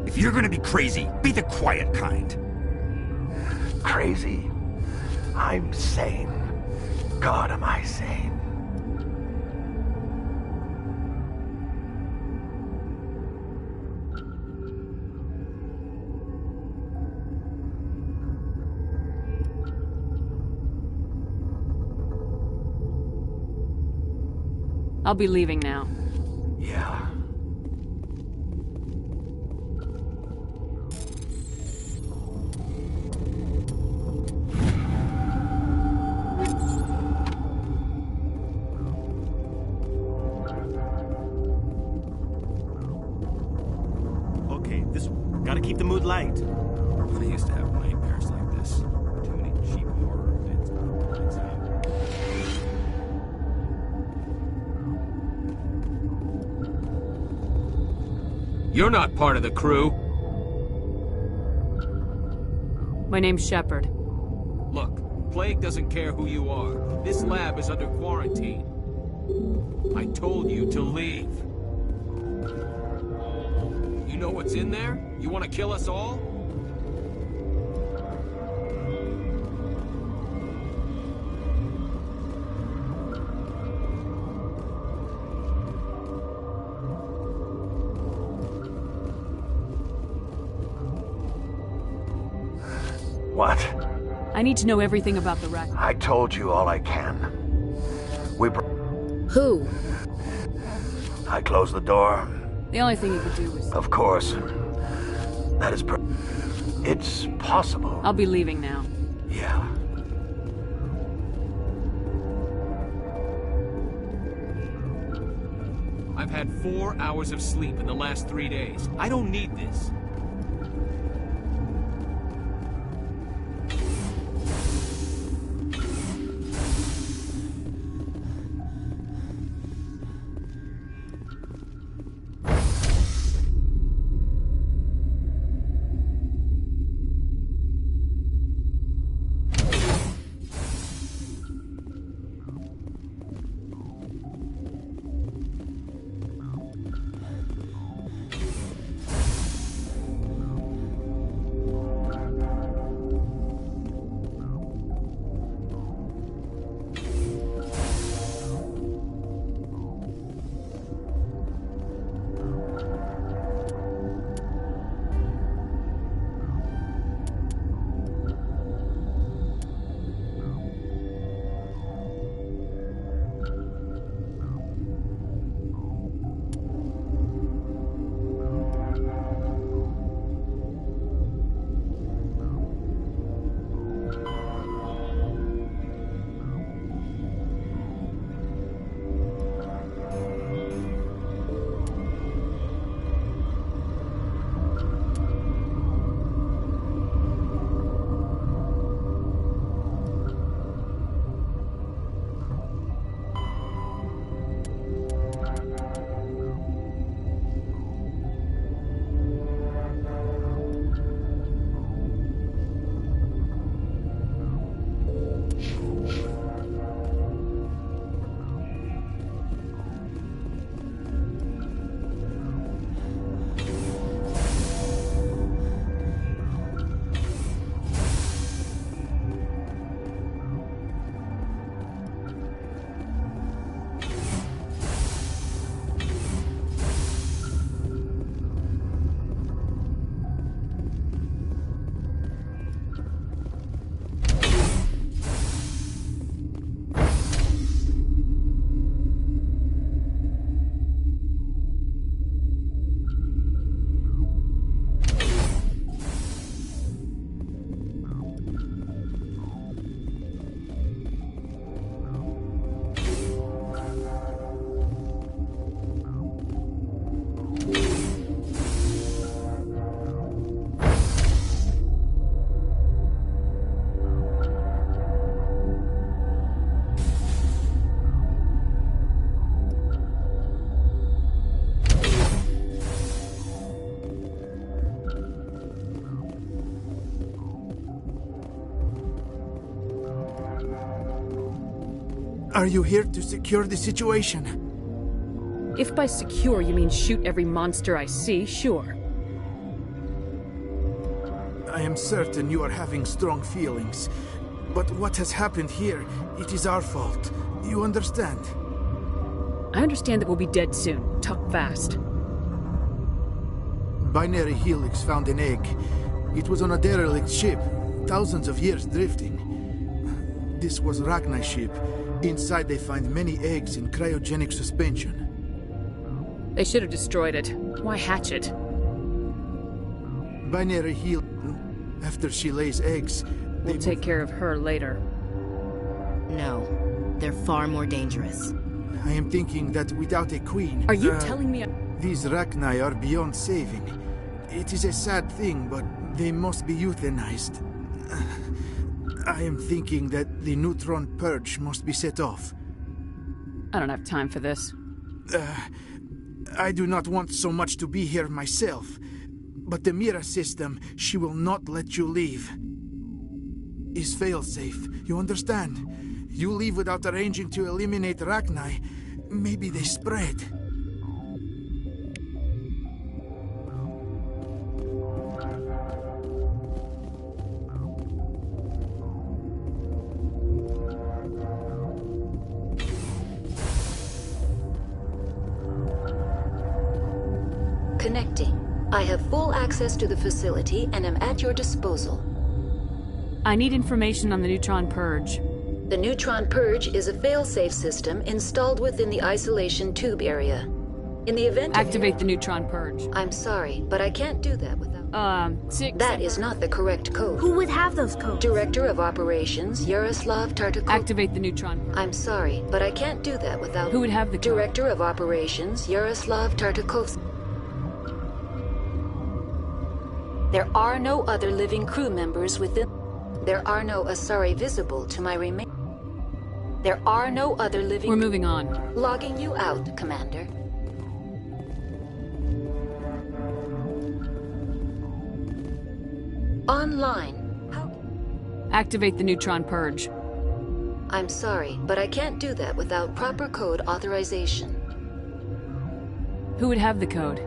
If you're gonna be crazy, be the quiet kind. Crazy? I'm sane. God, am I sane. I'll be leaving now. Yeah. Okay, this one. Gotta keep the mood light. I used to have nightmares like this. Too many cheap horror events. You're not part of the crew. My name's Shepard. Look, Plague doesn't care who you are. This lab is under quarantine. I told you to leave. You know what's in there? You want to kill us all? What? I need to know everything about the wreck. I told you all I can. Who? I closed the door. The only thing you could do was... Of course. That is It's possible. I'll be leaving now. Yeah. I've had 4 hours of sleep in the last 3 days. I don't need this. Are you here to secure the situation? If by secure you mean shoot every monster I see, sure. I am certain you are having strong feelings. But what has happened here, it is our fault. You understand? I understand that we'll be dead soon. Talk fast. Binary Helix found an egg. It was on a derelict ship, thousands of years drifting. This was Rachni's ship. Inside they find many eggs in cryogenic suspension. They should have destroyed it. Why hatch it? Binary Helix... After she lays eggs... We'll take care of her later. No. They're far more dangerous. I am thinking that without a queen... Are you telling me... These Rachni are beyond saving. It is a sad thing, but they must be euthanized. I am thinking that the neutron purge must be set off. I don't have time for this. I do not want so much to be here myself. But the Mira system, she will not let you leave. Is fail-safe, you understand? You leave without arranging to eliminate Rachni, maybe they spread. Connecting. I have full access to the facility and am at your disposal. I need information on the neutron purge. The neutron purge is a fail-safe system installed within the isolation tube area. In the event Activate the neutron purge. I'm sorry, but I can't do that without... That is not the correct code. Who would have those codes? Director of Operations, Yaroslav Tartakovsky. Activate the neutron purge. I'm sorry, but I can't do that without... Who would have the code? Director of Operations, Yaroslav Tartakovsky. There are no other living crew members within... There are no Asari visible to my remain... There are no other living... We're moving on. Logging you out, Commander. Online. How... Activate the neutron purge. I'm sorry, but I can't do that without proper code authorization. Who would have the code?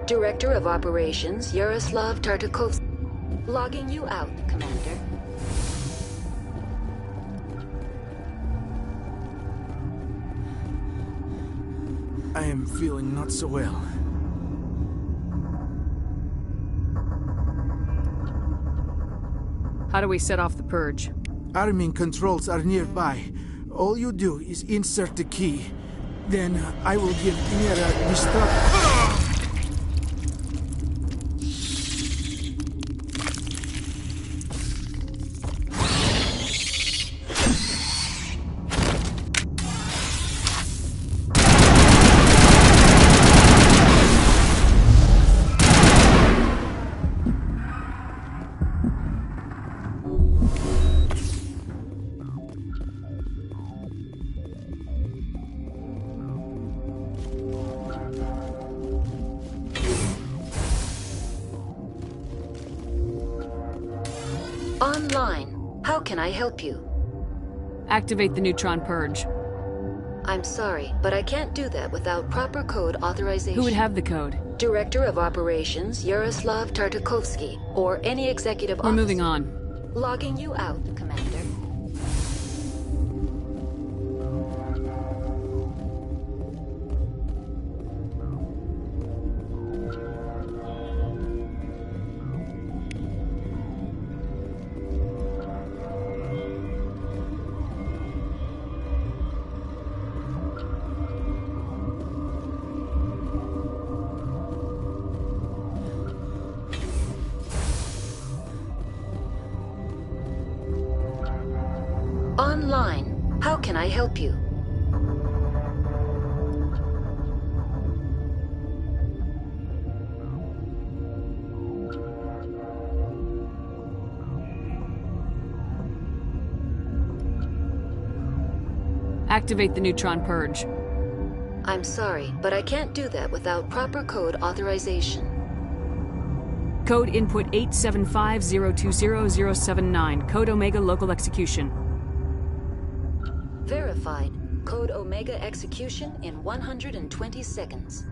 Director of Operations, Yaroslav Tartakovsky. Logging you out, Commander. I am feeling not so well. How do we set off the purge? Arming controls are nearby. All you do is insert the key. Then I will give Mira destruct... Online. How can I help you? Activate the neutron purge. I'm sorry, but I can't do that without proper code authorization. Who would have the code? Director of Operations, Yaroslav Tartakovsky, or any executive officer. We're moving on. Logging you out, Commander. Online. How can I help you? Activate the neutron purge. I'm sorry, but I can't do that without proper code authorization. Code input 875020079. Code Omega local execution. Verified. Code Omega execution in 120 seconds.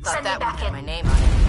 Thought that would get my name on it.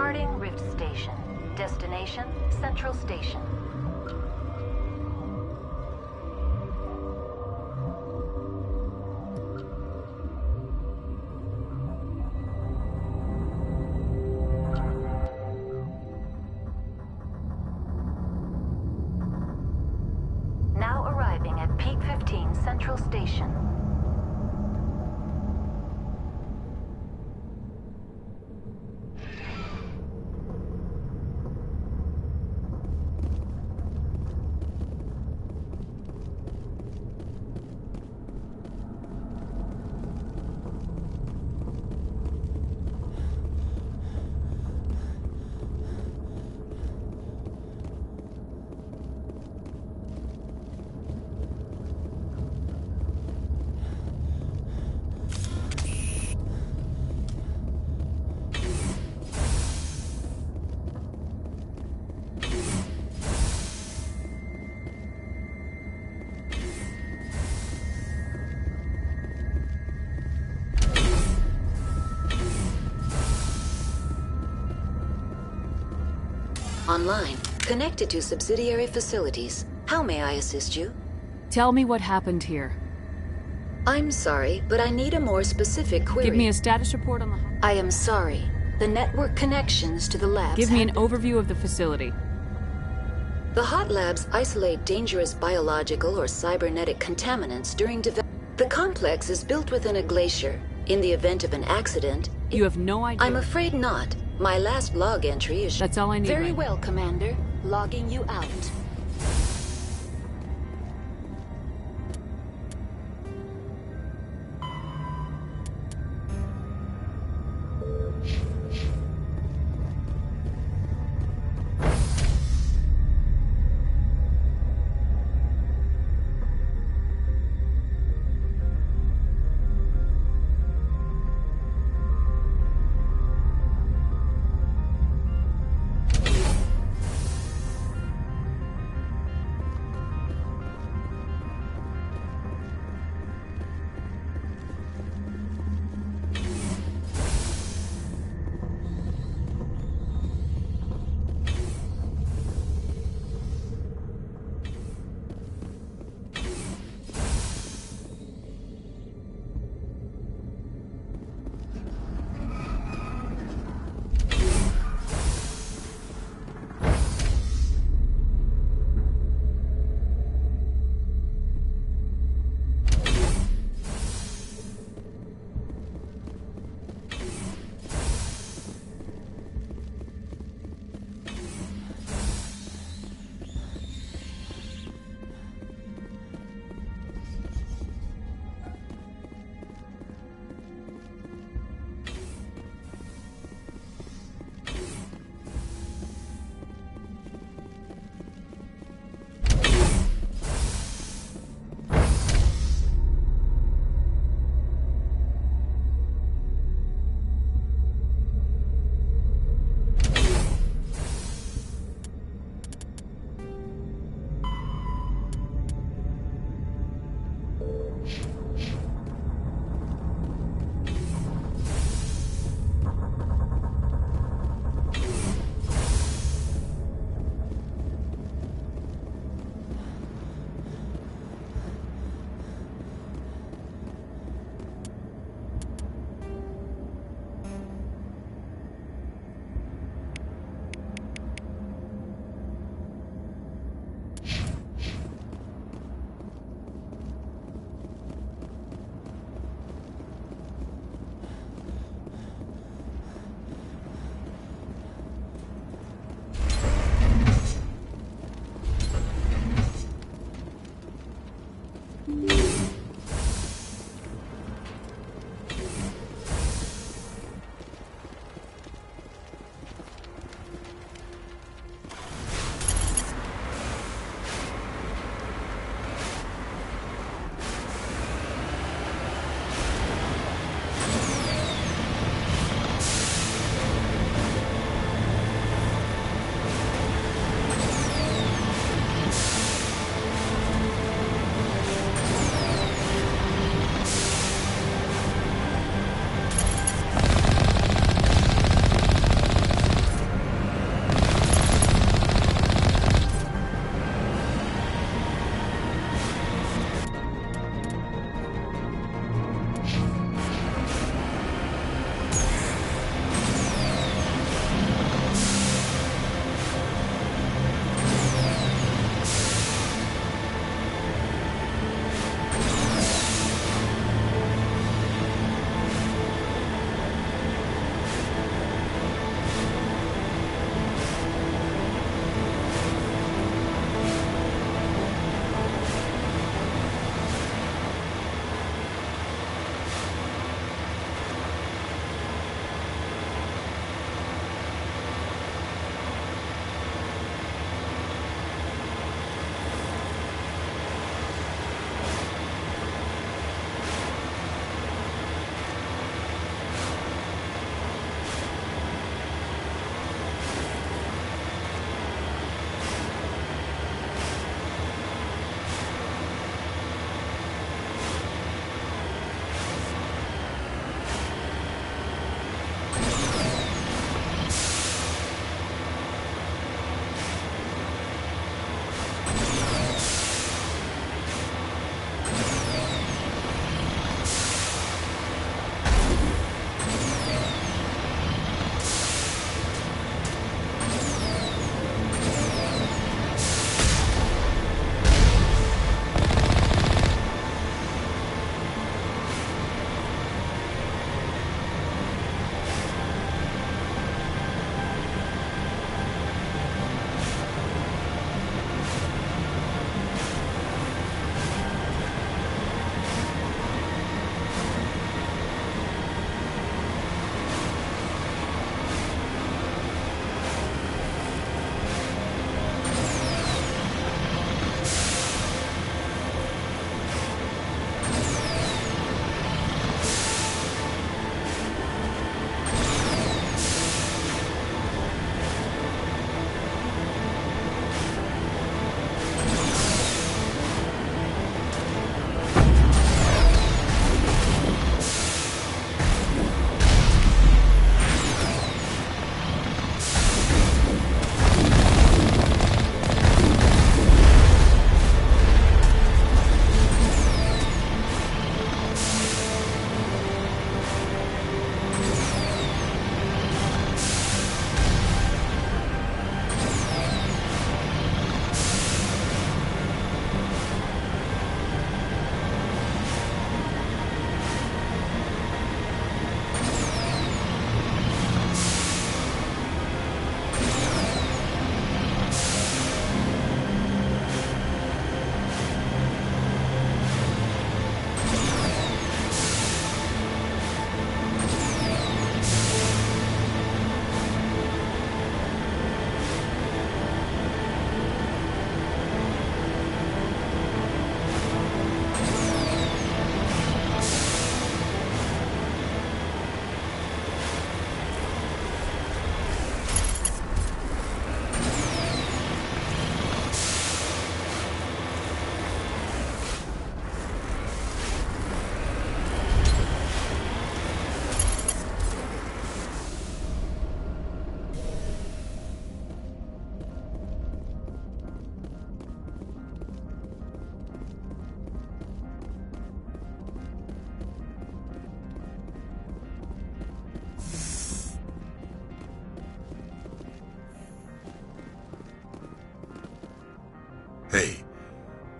Departing Rift Station. Destination, Central Station. Now arriving at Peak 15 Central Station. Online. Connected to subsidiary facilities. How may I assist you? Tell me what happened here. I'm sorry, but I need a more specific query. Give me a status report on the... I am sorry. The network connections to the labs... Give me an overview of the facility. The hot labs isolate dangerous biological or cybernetic contaminants during development. The complex is built within a glacier. In the event of an accident... You have no idea... I'm afraid not. My last log entry is... That's all I need. Very well, Commander. Logging you out.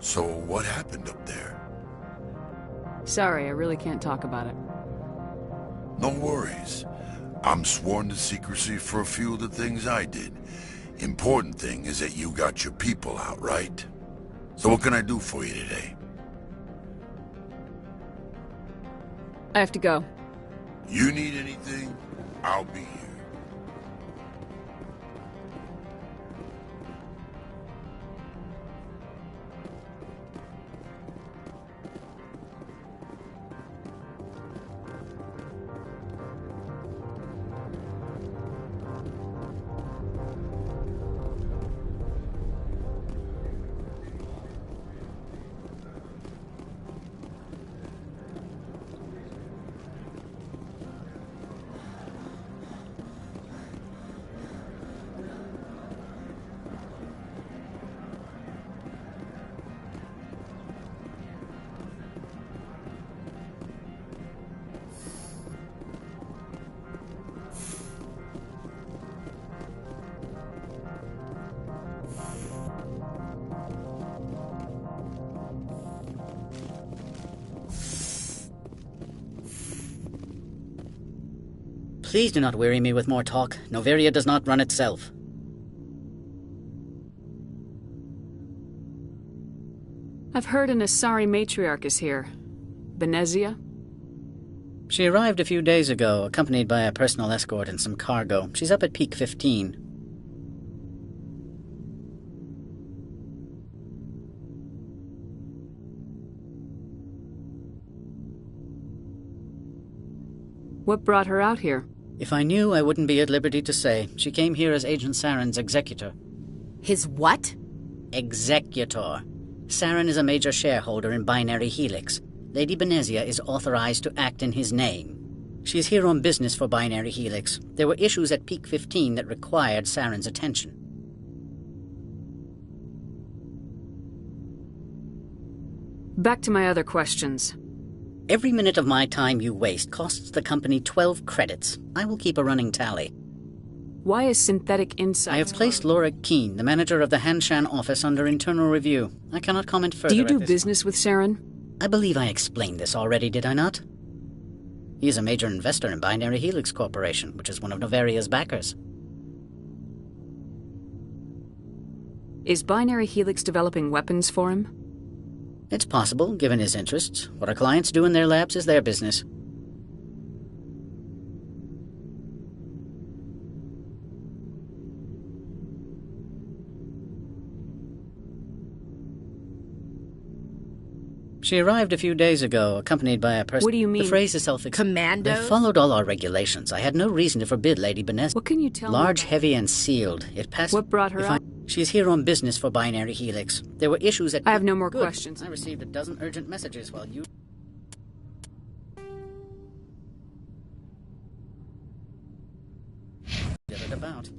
So what happened up there? Sorry, I really can't talk about it. No worries. I'm sworn to secrecy for a few of the things I did. Important thing is that you got your people out, right? So what can I do for you today? I have to go. You need anything, I'll be here. Please do not weary me with more talk. Noveria does not run itself. I've heard an Asari matriarch is here. Benezia? She arrived a few days ago, accompanied by a personal escort and some cargo. She's up at Peak 15. What brought her out here? If I knew, I wouldn't be at liberty to say. She came here as Agent Saren's executor. His what? Executor. Saren is a major shareholder in Binary Helix. Lady Benezia is authorized to act in his name. She's here on business for Binary Helix. There were issues at Peak 15 that required Saren's attention. Back to my other questions. Every minute of my time you waste costs the company 12 credits. I will keep a running tally. Why is Synthetic Insights... I have placed Laura Keene, the manager of the Hanshan office, under internal review. I cannot comment further. Do you do business with Saren? I believe I explained this already, did I not? He is a major investor in Binary Helix Corporation, which is one of Noveria's backers. Is Binary Helix developing weapons for him? It's possible, given his interests. What our clients do in their labs is their business. She arrived a few days ago, accompanied by a person... What do you mean? The phrase is Commandos? They followed all our regulations. I had no reason to forbid Lady Benezia. What can you tell me? Large, heavy, and sealed. It passed... What brought her out? She's here on business for Binary Helix. There were issues at... I have no more Good. questions. I received a dozen urgent messages while you... did it about.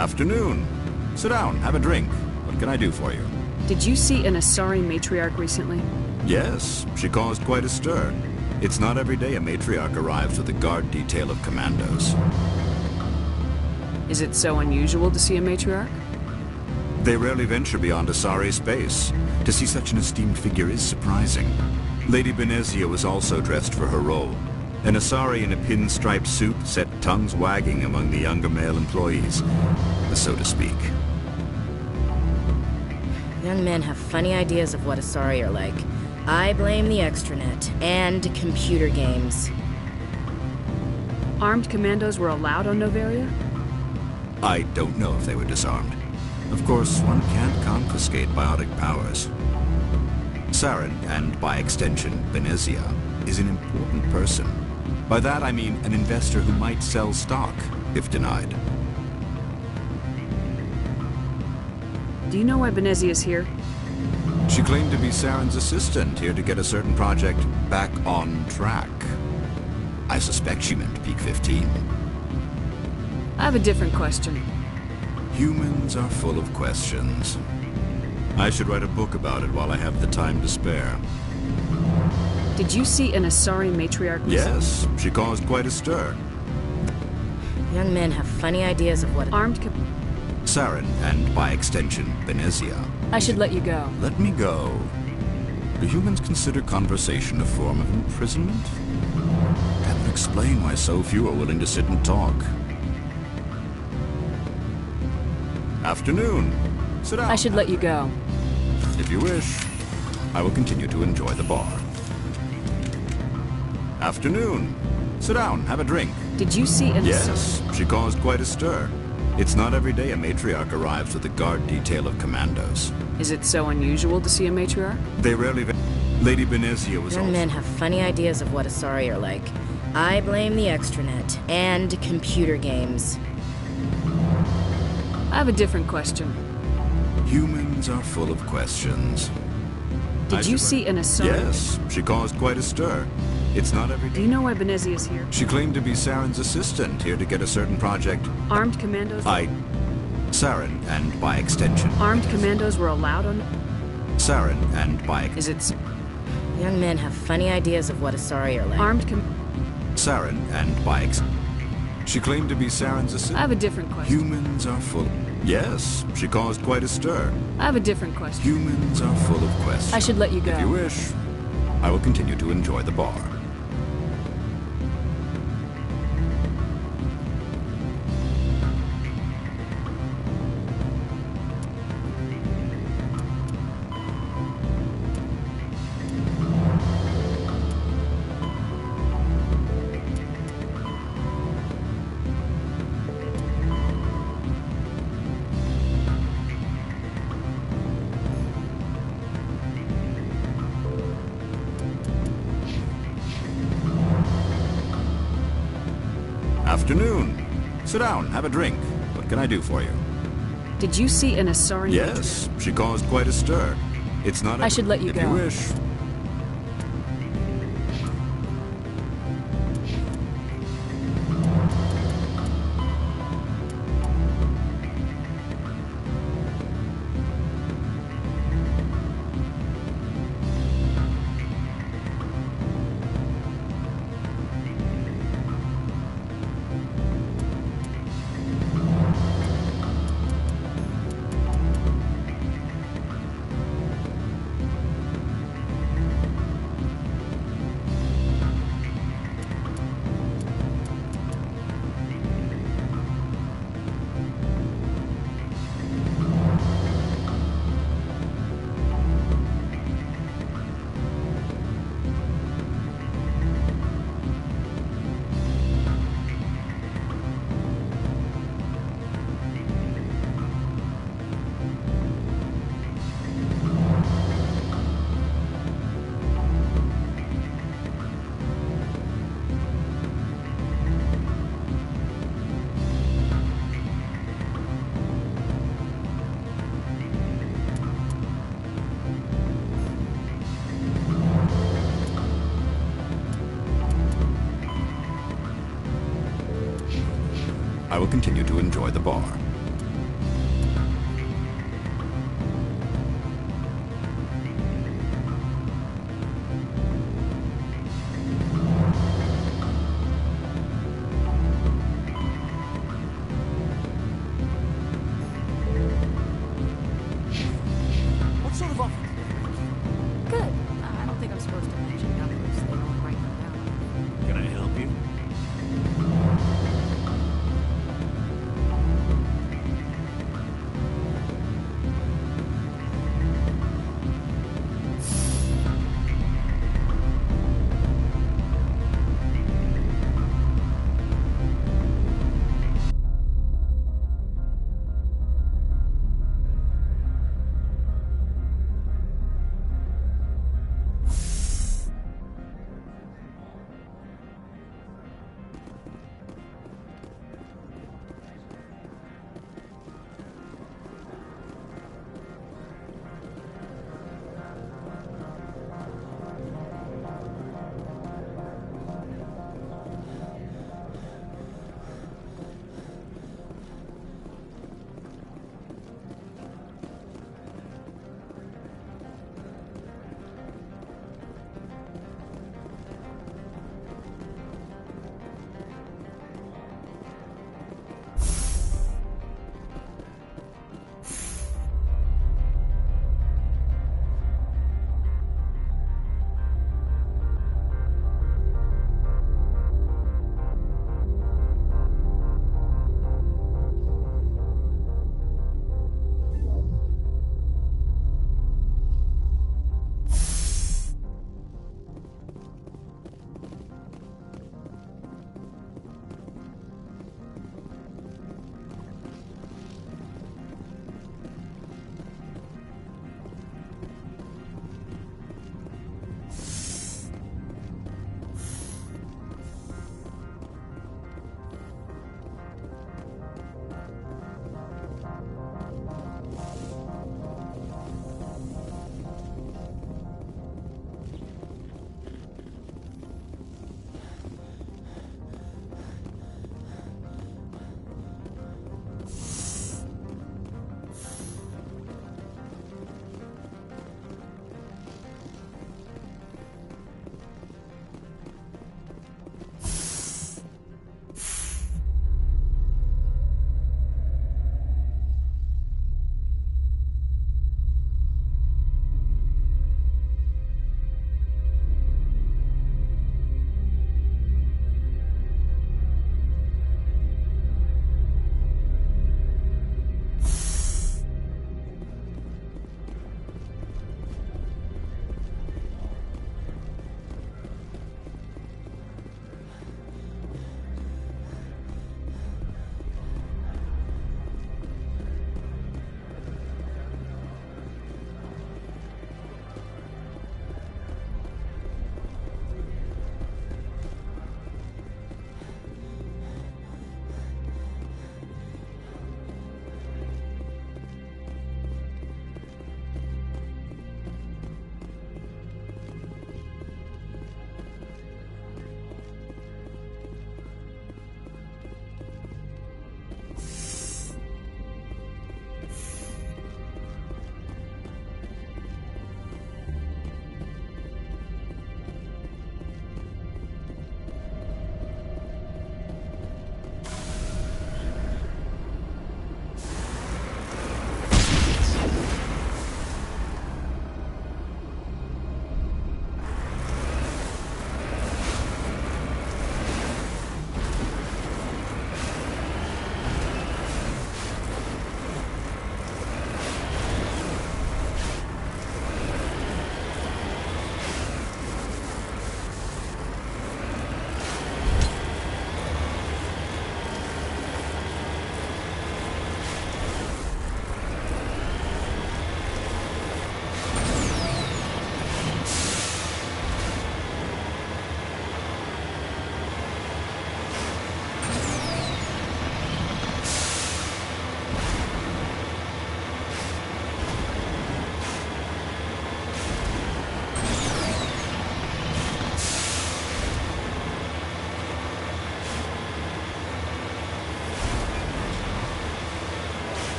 Afternoon. Sit down, have a drink. What can I do for you? Did you see an Asari matriarch recently? Yes, she caused quite a stir. It's not every day a matriarch arrives with a guard detail of commandos. Is it so unusual to see a matriarch? They rarely venture beyond Asari space. To see such an esteemed figure is surprising. Lady Benezia was also dressed for her role. An Asari in a pinstriped suit set tongues wagging among the younger male employees, so to speak. Young men have funny ideas of what Asari are like. I blame the extranet and computer games. Armed commandos were allowed on Noveria? I don't know if they were disarmed. Of course, one can't confiscate biotic powers. Saren, and by extension, Benezia, is an important person. By that I mean an investor who might sell stock, if denied. Do you know why Benezia is here? She claimed to be Saren's assistant, here to get a certain project back on track. I suspect she meant Peak 15. I have a different question. Humans are full of questions. I should write a book about it while I have the time to spare. Did you see an Asari matriarch recently? Yes, she caused quite a stir. Young men have funny ideas of what armed Saren, and by extension, Benezia. I should let you go. Let me go. Do humans consider conversation a form of imprisonment? That would explain why so few are willing to sit and talk. Afternoon. Sit down. I should let you go. If you wish, I will continue to enjoy the bar. Afternoon. Sit down, have a drink. Did you see an Yes, she caused quite a stir. It's not every day a matriarch arrives with a guard detail of commandos. Is it so unusual to see a matriarch? They rarely... Lady Benezia was Young men have funny ideas of what Asari are like. I blame the extranet and computer games. I have a different question. Humans are full of questions. Did you see an Asari? Yes, she caused quite a stir. It's not every day. Do you know why Benezia is here? She claimed to be Saren's assistant, here to get a certain project. Armed commandos? Saren, and by extension. Armed commandos were allowed on... Saren, and by... Is it... Young men have funny ideas of what Asari are like. Armed Saren, and by... She claimed to be Saren's assistant. I have a different question. Humans are full... Yes, she caused quite a stir. I have a different question. Humans are full of questions. I should let you go. If you wish, I will continue to enjoy the bar. Afternoon. Sit down, have a drink. What can I do for you? Did you see an Asari? Yes, she caused quite a stir. It's not... I should let you go. If you wish. I will continue to enjoy the bar.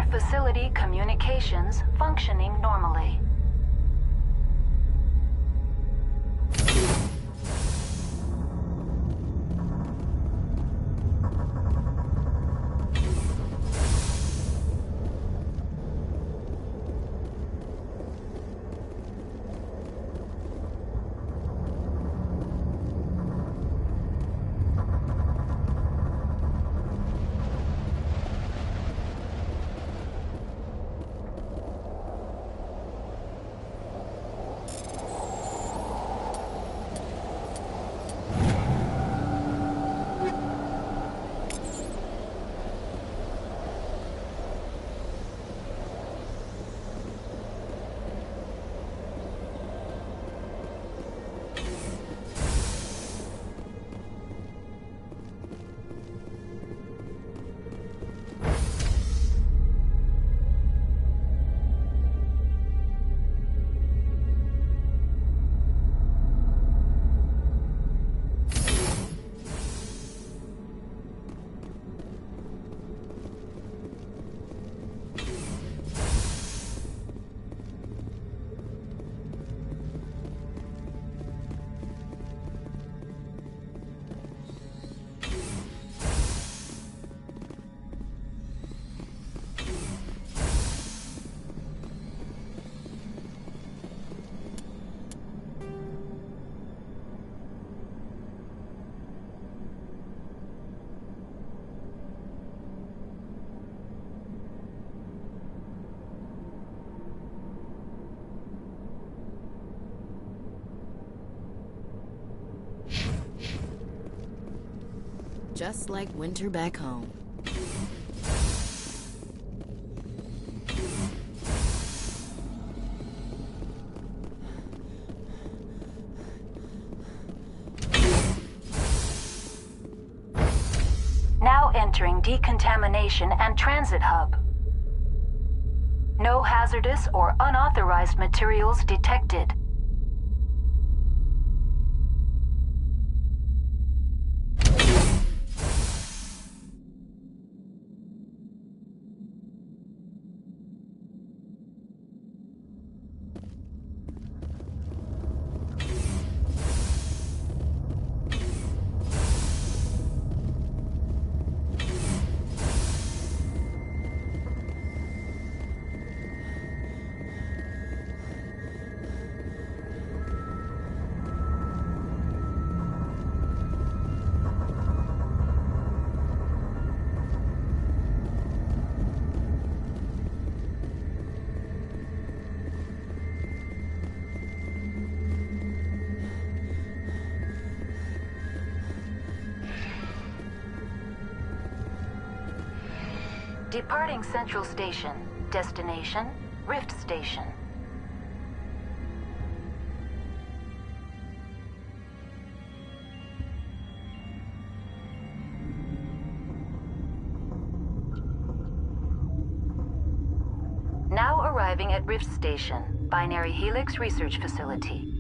Facility communications functioning normally. Just like winter back home. Now entering decontamination and transit hub. No hazardous or unauthorized materials detected. Departing Central Station. Destination, Rift Station. Now arriving at Rift Station, Binary Helix Research Facility.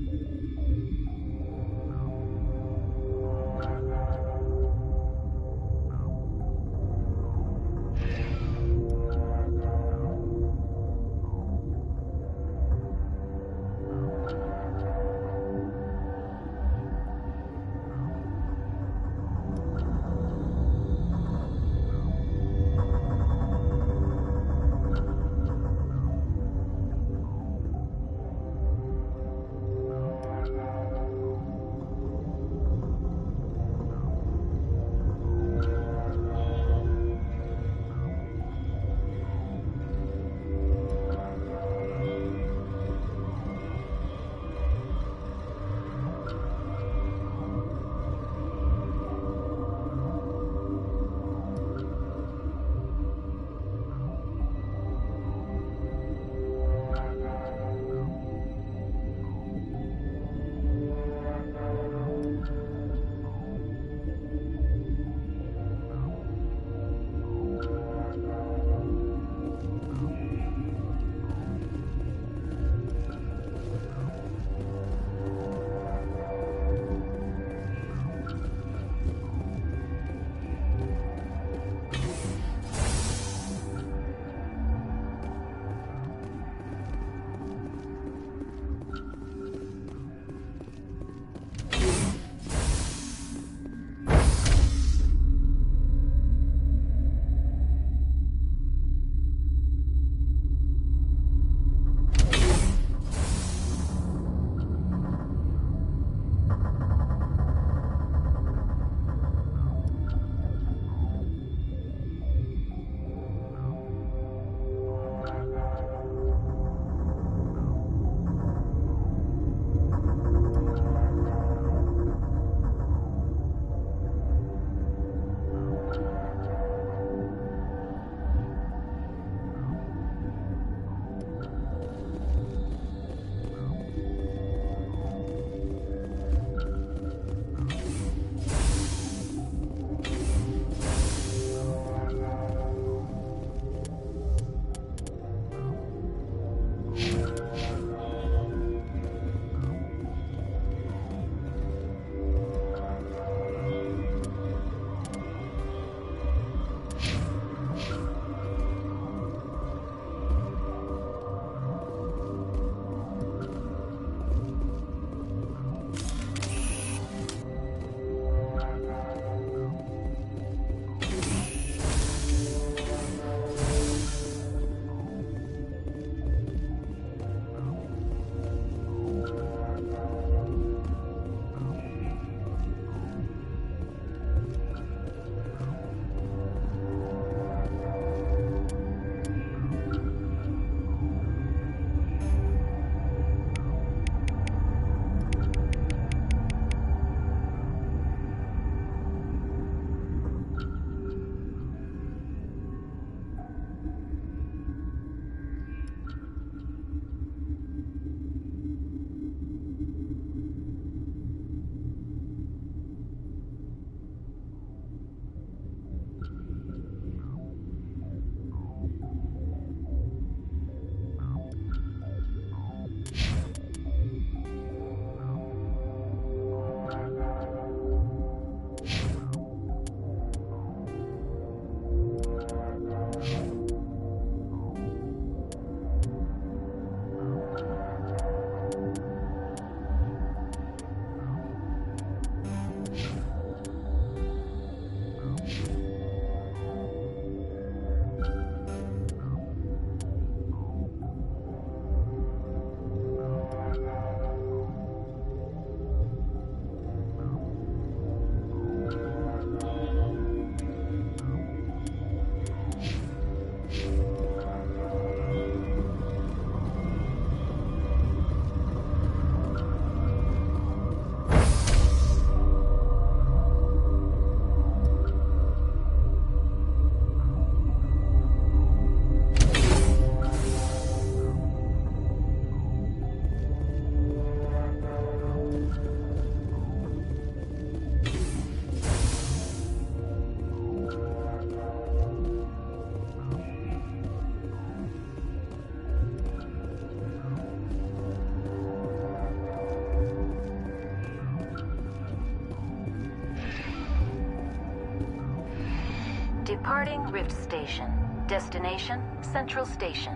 Departing Rift Station. Destination, Central Station.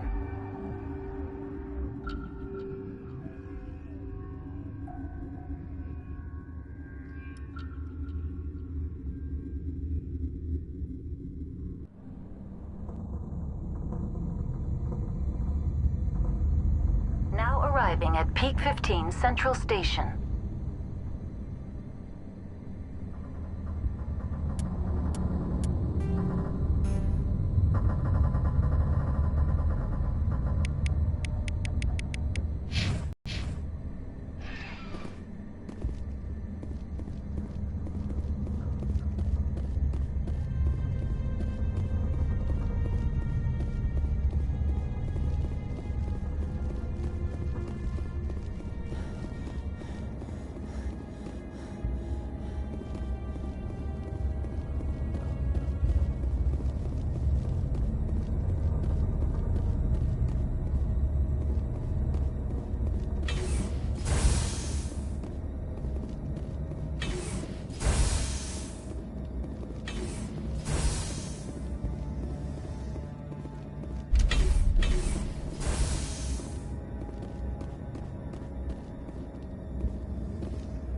Now arriving at Peak 15 Central Station.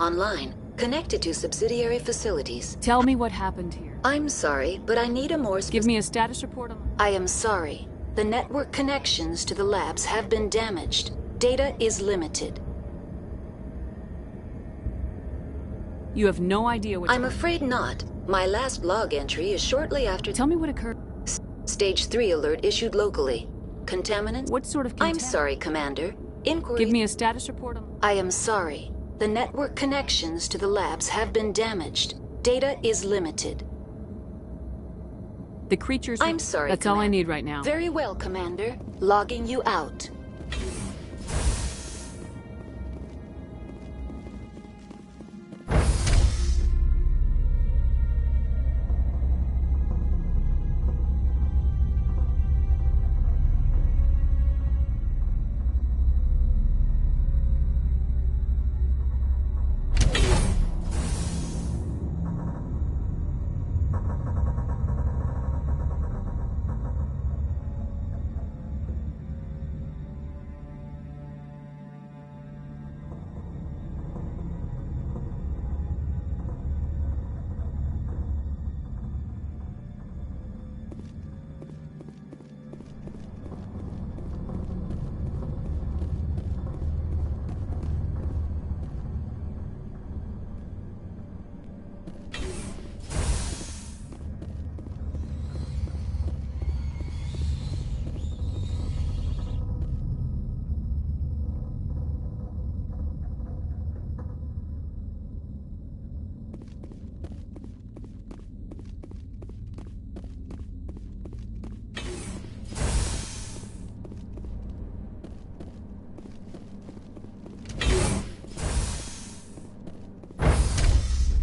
Online, connected to subsidiary facilities. Tell me what happened here. I'm sorry, but I need a more Give me a status report on... I am sorry. The network connections to the labs have been damaged. Data is limited. You have no idea what... I'm afraid not. My last log entry is shortly after... Tell me what occurred. Stage 3 alert issued locally. Contaminants? What sort of I'm sorry, Commander. Inquiry... Give me a status report on... I am sorry. The network connections to the labs have been damaged. Data is limited. The creatures... I'm sorry, That's all I need right now. Very well, Commander. Logging you out.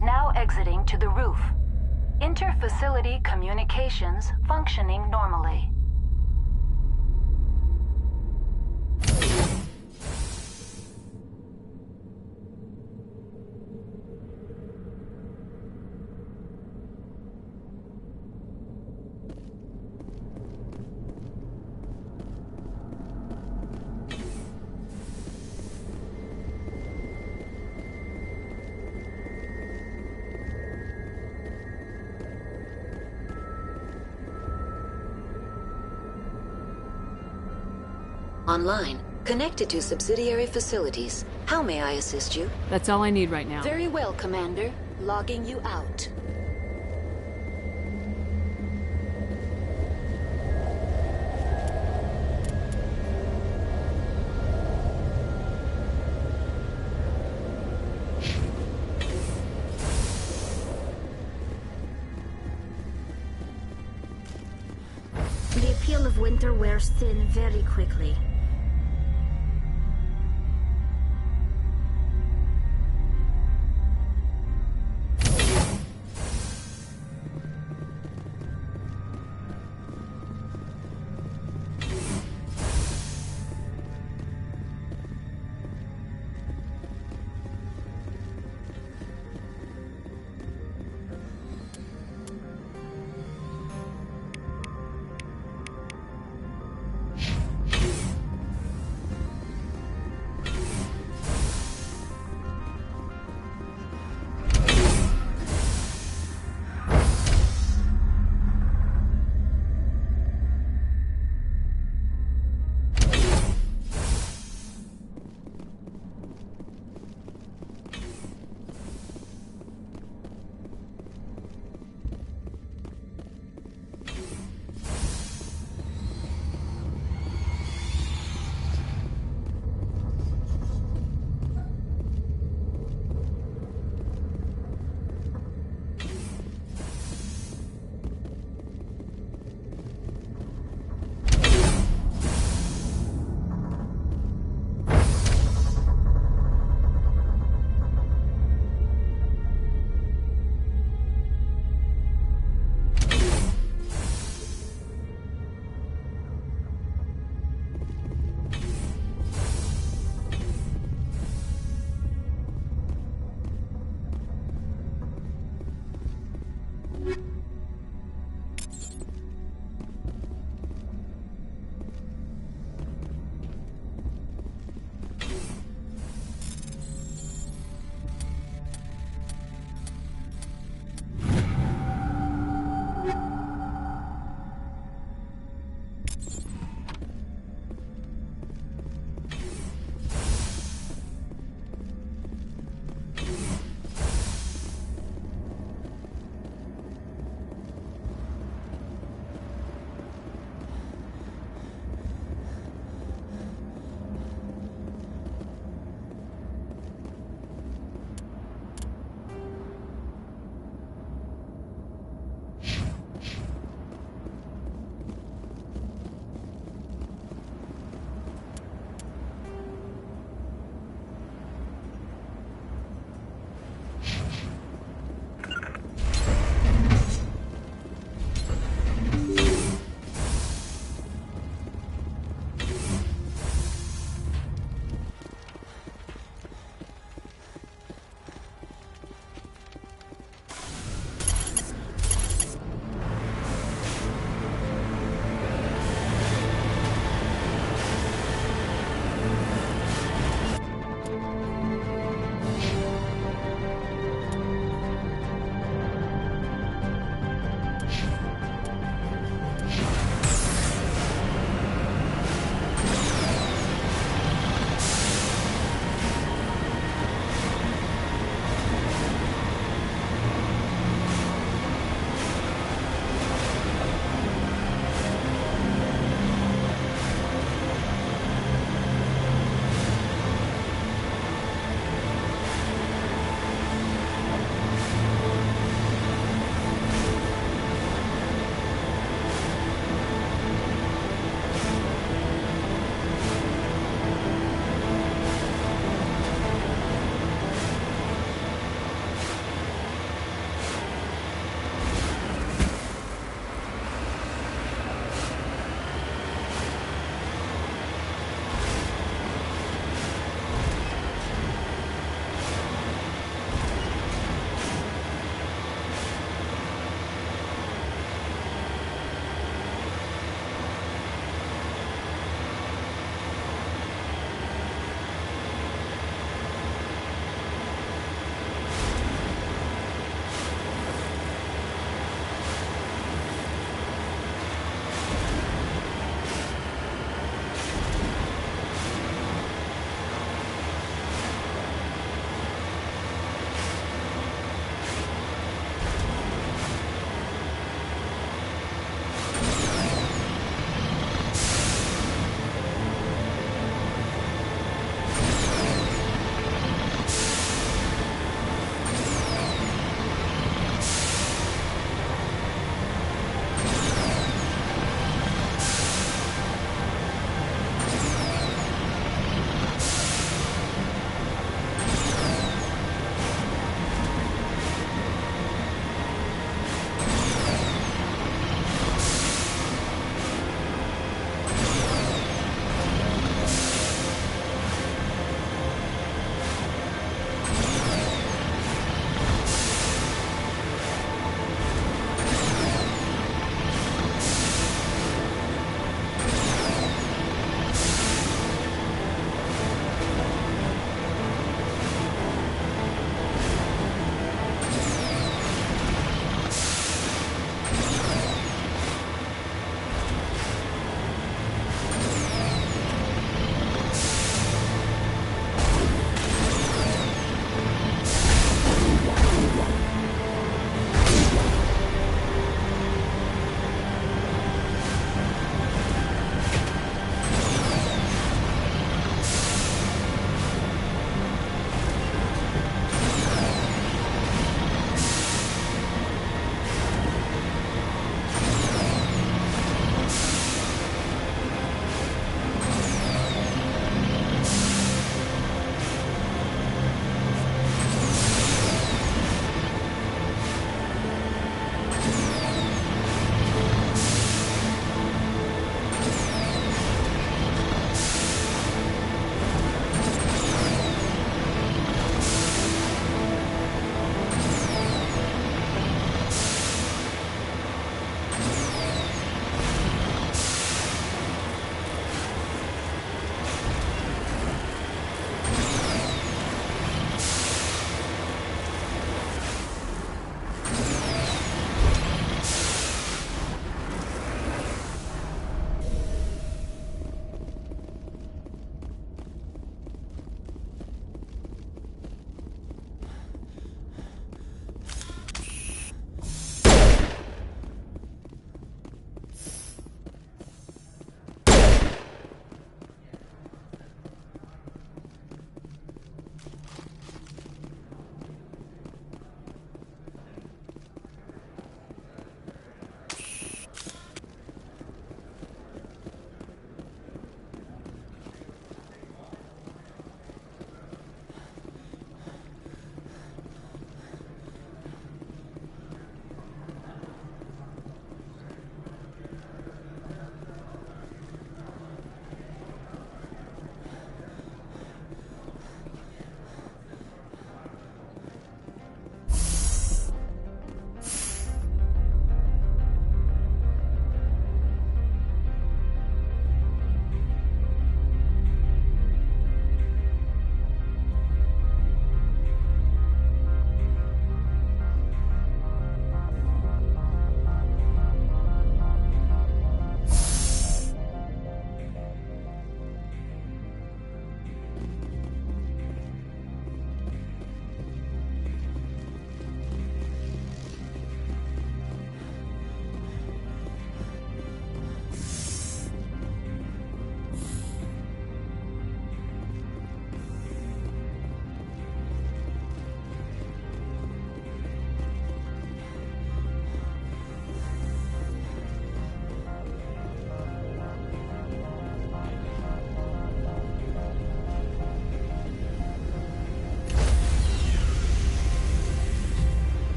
Now exiting to the roof. Inter-facility communications functioning normally. Online, connected to subsidiary facilities. How may I assist you? That's all I need right now. Very well, Commander. Logging you out. The appeal of winter wears thin very quickly.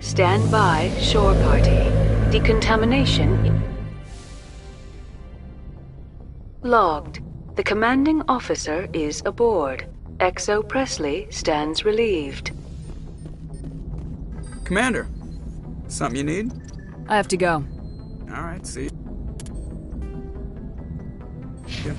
Stand by, shore party. Decontamination logged. The commanding officer is aboard. XO Presley stands relieved. Commander, something you need? I have to go. All right, see you. Yeah.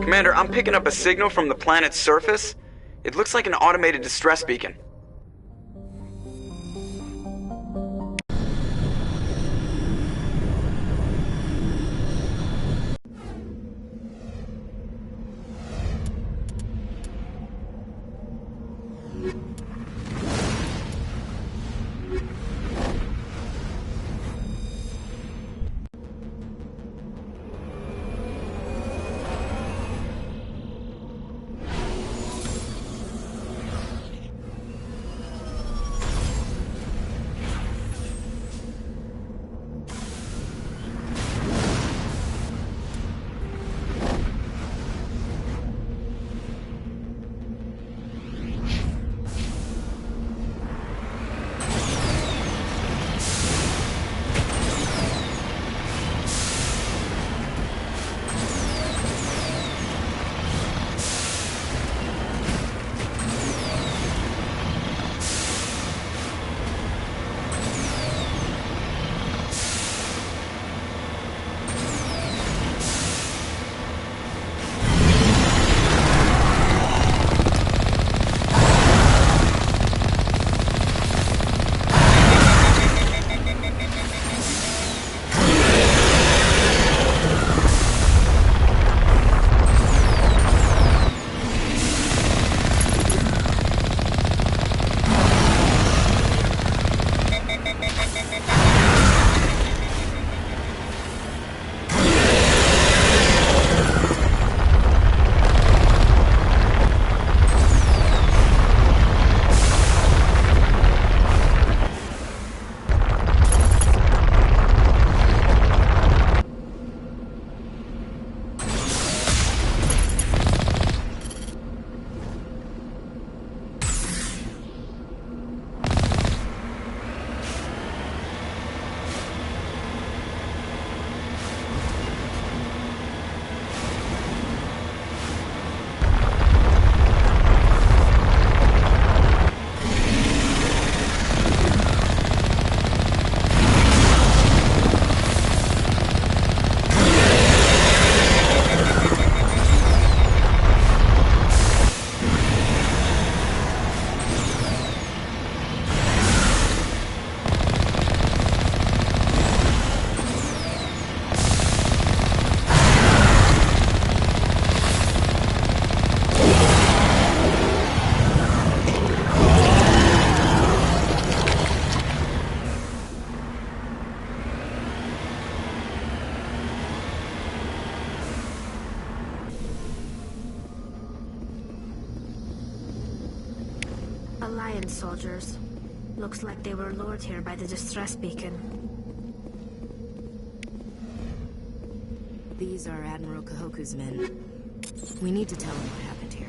Commander, I'm picking up a signal from the planet's surface. It looks like an automated distress beacon. Alliance soldiers. Looks like they were lured here by the distress beacon. These are Admiral Kahoku's men. We need to tell him what happened here.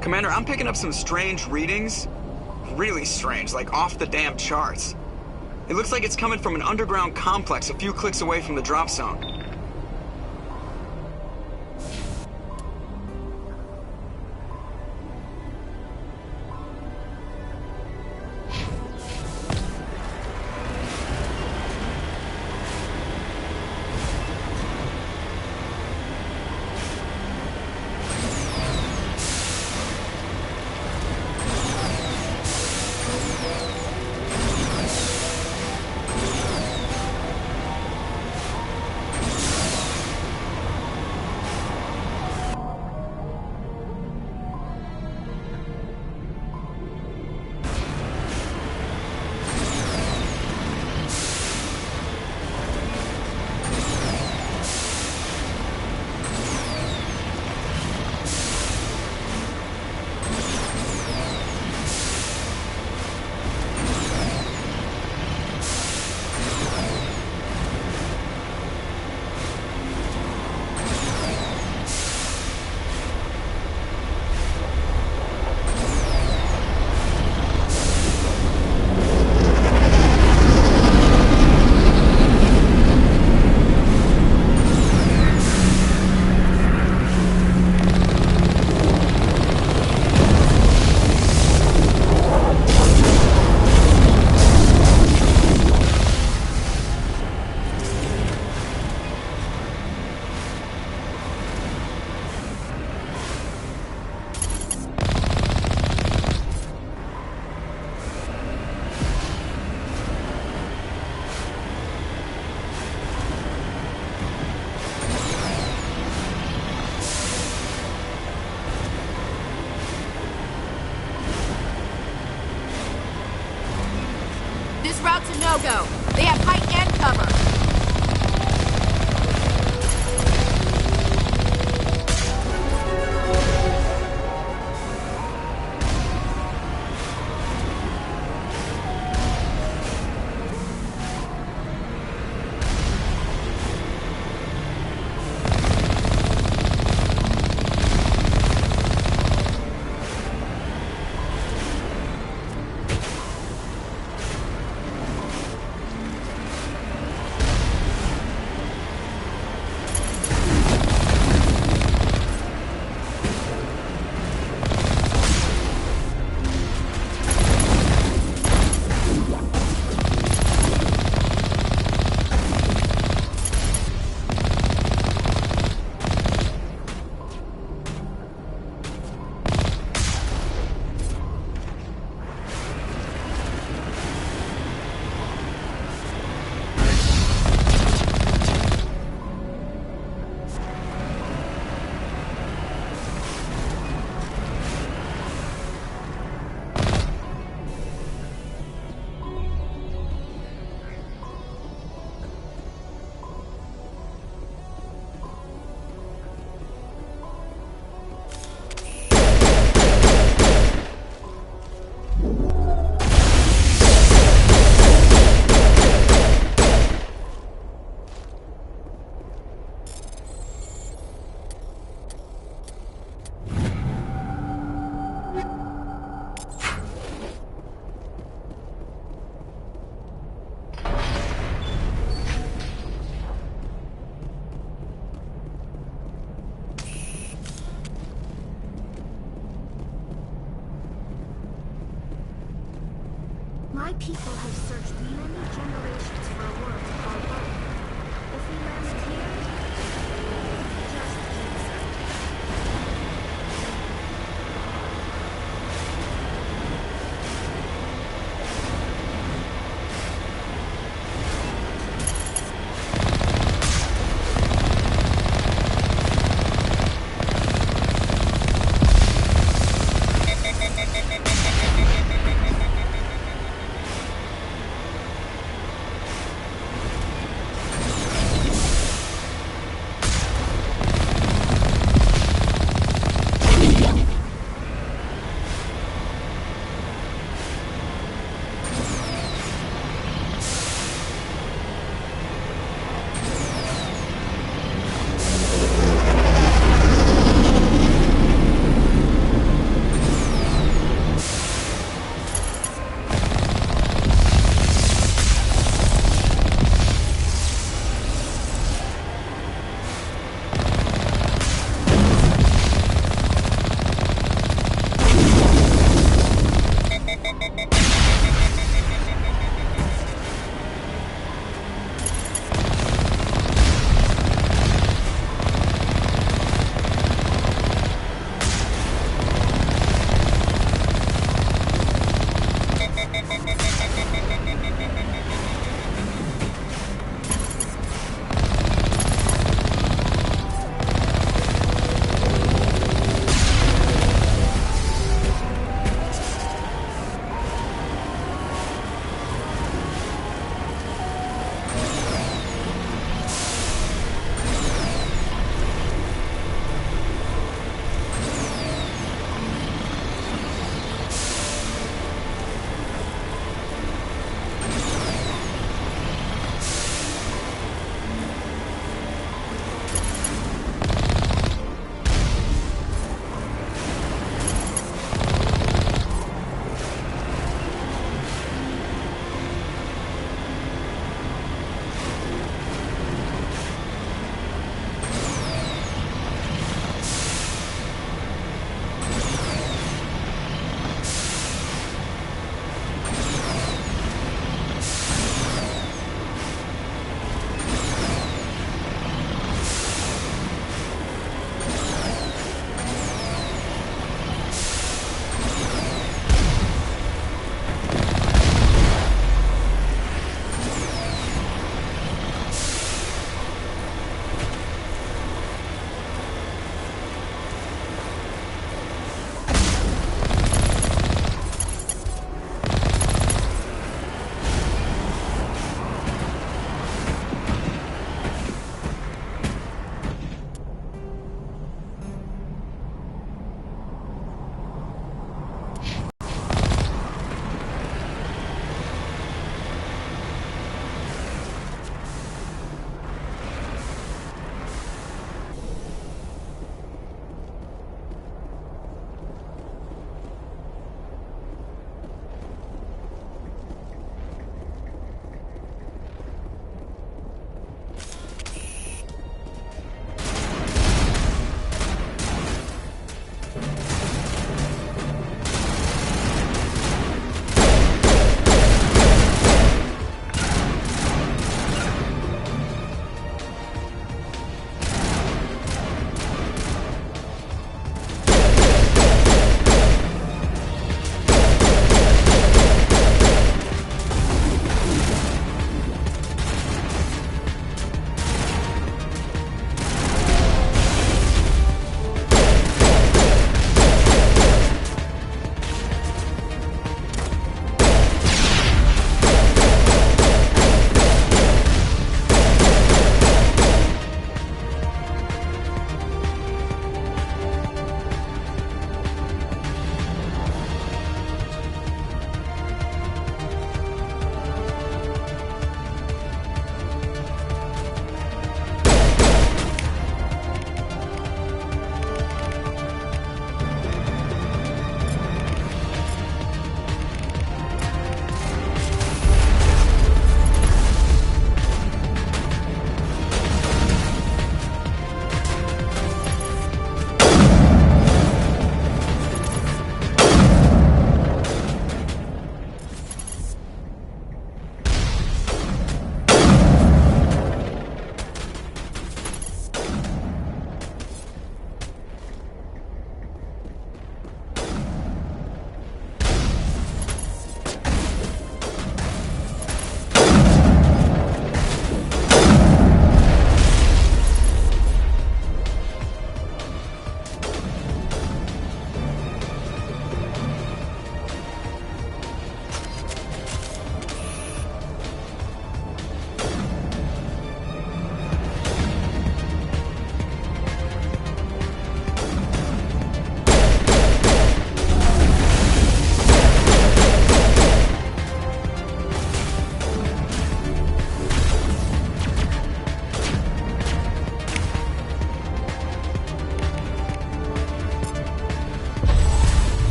Commander, I'm picking up some strange readings. Really strange, like off the damn charts. It looks like it's coming from an underground complex a few clicks away from the drop zone. Route's a no-go. They have height and cover. My people have searched many generations for a world to call home. If we landed here, just keep searching.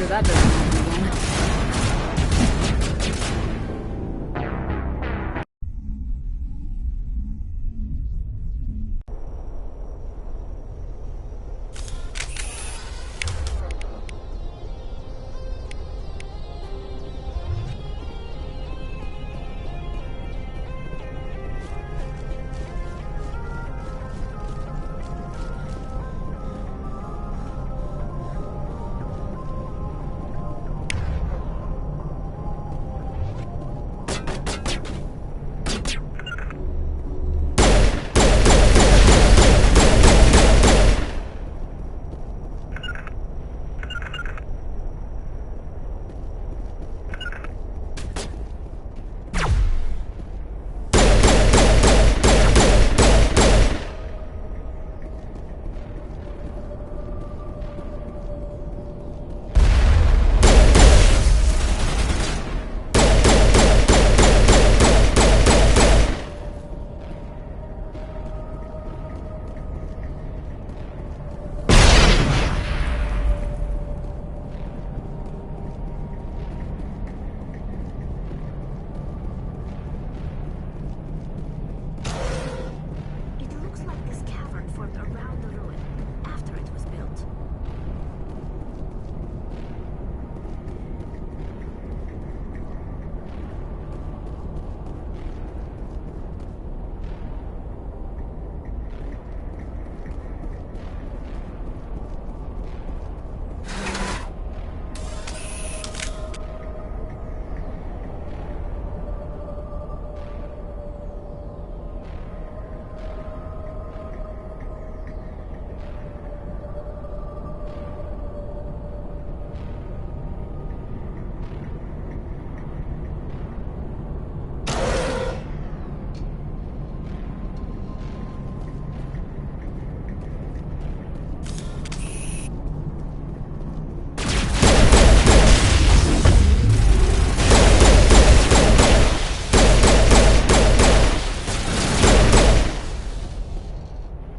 that doesn't happen again.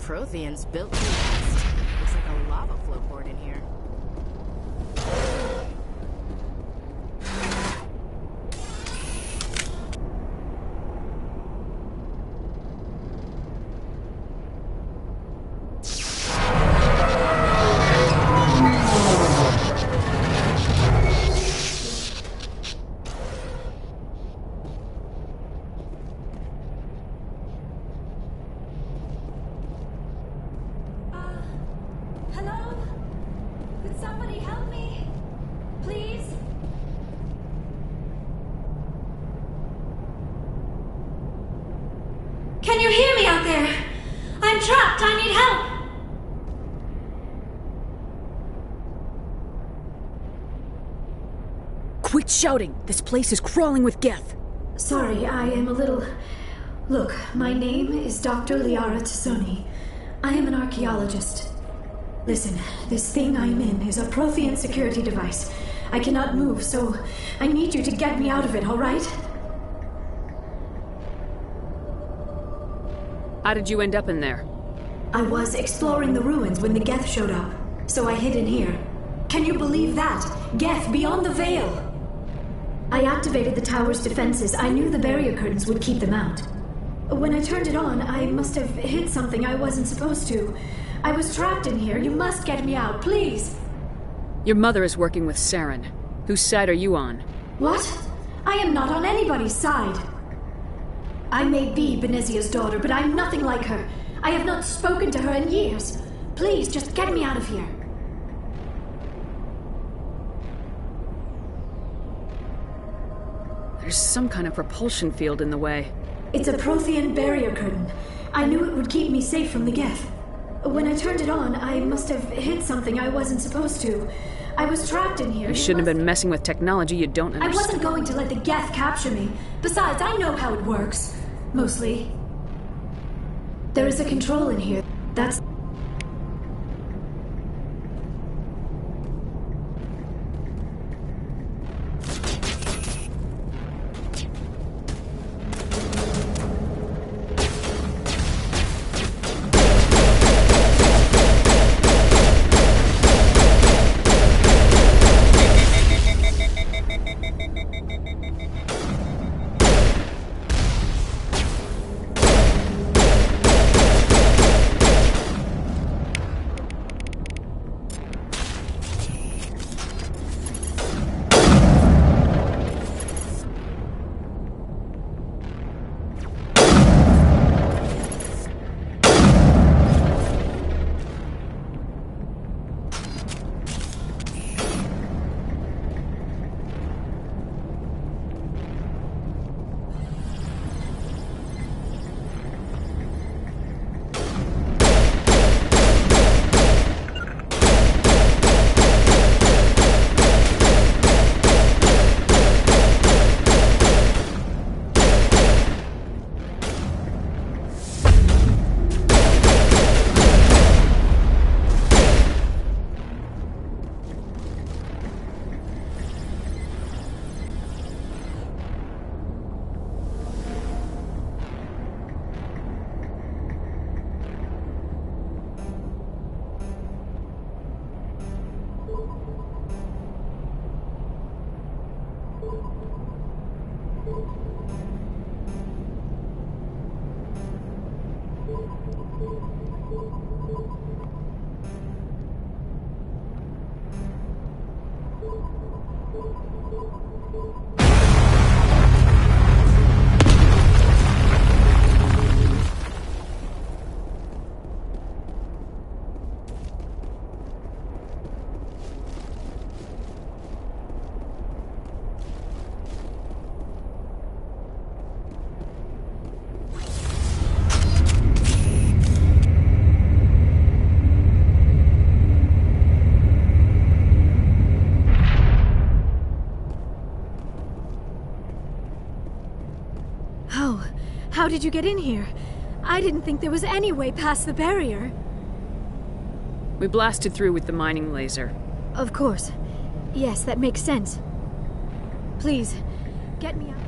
Protheans built too fast. Looks like a lava flow port in here. Hello? Could somebody help me? Please? Can you hear me out there? I'm trapped. I need help. Quit shouting! This place is crawling with Geth. Sorry, I am a little... Look, my name is Dr. Liara Tassoni. I am an archaeologist. Listen, this thing I'm in is a Prothean security device. I cannot move, so I need you to get me out of it, all right? How did you end up in there? I was exploring the ruins when the Geth showed up, so I hid in here. Can you believe that? Geth beyond the veil! I activated the tower's defenses. I knew the barrier curtains would keep them out. When I turned it on, I must have hit something I wasn't supposed to. I was trapped in here. You must get me out, please! Your mother is working with Saren. Whose side are you on? What? I am not on anybody's side. I may be Benezia's daughter, but I'm nothing like her. I have not spoken to her in years. Please, just get me out of here. There's some kind of propulsion field in the way. It's a Prothean barrier curtain. I knew it would keep me safe from the Geth. When I turned it on, I must have hit something I wasn't supposed to. I was trapped in here. You shouldn't have been messing with technology you don't understand. I wasn't going to let the Geth capture me. Besides, I know how it works. Mostly. There is a control in here. That's... How did you get in here? I didn't think there was any way past the barrier. We blasted through with the mining laser. Of course. Yes, that makes sense. Please, get me out.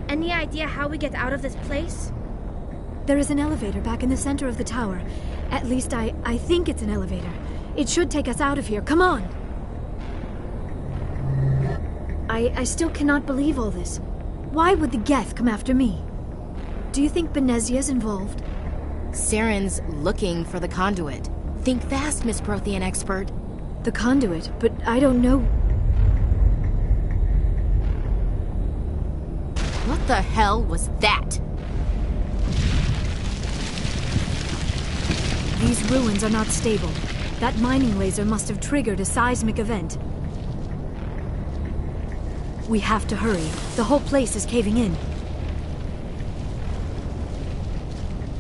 Any idea how we get out of this place? There is an elevator back in the center of the tower. At least I think it's an elevator. It should take us out of here. Come on! I still cannot believe all this. Why would the Geth come after me? Do you think Benezia's involved? Saren's looking for the conduit. Think fast, Miss Prothean expert. The conduit? But I don't know... What the hell was that? These ruins are not stable. That mining laser must have triggered a seismic event. We have to hurry. The whole place is caving in.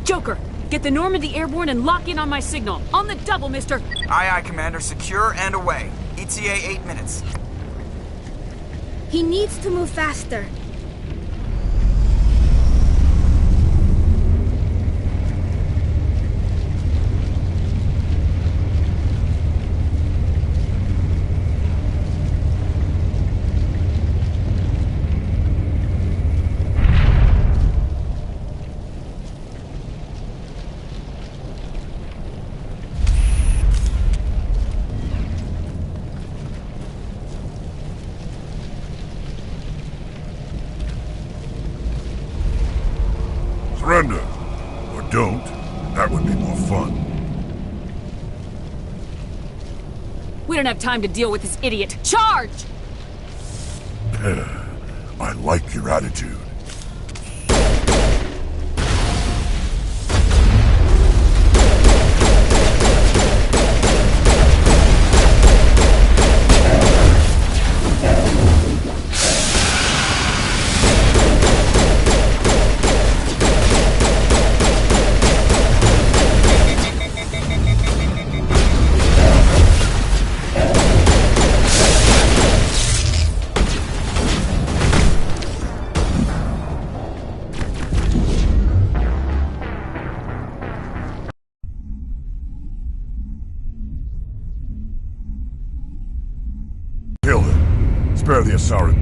Joker, get the Normandy airborne and lock in on my signal. On the double, mister! Aye, aye, Commander. Secure and away. ETA 8 minutes. He needs to move faster. Surrender. Or don't. That would be more fun. We don't have time to deal with this idiot. Charge! I like your attitude. Kill him. Spare the Asari.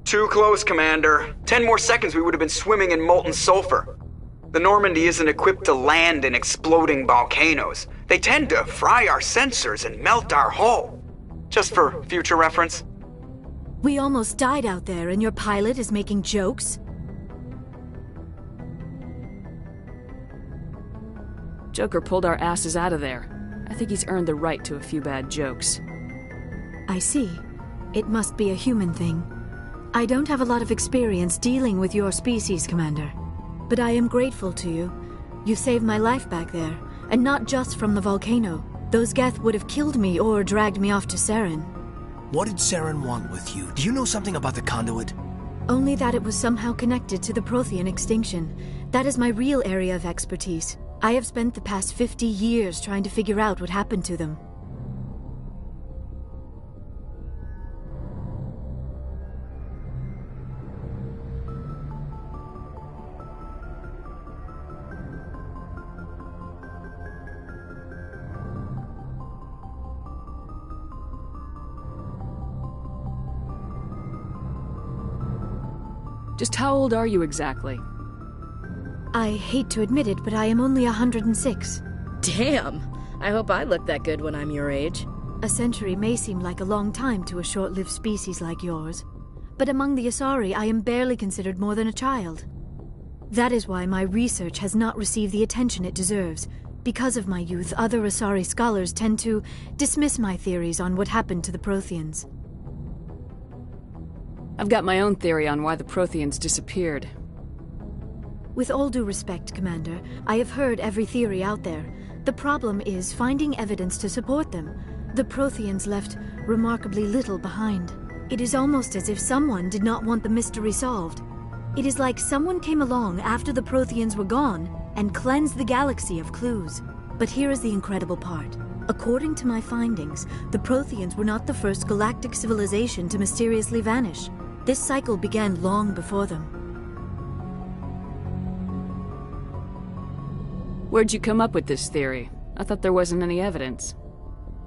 Too close, Commander. 10 more seconds we would have been swimming in molten sulfur. The Normandy isn't equipped to land in exploding volcanoes. They tend to fry our sensors and melt our hull. Just for future reference. We almost died out there and your pilot is making jokes? Joker pulled our asses out of there. I think he's earned the right to a few bad jokes. I see. It must be a human thing. I don't have a lot of experience dealing with your species, Commander. But I am grateful to you. You saved my life back there, and not just from the volcano. Those Geth would have killed me or dragged me off to Saren. What did Saren want with you? Do you know something about the conduit? Only that it was somehow connected to the Prothean extinction. That is my real area of expertise. I have spent the past 50 years trying to figure out what happened to them. Just how old are you exactly? I hate to admit it, but I am only 106. Damn! I hope I look that good when I'm your age. A century may seem like a long time to a short-lived species like yours, but among the Asari I am barely considered more than a child. That is why my research has not received the attention it deserves. Because of my youth, other Asari scholars tend to dismiss my theories on what happened to the Protheans. I've got my own theory on why the Protheans disappeared. With all due respect, Commander, I have heard every theory out there. The problem is finding evidence to support them. The Protheans left remarkably little behind. It is almost as if someone did not want the mystery solved. It is like someone came along after the Protheans were gone and cleansed the galaxy of clues. But here is the incredible part. According to my findings, the Protheans were not the first galactic civilization to mysteriously vanish. This cycle began long before them. Where'd you come up with this theory? I thought there wasn't any evidence.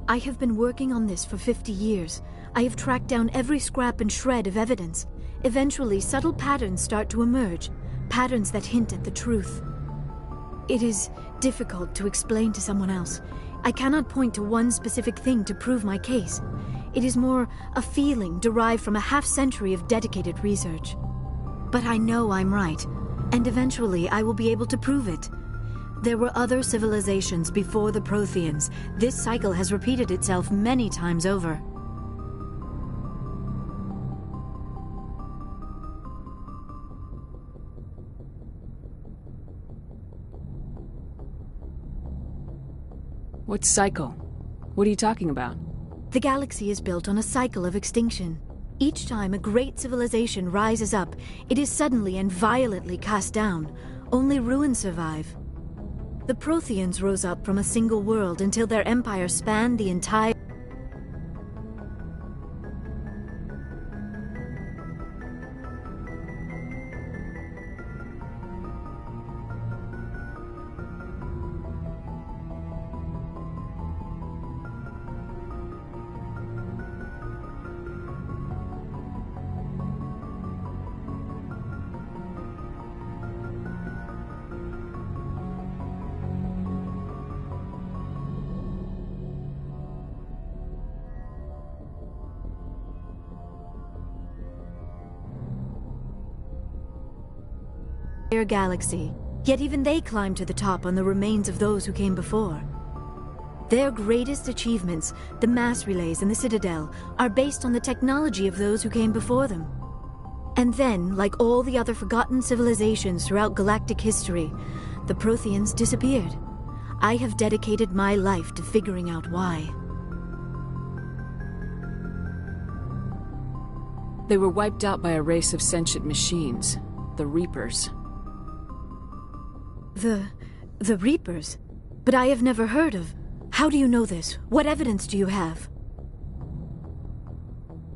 I have been working on this for 50 years. I have tracked down every scrap and shred of evidence. Eventually, subtle patterns start to emerge, patterns that hint at the truth. It is difficult to explain to someone else. I cannot point to one specific thing to prove my case. It is more a feeling derived from a half-century of dedicated research. But I know I'm right, and eventually I will be able to prove it. There were other civilizations before the Protheans. This cycle has repeated itself many times over. What cycle? What are you talking about? The galaxy is built on a cycle of extinction. Each time a great civilization rises up, it is suddenly and violently cast down. Only ruins survive. The Protheans rose up from a single world until their empire spanned the entire... galaxy. Yet even they climbed to the top on the remains of those who came before. Their greatest achievements, the mass relays and the Citadel, are based on the technology of those who came before them. And then, like all the other forgotten civilizations throughout galactic history, the Protheans disappeared. I have dedicated my life to figuring out why. They were wiped out by a race of sentient machines, the Reapers. The Reapers? But I have never heard of. How do you know this? What evidence do you have?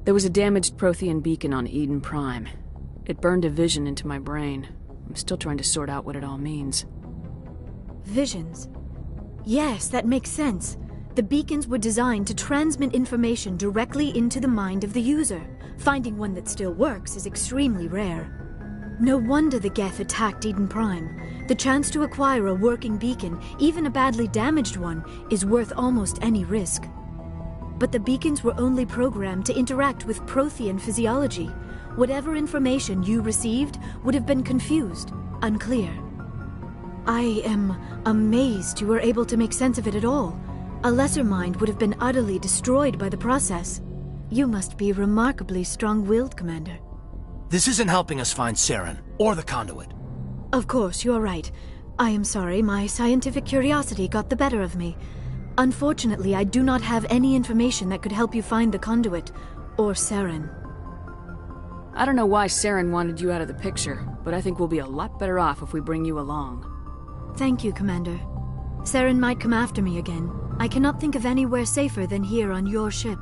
There was a damaged Prothean beacon on Eden Prime. It burned a vision into my brain. I'm still trying to sort out what it all means. Visions? Yes, that makes sense. The beacons were designed to transmit information directly into the mind of the user. Finding one that still works is extremely rare. No wonder the Geth attacked Eden Prime. The chance to acquire a working beacon, even a badly damaged one, is worth almost any risk. But the beacons were only programmed to interact with Prothean physiology. Whatever information you received would have been confused, unclear. I am amazed you were able to make sense of it at all. A lesser mind would have been utterly destroyed by the process. You must be remarkably strong-willed, Commander. This isn't helping us find Saren, or the conduit. Of course, you're right. I am sorry, my scientific curiosity got the better of me. Unfortunately, I do not have any information that could help you find the conduit, or Saren. I don't know why Saren wanted you out of the picture, but I think we'll be a lot better off if we bring you along. Thank you, Commander. Saren might come after me again. I cannot think of anywhere safer than here on your ship.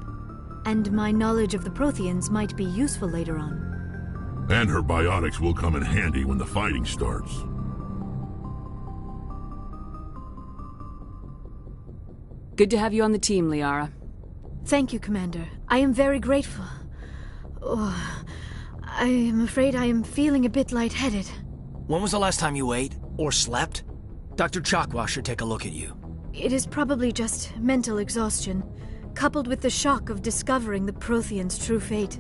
And my knowledge of the Protheans might be useful later on. And her biotics will come in handy when the fighting starts. Good to have you on the team, Liara. Thank you, Commander. I am very grateful. Oh, I am afraid I am feeling a bit lightheaded. When was the last time you ate, or slept? Dr. Chakwa should take a look at you. It is probably just mental exhaustion, coupled with the shock of discovering the Protheans' true fate.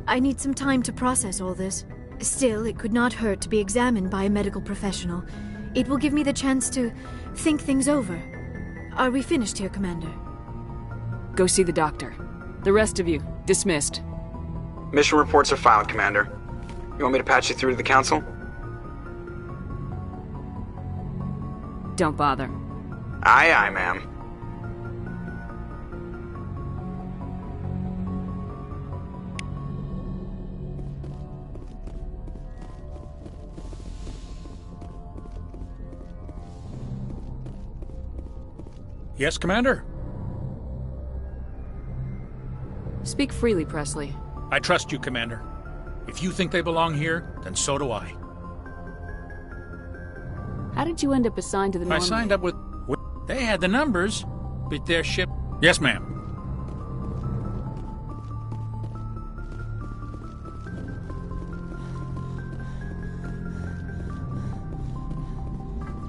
I need some time to process all this. Still, it could not hurt to be examined by a medical professional. It will give me the chance to think things over. Are we finished here, Commander? Go see the doctor. The rest of you, dismissed. Mission reports are filed, Commander. You want me to patch you through to the Council? Don't bother. Aye, aye, ma'am. Yes, Commander? Speak freely, Presley. I trust you, Commander. If you think they belong here, then so do I. How did you end up assigned to the Normandy? I signed up with... They had the numbers, but their ship... Yes, ma'am.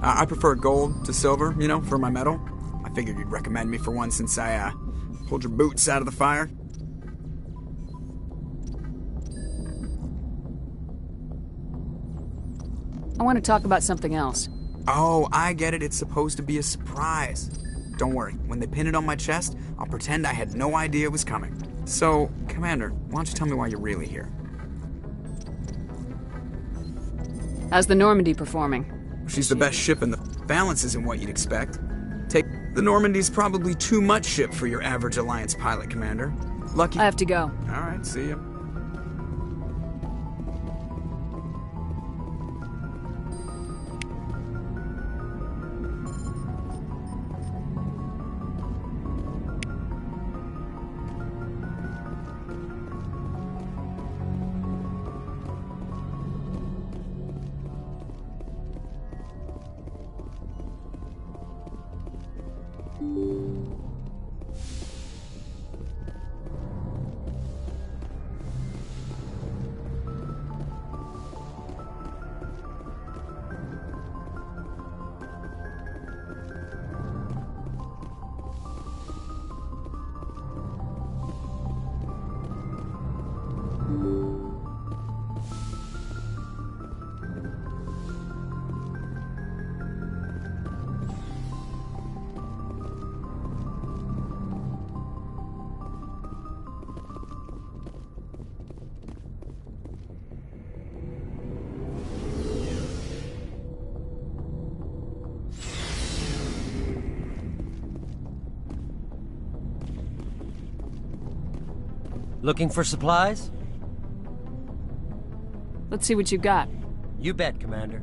I prefer gold to silver, you know, for my medal. I figured you'd recommend me for one since I, pulled your boots out of the fire. I want to talk about something else. Oh, I get it. It's supposed to be a surprise. Don't worry. When they pin it on my chest, I'll pretend I had no idea it was coming. So, Commander, why don't you tell me why you're really here? How's the Normandy performing? She's the best ship in the... Balance isn't what you'd expect. The Normandy's probably too much ship for your average Alliance pilot, Commander. Lucky... I have to go. Alright, see ya. Looking for supplies? Let's see what you got. You bet, Commander.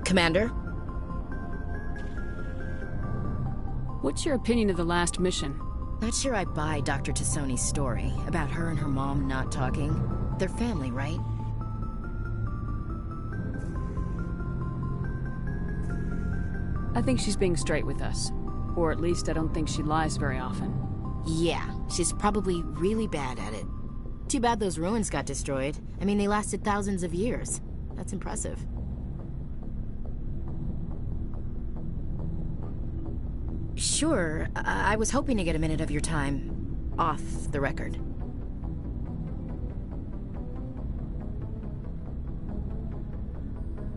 Commander? What's your opinion of the last mission? Not sure I buy Dr. Tassoni's story about her and her mom not talking. They're family, right? I think she's being straight with us. Or at least I don't think she lies very often. Yeah, she's probably really bad at it. Too bad those ruins got destroyed. I mean, they lasted thousands of years. That's impressive. Sure, I was hoping to get a minute of your time off the record.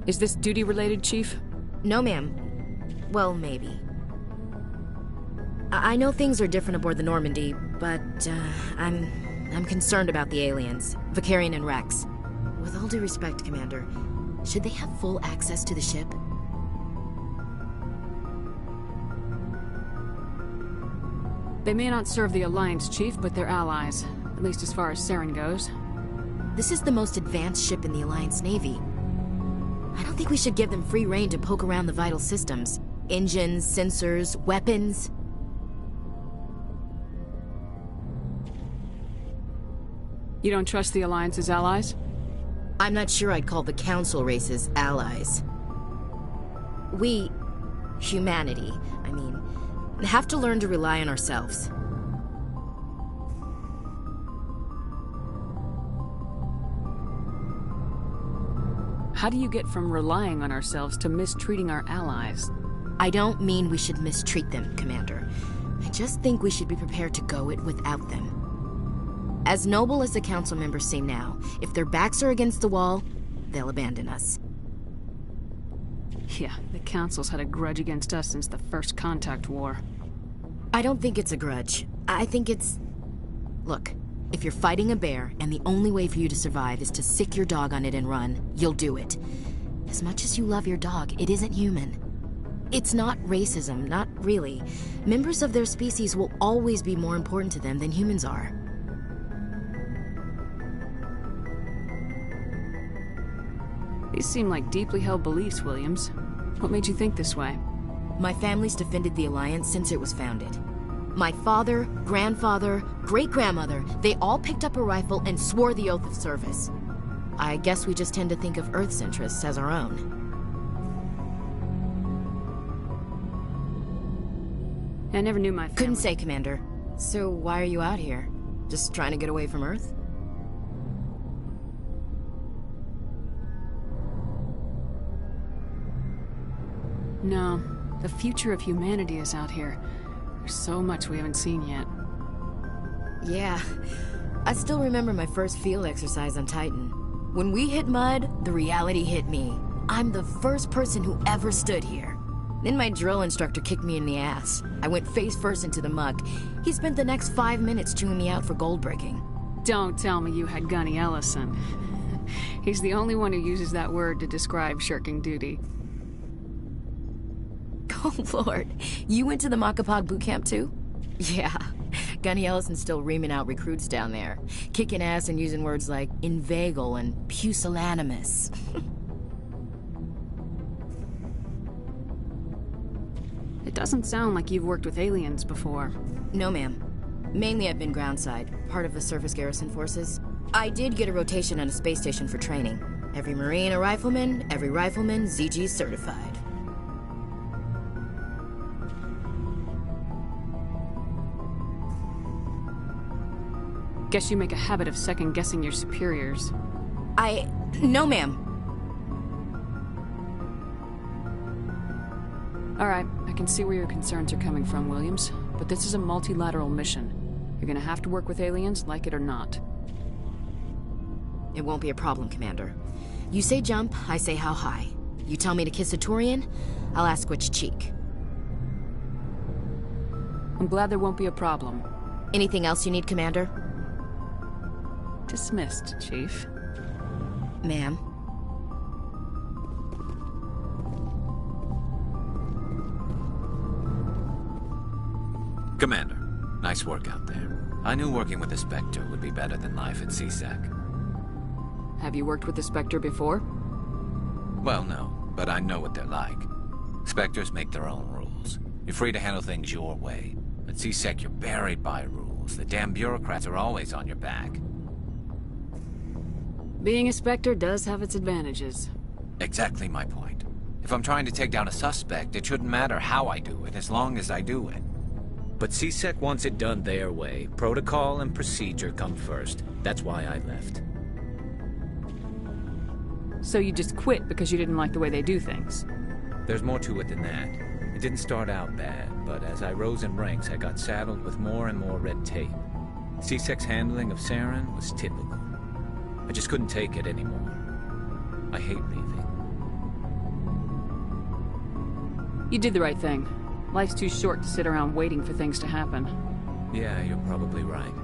Is this duty-related, Chief? No, ma'am. Well, maybe. I know things are different aboard the Normandy, but I'm concerned about the aliens, Vicarian and Rex. With all due respect, Commander, should they have full access to the ship? They may not serve the Alliance, Chief, but they're allies. At least as far as Saren goes. This is the most advanced ship in the Alliance Navy. I don't think we should give them free rein to poke around the vital systems. Engines, sensors, weapons. You don't trust the Alliance's allies? I'm not sure I'd call the Council races allies. We, humanity, I mean, have to learn to rely on ourselves. How do you get from relying on ourselves to mistreating our allies? I don't mean we should mistreat them, Commander. I just think we should be prepared to go it without them. As noble as the Council members seem now, if their backs are against the wall, they'll abandon us. Yeah, the Council's had a grudge against us since the First Contact War. I don't think it's a grudge. I think it's... Look, if you're fighting a bear and the only way for you to survive is to sick your dog on it and run, you'll do it. As much as you love your dog, it isn't human. It's not racism, not really. Members of their species will always be more important to them than humans are. These seem like deeply held beliefs, Williams. What made you think this way? My family's defended the Alliance since it was founded. My father, grandfather, great-grandmother, they all picked up a rifle and swore the oath of service. I guess we just tend to think of Earth's interests as our own. I never knew my family. Couldn't say, Commander. So why are you out here? Just trying to get away from Earth? No. The future of humanity is out here. There's so much we haven't seen yet. Yeah. I still remember my first field exercise on Titan. When we hit mud, the reality hit me. I'm the first person who ever stood here. Then my drill instructor kicked me in the ass. I went face first into the muck. He spent the next 5 minutes chewing me out for gold breaking. Don't tell me you had Gunny Ellison. He's the only one who uses that word to describe shirking duty. Oh, Lord. You went to the Makapog boot camp, too? Yeah. Gunny Ellison's still reaming out recruits down there. Kicking ass and using words like inveigle and pusillanimous. It doesn't sound like you've worked with aliens before. No, ma'am. Mainly I've been groundside, part of the surface garrison forces. I did get a rotation on a space station for training. Every Marine a rifleman, every rifleman ZG certified. Guess you make a habit of second-guessing your superiors. No, ma'am. All right, I can see where your concerns are coming from, Williams. But this is a multilateral mission. You're gonna have to work with aliens, like it or not. It won't be a problem, Commander. You say jump, I say how high. You tell me to kiss a Turian, I'll ask which cheek. I'm glad there won't be a problem. Anything else you need, Commander? Dismissed, Chief. Ma'am. Commander, nice work out there. I knew working with the Spectre would be better than life at CSAC. Have you worked with the Spectre before? Well, no. but I know what they're like. Spectres make their own rules. You're free to handle things your way. At C-Sec, you're buried by rules. The damn bureaucrats are always on your back. Being a Spectre does have its advantages. Exactly my point. If I'm trying to take down a suspect, it shouldn't matter how I do it, as long as I do it. But C-Sec wants it done their way. Protocol and procedure come first. That's why I left. So you just quit because you didn't like the way they do things? There's more to it than that. It didn't start out bad, but as I rose in ranks, I got saddled with more and more red tape. C-Sec's handling of Saren was typical. I just couldn't take it anymore. I hate leaving. You did the right thing. Life's too short to sit around waiting for things to happen. Yeah, you're probably right.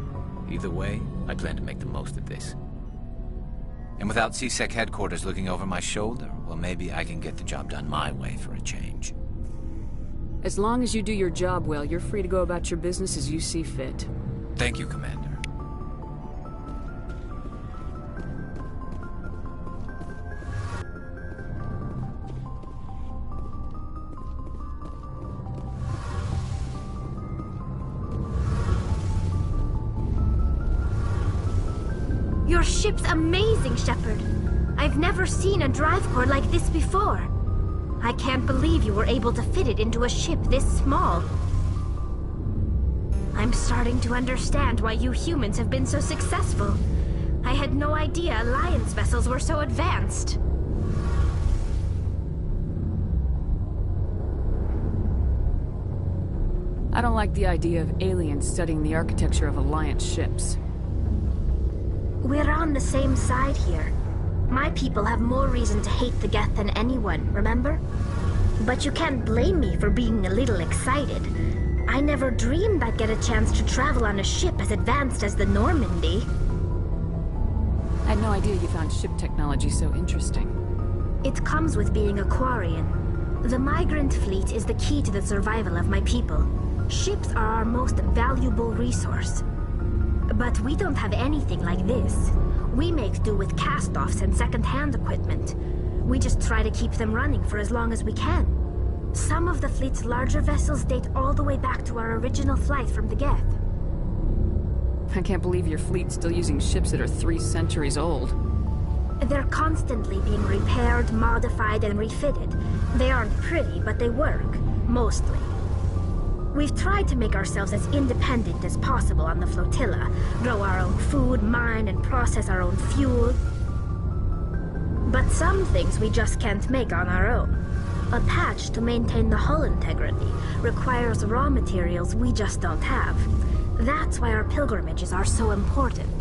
Either way, I plan to make the most of this. And without C-Sec headquarters looking over my shoulder, well, maybe I can get the job done my way for a change. As long as you do your job well, you're free to go about your business as you see fit. Thank you, Commander. Your ship's amazing, Shepard. I've never seen a drive core like this before. I can't believe you were able to fit it into a ship this small. I'm starting to understand why you humans have been so successful. I had no idea Alliance vessels were so advanced. I don't like the idea of aliens studying the architecture of Alliance ships. We're on the same side here. My people have more reason to hate the Geth than anyone, remember? But you can't blame me for being a little excited. I never dreamed I'd get a chance to travel on a ship as advanced as the Normandy. I had no idea you found ship technology so interesting. It comes with being a Quarian. The migrant fleet is the key to the survival of my people. Ships are our most valuable resource. But we don't have anything like this. We make do with cast-offs and second-hand equipment. We just try to keep them running for as long as we can. Some of the fleet's larger vessels date all the way back to our original flight from the Geth. I can't believe your fleet's still using ships that are 3 centuries old. They're constantly being repaired, modified, and refitted. They aren't pretty, but they work. Mostly. We've tried to make ourselves as independent as possible on the flotilla, grow our own food, mine and process our own fuel. But some things we just can't make on our own. A patch to maintain the hull integrity requires raw materials we just don't have. That's why our pilgrimages are so important.